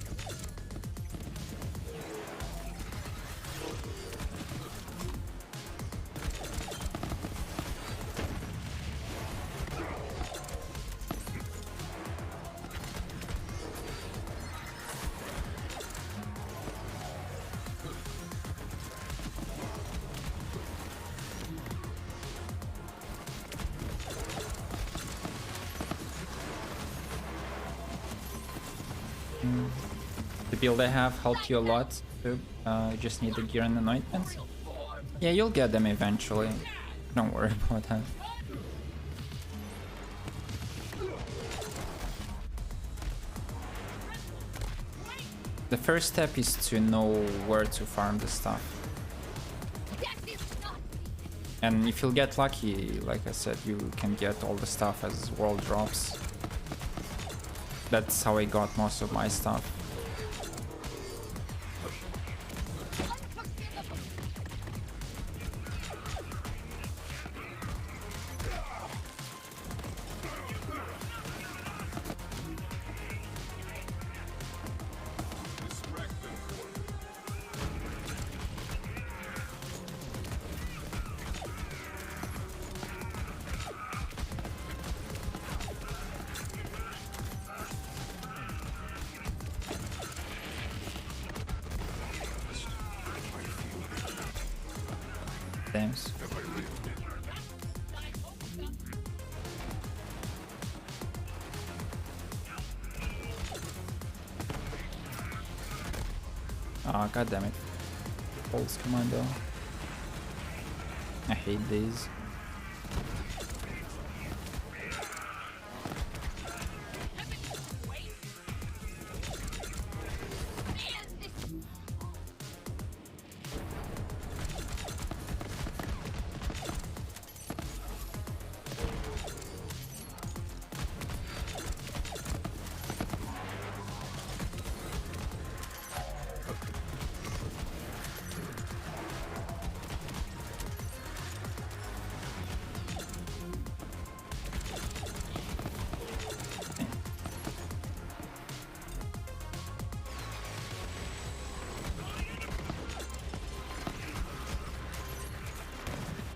The build I have helped you a lot too. You just need the gear and anointments. Yeah, you'll get them eventually. Don't worry about that. The first step is to know where to farm the stuff. And if you'll get lucky, like I said, you can get all the stuff as world drops. That's how I got most of my stuff. Thanks. Ah, god damn it. Pulse commando. I hate these.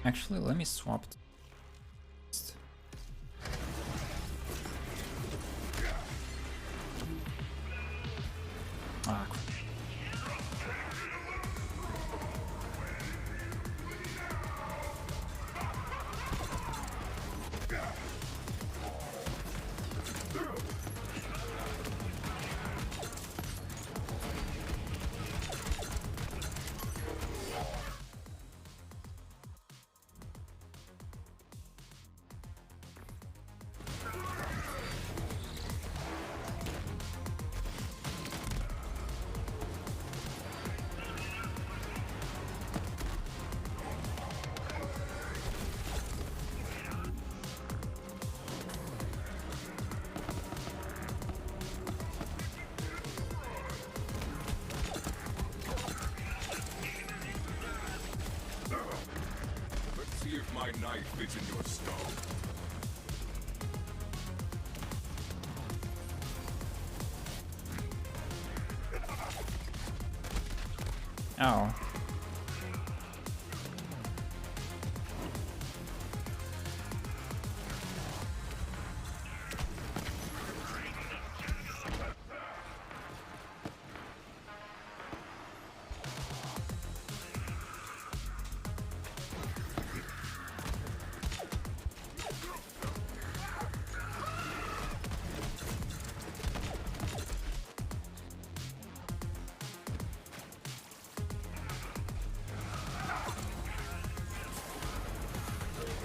Actually, let me swap. Ah, See if my knife fits in your stone. oh.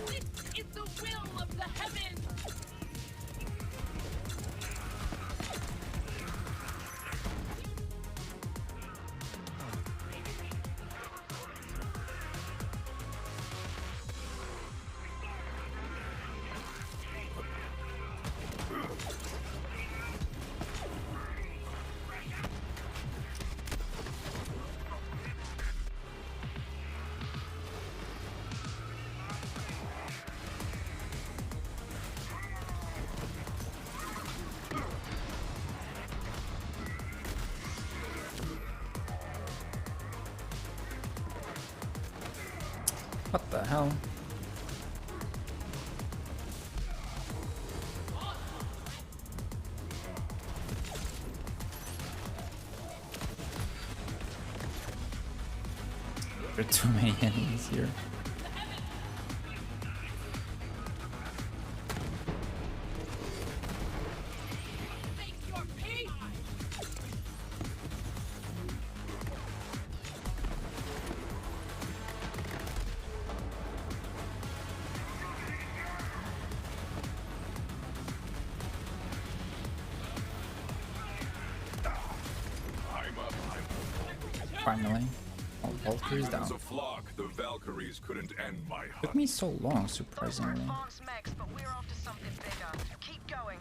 This is the will of the heavens! What the hell? There are too many enemies here. Make your peace! Finally. All Valkyries Even as down. a flock, the Valkyries couldn't end my Took hunt. me so long, Those are surprisingly. advanced mechs, but we're after something bigger. Keep going.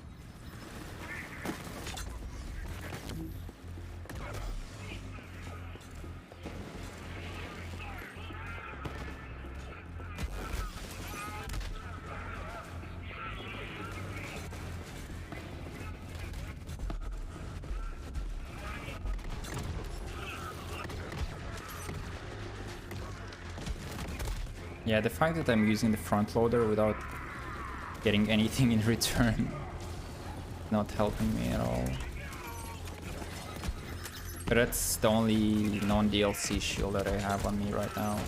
Yeah, the fact that I'm using the front loader without getting anything in return, not helping me at all. But that's the only non-DLC shield that I have on me right now.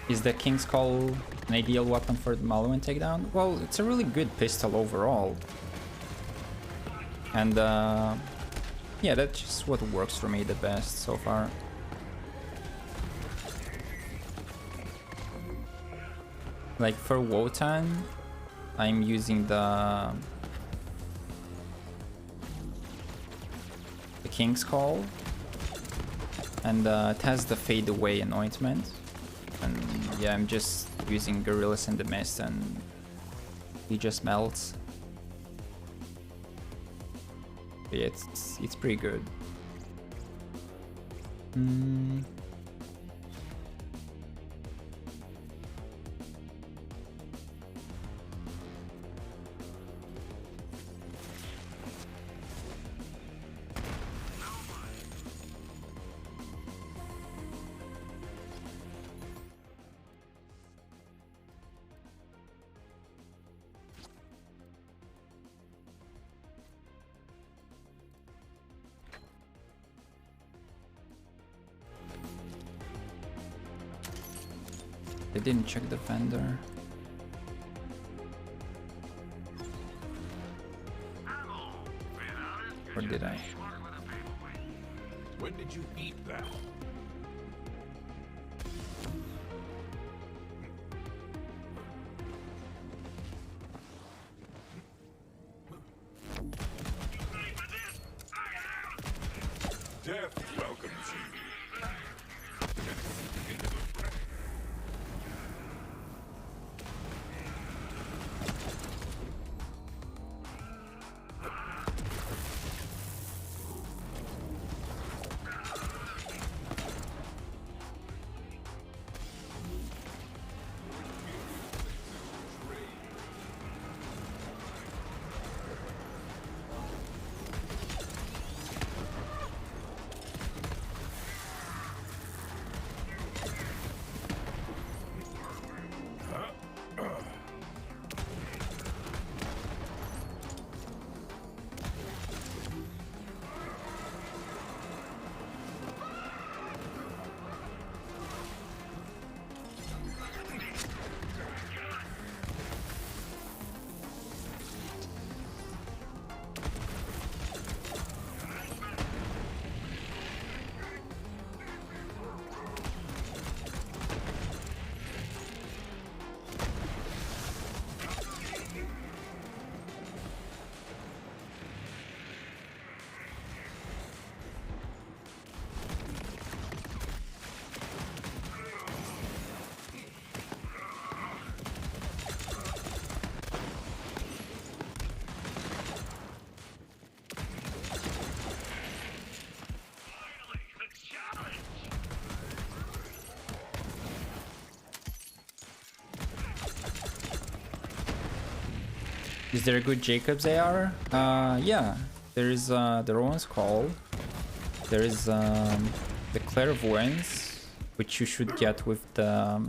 Is the King's Call an ideal weapon for the Maluan takedown? Well, it's a really good pistol overall. And yeah, that's just what works for me the best so far. Like for Wotan, I'm using the King's Call, and it has the Fade Away anointment. And yeah, I'm just using Gorillas in the Mist, and he just melts. But yeah, it's pretty good. I didn't check the vendor. Or did I? When did you eat that? Death welcomes you. Into the fray. Is there a good Jacob's AR? Yeah. There is the Rowan's Call. There is the Clairvoyance, which you should get with the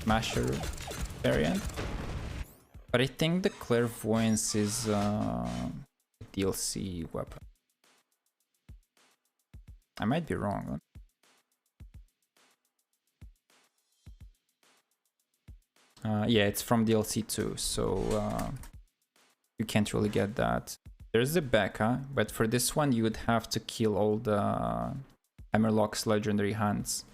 Masher variant. But I think the Clairvoyance is a DLC weapon. I might be wrong. Yeah, it's from DLC 2, so you can't really get that. There's the Becca, but for this one you would have to kill all the Hammerlock's legendary hunts.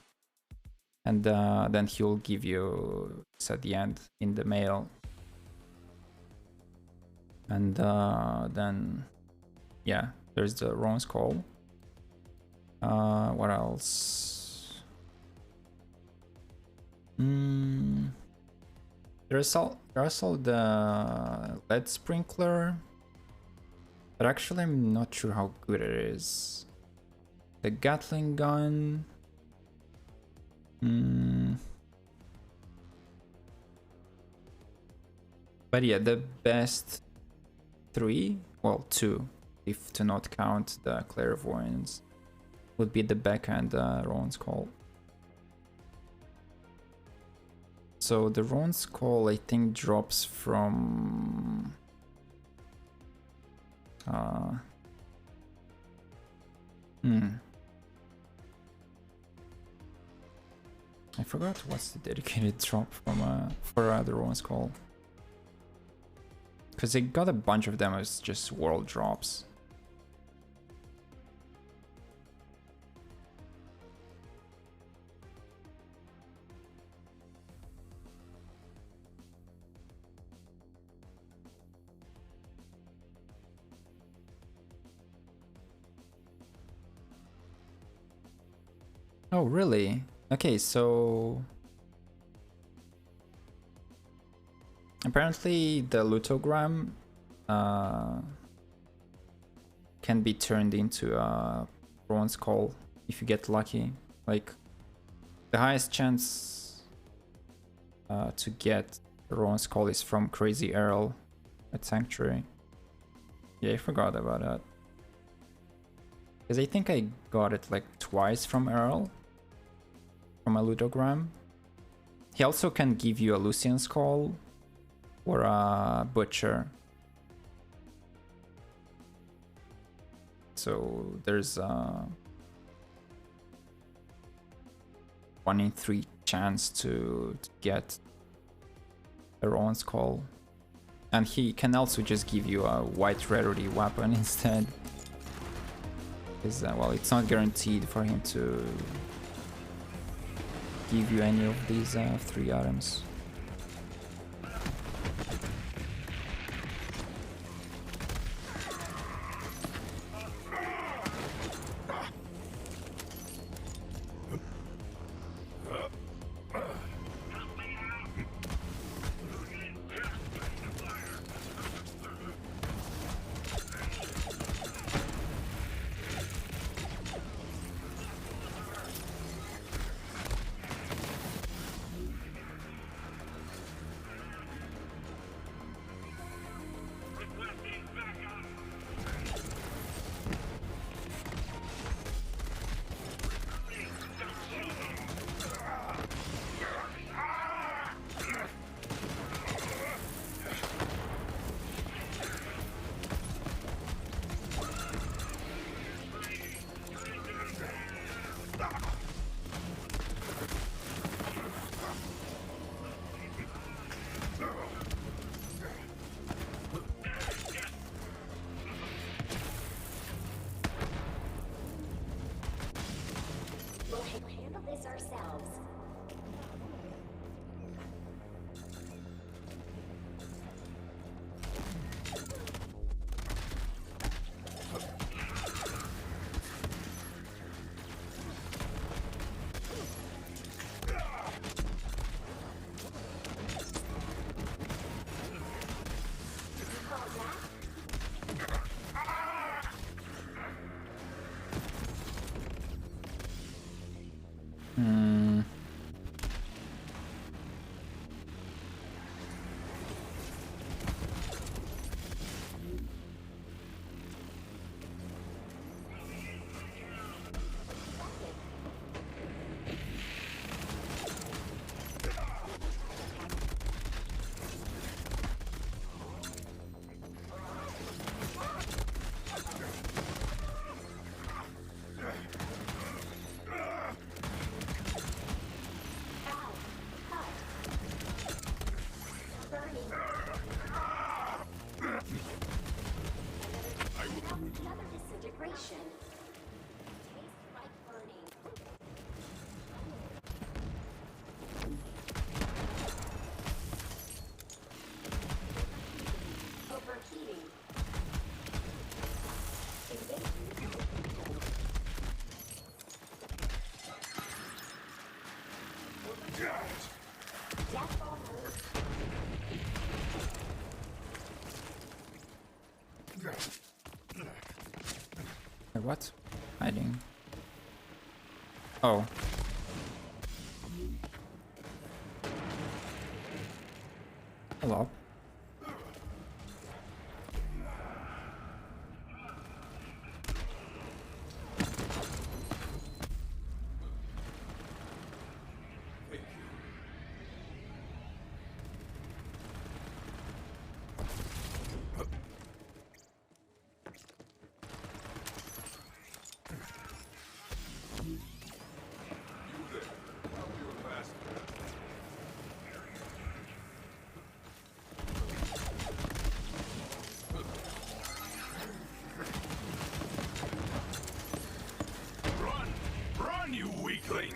And then he'll give you this at the end in the mail. And then, yeah, there's the Ron's Call. What else? There's also the lead sprinkler, but actually I'm not sure how good it is. The Gatling gun. But yeah, the best three, well, two, if to not count the clairvoyance, would be the Becca and the Ron's Call. So the Ron's Call, I think, drops from I forgot what's the dedicated drop from for the Ron's Call. Because they got a bunch of them as just world drops. Oh, really? Okay, so apparently the lutogram can be turned into a Ron's Call if you get lucky. Like, the highest chance to get Ron's Call is from Crazy Earl at Sanctuary. Yeah, I forgot about that. Because I think I got it like twice from Earl, from a lutogram. He also can give you a Lucian's Call or a Butcher. So there's a 1 in 3 chance to get a Ron's Call. And he can also just give you a white rarity weapon instead. Because, well, it's not guaranteed for him to give you any of these 3 items. We'll handle this ourselves. what? Hiding. Oh. Hello. Run! Run, you weaklings!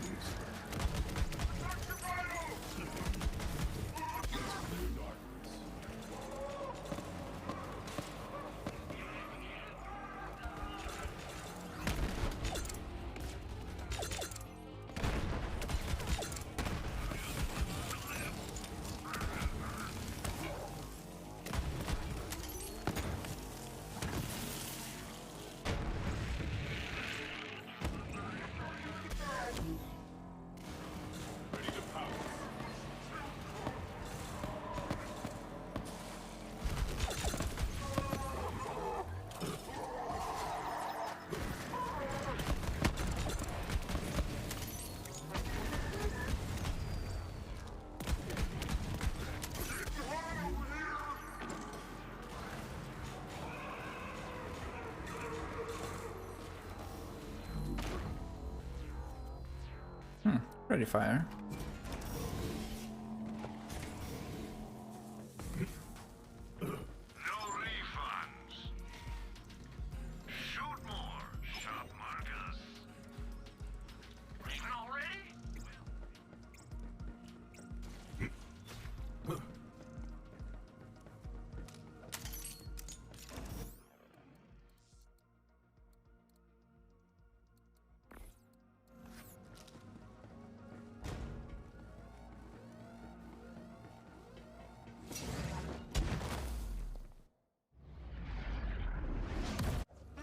Ready fire. No refunds. Shoot more, shop markers. Leaving already?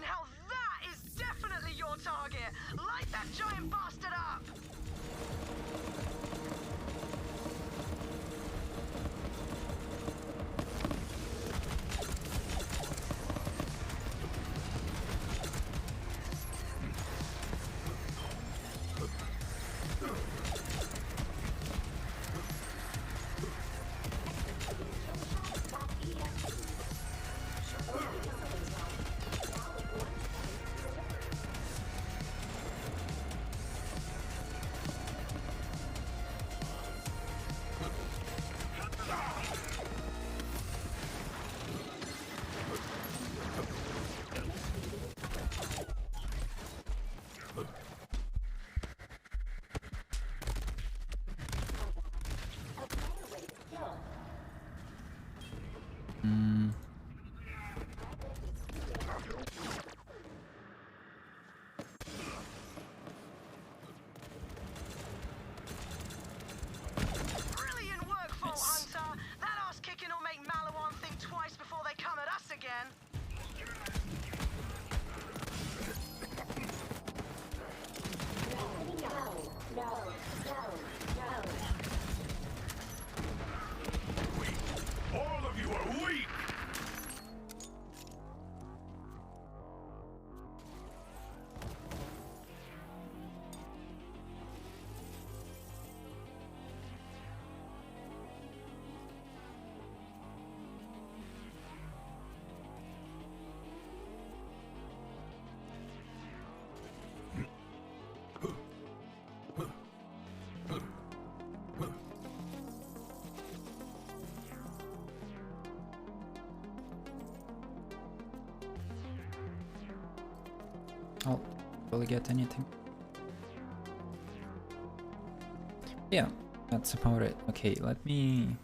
Now that is definitely your target! Light that giant bastard up! Brilliant work, Vault Nice. Hunter! That ass kicking will make Malawan think twice before they come at us again. All of you are weak! I'll really get anything. Yeah, that's about it. Okay, let me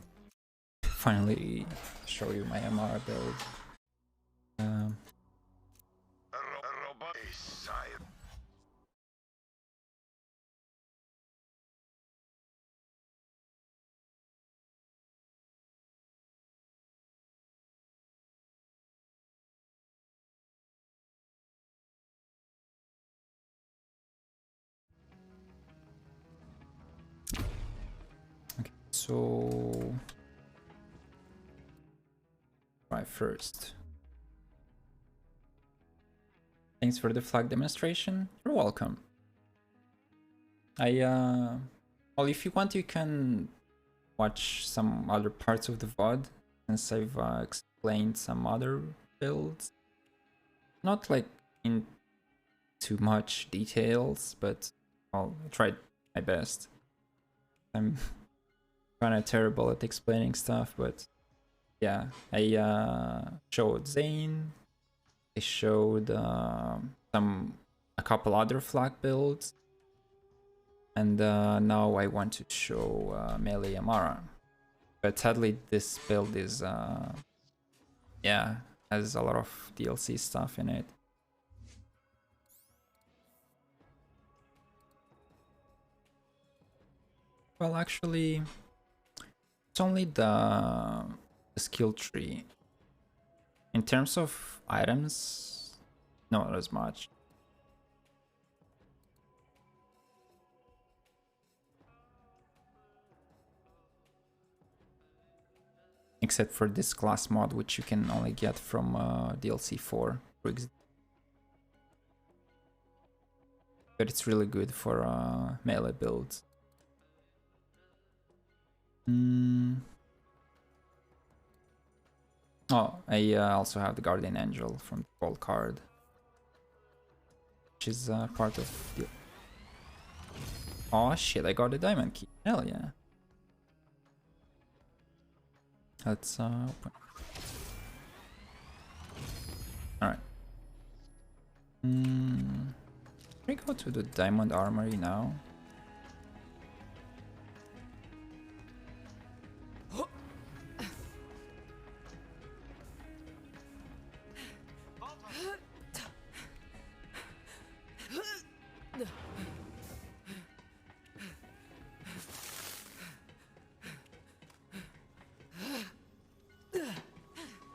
finally show you my MR build. Um, so try first. Thanks for the flag demonstration. You're welcome. Well, if you want, you can watch some other parts of the VOD, since I've explained some other builds. Not like in too much details, but I'll try my best. I'm kind of terrible at explaining stuff, but yeah, I showed Zane. I showed a couple other flag builds, and now I want to show melee Amara. But sadly, this build is yeah, has a lot of DLC stuff in it. Well, actually, it's only the skill tree. In terms of items, not as much. Except for this class mod, which you can only get from DLC 4, for example. But it's really good for melee builds. Oh, I also have the Guardian Angel from the Gold card, which is part of the... Oh shit, I got a diamond key. Hell yeah. Let's open. Alright. Can we go to the diamond armory now?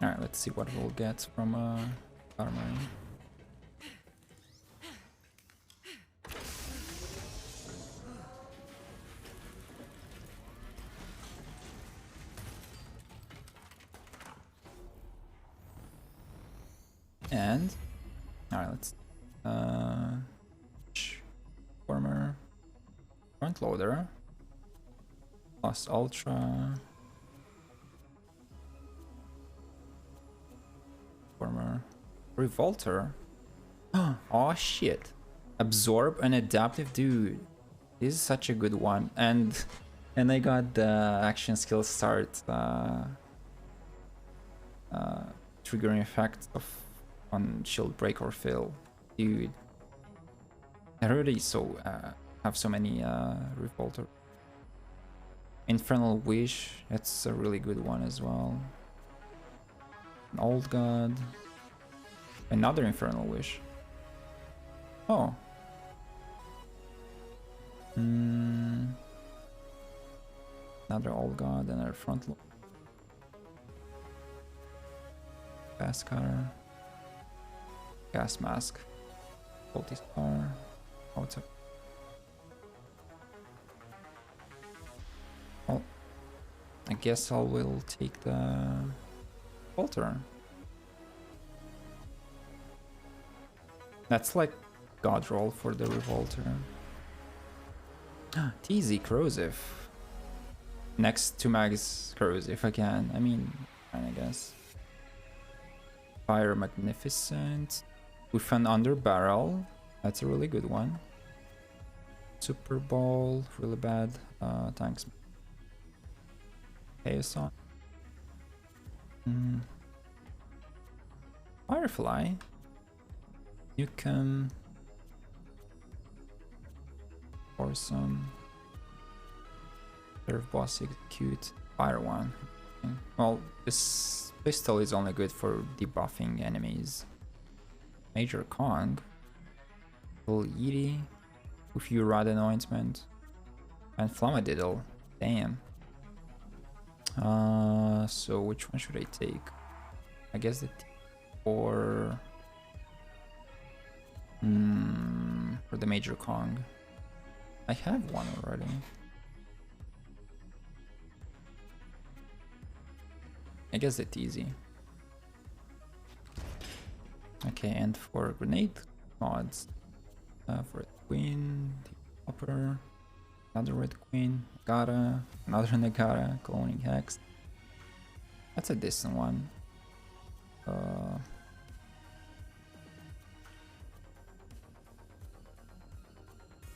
Alright, let's see what we'll get from armory. And alright, let's former front loader plus ultra former revolter. Oh shit, absorb and adaptive, dude, this is such a good one. And I got the action skill start triggering effect on shield break or fail, dude. I already have so many revolter. Infernal Wish, that's a really good one as well. An Old God, another Infernal Wish. Oh. Another Old God, another front load. Fast cutter. Gas mask. Faulty star. Auto. Well, I guess I will take the Revolter. That's like god roll for the Revolter. TZ Corrosive. Next to Mag's Corrosive again. I mean, I guess. Fire Magnificent. With an under barrel. That's a really good one. Super Ball. Really bad. Thanks. Chaos on. Firefly. You can. Or some. Serve boss execute. Fire one. Okay. Well, this pistol is only good for debuffing enemies. Major Kong. Little Edie. With Urad Anointment. And Flammadiddle. Damn. So which one should I take? I guess the or for the Major Kong. I have one already. I guess it's easy. Okay, and for grenade mods, for queen, upper, another red queen, Nagara, another Nagara, cloning hex. That's a decent one.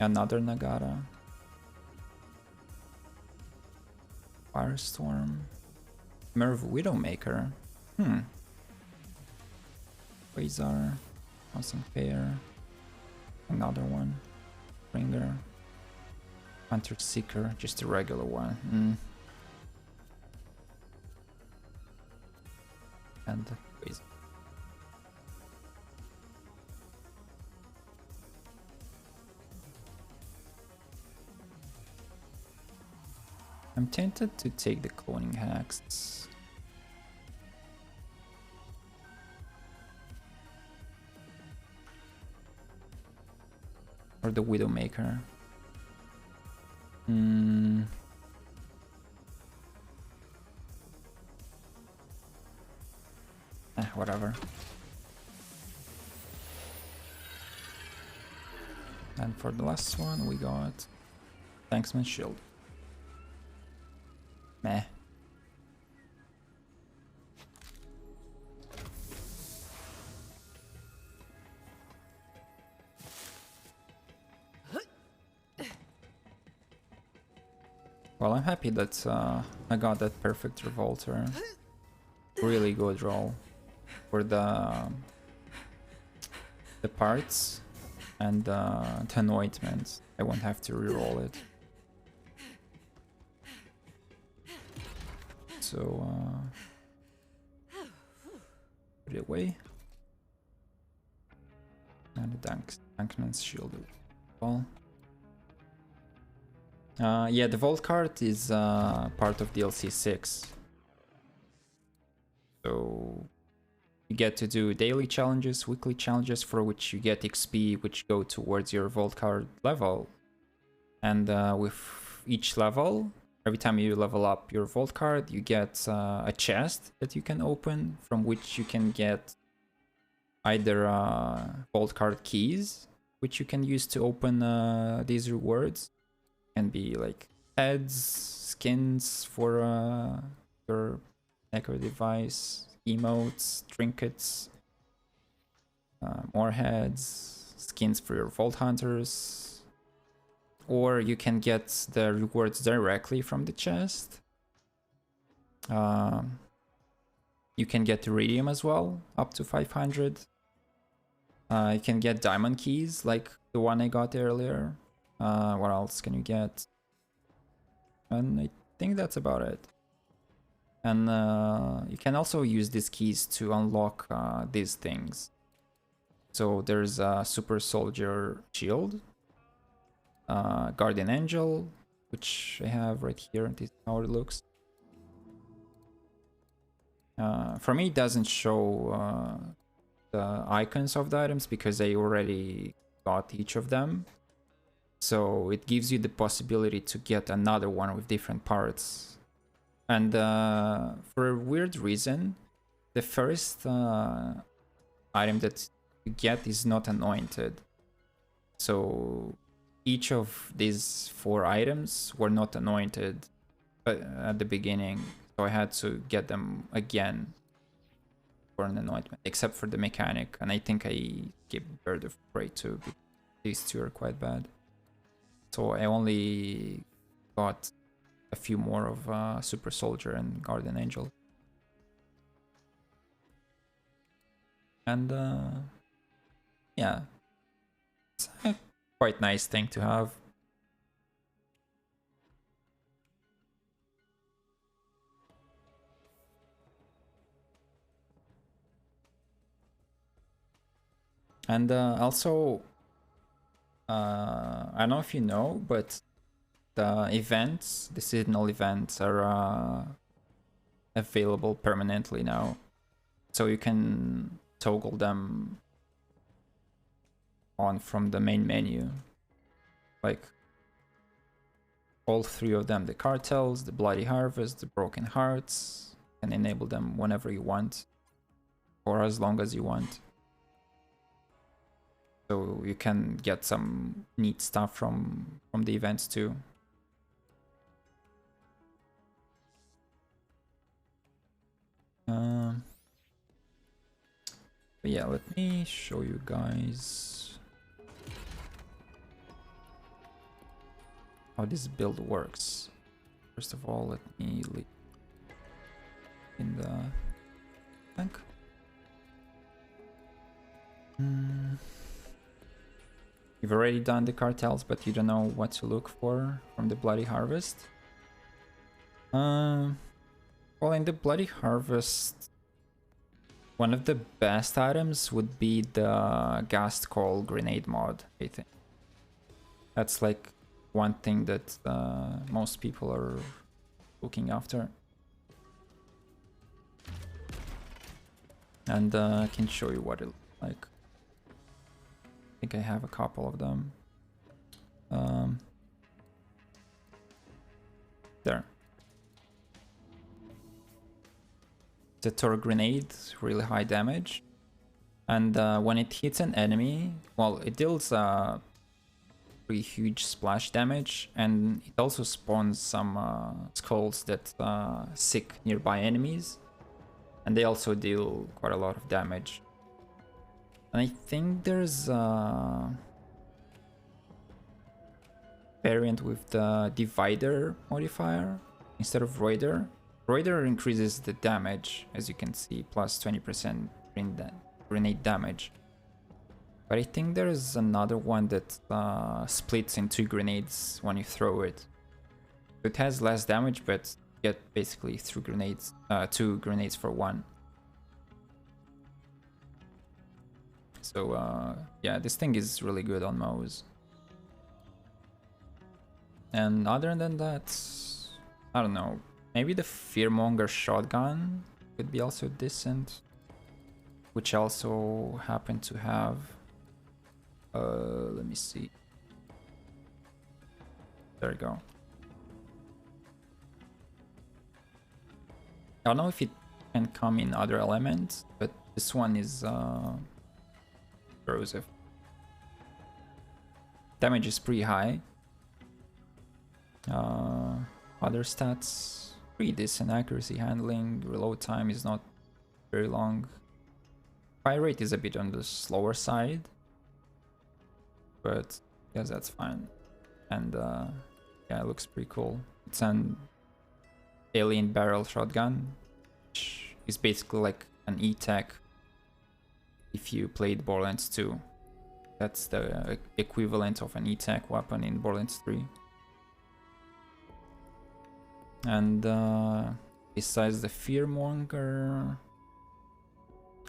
Another Nagara. Firestorm. Merv Widowmaker. Quasar. Awesome pair. Another one. Bringer. Hunter Seeker. Just a regular one. And Quasar. I'm tempted to take the cloning hacks. Or the Widowmaker. Whatever. And for the last one we got Tanksman Shield. Meh. Well, I'm happy that I got that perfect revolter. Really good roll for the parts and the anointment. I won't have to reroll it. So put it away. And the Tankman's shield as well. Yeah, the Vault card is part of DLC 6. So you get to do daily challenges, weekly challenges for which you get XP which go towards your Vault card level. And with each level, every time you level up your Vault card, you get a chest that you can open, from which you can get either Vault card keys, which you can use to open these rewards. Can be like heads, skins for your Echo device, emotes, trinkets, more heads, skins for your Vault Hunters. Or you can get the rewards directly from the chest. You can get Iridium as well, up to 500. You can get diamond keys, like the one I got earlier. What else can you get? And I think that's about it. And you can also use these keys to unlock these things. So there's a Super Soldier Shield, Guardian Angel, which I have right here. This is how it looks. For me, it doesn't show the icons of the items because I already got each of them. So it gives you the possibility to get another one with different parts. And for a weird reason, the first item that you get is not anointed. So each of these 4 items were not anointed at the beginning. So I had to get them again for an anointment, except for the mechanic. And I think I skipped Bird of Prey too, because these 2 are quite bad. So I only got a few more of Super Soldier and Guardian Angel. And yeah, it's a quite nice thing to have. And also, I don't know if you know, but the events, the seasonal events, are available permanently now. So you can toggle them on from the main menu. Like all 3 of them, the Cartels, the Bloody Harvest, the Broken Hearts, can enable them whenever you want, or as long as you want. So you can get some neat stuff from the events too. But yeah, let me show you guys how this build works. First of all, let me leave in the tank. You've already done the cartels, but you don't know what to look for from the Bloody Harvest. Well, in the Bloody Harvest, one of the best items would be the Ghast Call grenade mod, I think. That's like one thing that most people are looking after. And I can show you what it looks like. I think I have a couple of them. There. The Tor grenade, really high damage. And when it hits an enemy, well, it deals pretty huge splash damage, and it also spawns some skulls that sick nearby enemies. And they also deal quite a lot of damage. And I think there's a variant with the Divider modifier instead of Roider. Roider increases the damage, as you can see, plus 20% grenade damage. But I think there's another one that splits in 2 grenades when you throw it. It has less damage, but you get basically 2 grenades for 1. So yeah, this thing is really good on Moes. And other than that, I don't know. Maybe the Fearmonger shotgun could be also decent, which also happen to have. Let me see. There we go. I don't know if it can come in other elements, but this one is corrosive. Damage is pretty high. Other stats, pretty decent. Accuracy, handling, reload time is not very long. Fire rate is a bit on the slower side, but I guess that's fine. And yeah, it looks pretty cool. It's an alien barrel shotgun, which is basically like an E-Tech if you played Borderlands 2. That's the equivalent of an E-Tech weapon in Borderlands 3. And besides the Fearmonger,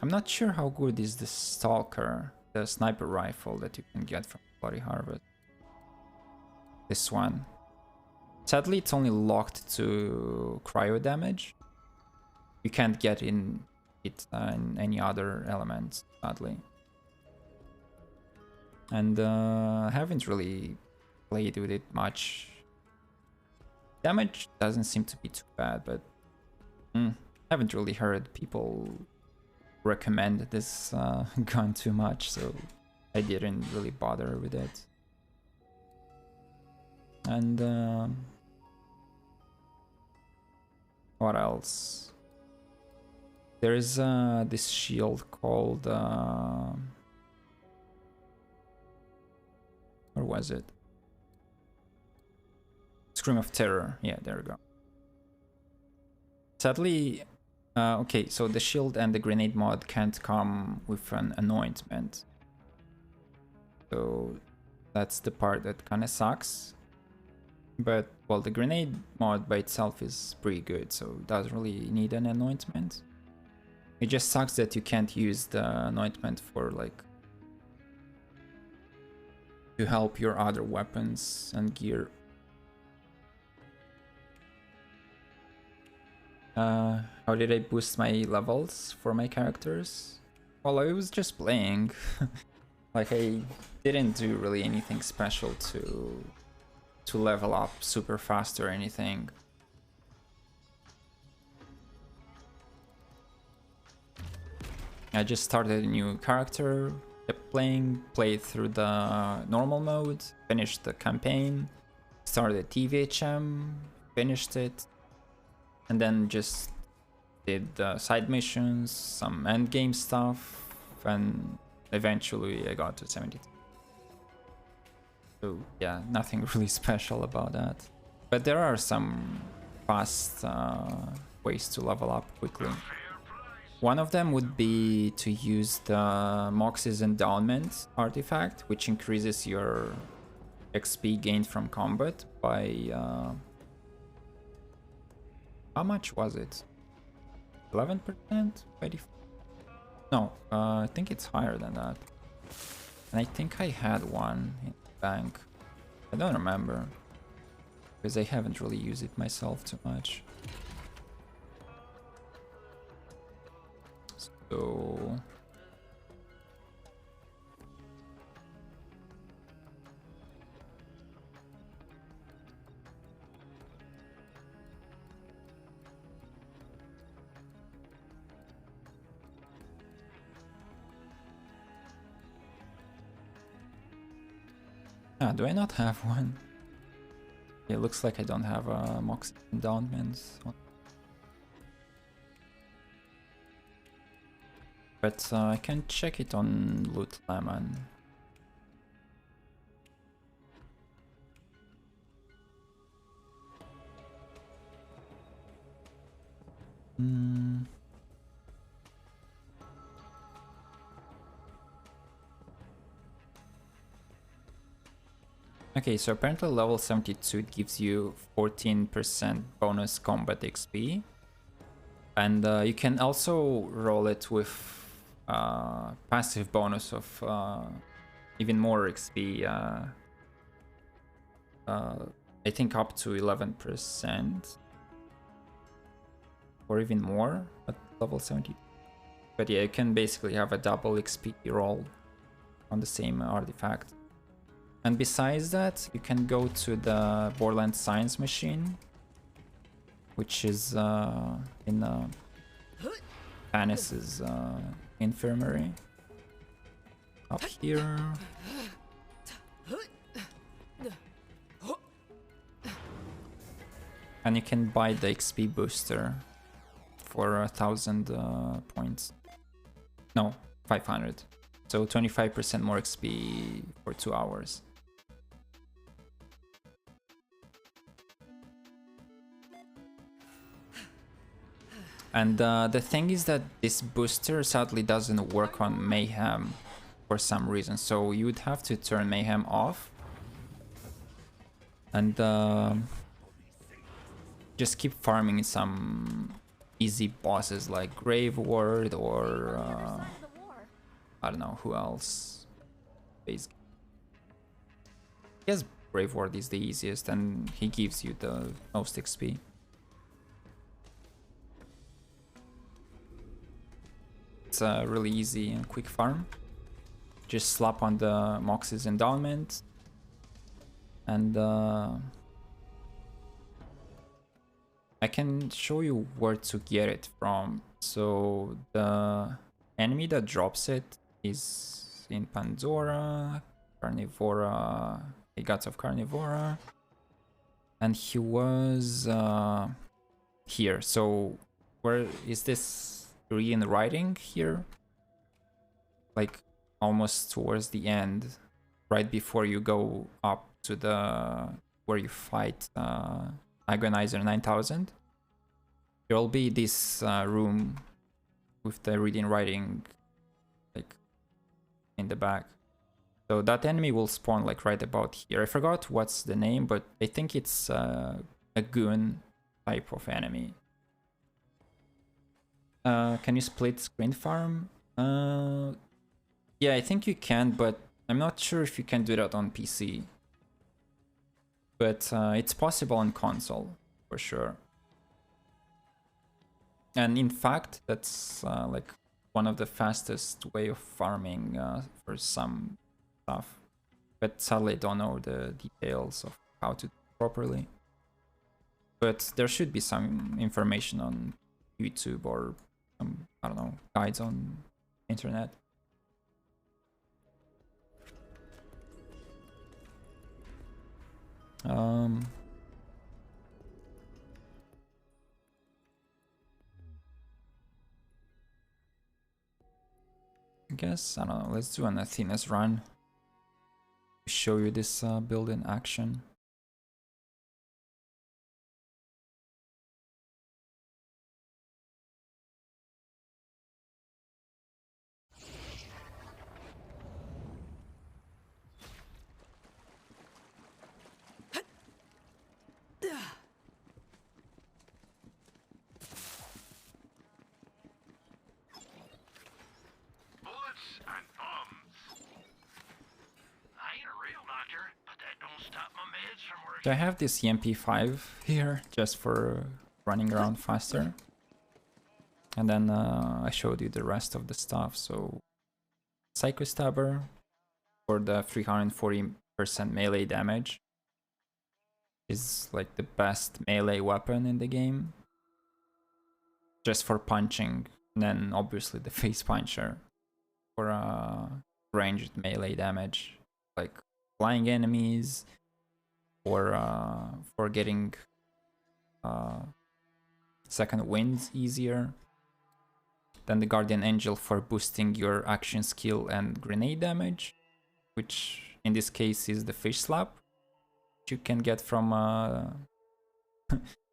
I'm not sure how good is the Stalker, the sniper rifle that you can get from Bloody Harvest. This one. Sadly, it's only locked to cryo damage. You can't get it in any other elements, sadly. And I haven't really played with it much. Damage doesn't seem to be too bad, but haven't really heard people recommend this gun too much, so I didn't really bother with it. And what else? There is this shield called where was it? Scream of Terror. Yeah, there we go. Sadly, okay, so the shield and the grenade mod can't come with an anointment. So that's the part that kind of sucks. But, well, the grenade mod by itself is pretty good, so it doesn't really need an anointment. It just sucks that you can't use the anointment for, like, to help your other weapons and gear. How did I boost my levels for my characters? Well, I was just playing. Like, I didn't do really anything special to level up super fast or anything. I just started a new character, kept playing, played through the normal mode, finished the campaign, started TVHM, finished it, and then just did the side missions, some endgame stuff, and eventually I got to 72. So yeah, nothing really special about that. But there are some fast ways to level up quickly. One of them would be to use the Mox's Endowment artifact, which increases your XP gained from combat by... how much was it? 11%? 20? No, I think it's higher than that. And I think I had one in the bank. I don't remember. Because I haven't really used it myself too much. So... ah, do I not have one? It looks like I don't have a Mox Endowments. But I can check it on Loot Lemon. Okay, so apparently level 72 it gives you 14% bonus combat XP. And you can also roll it with passive bonus of even more XP. I think up to 11%. Or even more at level 70. But yeah, you can basically have a double XP roll on the same artifact. And besides that, you can go to the Borderlands Science Machine, which is in Panis's infirmary. Up here. And you can buy the XP booster for 1,000 points. No, 500. So 25% more XP for 2 hours. And the thing is that this booster sadly doesn't work on Mayhem for some reason. So you would have to turn Mayhem off. And just keep farming some easy bosses like Grave Ward or I don't know who else. Basically. I guess Grave Ward is the easiest and he gives you the most XP. It's a really easy and quick farm. Just slap on the Mox's Endowment and I can show you where to get it from. So the enemy that drops it is in Pandora, Carnivora, Gods of Carnivora, and he was here. So where is this green writing here? Like almost towards the end, right before you go up to the where you fight Agonizer 9000. There will be this room with the reading writing like in the back. So that enemy will spawn like right about here. I forgot what's the name, but I think it's a goon type of enemy. Can you split screen farm? Yeah, I think you can, but I'm not sure if you can do that on PC. But it's possible on console, for sure. And in fact, that's like one of the fastest way of farming for some stuff. But sadly, I don't know the details of how to do it properly. But there should be some information on YouTube or some, I don't know, guides on internet. I guess, I don't know, let's do an Athena's run. Show you this build in action. Bullets and bombs. I ain't a real doctor, but that don't stop my meds from So working. I have this EMP5 here just for running around faster. And then I showed you the rest of the stuff. So Psycho Stabber for the 340% melee damage is like the best melee weapon in the game. Just for punching. And then obviously the face puncher for ranged melee damage. Like flying enemies or for getting second winds easier. Then the Guardian Angel for boosting your action skill and grenade damage, which in this case is the fish slap, which you can get from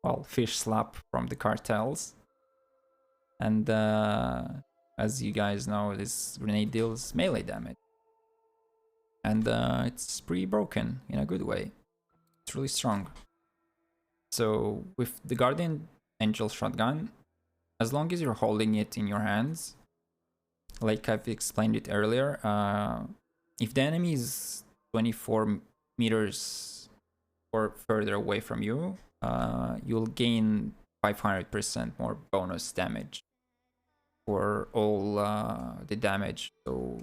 well, fish slap from the cartels. And as you guys know, this grenade deals melee damage. And it's pretty broken in a good way. It's really strong. So with the Guardian Angel shotgun, as long as you're holding it in your hands, like I've explained it earlier, if the enemy is 24 meters or further away from you, you'll gain 500% more bonus damage for all the damage. So,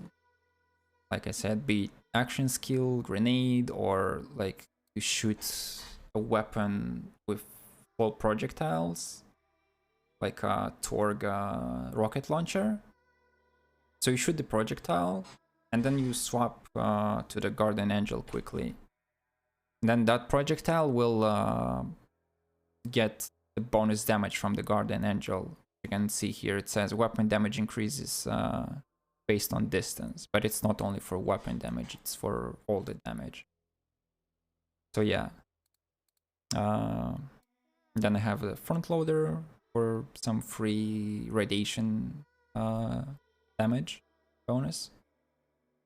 like I said, be it action skill, grenade, or like you shoot a weapon with full projectiles, like a Torg rocket launcher. So you shoot the projectile, and then you swap to the Guardian Angel quickly. And then that projectile will get the bonus damage from the Guardian Angel. You can see here it says weapon damage increases based on distance, but it's not only for weapon damage, it's for all the damage. So yeah. Then I have the front loader for some free radiation damage bonus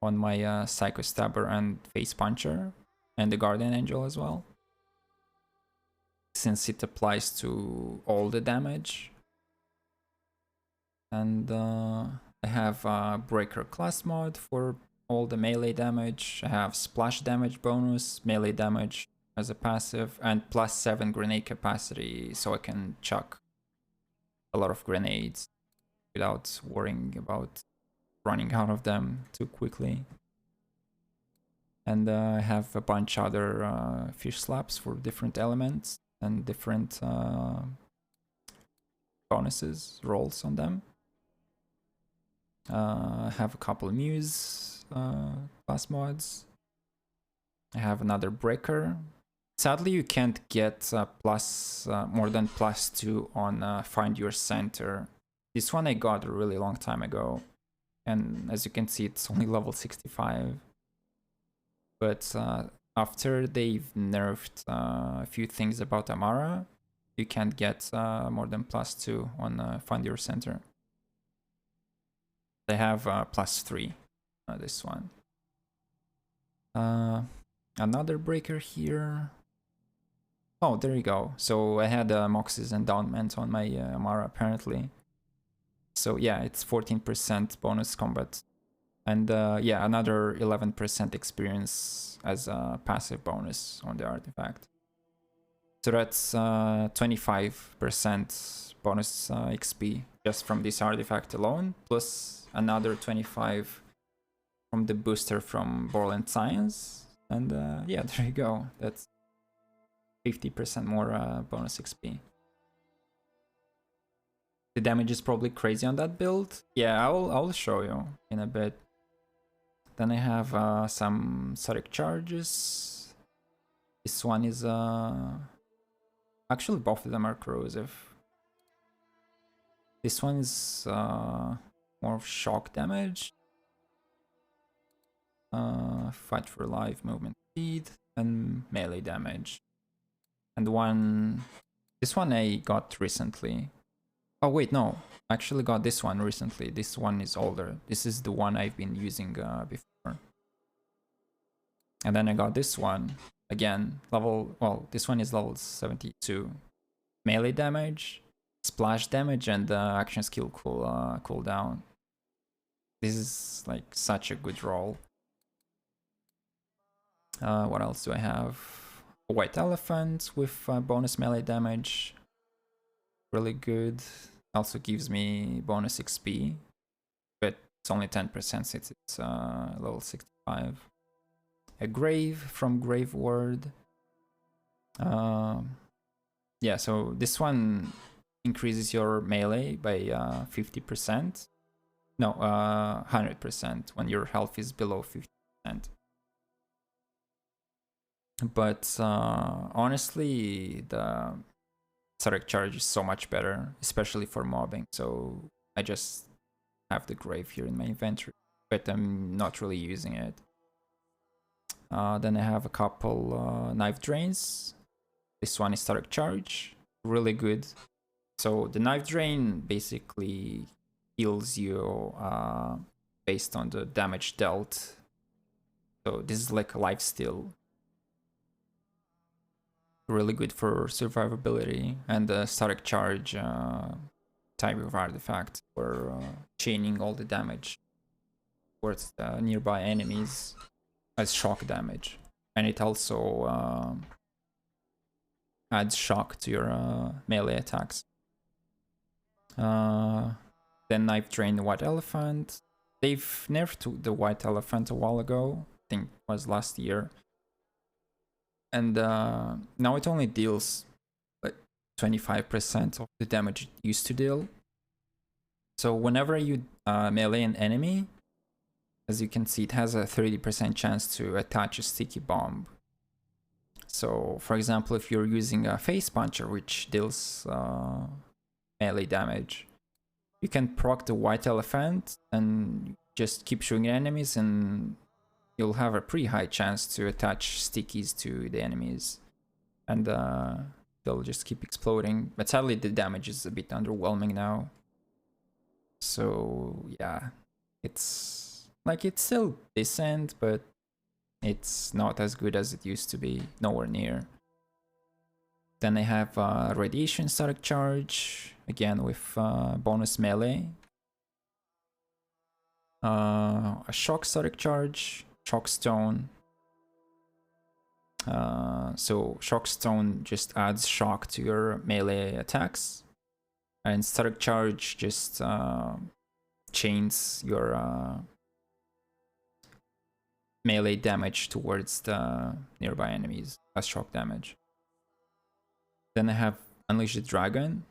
on my Psycho Stabber and Face Puncher, and the Guardian Angel as well, since it applies to all the damage. And I have Breaker class mod for all the melee damage. I have splash damage bonus, melee damage as a passive, and +7 grenade capacity, so I can chuck a lot of grenades without worrying about running out of them too quickly. And I have a bunch other fish slaps for different elements and different bonuses, rolls on them. I have a couple Muse class mods. I have another Breaker. Sadly, you can't get more than +2 on Find Your Center. This one I got a really long time ago. And as you can see, it's only level 65. But after they've nerfed a few things about Amara, you can't get more than +2 on Find Your Center. They have +3, this one. Another Breaker here. Oh, there you go. So I had Mox's Endowment on my Amara apparently. So yeah, it's 14% bonus combat. And yeah, another 11% experience as a passive bonus on the artifact. So that's 25% bonus XP just from this artifact alone, plus another 25 from the booster from Borderlands Science. And yeah, there you go. That's 50% more bonus XP. The damage is probably crazy on that build. Yeah, I'll show you in a bit. Then I have some static charges. This one is actually both of them are corrosive. This one is more of shock damage. Fight for life, movement speed, and melee damage. And this one I got recently. Oh wait, no, I actually got this one recently. This one is older. This is the one I've been using before. And then I got this one again, this one is level 72. Melee damage, splash damage, and action skill cooldown. This is like such a good roll. What else do I have? A white elephant with bonus melee damage. Really good. Also gives me bonus XP, but it's only 10% since it's level 65. A grave from Grave Ward. Yeah, so this one increases your melee by 50%. No, 100% when your health is below 50%. But honestly, the static charge is so much better, especially for mobbing. So I just have the grave here in my inventory, but I'm not really using it. Then I have a couple knife drains. This one is static charge, really good. So the knife drain basically heals you based on the damage dealt. So this is like a life steal. Really good for survivability, and the static charge type of artifact for chaining all the damage towards the nearby enemies as shock damage. And it also adds shock to your melee attacks. Then knife drain the white elephant. They've nerfed the white elephant a while ago, I think it was last year. And now it only deals like 25% of the damage it used to deal. So whenever you melee an enemy, as you can see, it has a 30% chance to attach a sticky bomb. So for example, if you're using a face puncher, which deals melee damage, you can proc the white elephant and just keep shooting enemies, and you'll have a pretty high chance to attach stickies to the enemies, and they'll just keep exploding. But sadly, the damage is a bit underwhelming now. So yeah, it's still decent, but it's not as good as it used to be, nowhere near. Then I have radiation static charge, again with bonus melee. A shock static charge, shock stone. So shock stone just adds shock to your melee attacks, and static charge just chains your melee damage towards the nearby enemies as shock damage. Then I have Unleash the Dragon,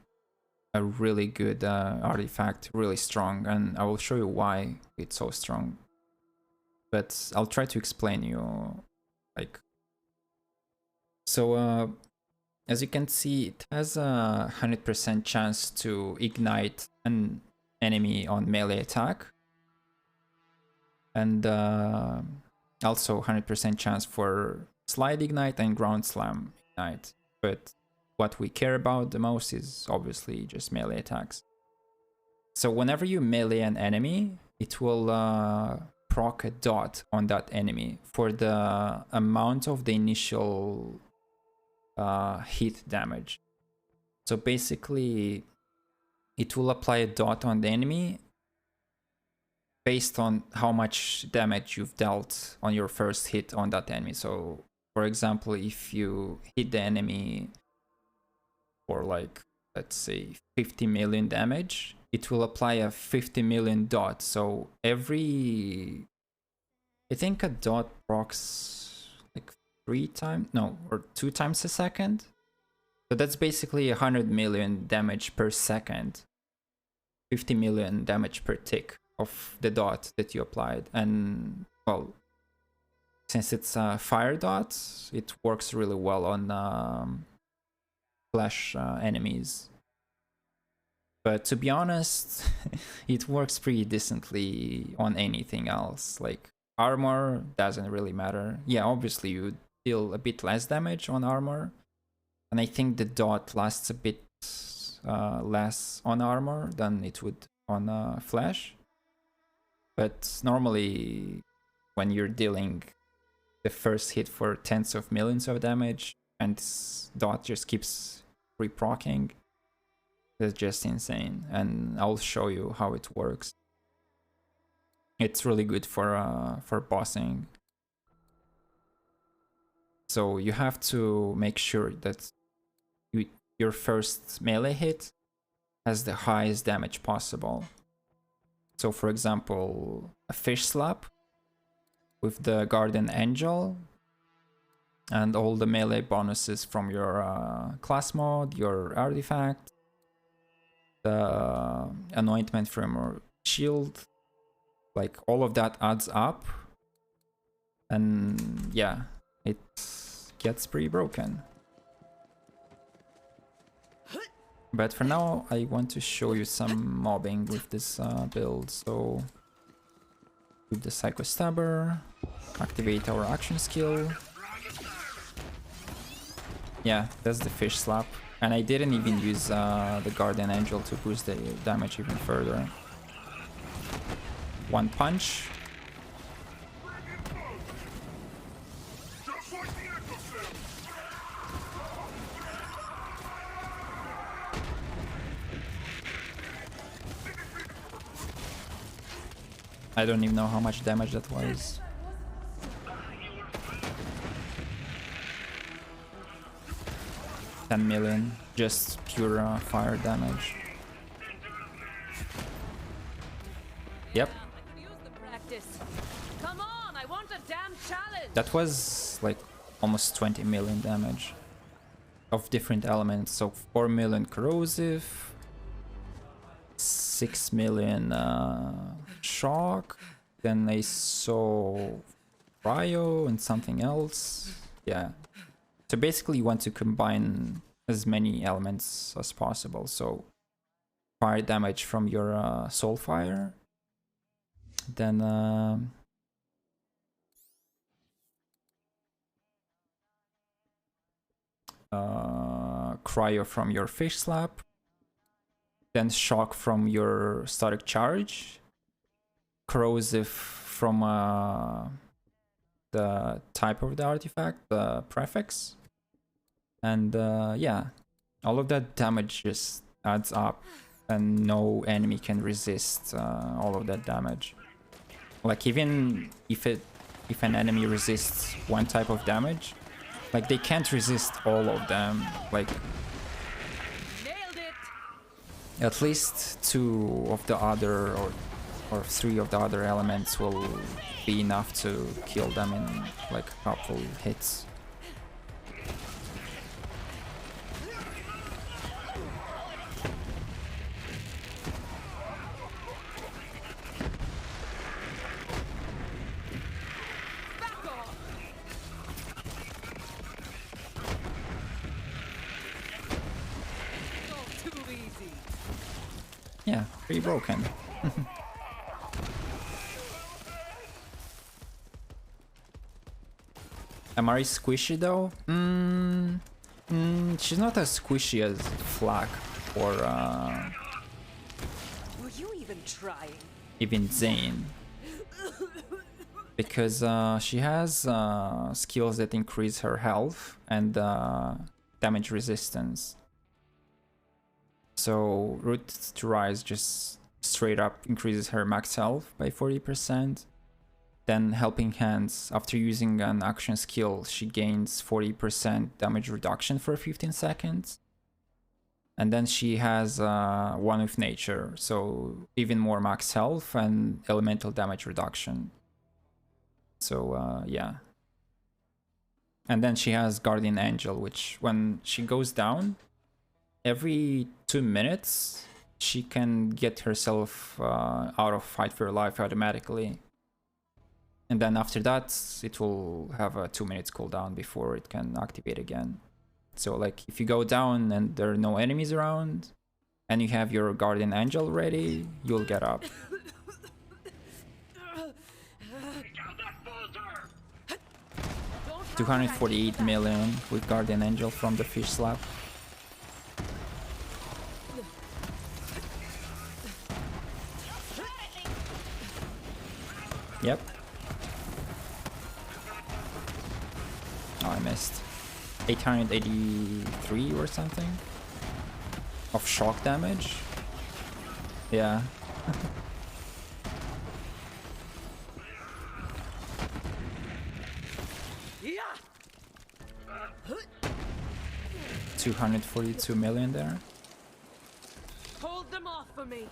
a really good artifact, really strong, and I will show you why it's so strong. But I'll try to explain you, like. So as you can see, it has a 100% chance to ignite an enemy on melee attack, and also 100% chance for slide ignite and ground slam ignite. But what we care about the most is obviously just melee attacks. So whenever you melee an enemy, it will proc a dot on that enemy for the amount of the initial hit damage. So basically, it will apply a dot on the enemy based on how much damage you've dealt on your first hit on that enemy. So for example, if you hit the enemy for like, let's say 50 million damage, it will apply a 50 million dot. So I think a dot procs like 2 times a second. So that's basically 100 million damage per second. 50 million damage per tick of the dot that you applied. And well, since it's a fire dot, it works really well on flash enemies. But to be honest, it works pretty decently on anything else. Like armor doesn't really matter. Yeah, obviously you deal a bit less damage on armor, and I think the dot lasts a bit less on armor than it would on flash. But normally, when you're dealing the first hit for tens of millions of damage, and this dot just keeps reprocking, that's just insane. And I'll show you how it works. It's really good for bossing. So you have to make sure that your first melee hit has the highest damage possible. So for example, a fish slap with the Guardian Angel and all the melee bonuses from your class mod, your artifact, the anointment from your shield, like all of that adds up, and yeah, it gets pretty broken. But for now, I want to show you some mobbing with this build. So with the Psycho Stabber, activate our action skill. Yeah, that's the fish slap. And I didn't even use the Guardian Angel to boost the damage even further. One punch. I don't even know how much damage that was. $10 million, just pure fire damage. Yep. Come on, I want a damn challenge. That was like almost 20 million damage of different elements. So 4 million corrosive, 6 million shock, then I saw cryo and something else. Yeah. So basically you want to combine as many elements as possible. So fire damage from your soul fire, then cryo from your fish slap, then shock from your static charge, corrosive from the type of the artifact, the prefix, and yeah, all of that damage just adds up, and no enemy can resist all of that damage. Like even if an enemy resists one type of damage, like they can't resist all of them. Like Nailed it. at least 2 of the other or 3 of the other elements will be enough to kill them in like a couple hits. Back off. Oh, too easy. Yeah, pretty broken. Amari squishy though? She's not as squishy as Flak or Were you even trying? even Zane. Because she has skills that increase her health and damage resistance. So Root to Rise just straight up increases her max health by 40%. Then Helping Hands, after using an action skill, she gains 40% damage reduction for 15 seconds. And then she has One with Nature, so even more max health and elemental damage reduction. So yeah. And then she has Guardian Angel, which when she goes down, every 2 minutes, she can get herself out of fight for your life automatically. And then after that, it will have a 2 minutes cooldown before it can activate again. So like if you go down and there are no enemies around, and you have your guardian angel ready, you'll get up. 248 million with guardian angel from the fish slap. Yep. Oh, I missed. 883 or something of shock damage. Yeah. $242 million there. Hold them off for me.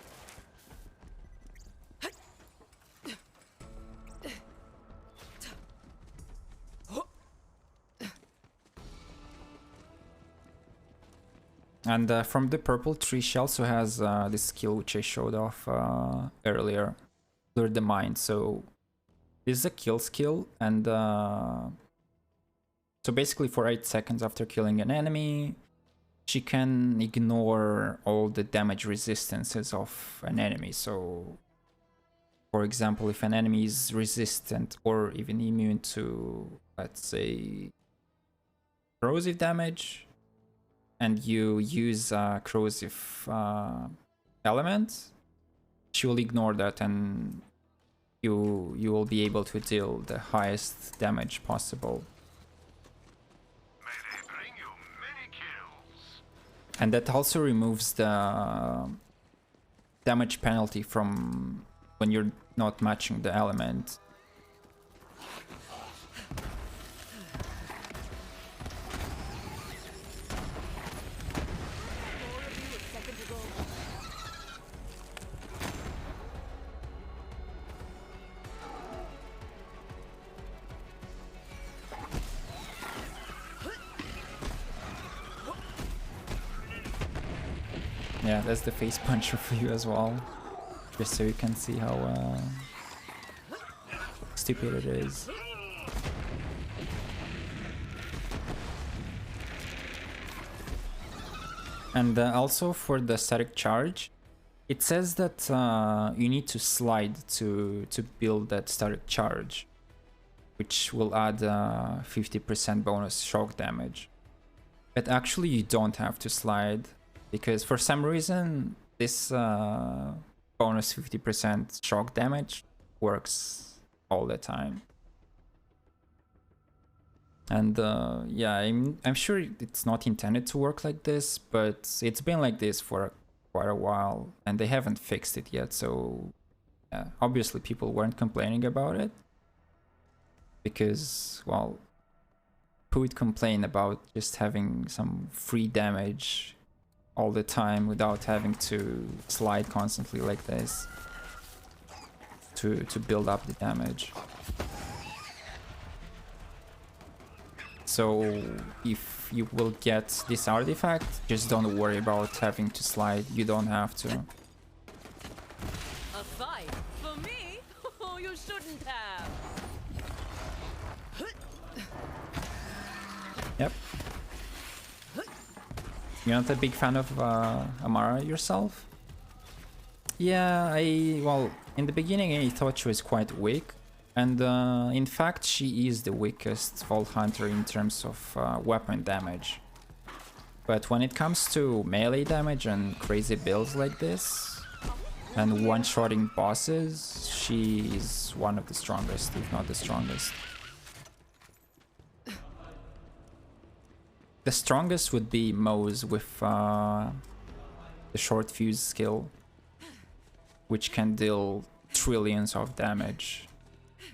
And from the purple tree, she also has this skill which I showed off earlier, Lure the Mind. So this is a kill skill, and so basically for 8 seconds after killing an enemy, she can ignore all the damage resistances of an enemy. So for example, if an enemy is resistant or even immune to, let's say, corrosive damage, and you use a corrosive element, she will ignore that, and you will be able to deal the highest damage possible. May they bring you many kills. And that also removes the damage penalty from when you're not matching the element. Yeah, that's the face puncher for you as well, just so you can see how stupid it is. And also for the static charge, it says that you need to slide to build that static charge, which will add 50% bonus shock damage. But actually you don't have to slide, because for some reason this bonus 50% shock damage works all the time. And yeah, I'm sure it's not intended to work like this, but it's been like this for quite a while and they haven't fixed it yet. So yeah, obviously people weren't complaining about it, because, well, who would complain about just having some free damage all the time without having to slide constantly like this to build up the damage? So if you will get this artifact, just don't worry about having to slide. You don't have to. A fight for me? Oh, you shouldn't have. Yep. You're not a big fan of Amara yourself? Yeah, well, in the beginning I thought she was quite weak. And in fact, she is the weakest Vault Hunter in terms of weapon damage. But when it comes to melee damage and crazy builds like this, and one-shotting bosses, she is one of the strongest, if not the strongest. The strongest would be Mose with the short fuse skill, which can deal trillions of damage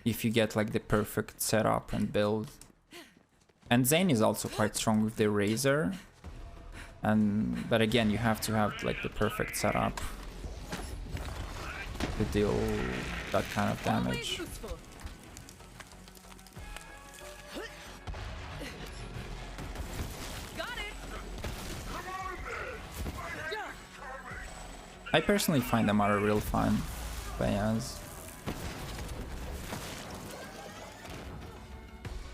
if you get like the perfect setup and build. And Zane is also quite strong with the Razor, but again, you have to have like the perfect setup to deal that kind of damage. I personally find Amara real fun to play as.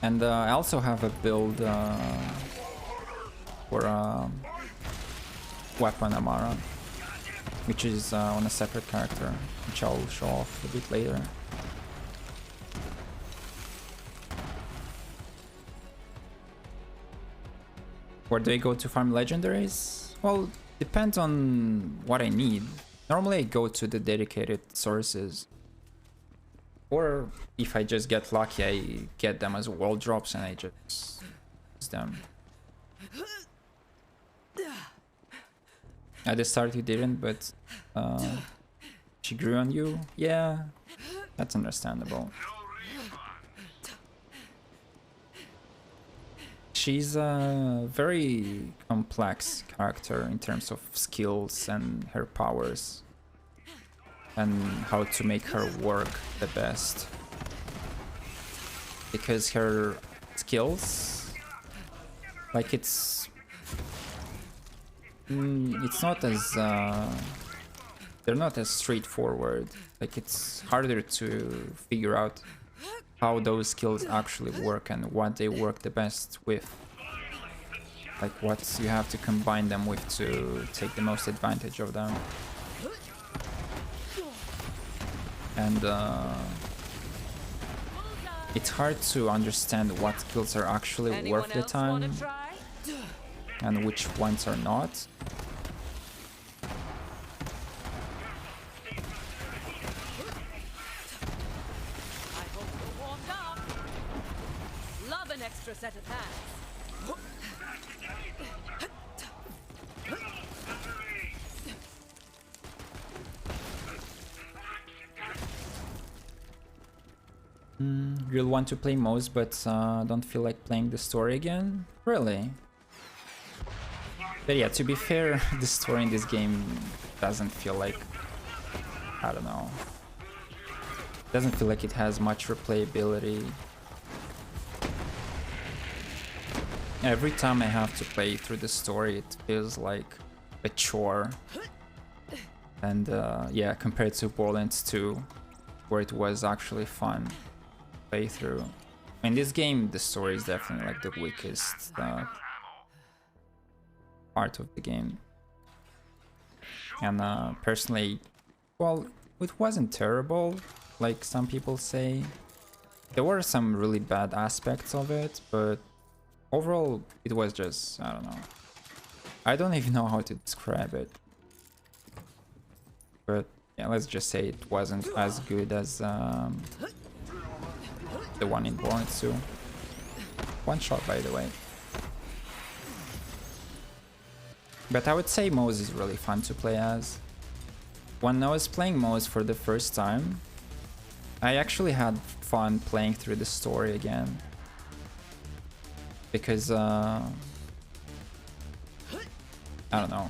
And I also have a build for weapon Amara, which is on a separate character, which I'll show off a bit later. Where do I go to farm legendaries? Well, depends on what I need. Normally I go to the dedicated sources. Or if I just get lucky, I get them as world drops and I just use them. At the start you didn't, but she grew on you? Yeah, that's understandable. She's a very complex character in terms of skills and her powers and how to make her work the best, because her skills, like it's not as they're not as straightforward. Like it's harder to figure out how those skills actually work and what they work the best with. Like what you have to combine them with to take the most advantage of them. And it's hard to understand what skills are actually worth the time and which ones are not. Extra set of hands. You'll want to play Moze, but don't feel like playing the story again? Really? But yeah, to be fair, the story in this game doesn't feel like... I don't know. Doesn't feel like it has much replayability. Every time I have to play through the story, it feels like a chore. And yeah, compared to Borderlands 2, where it was actually fun to play through. In this game, the story is definitely like the weakest part of the game. And personally, well, it wasn't terrible, like some people say. There were some really bad aspects of it, but overall, it was just, I don't know. I don't even know how to describe it. But yeah, let's just say it wasn't as good as the one in Borderlands 2. One shot, by the way. But I would say Moze is really fun to play as. When I was playing Moze for the first time, I actually had fun playing through the story again. Because, I don't know,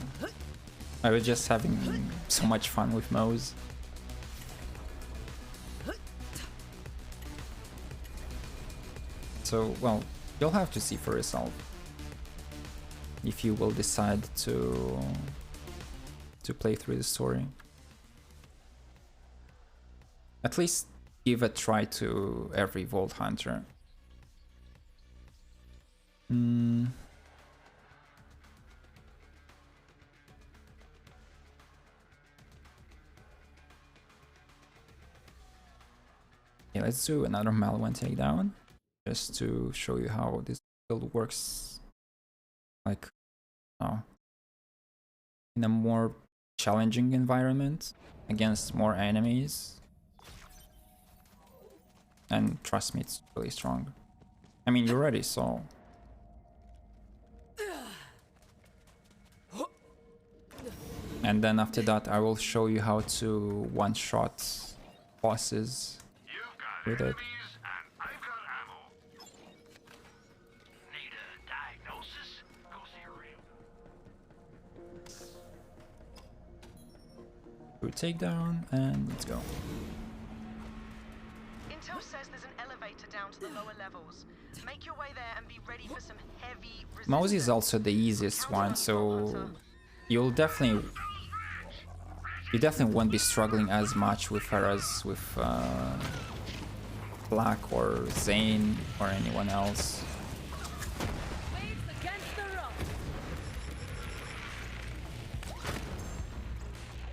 I was just having so much fun with Moze. So, well, you'll have to see for yourself if you will decide to play through the story. At least give a try to every Vault Hunter. Yeah, let's do another Malwan takedown, just to show you how this build works, like, in a more challenging environment, against more enemies. And trust me, it's really strong. I mean, you already saw. And then after that, I will show you how to one-shot bosses with it. Do a takedown, and let's go. Intel says there's an elevator down to the lower levels. Make your way there and be ready for some heavy resistance. Mouse is also the easiest one, so you'll definitely You definitely won't be struggling as much with her as with Black or Zane or anyone else. Waves against the rock.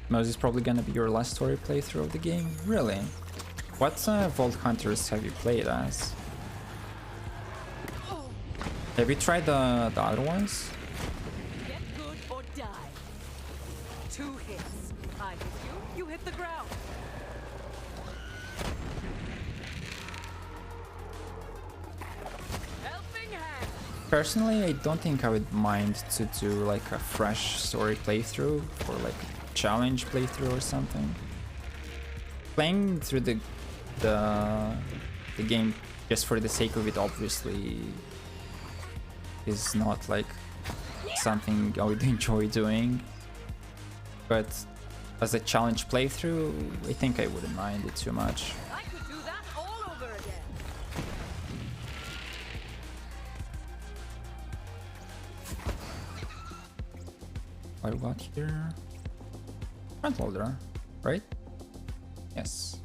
Mose is probably gonna be your last story playthrough of the game? Really? What Vault Hunters have you played as? Have you tried the other ones? Get good or die. 2 hits. I hit you, you hit the ground. Helping hand. Personally, I don't think I would mind to do like a fresh story playthrough or like challenge playthrough or something. Playing through the game just for the sake of it obviously is not like something I would enjoy doing, but as a challenge playthrough I think I wouldn't mind it too much. I could do that all over again. What we got here? Front loader, right? Yes.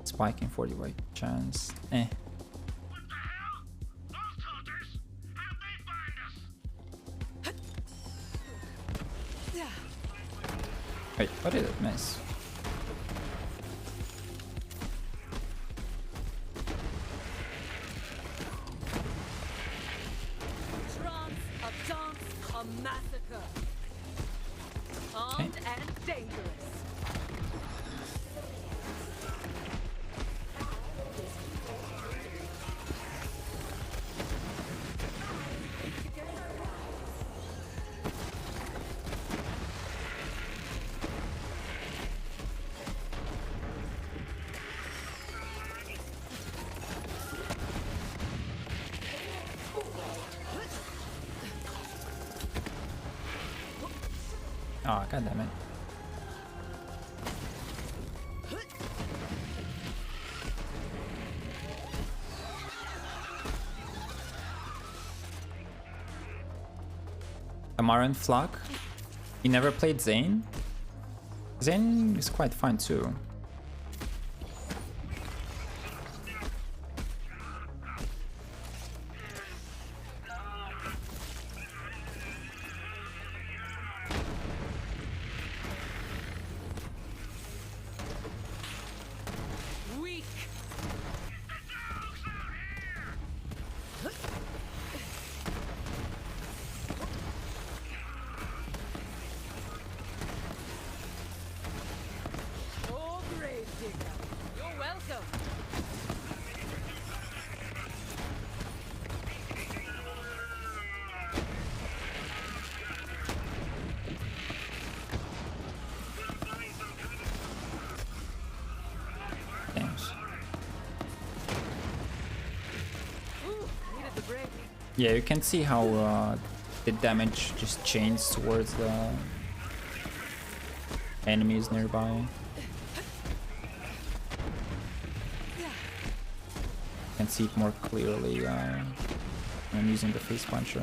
Spiking 40 white chance. Eh. What the hell? Those hunters? How'd they find us? Wait, what did it miss? Trance, a dance, a massacre. Armed and dangerous. Oh, god damn it. Amaran Flock. You never played Zane? Zane is quite fun too. Weak. Oh, grave digger. You're welcome. Thanks. Ooh, needed the break. Yeah, you can see how the damage just changes towards the enemies nearby. You can see it more clearly when I'm using the face puncher.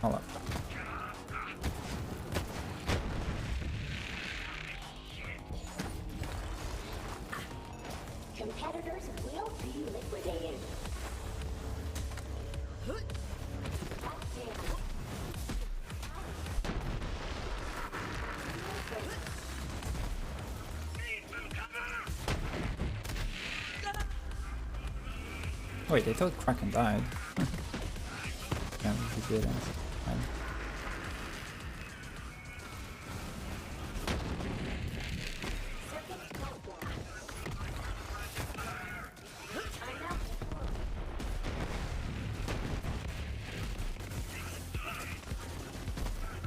Hold up. Competitors will be liquidated. Wait, I thought Kraken died. Yeah, he didn't. Fine.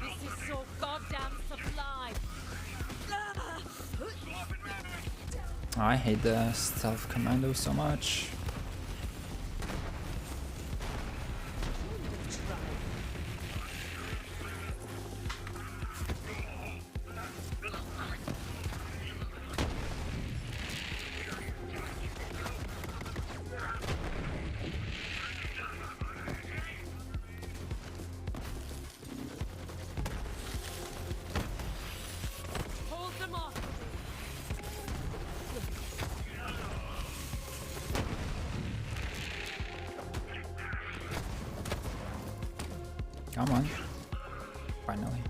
This is so goddamn sublime. I hate the stealth commando so much. Come on. Finally.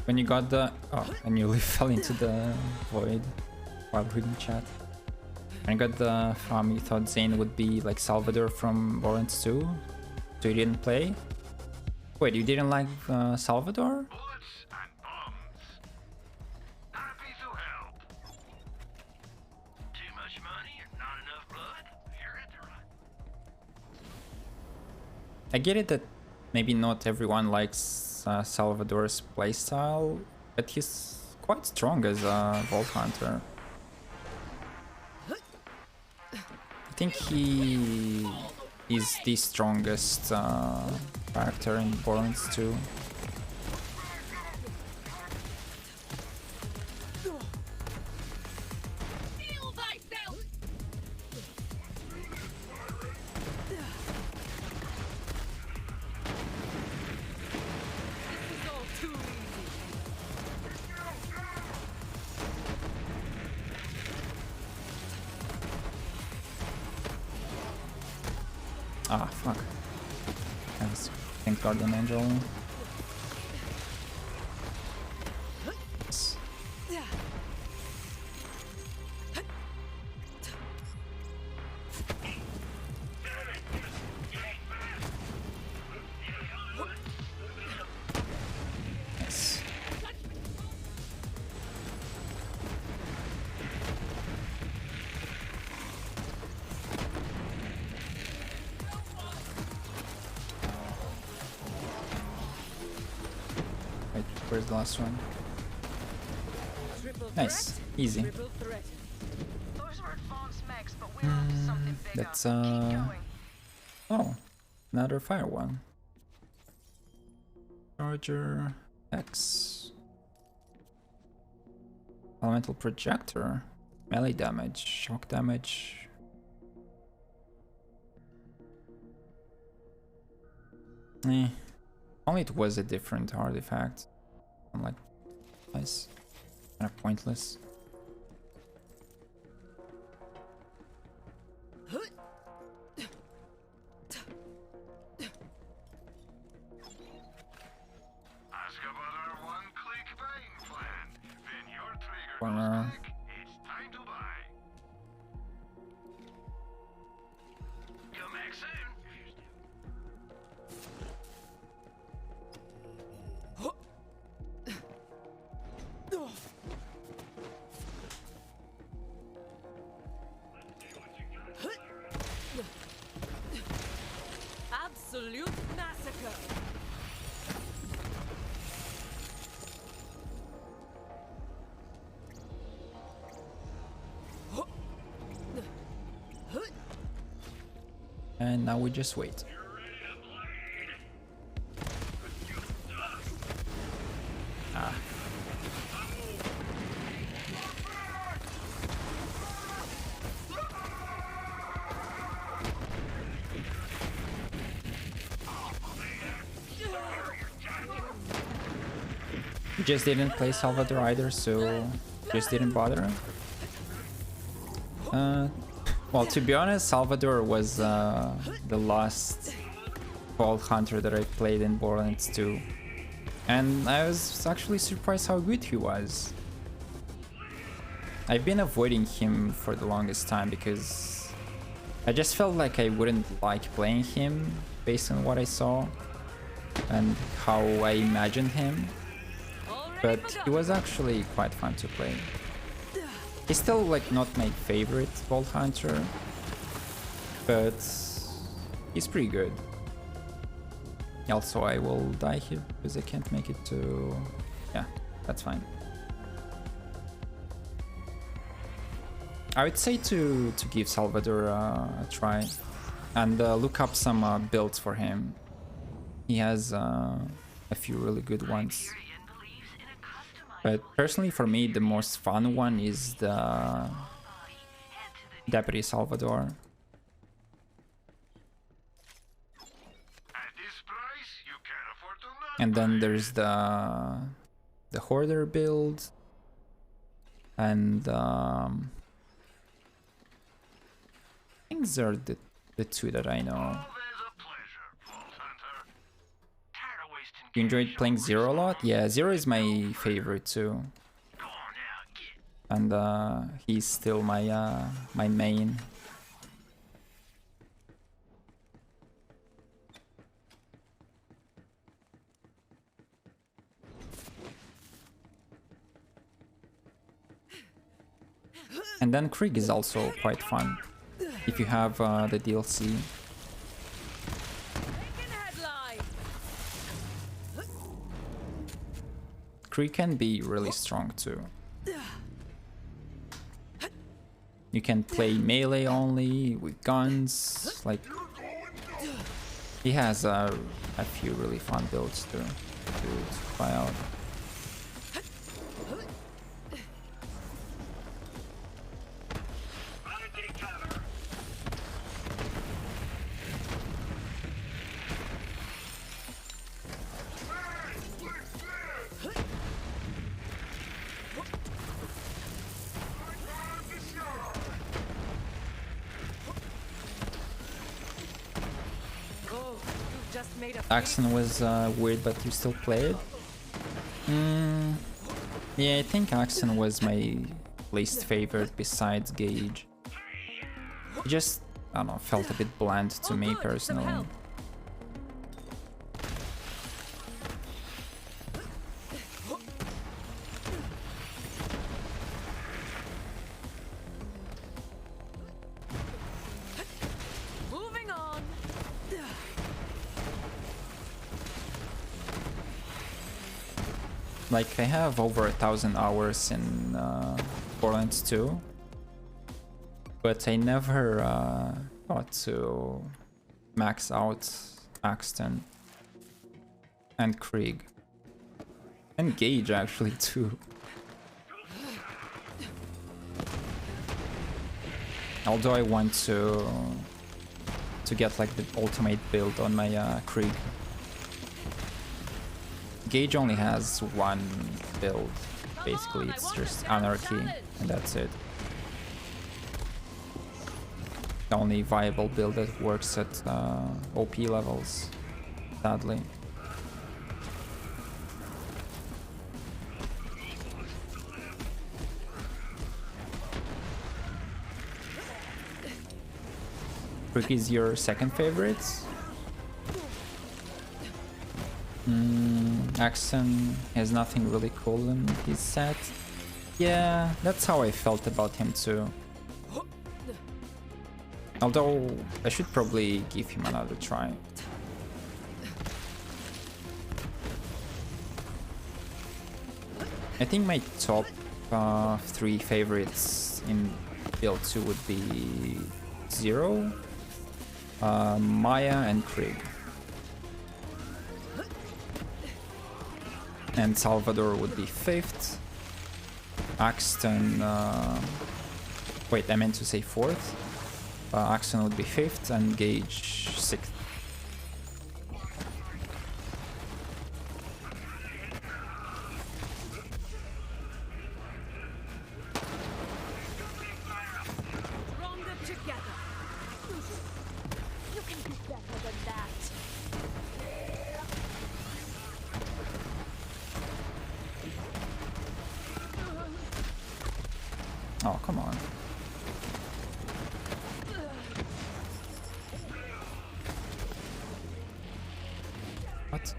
When you got the... Oh, I nearly fell into the void while reading chat. When you got the farm, you thought Zane would be like Salvador from Borderlands 2? So you didn't play? Wait, you didn't like Salvador? Bullets and bombs. Happy to help. Too much money and not enough blood? You're at the right. I get it that maybe not everyone likes Salvador's playstyle, but he's quite strong as a Vault Hunter. I think he is the strongest character in Borderlands 2. Heal thyself! This is all too easy. Ah, fuck. I was Think Guardian Angel. Yes. Yes. Wait, where's the last one? Triple Nice, threat, easy. triple threat. Those are advanced mechs, but we're after something bigger. That's Keep going. oh, another fire one. Charger X. Elemental projector. Melee damage, shock damage. Only it was a different artifact. I'm like, nice. Kind of pointless. Ask about our one-click buying plan. When your trigger goes Wanna- back, it's time to buy. Come back soon. Absolute massacre. And now we just wait. Ah. We just didn't play Salvador either, so just didn't bother. Well, to be honest, Salvador was the last Vault Hunter that I played in Borderlands 2. And I was actually surprised how good he was. I've been avoiding him for the longest time because I just felt like I wouldn't like playing him based on what I saw and how I imagined him. But he was actually quite fun to play. He's still like not my favorite Vault Hunter, but he's pretty good. Also, I will die here because I can't make it to... Yeah, that's fine. I would say to give Salvador a try and look up some builds for him. He has a few really good ones. But personally, for me, the most fun one is the Deputy Salvador. At this price, you can afford to not And then buy. there's the Hoarder build. And Things are the two that I know. Always a pleasure, Vault Hunter. Tired of wasting You enjoyed cash playing on Zero a lot? respawn. Yeah, Zero is my favorite too. Go on now, get. And he's still my main. And then Krieg is also quite fun if you have the DLC. Taking headline. Krieg can be really strong too. You can play melee only with guns. Like he has a few really fun builds to try out. Oh, you just made a Accent was weird, but you still played? Yeah, I think Accent was my least favorite besides Gage. It just, I don't know, felt a bit bland to me personally. moving on. Like, I have over 1,000 hours in Borderlands 2, but I never got to max out Axton and Krieg. And Gage, actually, too. Although I want to get, like, the ultimate build on my Krieg. Gage only has one build, basically. It's just Anarchy, and that's it. The only viable build that works at OP levels, sadly. Krieg is your second favorite? Axon has nothing really cool in his set. Yeah, that's how I felt about him too. Although, I should probably give him another try. I think my top 3 favorites in build 2 would be Zero, Maya, and Krieg. And Salvador would be 5th. Axton... wait, I meant to say 4th. Axton would be 5th and Gage 6th. Stronger together. You can do better than that. Oh, come on. What?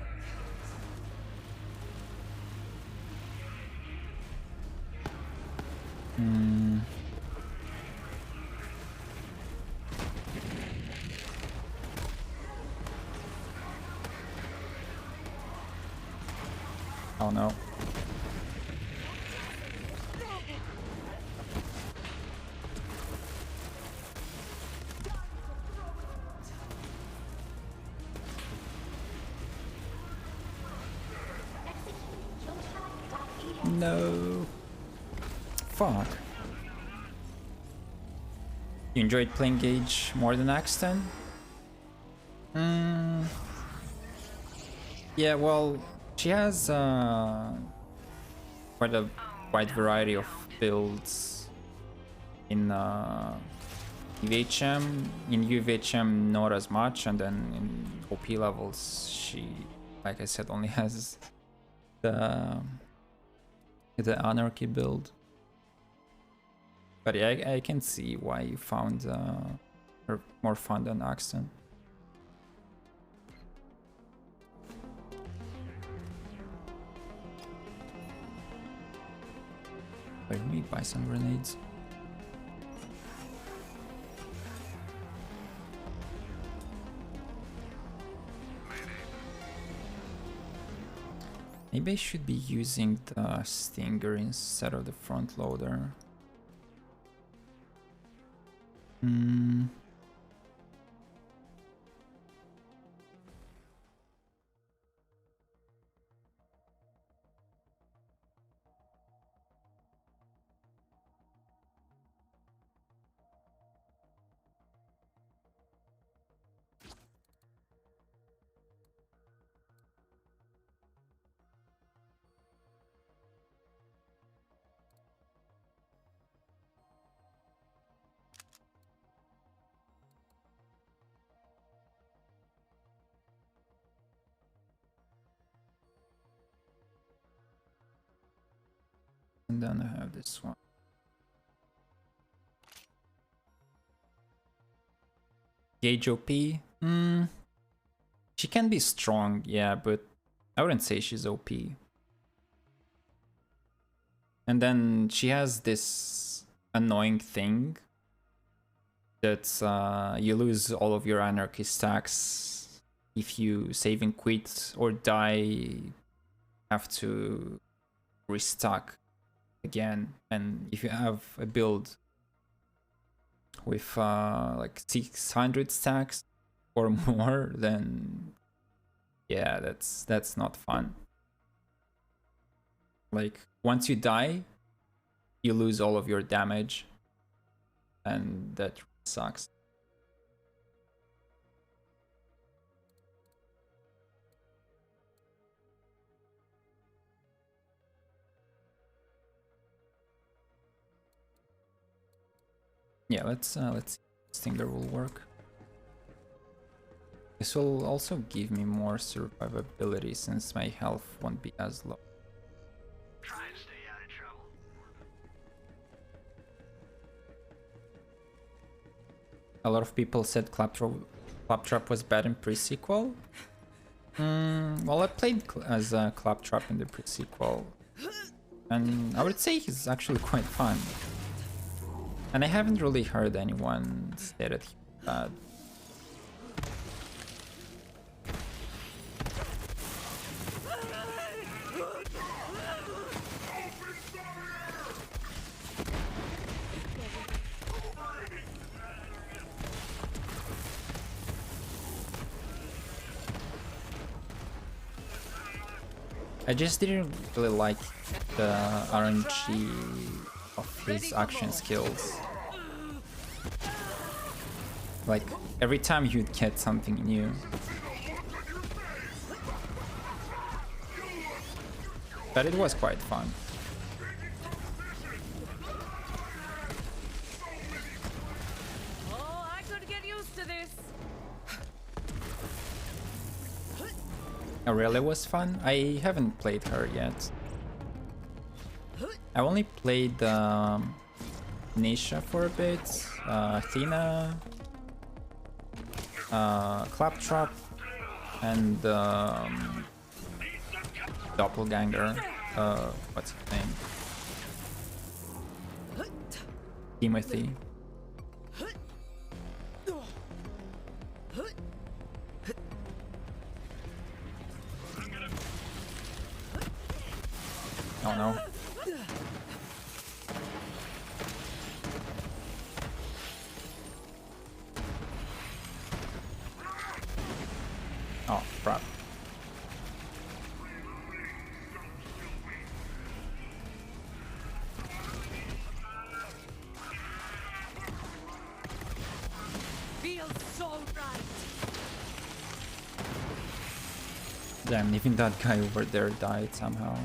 Oh no. No. Fuck. You enjoyed playing Gage more than Axton? Yeah, well, she has quite a wide variety of builds in UVHM, in UVHM not as much, and then in OP levels she, like I said, only has the Anarchy build. But yeah, I can see why you found her more fun than Axton. Wait, let me buy some grenades. Maybe I should be using the Stinger instead of the front loader. And then I have this one. Gauge OP? She can be strong, yeah, but I wouldn't say she's OP. And then she has this annoying thing that you lose all of your Anarchy stacks if you save and quit or die, have to restock again. And if you have a build with like 600 stacks or more, then yeah, that's not fun. Like once you die, you lose all of your damage, and that sucks. Yeah, let's see if Stinger will work. This will also give me more survivability since my health won't be as low. Try and stay out of trouble. A lot of people said Claptrap was bad in pre-sequel. Well, I played as Claptrap in the pre-sequel, and I would say he's actually quite fun. And I haven't really heard anyone say that he's bad. I just didn't really like the RNG of his action skills. Like, every time you'd get something new. But it was quite fun. Oh, I could get used to this. Aurelia was fun. I haven't played her yet. I only played Nisha for a bit, Athena, Claptrap, and Doppelganger. What's his name? Timothy. Oh no. Oh, crap. Feels so right. Damn, even that guy over there died somehow.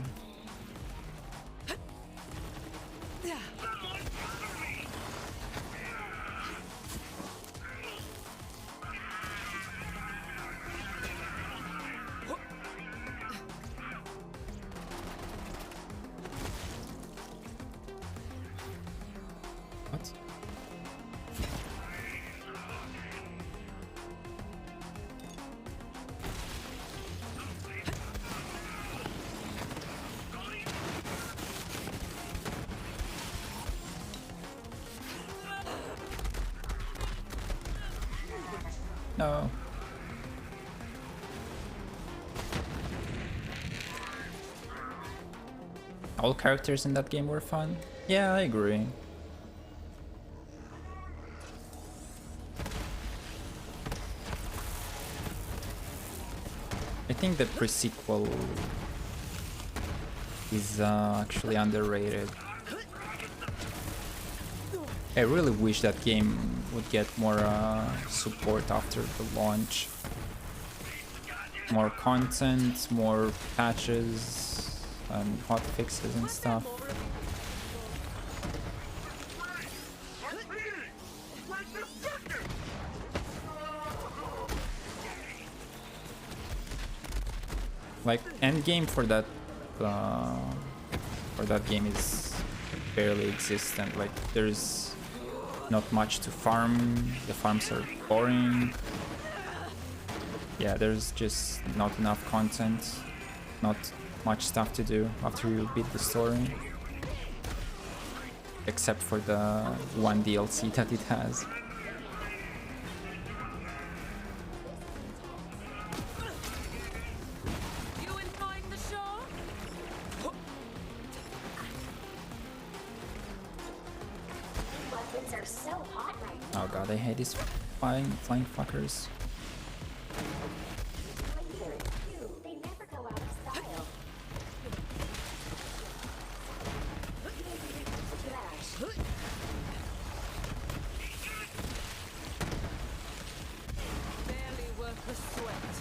No. All characters in that game were fun. Yeah, I agree. I think the pre-sequel is actually underrated. I really wish that game would get more support after the launch. More content, more patches, and hot fixes and stuff. Like endgame for that game is barely existent. Like there's not much to farm. The farms are boring. Yeah, there's just not enough content, not much stuff to do after you beat the story. Except for the one DLC that it has. You enjoying the show? Weapons are so hot right now. Oh god, I hate these flying fuckers. They never go out of style. Trash. Barely worth the sweat.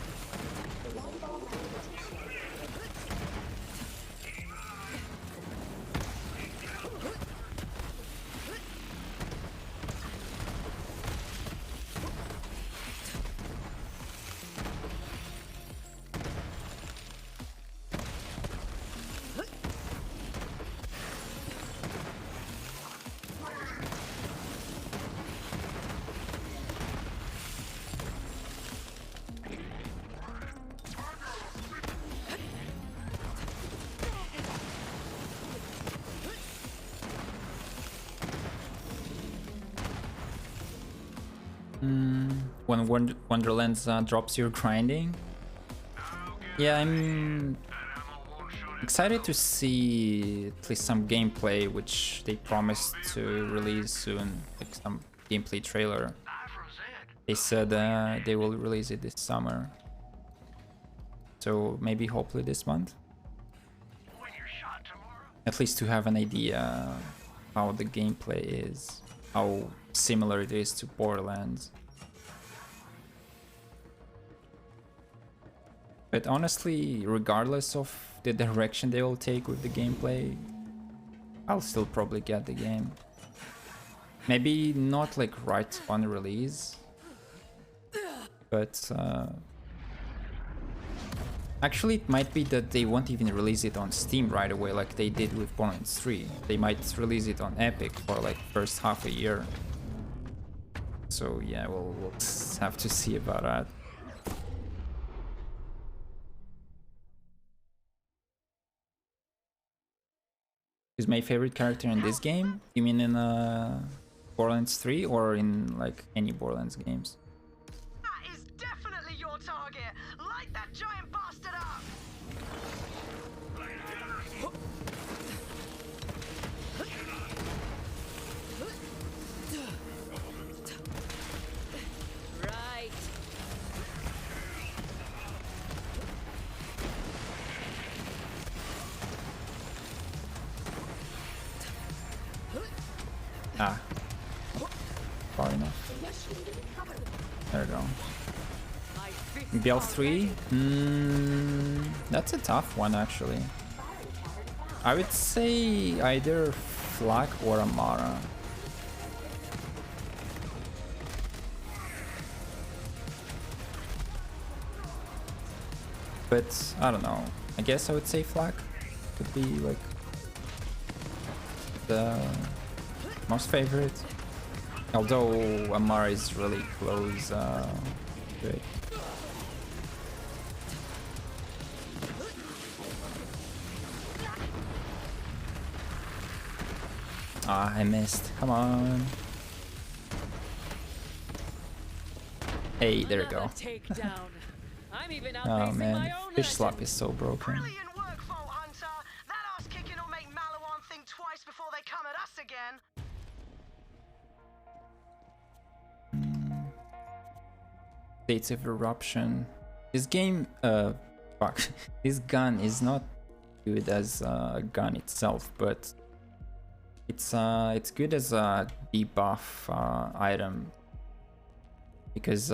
When Wonderlands drops your grinding. Yeah, I'm excited to see at least some gameplay, which they promised to release soon, like some gameplay trailer. They said they will release it this summer. So maybe hopefully this month. At least to have an idea how the gameplay is, how similar it is to Borderlands. But honestly, regardless of the direction they will take with the gameplay, I'll still probably get the game. Maybe not like right on release, but actually it might be that they won't even release it on Steam right away like they did with Borderlands 3. They might release it on Epic for like first half a year. So yeah, we'll have to see about that. Is my favorite character in this game? You mean in Borderlands 3 or in like any Borderlands games? That is definitely your target. Light that giant bastard up. Right. Ah. Far enough. There we go. My fist BL3? That's a tough one actually. I would say either Flak or Amara. But I don't know. I guess I would say Flak would be like the most favorite. Although Amara is really close to it. Ah, I missed. Come on. Hey, there you go. Another takedown. I'm even Oh outpacing man, my own fish slap legend. is so broken. Brilliant work, Vault Hunter. That ass kicking will make Malawan think twice before they come at us again. States of eruption. This game, fuck, this gun is not good as a gun itself, but it's good as a debuff item because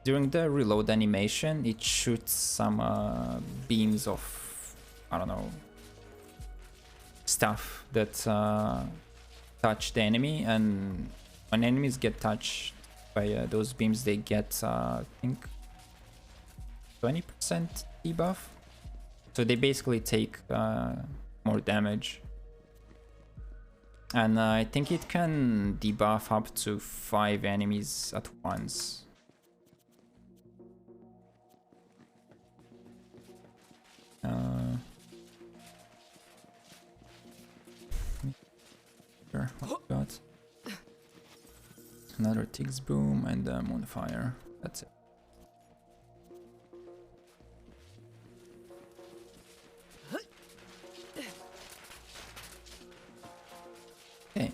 during the reload animation, it shoots some beams of, I don't know, stuff that touch the enemy, and when enemies get touched by those beams, they get, I think, 20% debuff. So they basically take more damage. And I think it can debuff up to 5 enemies at once. Sure, what we got? Another Tig's Boom and Moonfire. That's it. Okay,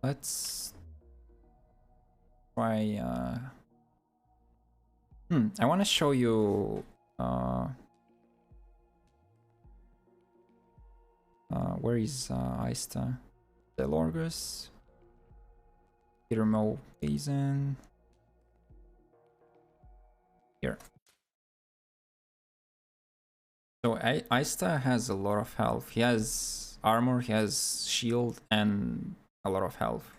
let's try. I want to show you. Where is Aista? The Lorgus. Irmo Basin. Here. So Aista has a lot of health. He has armor, he has shield, and a lot of health.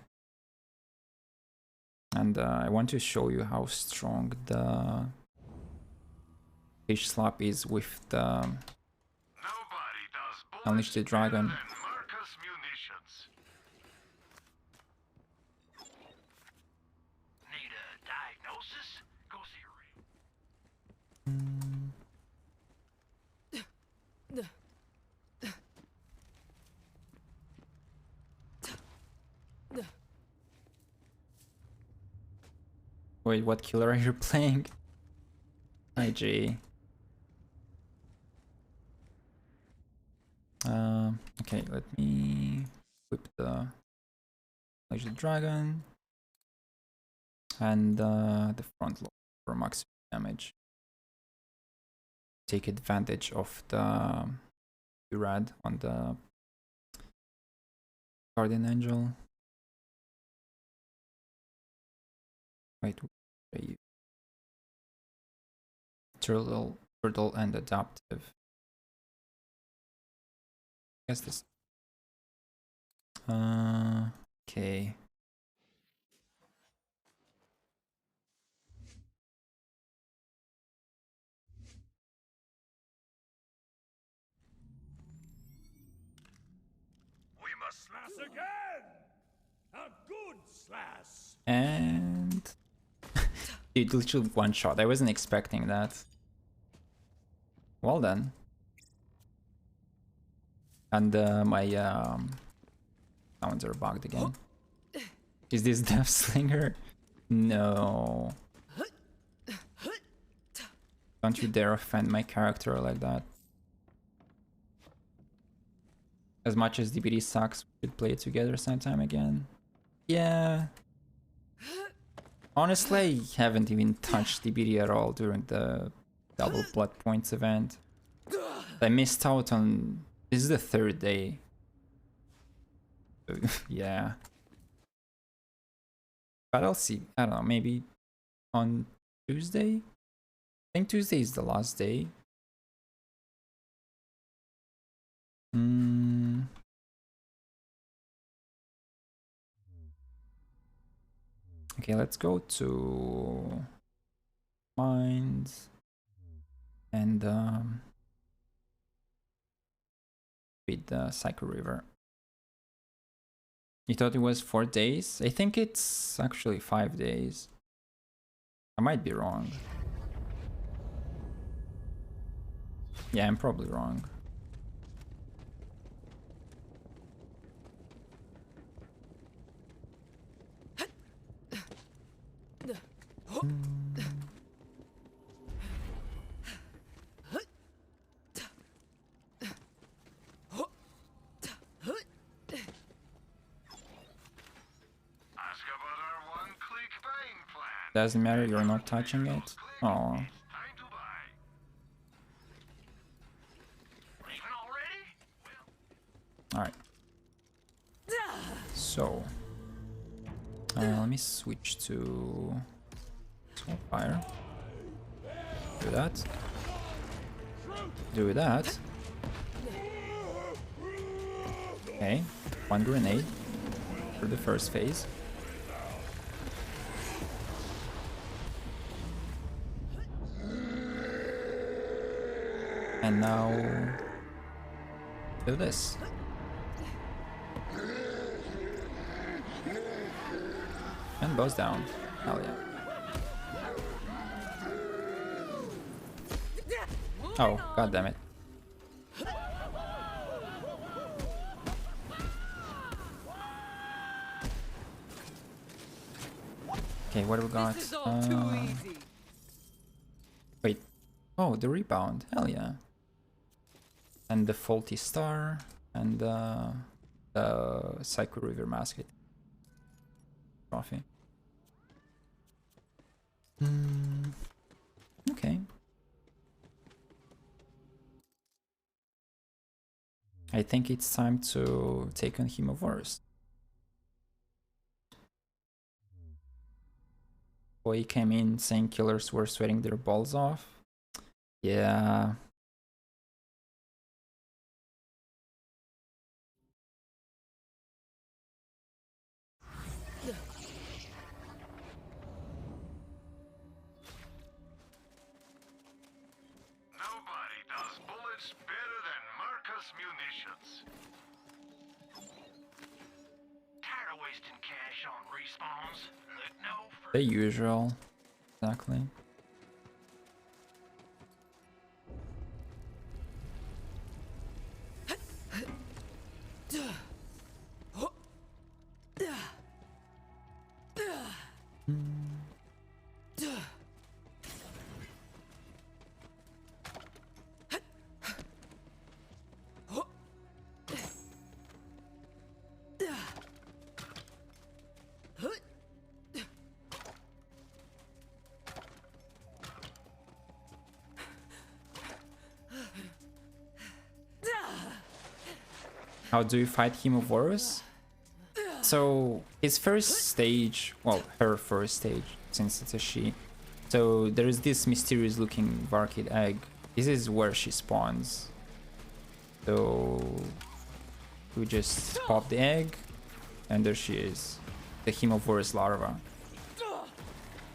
And I want to show you how strong the fish slap is with the Unleash the Dragon. Need a diagnosis? Go see Wait, what killer are you playing? IG. Okay, let me equip the Unleash the Dragon and the front load for max damage. Take advantage of the Urad on the Guardian Angel. Wait, where are you? Turtle and adaptive. Guess this. Okay. We must slash again! A good slash! And dude, literally one shot. I wasn't expecting that. Well done. And my sounds are bugged again. Is this Death Slinger? No. Don't you dare offend my character like that. As much as DBD sucks, we should play it together sometime again. Yeah. Honestly, I haven't even touched DBD at all during the double blood points event. I missed out on... This is the 3rd day. Yeah. But I'll see. I don't know, maybe on Tuesday? I think Tuesday is the last day. Okay, let's go to Mines and with the Psycho River. You thought it was 4 days? I think it's actually 5 days. I might be wrong. Yeah, I'm probably wrong. Ask about our one-click buying plan. Doesn't matter, you're not touching it. Oh, Time to buy. Leaving already? Well, alright. So, let me switch to fire. Do that. Do that. Okay, one grenade for the first phase. And now do this. And bows down. Hell yeah. Oh, god damn it. Okay, what do we got? This is all too easy. Wait. Oh, the rebound. Hell yeah. And the faulty star and the Psycho River Masket trophy. Okay. I think it's time to take on Hemovorus. Boy came in saying killers were sweating their balls off. Yeah. nobody does bullets better than Marcus Munitions. Tired of wasting cash on respawns? Look no further. The usual. Exactly. How do you fight Hemovorus? So his first stage, well, her first stage, since it's a she. So there is this mysterious looking Varkid egg. This is where she spawns. So we just pop the egg, and there she is, the Hemovorus larva.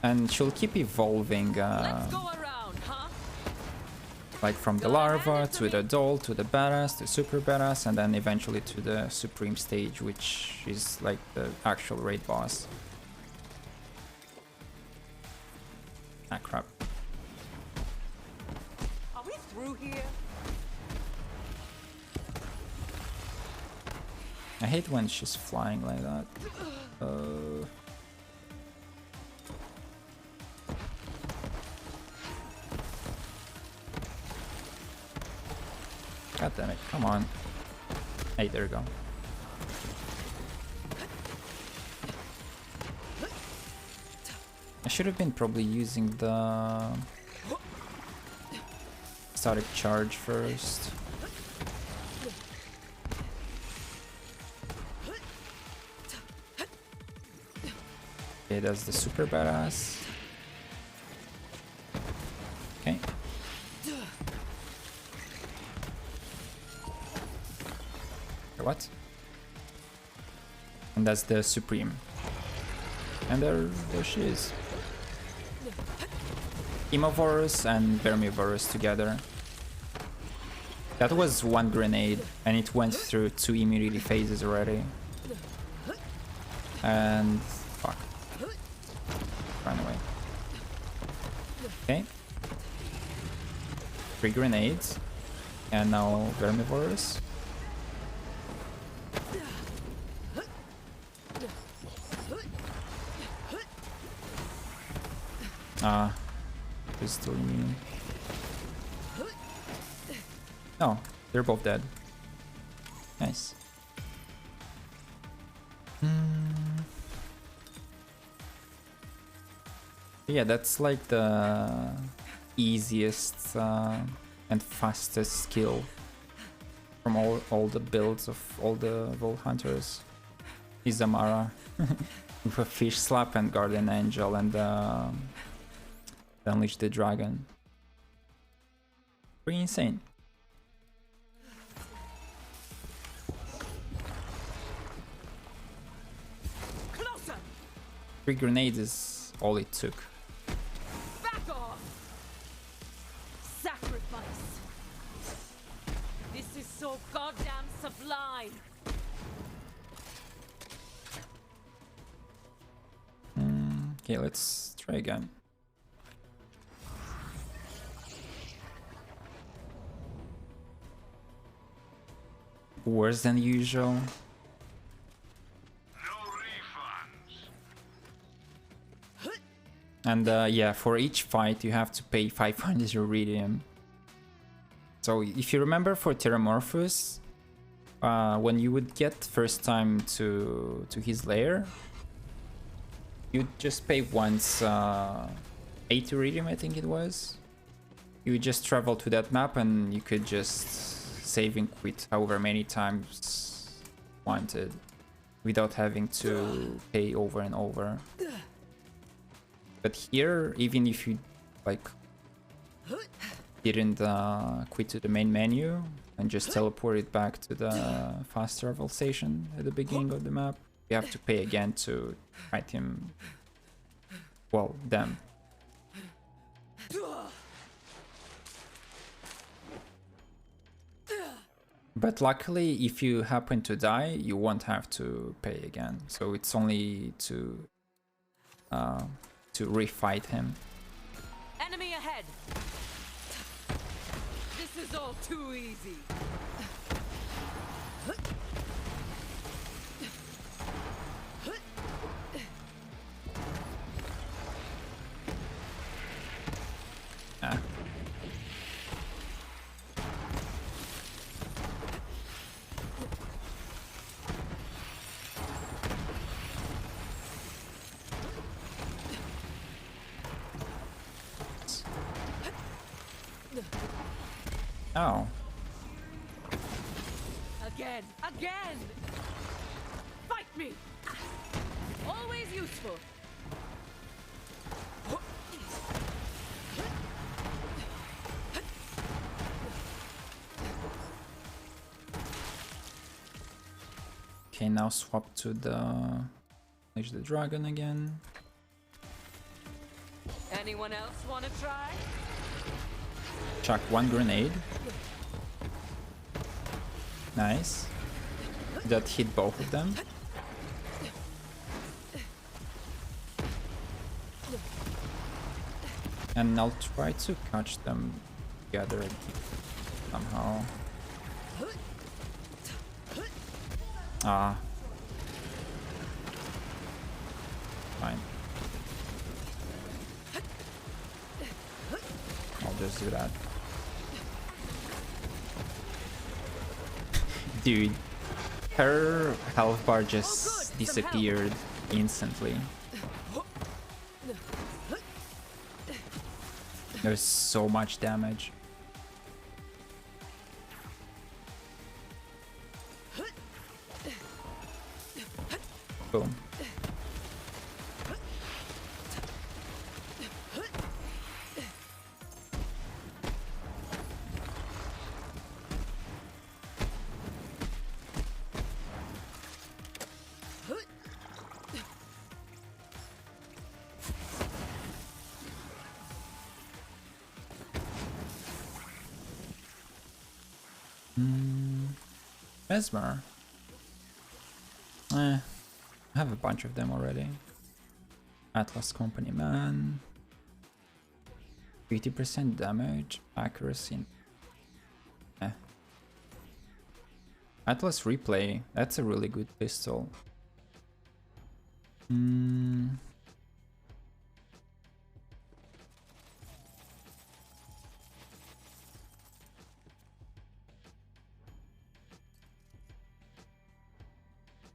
And she'll keep evolving. Let's go around, huh? Like from the larva to the doll to the badass to super badass, and then eventually to the supreme stage, which is like the actual raid boss. Ah crap. Are we through here? I hate when she's flying like that. God damn it, come on. Hey, there we go. I should have been probably using the static charge first. Okay, that's the super badass. Okay. What? And that's the supreme. And there she is. Hemovorus and Vermivorus together. That was one grenade, and it went through 2 immunity phases already. And fuck. Run away. Okay. 3 grenades. And now Vermivorus. Ah, pistol, you mean? Oh, they're both dead. Nice. Yeah, that's like the easiest and fastest skill from all the builds of all the Vault Hunters. Is Zamara with a fish slap and Guardian Angel and Unleash the Dragon. Pretty insane. Closer! 3 grenades is all it took. Back off! Sacrifice! This is so goddamn sublime! Okay, let's try again. Worse than usual. No refunds. And yeah, for each fight you have to pay 500 Iridium. So if you remember for Terramorphous, when you would get first time to his lair, you'd just pay once 8 Iridium, I think it was. You would just travel to that map and you could just save and quit however many times wanted without having to pay over and over. But here, even if you like didn't quit to the main menu and just teleported back to the fast travel station at the beginning of the map, you have to pay again to fight him. Well, them. But luckily, if you happen to die, you won't have to pay again. So it's only to refight him. Enemy ahead! This is all too easy. Ah. Oh. Again! Again! Fight me! Always useful. Okay, now swap to the Unleash the Dragon again. Anyone else want to try? Chuck 1 grenade. Nice. That hit both of them. And I'll try to catch them together somehow. Ah. Fine. I'll just do that. Dude, her health bar just disappeared instantly. There's so much damage. Boom. Mesmer. I have a bunch of them already. Atlas Company Man. 50% damage, accuracy. Atlas Replay, that's a really good pistol.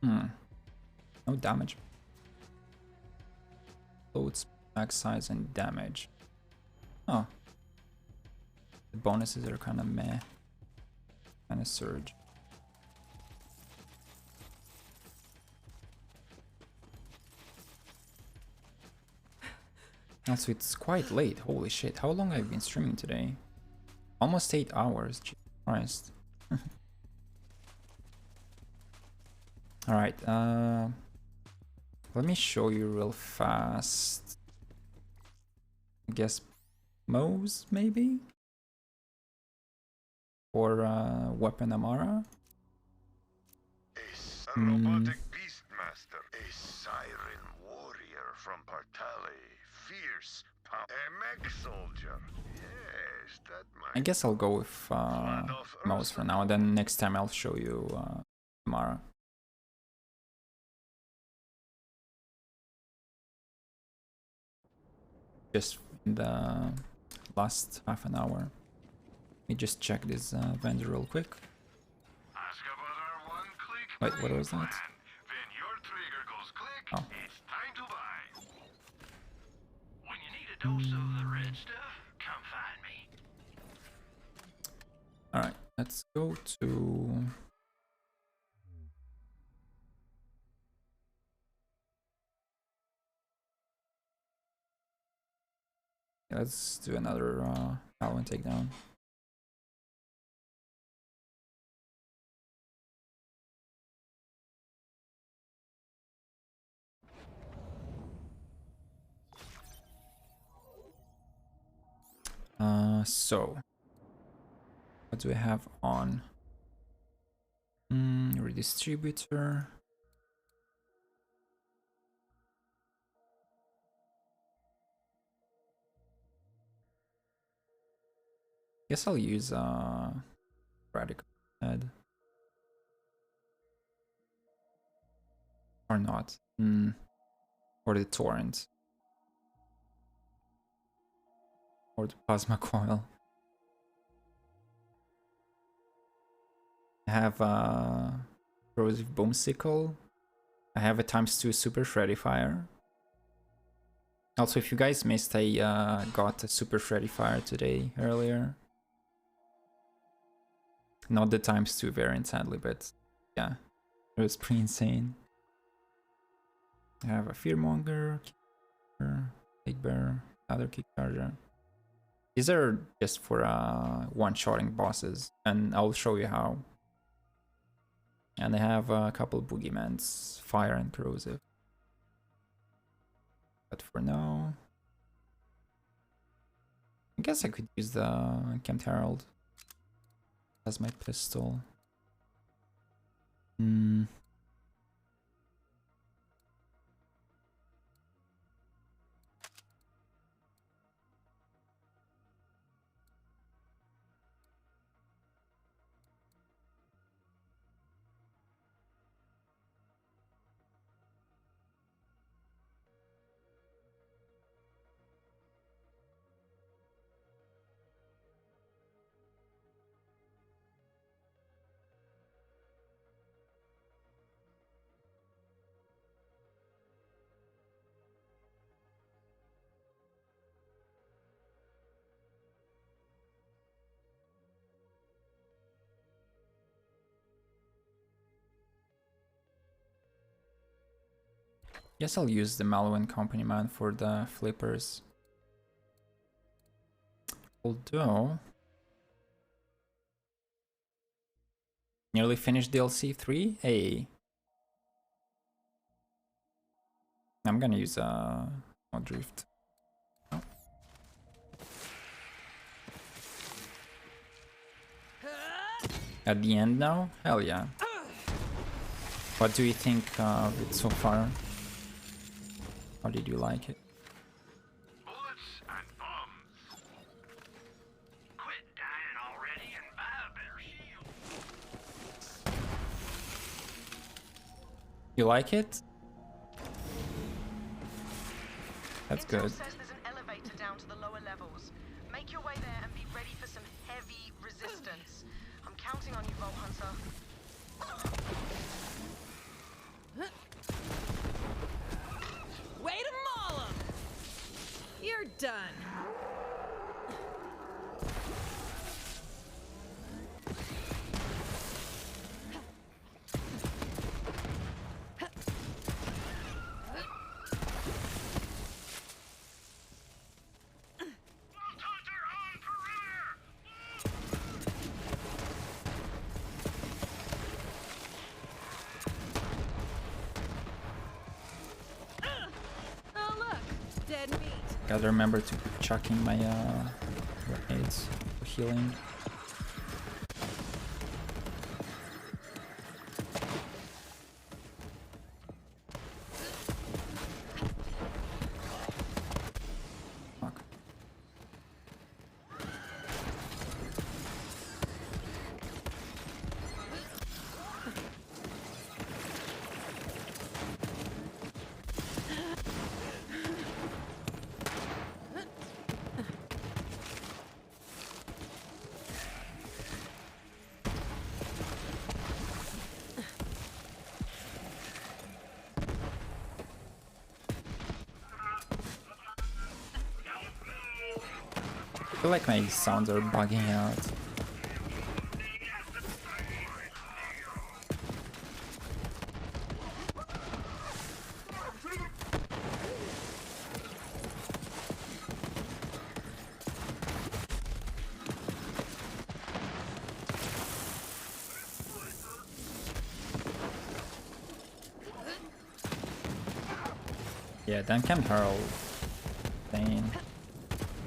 No damage. Loads, attack size, and damage. Oh. The bonuses are kind of meh. Kind of surge. Also, it's quite late. Holy shit. How long have I been streaming today? Almost 8 hours. Jesus Christ. Alright, let me show you real fast. I guess moves, maybe? Or weapon Amara? A robotic beastmaster, a siren warrior from Partali, fierce, a mech soldier. Yes, that might. I guess I'll go with mouse for now, and then next time I'll show you Amara. Just in the last half an hour. Let me just check this vendor real quick. Ask about our one-click Wait, what buying was that? plan. When your trigger goes click, Oh. it's time to buy. When you need a dose of the red stuff, come find me. Alright, let's go to... Let's do another Alvin takedown. So what do we have on? Redistributor. Guess I'll use radical head. Or not. Or the torrent. Or the plasma coil. I have corrosive boomsicle. I have a ×2 super shreddy fire. Also, if you guys missed, I got a super shreddy fire today earlier. Not the ×2 variant, sadly, but yeah, it was pretty insane. I have a fearmonger, big bear, other kick charger. These are just for one-shotting bosses, and I'll show you how. And I have a couple boogeymans, fire and corrosive. But for now, I guess I could use the Kempt Herald as my pistol. Guess I'll use the Mallow and Company man for the flippers. Although... Nearly finished DLC 3? Hey. I'm gonna use Drift. Oh. At the end now? Hell yeah. What do you think of it so far? How did you like it? Bullets and bombs. Quit dying already and buy a better shield. You like it? That's Intel good. says there's an elevator down to the lower levels. Make your way there and be ready for some heavy resistance. I'm counting on you, Vault Hunter. done. Oh look, dead meat. Gotta remember to keep chucking my grenades for healing. Fuck. I feel like my sounds are bugging out. Yeah, Dan can hurl thing.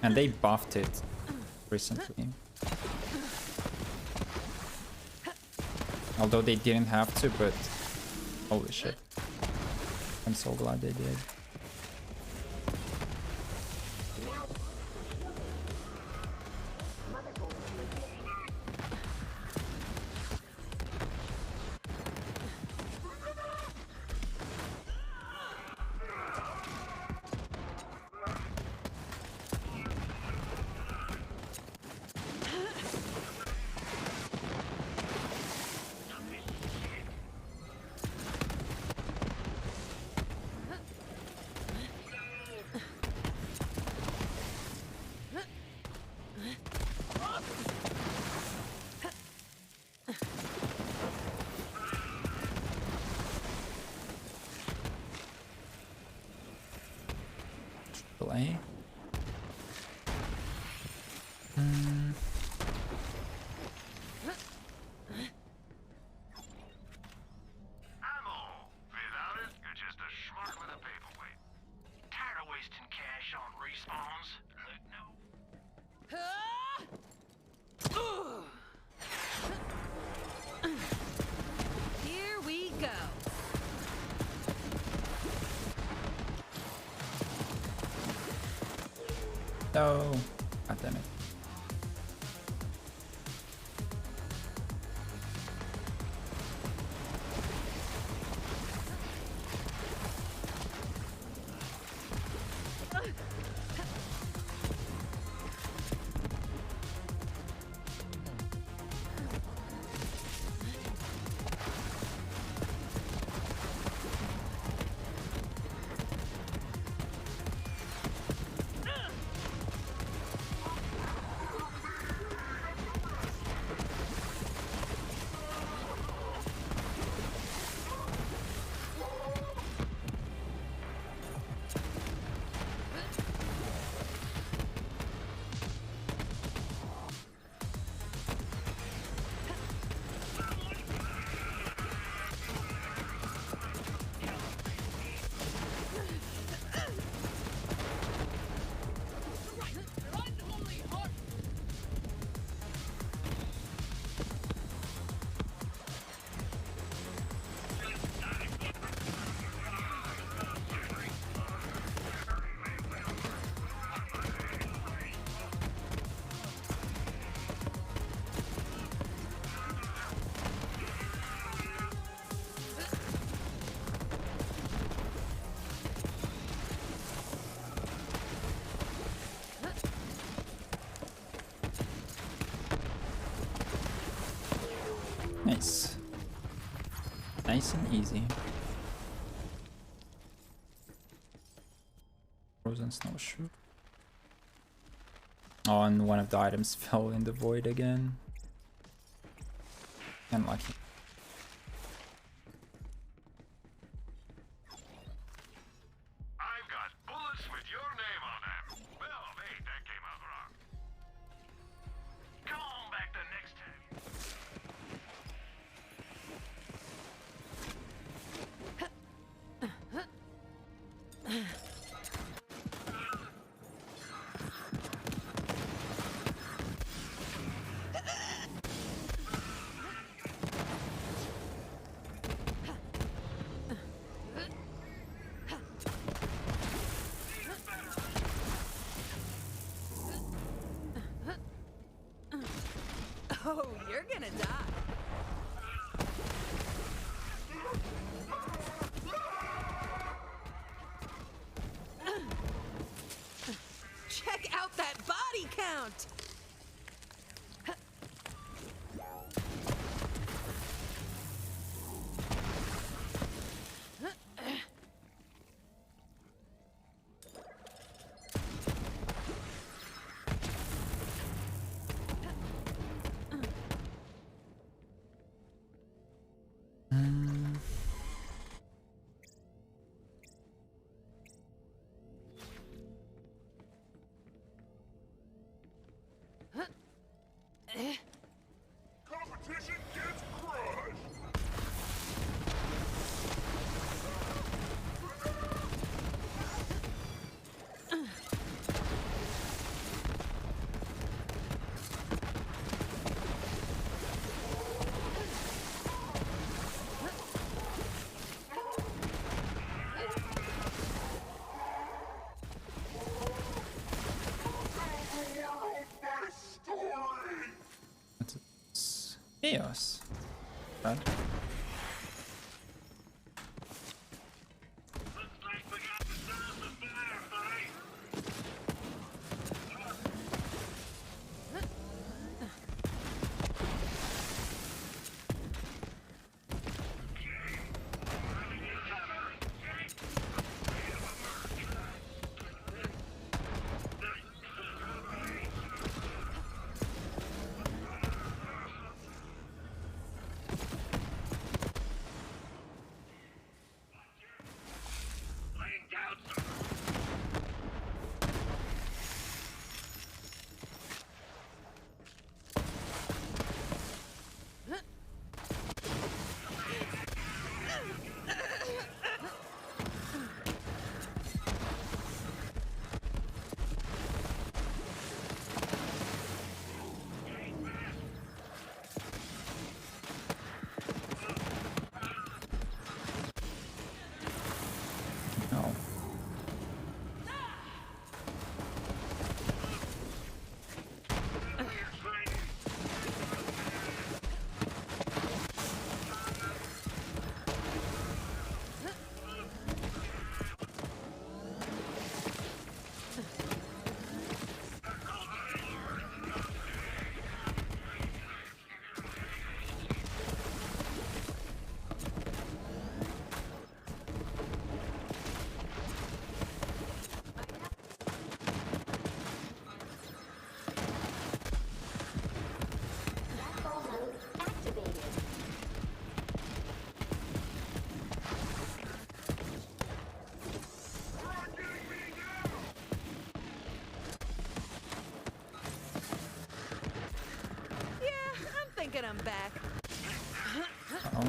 And they buffed it recently. Although they didn't have to, but holy shit. I'm so glad they did. Delay. Ammo. Without it, you're just a schmuck with a paperweight. Tired of wasting cash on respawns? Look, no. Here we go. No. God damn it. Nice. Nice and easy. Frozen snowshoe. Oh, and one of the items fell in the void again. Unlucky. I've got bullets with your name on them. Well, wait, that came out wrong. Come on back the next time. Oh, you're gonna die. Check out that body count! Competition gets crushed. My story. It's chaos. Right? Looks like we got the source of fire, buddy. Laying down some. No. Battle mode activated. Yeah, I'm thinking I'm back. Uh-oh.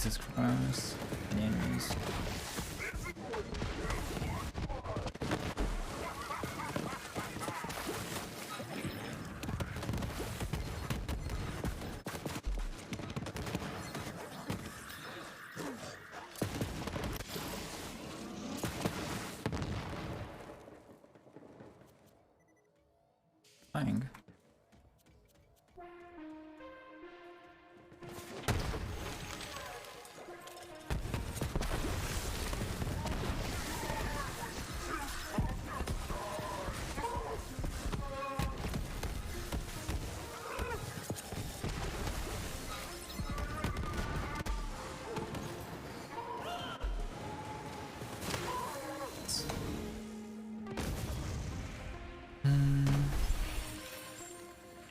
Jesus Christ. Enemies. Flying.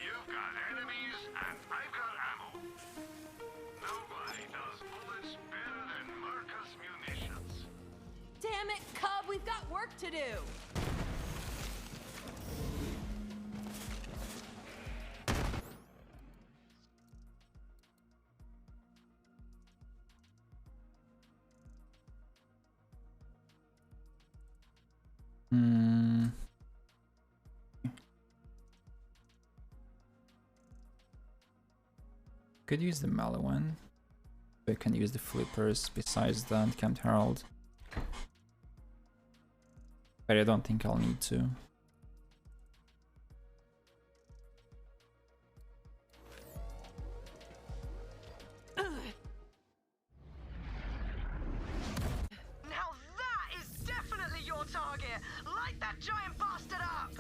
You've got enemies, and I've got ammo. Nobody does bullets better than Marcus Munitions. Damn it, Cub, we've got work to do. Could use the melee one. We can use the flippers besides the Uncamped Herald. But I don't think I'll need to. Now that is definitely your target. Light that giant bastard up.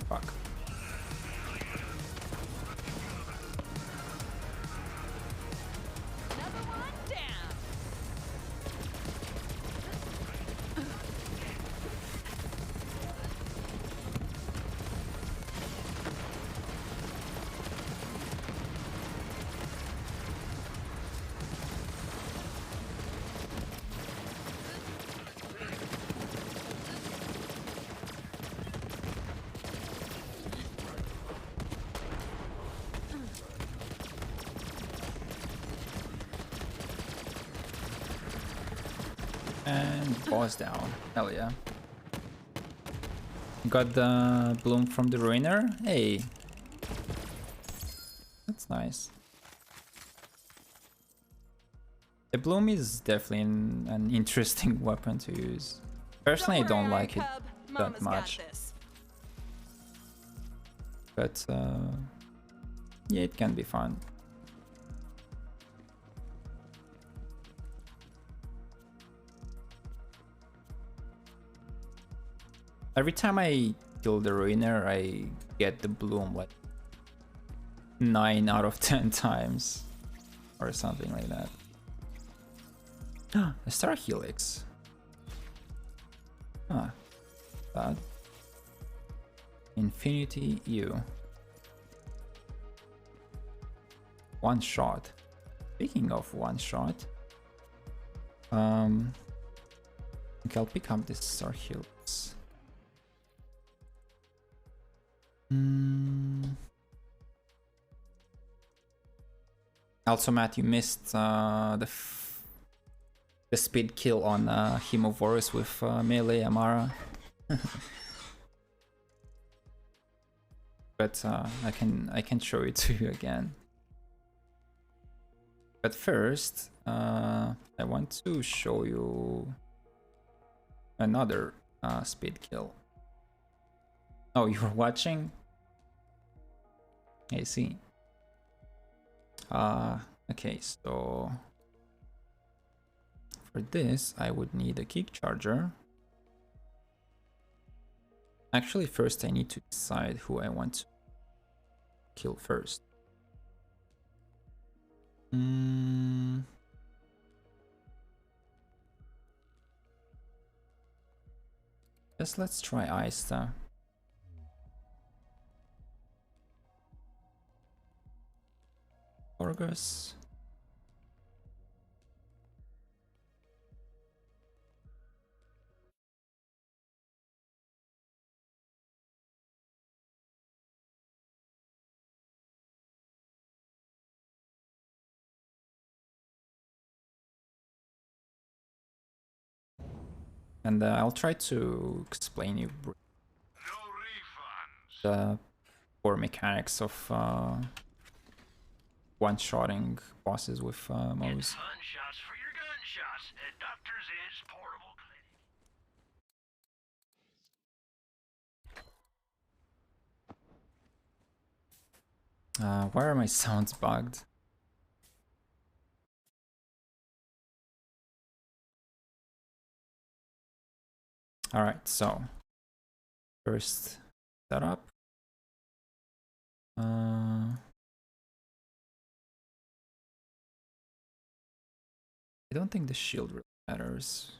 Fuck. Another one down. And boss down. Hell yeah. Got the bloom from the ruiner. Hey. That's nice. The bloom is definitely an interesting weapon to use. Personally, I don't worry, like it Cub. that Mama's got much. this. But yeah, it can be fun. Every time I kill the ruiner, I get the bloom like 9 out of 10 times or something like that. A star helix. Ah, that. Infinity U. One shot. Speaking of one shot, okay, I'll pick up this star helix. Also, Matt, you missed the speed kill on Hemovorus with melee Amara. But I can show it to you again. But first, I want to show you another speed kill. Oh, you're watching? I see. Okay, so for this, I would need a kick charger. Actually, first I need to decide who I want to kill first. Just let's try Aista. Orgus. And I'll try to explain you the core mechanics of one-shotting bosses with Moze. Fun shots for your gunshots at Doctor's Edge Portable Clinic. Why are my sounds bugged? Alright, so first setup. I don't think the shield really matters.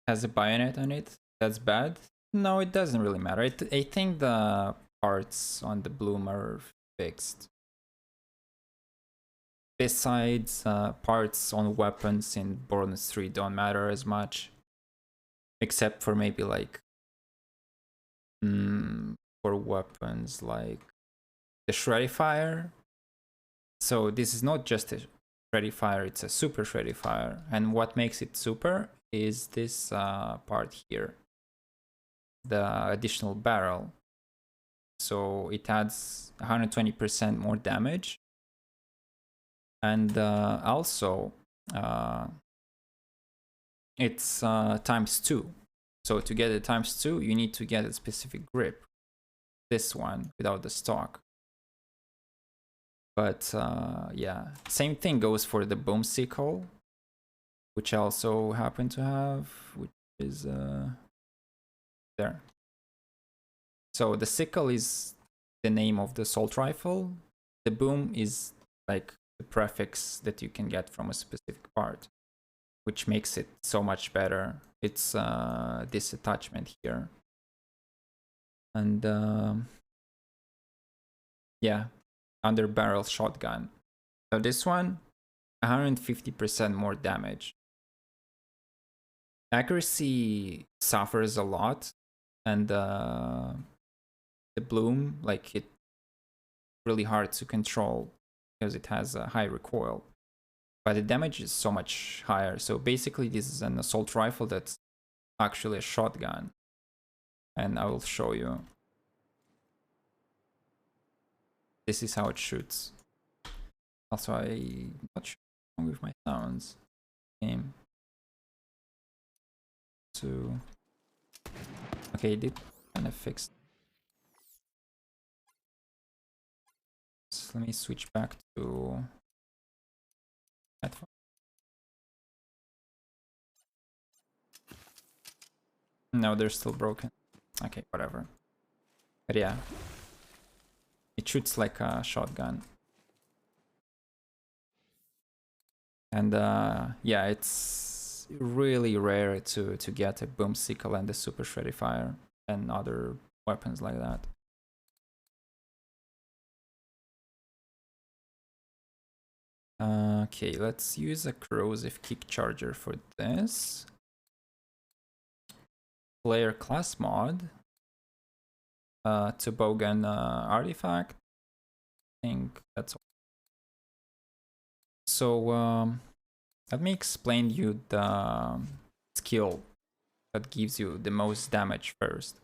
Has a bayonet on it? That's bad? No, it doesn't really matter. I think the parts on the bloom are fixed. Besides, parts on weapons in Borderlands 3 don't matter as much. Except for maybe like... for weapons like the Shreddifier. So this is not just a Shreddifier, it's a super Shreddifier. And what makes it super is this part here. The additional barrel. So it adds 120% more damage. And also, it's ×2. So to get it ×2, you need to get a specific grip. This one, without the stock. But yeah, same thing goes for the boom sickle, which I also happen to have, which is there. So the sickle is the name of the assault rifle. The boom is like the prefix that you can get from a specific part, which makes it so much better. It's this attachment here. And yeah, under barrel shotgun. So this one, 150% more damage. Accuracy suffers a lot, and the bloom, like, it's really hard to control because it has a high recoil, but the damage is so much higher. So basically this is an assault rifle that's actually a shotgun, and I will show you. This is how it shoots. Also, I'm not sure what's wrong with my sounds. Game. So okay, it did kind of fix. So let me switch back to headphone. No, they're still broken. Okay, whatever. But yeah, it shoots like a shotgun. And yeah, it's really rare to get a boom sickle and a super Shreddifier and other weapons like that. Okay, let's use a corrosive kick charger for this. Player class mod. Toboggan artifact. I think that's all. So let me explain you the skill that gives you the most damage first.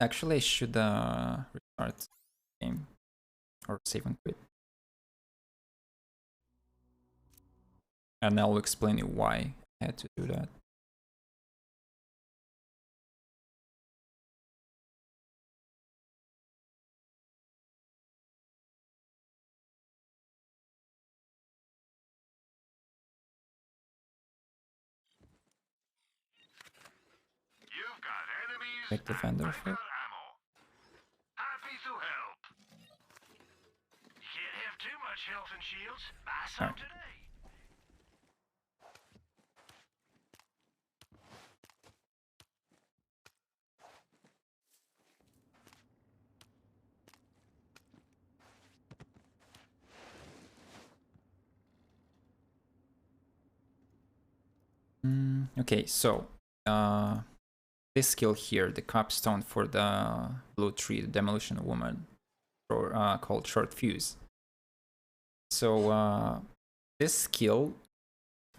Actually, I should restart the game or save and quit. And I'll explain you why I had to do that. zombies. Like defender I've effect. got ammo. Happy to help. You can't have too much health and shields. Buy some Alright. today. Okay, so this skill here, the capstone for the blue tree, the demolition woman, or called short fuse. So this skill,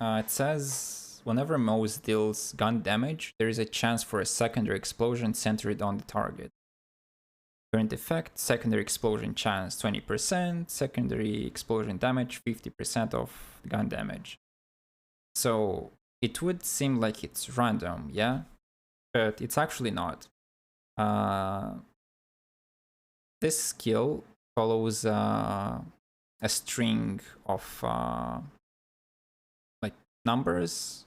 it says whenever Mouse deals gun damage, there is a chance for a secondary explosion centered on the target. Current effect, secondary explosion chance 20%, secondary explosion damage 50% of gun damage. So it would seem like it's random, yeah? But it's actually not. This skill follows a string of like numbers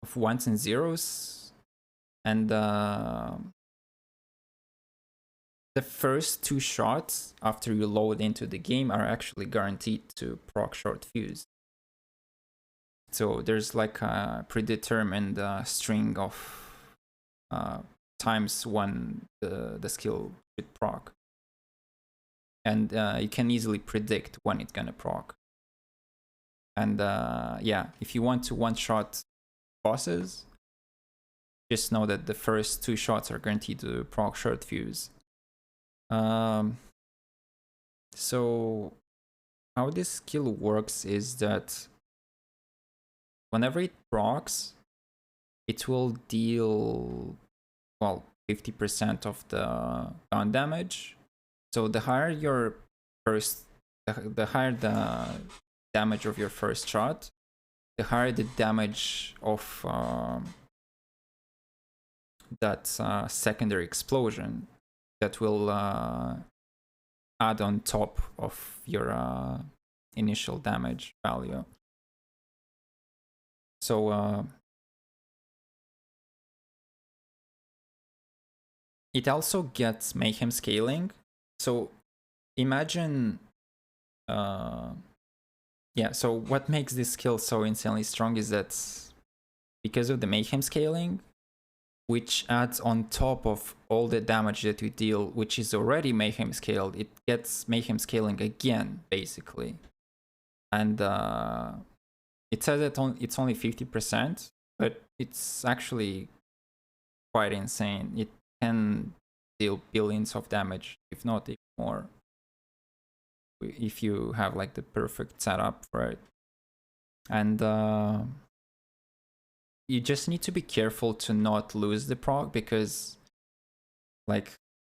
of ones and zeros, and the first two shots after you load into the game are actually guaranteed to proc short fuse. So there's like a predetermined string of times when the skill should proc. And you can easily predict when it's gonna proc. And yeah, if you want to one-shot bosses, just know that the first two shots are guaranteed to proc short fuse. So how this skill works is that whenever it procs, it will deal, well, 50% of the gun damage. So the higher your first, the higher the damage of your first shot, the higher the damage of that secondary explosion that will add on top of your initial damage value. So it also gets mayhem scaling. So imagine, yeah, so what makes this skill so insanely strong is that because of the mayhem scaling, which adds on top of all the damage that you deal, which is already mayhem scaled, it gets mayhem scaling again, basically. And it says that it's only 50%, but it's actually quite insane. It can deal billions of damage, if not even more, if you have like the perfect setup for it. And you just need to be careful to not lose the proc, because like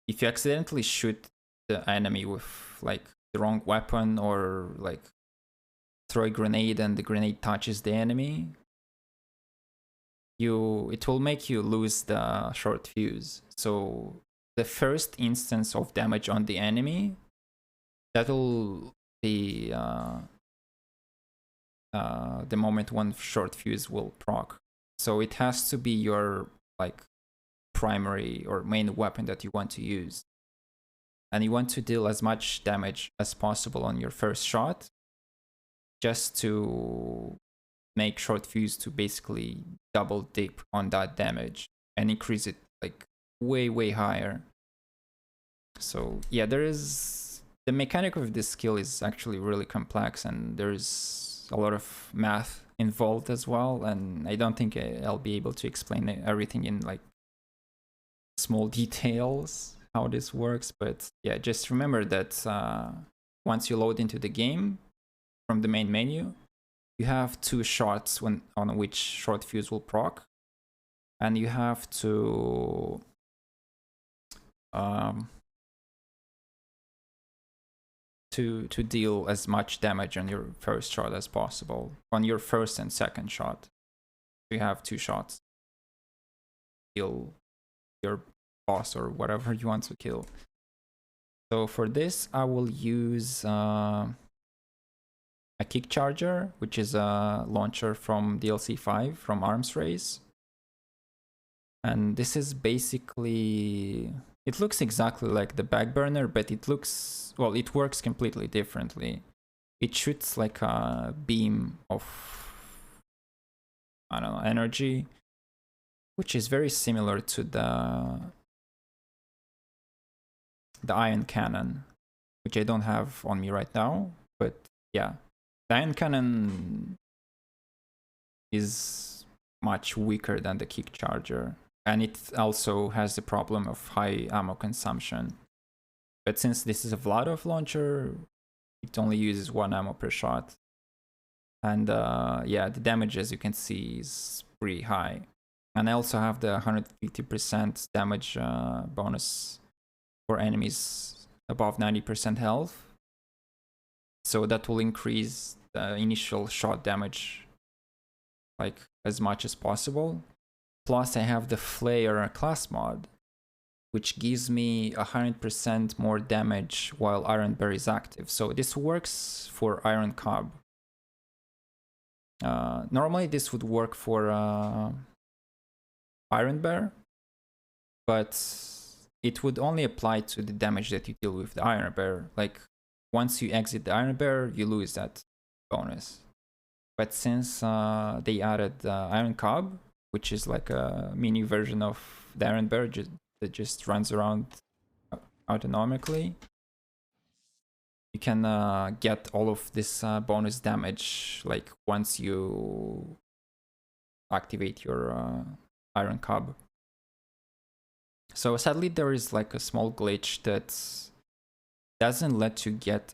if you accidentally shoot the enemy with like the wrong weapon, or like throw a grenade and the grenade touches the enemy, it will make you lose the short fuse. So the first instance of damage on the enemy, that'll be the moment when short fuse will proc. So it has to be your like primary or main weapon that you want to use, and you want to deal as much damage as possible on your first shot, just to make short fuse to basically double dip on that damage and increase it like way higher. So yeah, the mechanic of this skill is actually really complex, and there's a lot of math involved as well, and I don't think I'll be able to explain everything in like small details how this works. But yeah, just remember that once you load into the game from the main menu, you have two shots on which short fuse will proc, and you have to to deal as much damage on your first shot as possible, on your first and second shot. You have two shots. Kill your boss or whatever you want to kill. So for this, I will use a kick charger, which is a launcher from DLC 5 from Arms Race. And this is basically, it looks exactly like the backburner, but it looks, well, it works completely differently. It shoots like a beam of, I don't know, energy, which is very similar to the ion cannon, which I don't have on me right now. But yeah, the ion cannon is much weaker than the kick charger, and it also has the problem of high ammo consumption. But since this is a Vladov launcher, it only uses 1 ammo per shot. And yeah, the damage, as you can see, is pretty high. And I also have the 150% damage bonus for enemies above 90% health. So that will increase the initial shot damage like as much as possible. Plus I have the Flare class mod, which gives me 100% more damage while Iron Bear is active. So this works for Iron Cob. Normally this would work for Iron Bear, but it would only apply to the damage that you deal with the Iron Bear. Like, once you exit the Iron Bear, you lose that bonus. But since they added Iron Cob, which is like a mini version of the Iron Bear that just runs around autonomically, you can get all of this bonus damage like once you activate your Iron Cob. So sadly there is like a small glitch that doesn't let you get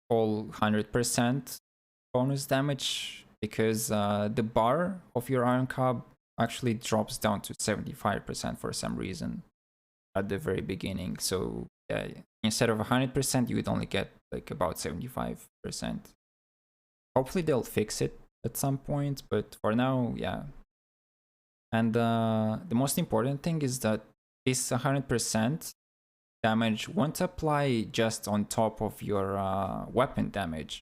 all 100% bonus damage, because the bar of your Iron Cob actually drops down to 75% for some reason at the very beginning. So instead of 100%, you would only get like about 75%. Hopefully they'll fix it at some point, but for now, yeah. And the most important thing is that this 100% damage won't apply just on top of your weapon damage.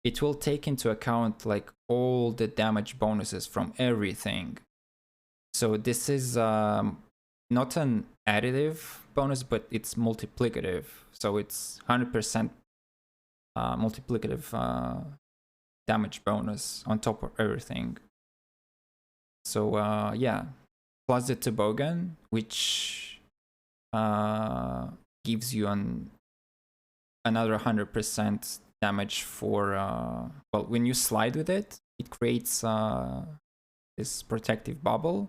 It will take into account like all the damage bonuses from everything. So this is not an additive bonus, but it's multiplicative. So it's 100% multiplicative damage bonus on top of everything. So yeah, plus the toboggan, which gives you another 100% damage for well, when you slide with it, it creates this protective bubble,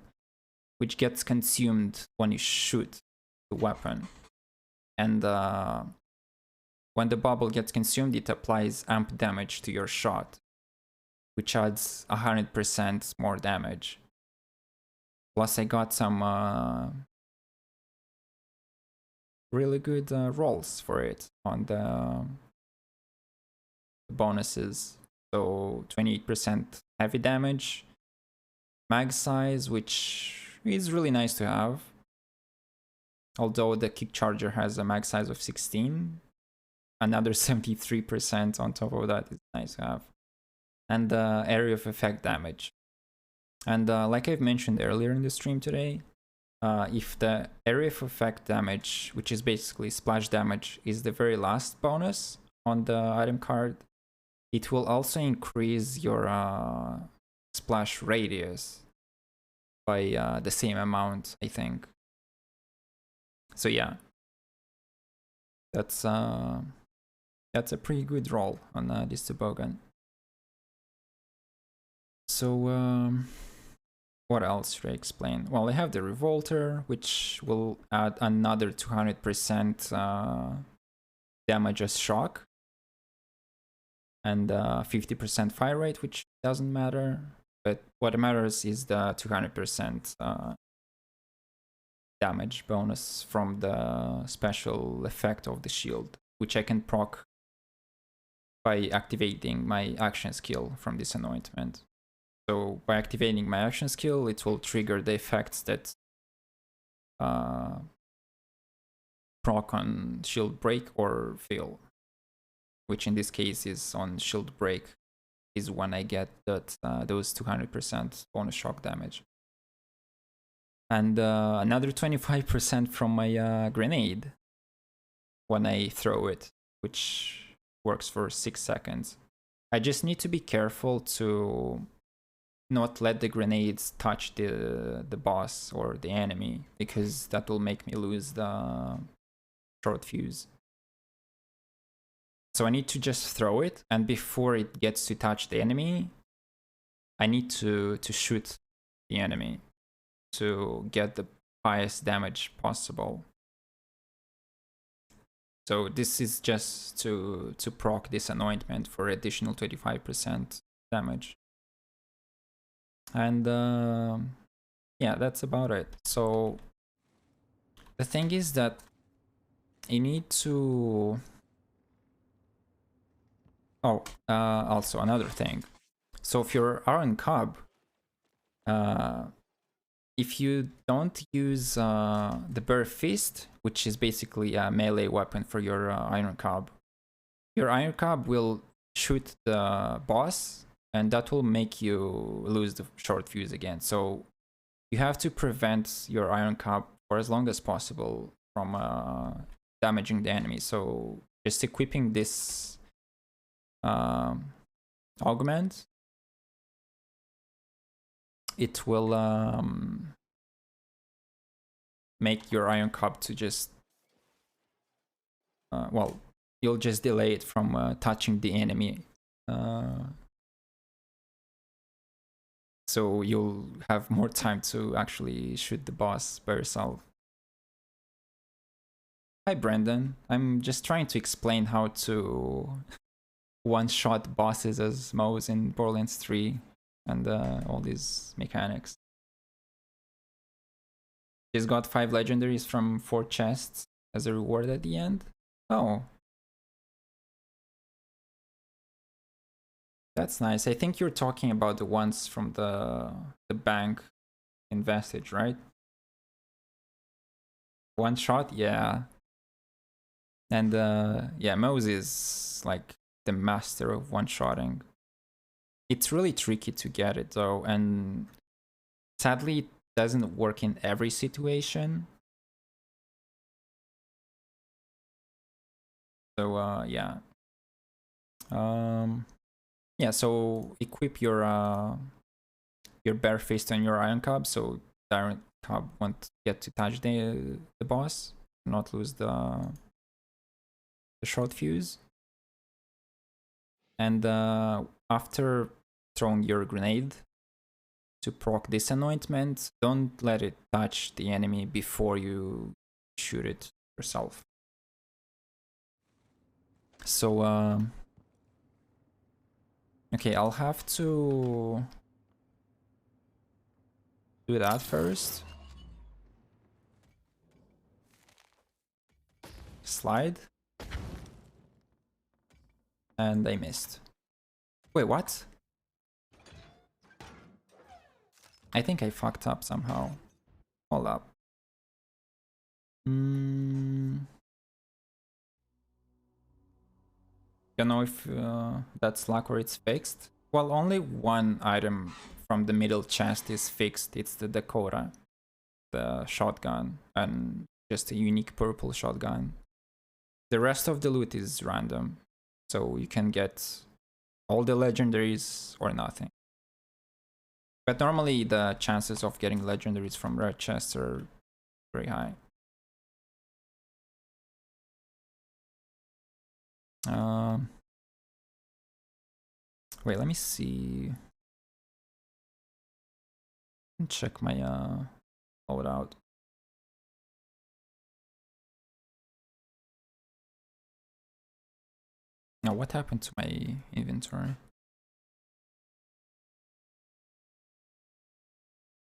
which gets consumed when you shoot the weapon. And when the bubble gets consumed, it applies amp damage to your shot, which adds 100% more damage. Plus I got some really good rolls for it on the bonuses. So 28% heavy damage, mag size, which is really nice to have, although the kick charger has a mag size of 16. Another 73% on top of that is nice to have. And area of effect damage. And like I've mentioned earlier in the stream today, if the area of effect damage, which is basically splash damage, is the very last bonus on the item card, it will also increase your splash radius by the same amount, I think. So yeah, that's a pretty good roll on this toboggan. So what else should I explain? Well, I have the revolter, which will add another 200% damage as shock, and 50% fire rate, which doesn't matter. But what matters is the 200% damage bonus from the special effect of the shield, which I can proc by activating my action skill from this anointment. So by activating my action skill, it will trigger the effects that proc on shield break or fail, which in this case is on shield break, is when I get that those 200% bonus shock damage. And another 25% from my grenade when I throw it, which works for 6 seconds. I just need to be careful to not let the grenades touch the boss or the enemy, because that will make me lose the short fuse. So I need to just throw it, and before it gets to touch the enemy, I need to shoot the enemy to get the highest damage possible. So this is just to proc this anointment for additional 25% damage. And yeah, that's about it. So the thing is that you need to... Oh, also another thing. So if you're Iron Cub, if you don't use the Bare Fist, which is basically a melee weapon for your Iron Cub will shoot the boss, and that will make you lose the short fuse again. So you have to prevent your Iron Cub for as long as possible from damaging the enemy. So just equipping this augment, it will make your Iron Cub to just well, you'll just delay it from touching the enemy, so you'll have more time to actually shoot the boss by yourself. Hi Brendan, I'm just trying to explain how to one-shot bosses as Moes in Borderlands 3 and all these mechanics. He's got 5 legendaries from 4 chests as a reward at the end. Oh. That's nice. I think you're talking about the ones from the bank in Vestige, right? One shot? Yeah. And yeah, Moes is like the master of one-shotting. It's really tricky to get it though, and sadly it doesn't work in every situation. So yeah. Yeah, so equip your Bare Fist on your Iron Cub, so the Iron Cub won't get to touch the boss, not lose the short fuse. And after throwing your grenade to proc this anointment, don't let it touch the enemy before you shoot it yourself. So okay, I'll have to do that first. Slide. And I missed. Wait, what? I think I fucked up somehow. Hold up. Don't know if that's luck or it's fixed. Well, only one item from the middle chest is fixed. It's the Dakota, the shotgun, and just a unique purple shotgun. The rest of the loot is random, so you can get all the legendaries or nothing. But normally the chances of getting legendaries from rare chests are very high. Wait, let me see. Check my loadout. Now, what happened to my inventory?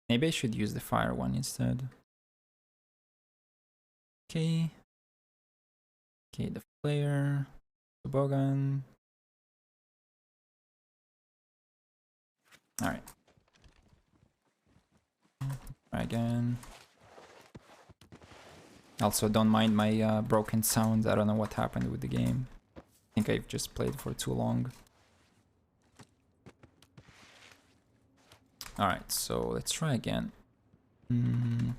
Maybe I should use the fire one instead. Okay. Okay, the flare, toboggan. All right. Try again. Also, don't mind my broken sound. I don't know what happened with the game. I think I've just played for too long. Alright, so let's try again. Hmm.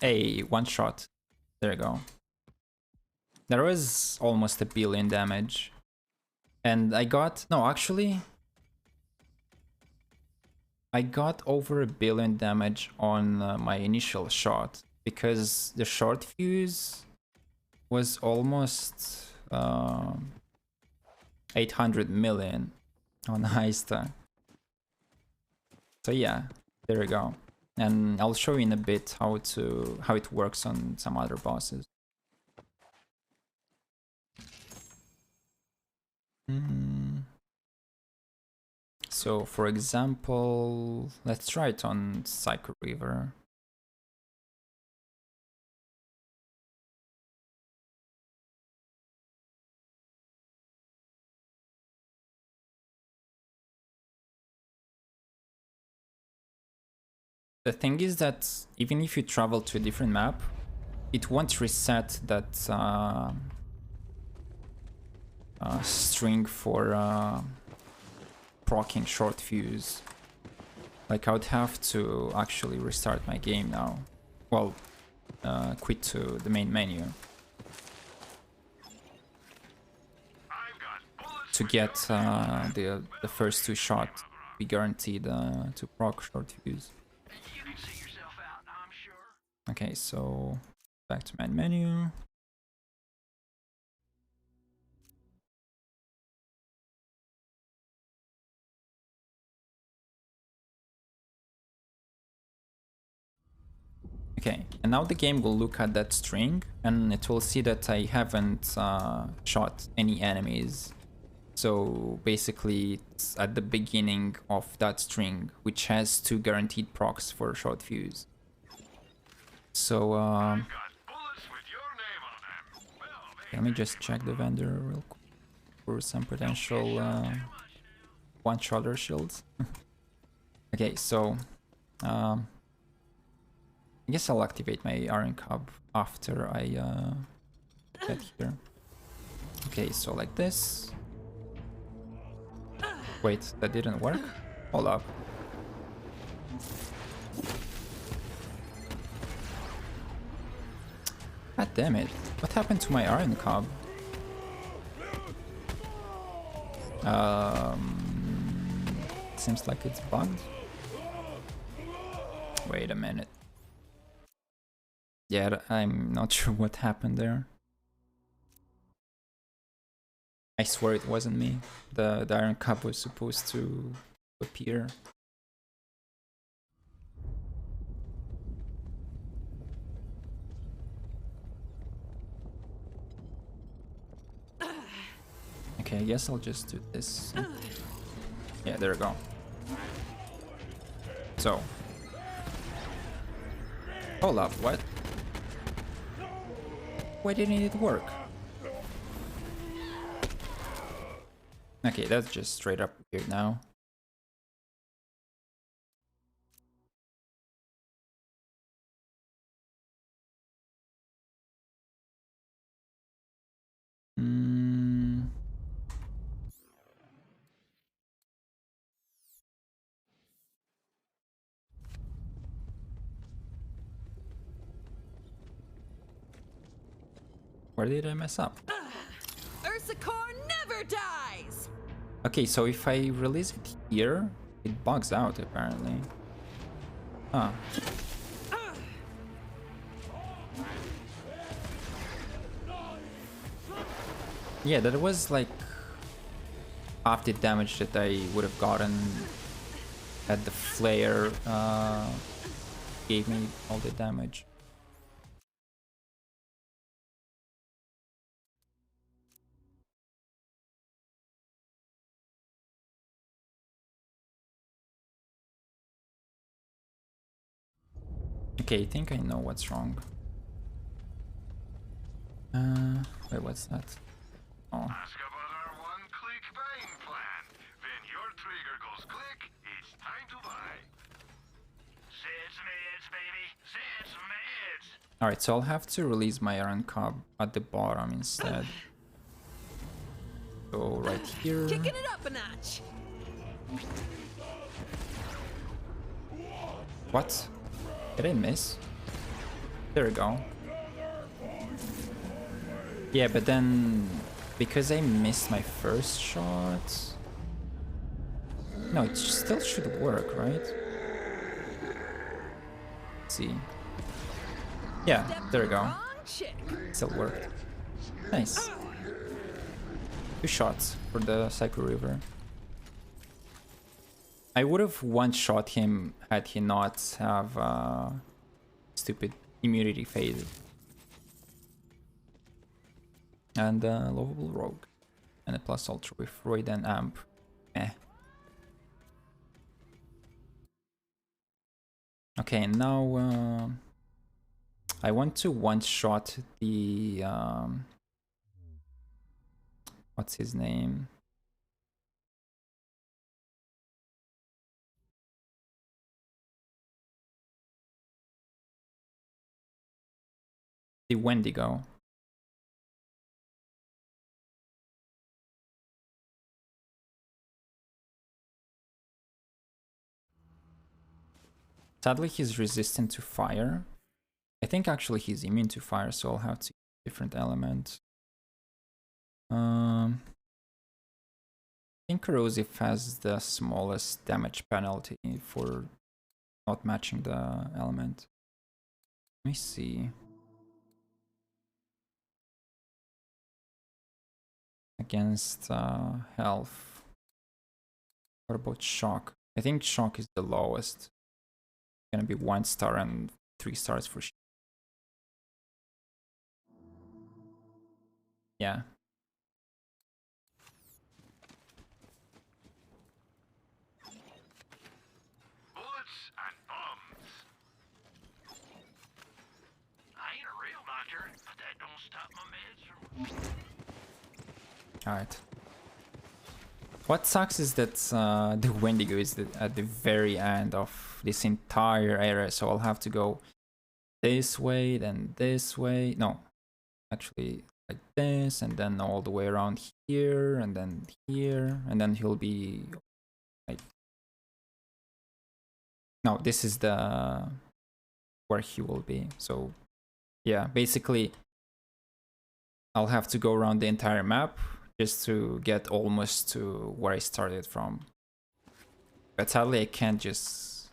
Hey, one shot. There you go. There was almost 1 billion damage. And I got... No, actually... I got over 1 billion damage on my initial shot. Because the short fuse was almost 800 million on Heista. So yeah, there we go. And I'll show you in a bit how it works on some other bosses. So for example, let's try it on Psycho River. The thing is that even if you travel to a different map, it won't reset that string for proccing short fuse. Like I would have to actually restart my game now. Well, quit to the main menu to get the first 2 shots be guaranteed to proc short fuse. You can see yourself out, I'm sure. Okay, so back to main menu. Okay, and now the game will look at that string and it will see that I haven't shot any enemies. So basically it's at the beginning of that string, which has 2 guaranteed procs for short fuse. So let me just check the vendor real quick for some potential one-shotter shields. Okay, so I guess I'll activate my Iron Cub after I get here. Okay, so like this. Wait, that didn't work? Hold up. God damn it. What happened to my Iron Cub? Seems like it's bugged. Wait a minute. Yeah, I'm not sure what happened there. I swear it wasn't me. The Iron Cup was supposed to appear. Okay, I guess I'll just do this. Yeah, there we go. So. Hold up, what? Why didn't it work? Okay, that's just straight up weird now. Where did I mess up? Ursicor never dies! Okay, so if I release it here, it bugs out apparently. Huh. Yeah, that was like half the damage that I would have gotten had the flare gave me all the damage. Okay, I think I know what's wrong. Wait, what's that? Oh. Ask about our one-click buying plan. When your trigger goes click, it's time to buy. Zeds meds, baby. Zeds meds. Alright, so I'll have to release my Iron Cub at the bottom instead. go right here. Kicking it up a notch. What? Did I miss? There we go. Yeah, but then because I missed my first shot. No, it still should work, right? Let's see. Yeah, there we go. Wrong chick. Still worked. Nice. 2 shots for the Psycho River. I would have one-shot him had he not have stupid immunity faded. And lovable rogue. And a plus ultra with Roid and Amp. Eh. Okay, now I want to one-shot the what's his name? The Wendigo. Sadly, he's resistant to fire. I think actually he's immune to fire, so I'll have to use a different element. I think corrosive has the smallest damage penalty for not matching the element. Let me see. Against health. What about shock? I think shock is the lowest. Gonna be 1 star and 3 stars for sure. Yeah. Bullets and bombs. I ain't a real doctor, but that don't stop my meds from... Alright. What sucks is that the Wendigo is at the very end of this entire area, so I'll have to go this way, then this way. No, actually like this, and then all the way around here, and then he'll be like... No, this is the where he will be. So yeah, basically I'll have to go around the entire map just to get almost to where I started from. But sadly I can't just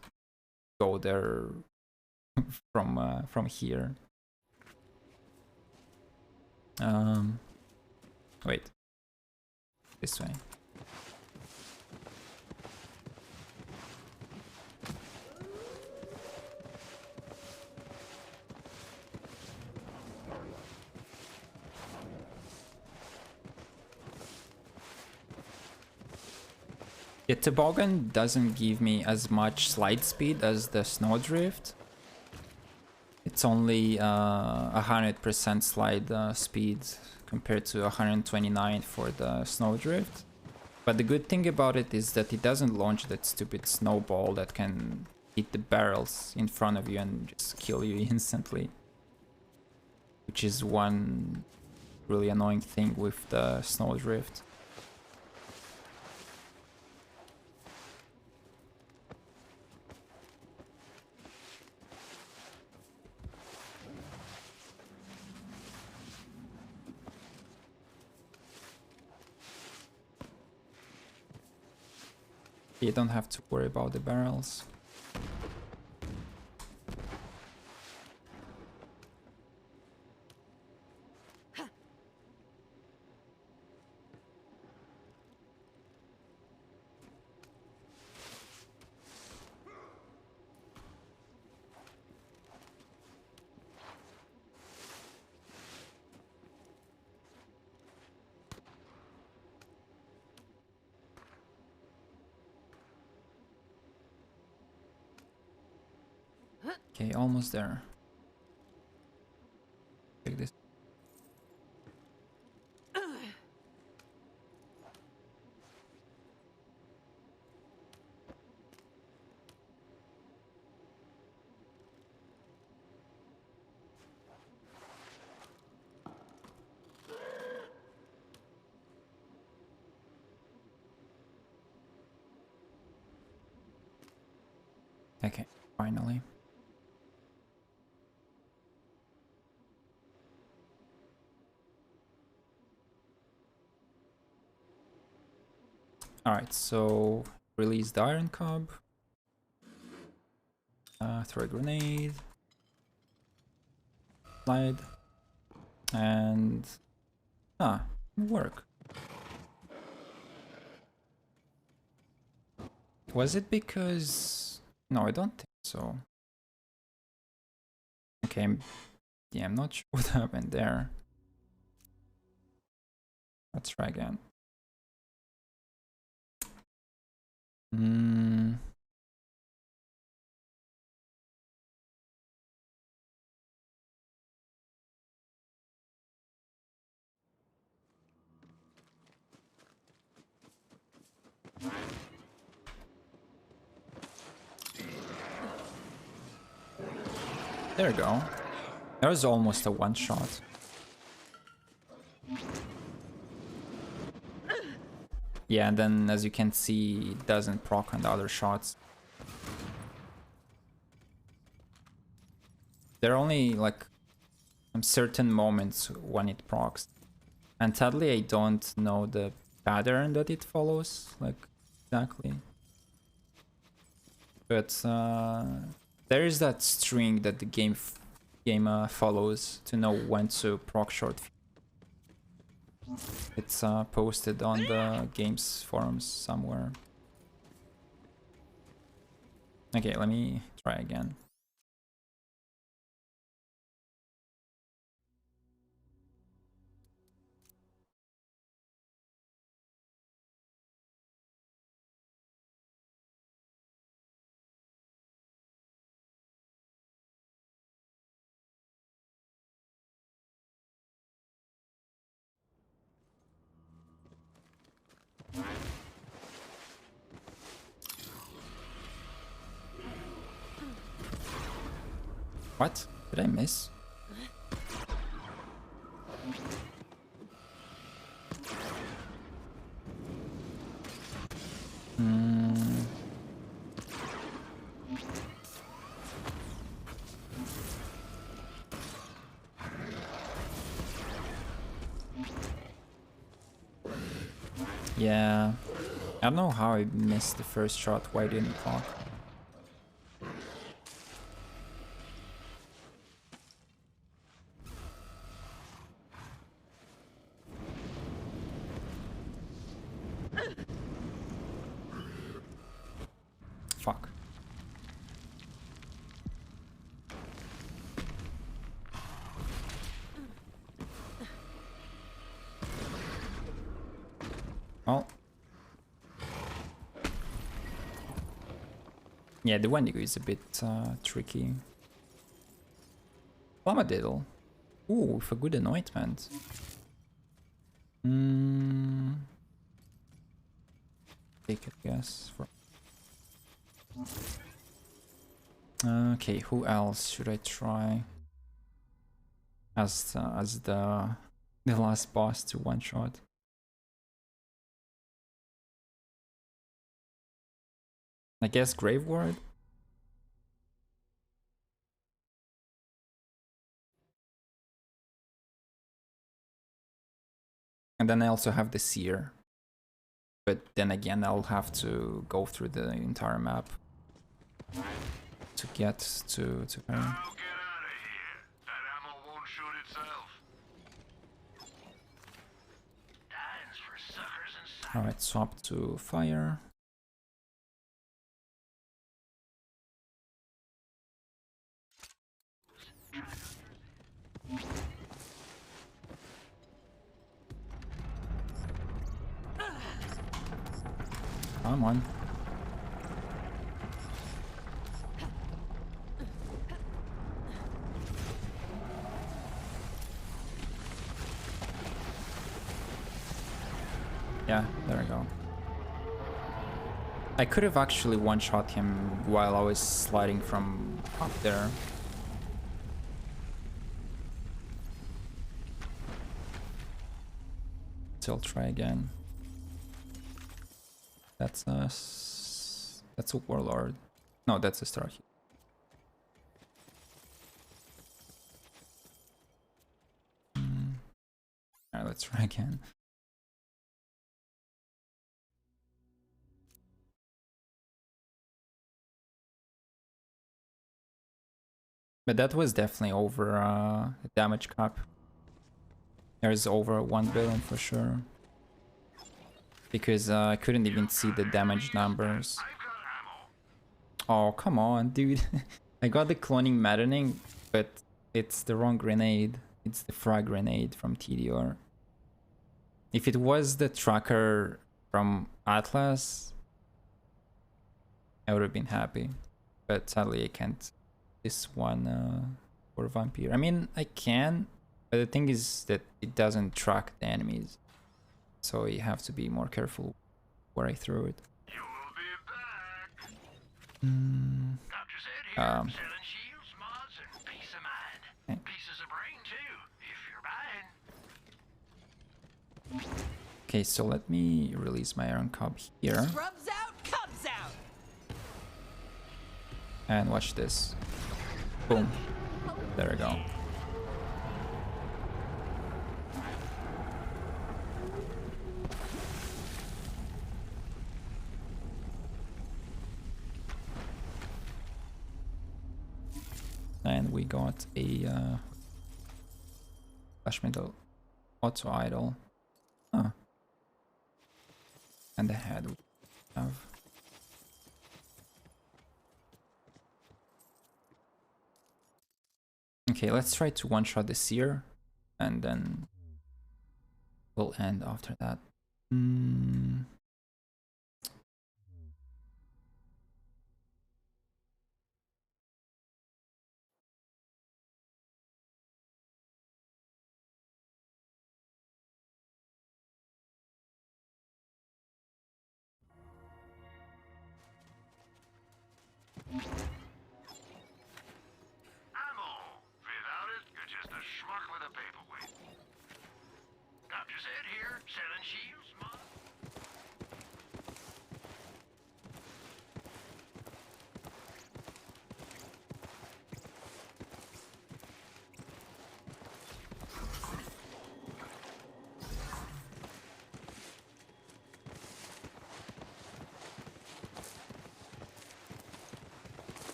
go there from here. Wait. This way. The toboggan doesn't give me as much slide speed as the snowdrift. It's only 100% slide speed compared to 129 for the snowdrift. But the good thing about it is that it doesn't launch that stupid snowball that can hit the barrels in front of you and just kill you instantly. Which is one really annoying thing with the snowdrift. You don't have to worry about the barrels. Okay, almost there. Take this. Okay, finally. Alright, so release the iron cub. Throw a grenade. Slide. And... work. Was it because... No, I don't think so. Okay, yeah, I'm not sure what happened there. Let's try again. There we go. That was almost a one-shot. Yeah, and then as you can see, it doesn't proc on the other shots. There are only like some certain moments when it procs. And sadly, I don't know the pattern that it follows, like exactly. But there is that string that the game follows to know when to proc short. It's posted on the game's forums somewhere. Okay, let me try again. What? Did I miss? Yeah. I don't know how I missed the first shot. Why didn't it proc? Fuck. Well. Yeah, the Wendigo is a bit tricky. Flammadiddle. Ooh, with a good anointment. Take it, yes. Okay, who else should I try as the last boss to one shot? I guess Grave Ward. And then I also have the Seer. But then again, I'll have to go through the entire map to get to her. Now get out of here. That ammo won't shoot itself. Dying's for suckers and Alright, swap to fire. Come on. Yeah, there we go. I could have actually one-shot him while I was sliding from up there. So I'll try again. That's a warlord. No, that's a star. Alright, let's try again. But that was definitely over the damage cap. There's over 1 billion for sure. Because I couldn't even see the damage numbers. Oh, come on, dude. I got the cloning maddening, but it's the wrong grenade. It's the frag grenade from TDR. If it was the tracker from Atlas, I would have been happy. But sadly I can't. This one for Vampire. I mean, I can, but the thing is that it doesn't track the enemies. So you have to be more careful where I throw it. Okay, so let me release my Iron Cub here. Scrubs out, cubs out. And watch this. Boom. There we go. And we got a flash metal auto idol. Huh. And the head we have. Okay, let's try to one-shot the seer, and then we'll end after that.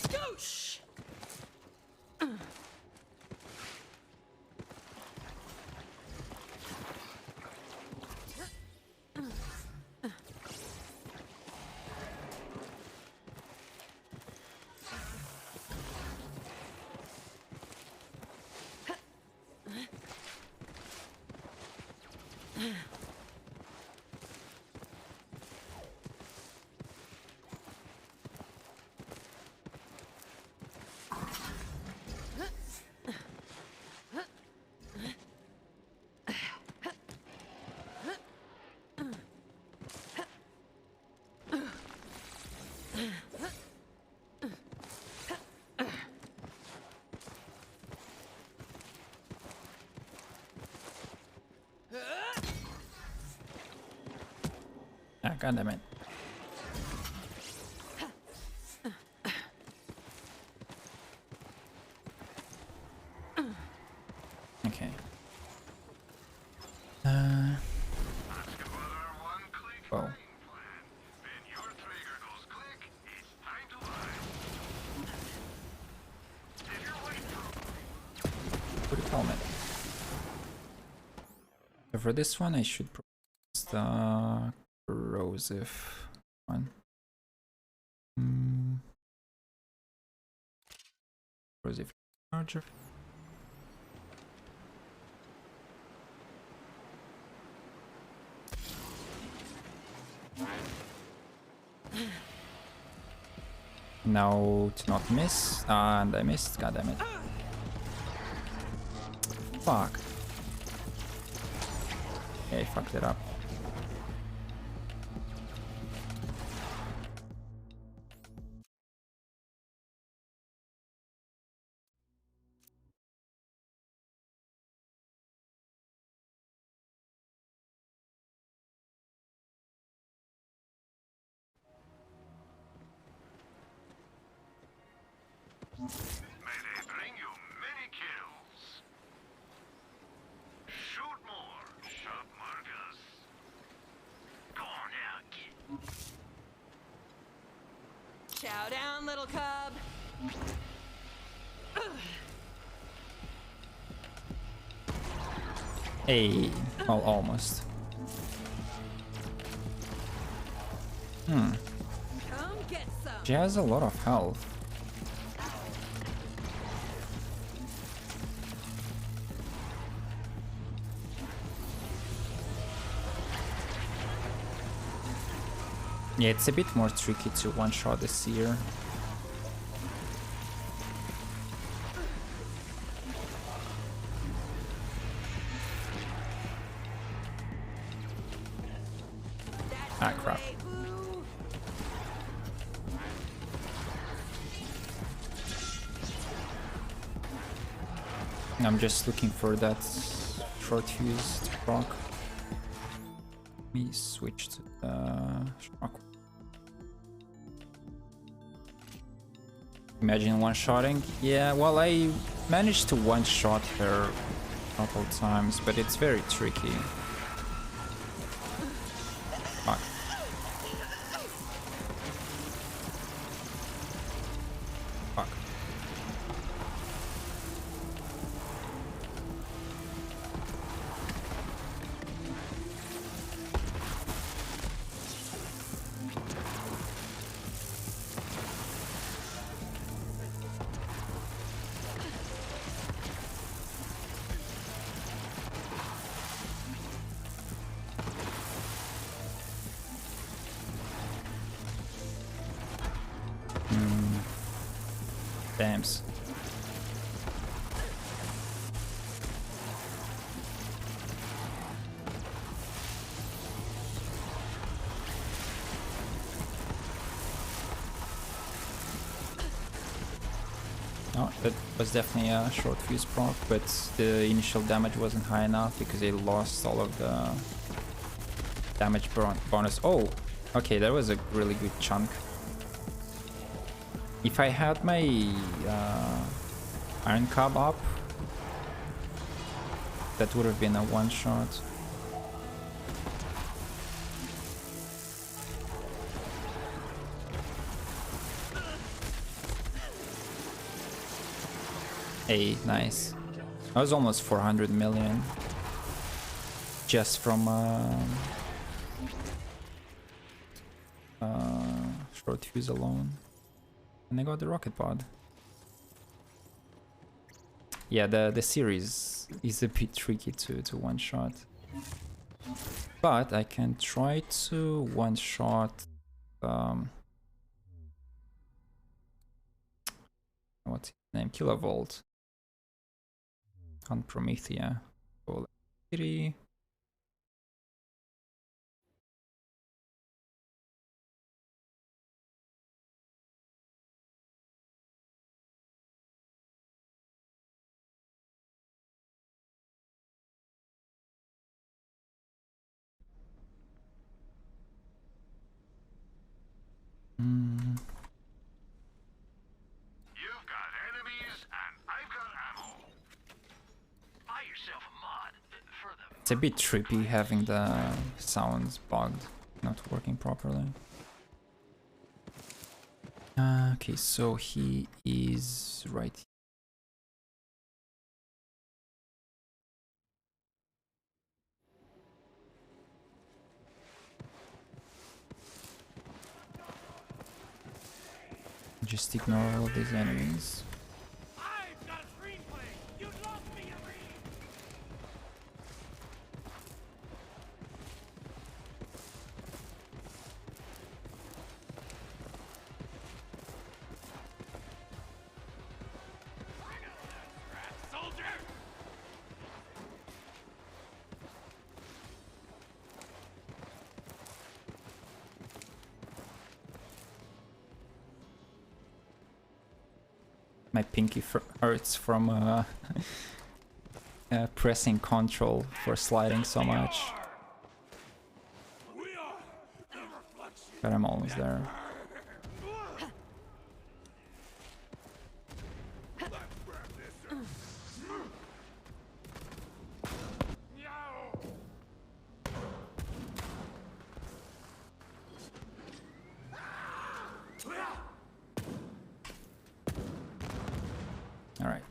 Goosh! Ah, goddammit. Okay. Oh. Put a helmet. So for this one, I should propose the corrosive one. Corrosive charger. Now to not miss, and I missed, goddammit. Fuck. Yeah, I fucked it up. Chow down, little cub. Hey, well, almost. Come get some. She has a lot of health. Yeah, it's a bit more tricky to one-shot the seer. Ah, crap. I'm just looking for that short fuse to proc. Let me switch to shock. Imagine one-shotting. Yeah, well, I managed to one-shot her a couple times, but it's very tricky. Fuck. Fuck. Dams. Oh, that was definitely a short fuse proc, but the initial damage wasn't high enough because they lost all of the damage bonus. Oh, okay, that was a really good chunk. If I had my Iron Cub up, that would have been a one-shot. Hey, nice. That was almost 400 million just from short fuse alone. And I got the rocket pod. Yeah, the series is a bit tricky to one shot. But I can try to one shot what's his name? Kilovolt on Promethea. So, city. You've got enemies, and I've got ammo. Buy yourself a mod for the. It's a bit trippy having the sounds bugged, not working properly. Okay, so he is right here. Just ignore all of these enemies. I've got a screenplay. You lost me a read. Soldier! My pinky hurts from pressing control for sliding so much. But I'm almost there. Alright.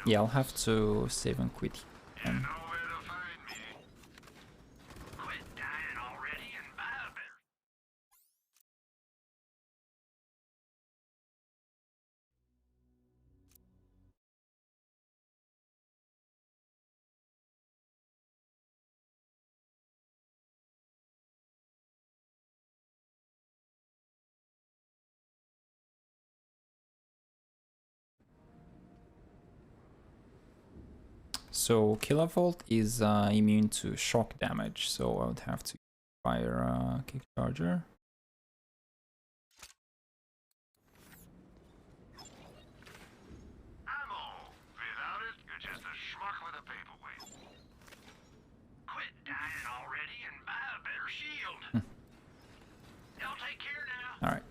Yeah, I'll have to save and quit. Um, So Kilovolt is immune to shock damage, so I would have to fire Kick Charger. Alright.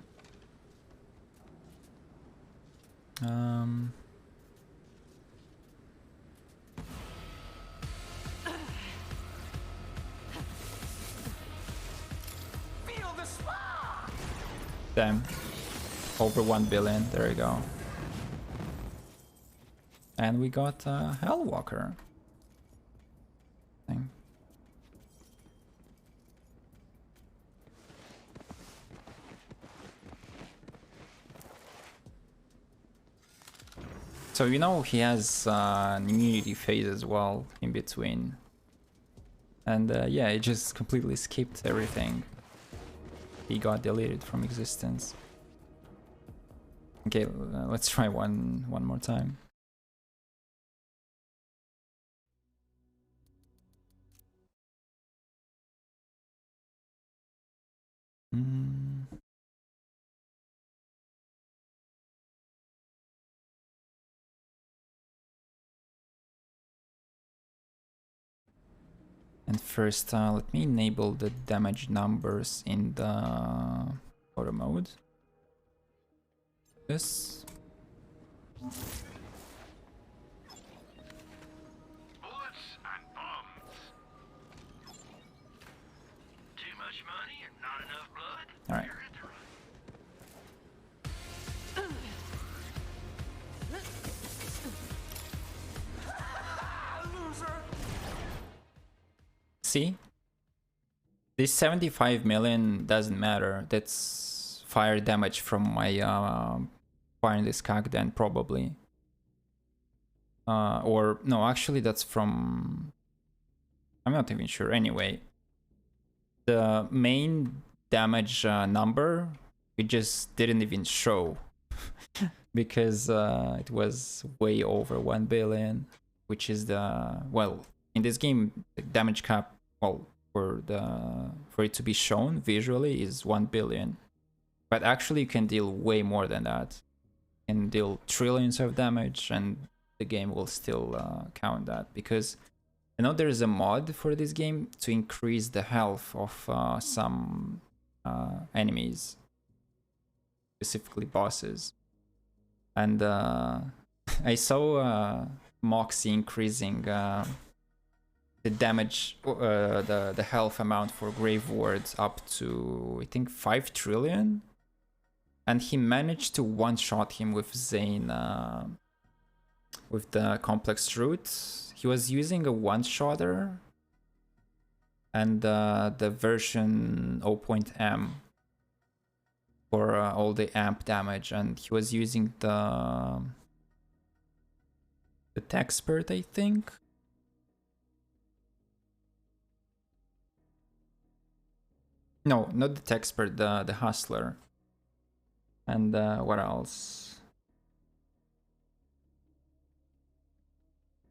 Damn. Over 1 billion. There you go. And we got Hellwalker. Thing. So you know he has an immunity phase as well in between. And yeah, it just completely skipped everything. He got deleted from existence. Okay, let's try one more time. And first, let me enable the damage numbers in the auto mode. This. Bullets and bombs. Too much money and not enough blood? All right. See? This 75 million doesn't matter. That's fire damage from my firing this CAC then probably. Or no, actually that's from... I'm not even sure. Anyway, the main damage number, it just didn't even show. Because it was way over 1 billion, which is the... Well, in this game, the damage cap, well, for it to be shown visually is 1 billion. But actually you can deal way more than that. You can deal trillions of damage and the game will still count that. Because I know there is a mod for this game to increase the health of some enemies. Specifically bosses. And I saw Moxie increasing the damage, the health amount for Grave Wards up to, I think, 5 trillion. And he managed to one-shot him with Zane, with the complex route. He was using a one-shotter and the version 0.m for all the amp damage. And he was using the Techspert, I think. No, not the Techspert, the Hustler. And what else?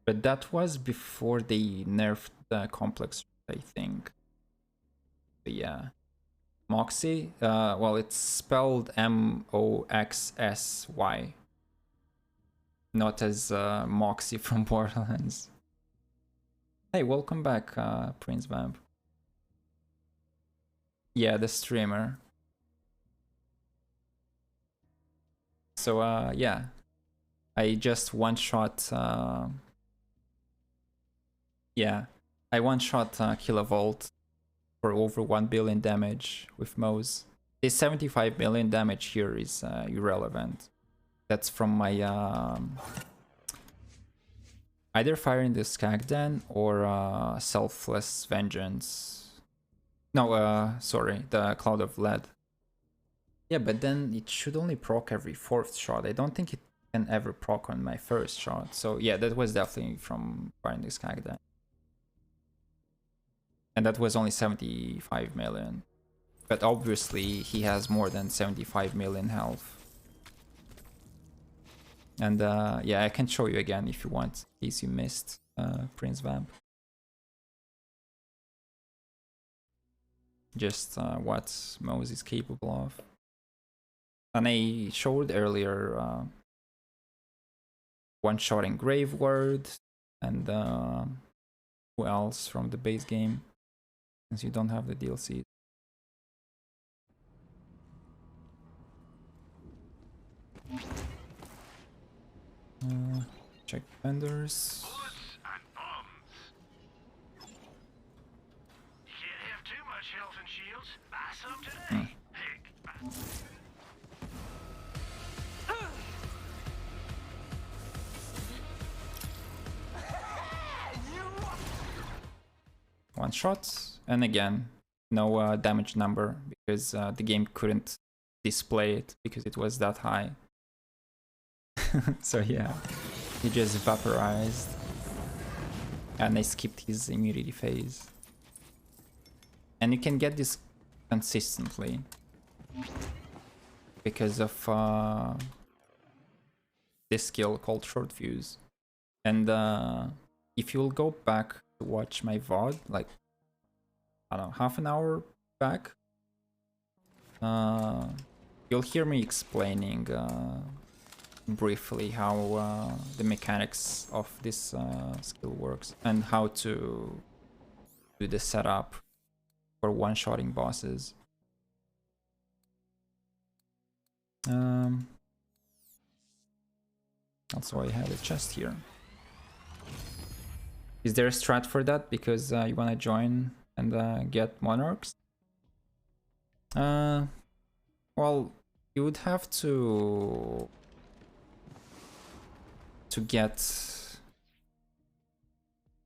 But that was before they nerfed the complex, I think. But yeah. Moxie, well, it's spelled Moxsy. Not as Moxie from Borderlands. Hey, welcome back, Prince Vamp. Yeah, the streamer. So, yeah. I just one-shot... yeah. I one-shot Kilovolt for over 1 billion damage with Moze. This 75 million damage here is irrelevant. That's from my either Firing the Skagden or Selfless Vengeance. No, sorry, the Cloud of Lead. Yeah, but then it should only proc every 4th shot. I don't think it can ever proc on my 1st shot. So yeah, that was definitely from Firing the Skagden. And that was only 75 million. But obviously he has more than 75 million health. And yeah, I can show you again if you want, in case you missed Prince Vamp. Just what Mose is capable of. And I showed earlier one-shotting Graveward and who else from the base game, since you don't have the DLC. Check vendors. Bullets and bombs. You can't have too much health and shields. Buy some today. Heck, One shot, and again, no damage number, because the game couldn't display it because it was that high. So yeah, he just vaporized, and I skipped his immunity phase. And you can get this consistently because of this skill called Short Fuse. And if you'll go back to watch my VOD, like, I don't know, half an hour back, you'll hear me explaining briefly how the mechanics of this skill works and how to do the setup for one-shotting bosses. Also, I have a chest here. Is there a strat for that? Because you want to join and get monarchs? Well, you would have to get...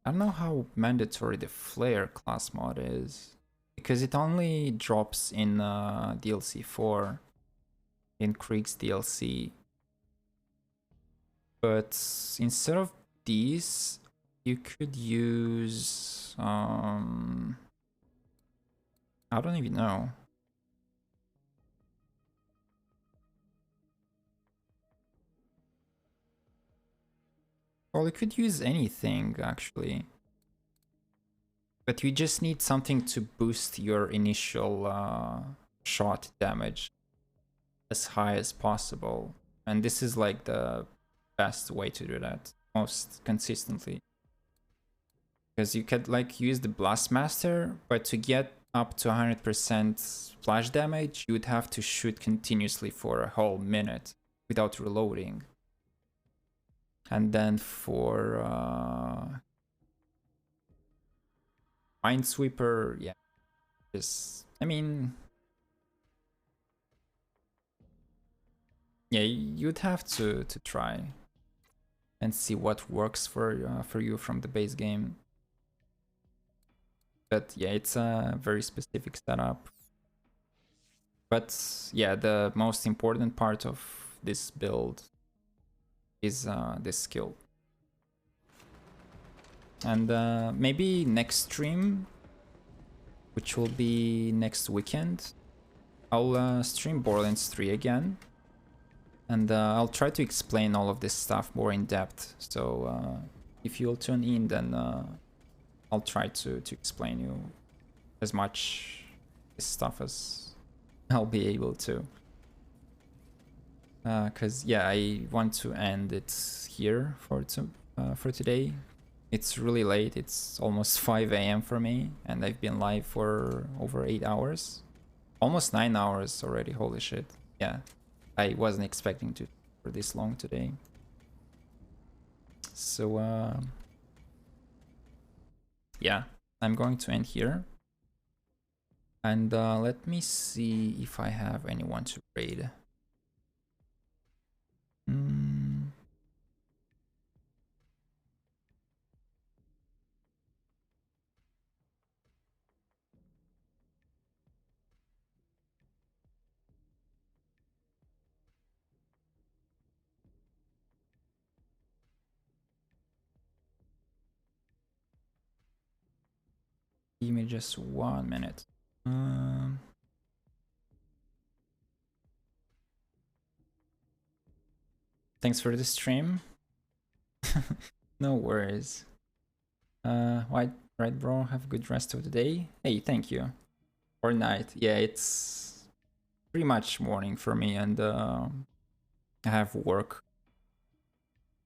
I don't know how mandatory the Flare class mod is, because it only drops in DLC 4, in Krieg's DLC. But instead of these, you could use... I don't even know. Well, you could use anything, actually. But you just need something to boost your initial shot damage as high as possible. And this is like the best way to do that, most consistently. Because you could like use the Blastmaster, but to get up to 100% splash damage, you would have to shoot continuously for a whole minute without reloading. And then for Minesweeper, yeah, just, I mean, yeah, you'd have to try and see what works for you from the base game. But yeah, it's a very specific setup. But yeah, the most important part of this build is this skill. And maybe next stream, which will be next weekend, I'll stream Borderlands 3 again. And I'll try to explain all of this stuff more in depth. So if you'll tune in, then I'll try to explain you as much this stuff as I'll be able to. Because yeah, I want to end it here for today. It's really late. It's almost 5 AM for me, and I've been live for over 8 hours, almost 9 hours already. Holy shit! Yeah, I wasn't expecting to for this long today. So yeah, I'm going to end here, and let me see if I have anyone to raid. Give me just 1 minute. Thanks for the stream. No worries. Right, bro. Have a good rest of the day. Hey, thank you. Or night. Yeah, it's pretty much morning for me, and I have work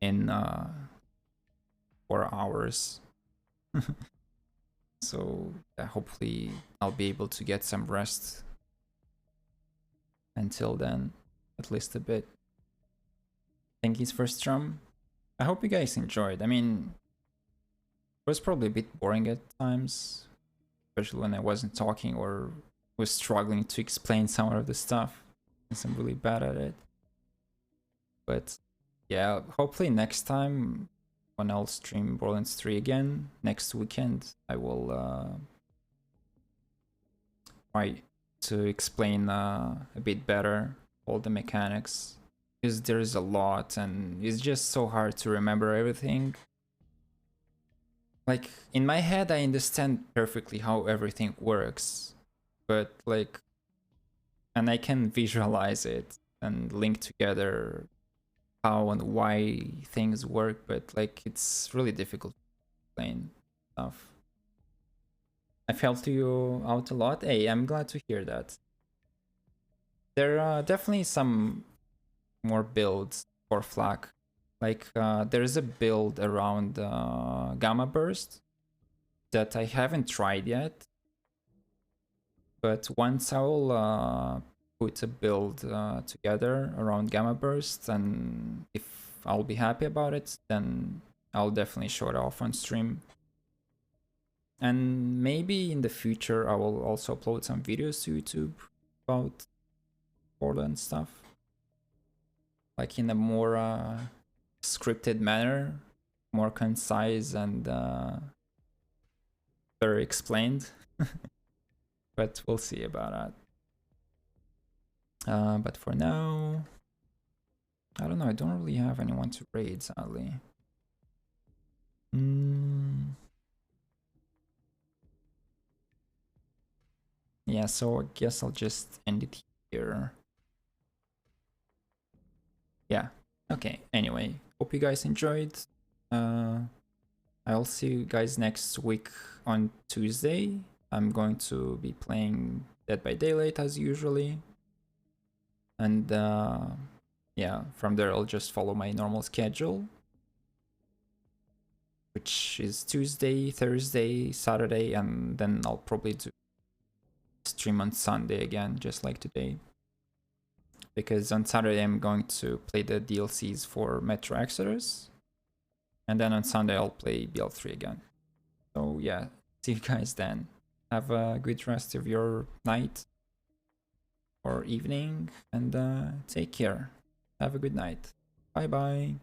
in 4 hours. So hopefully I'll be able to get some rest until then, at least a bit. Thank you for Strum. I hope you guys enjoyed. I mean, it was probably a bit boring at times, especially when I wasn't talking or was struggling to explain some of the stuff, since I'm really bad at it. But yeah, hopefully next time when I'll stream Borderlands 3 again, next weekend, I will try to explain a bit better all the mechanics, because there's a lot and it's just so hard to remember everything. Like, in my head I understand perfectly how everything works, but like, and I can visualize it and link together how and why things work, but like, it's really difficult to explain stuff. I've helped you out a lot. Hey, I'm glad to hear that. There are definitely some more builds for Flak. Like, there's a build around Gamma Burst that I haven't tried yet. But once I will put a build together around Gamma Burst, and if I'll be happy about it, then I'll definitely show it off on stream. And maybe in the future I will also upload some videos to YouTube about Borderlands stuff, like in a more scripted manner, more concise and better explained. But we'll see about that. But for now, I don't know, I don't really have anyone to raid, sadly. Yeah, so I guess I'll just end it here. Yeah, okay, anyway, hope you guys enjoyed. I'll see you guys next week on Tuesday. I'm going to be playing Dead by Daylight as usually. And yeah, from there I'll just follow my normal schedule, which is Tuesday, Thursday, Saturday, and then I'll probably do stream on Sunday again, just like today. Because on Saturday I'm going to play the DLCs for Metro Exodus, and then on Sunday I'll play BL3 again. So yeah, see you guys then. Have a good rest of your night or evening, and take care. Have a good night. Bye bye.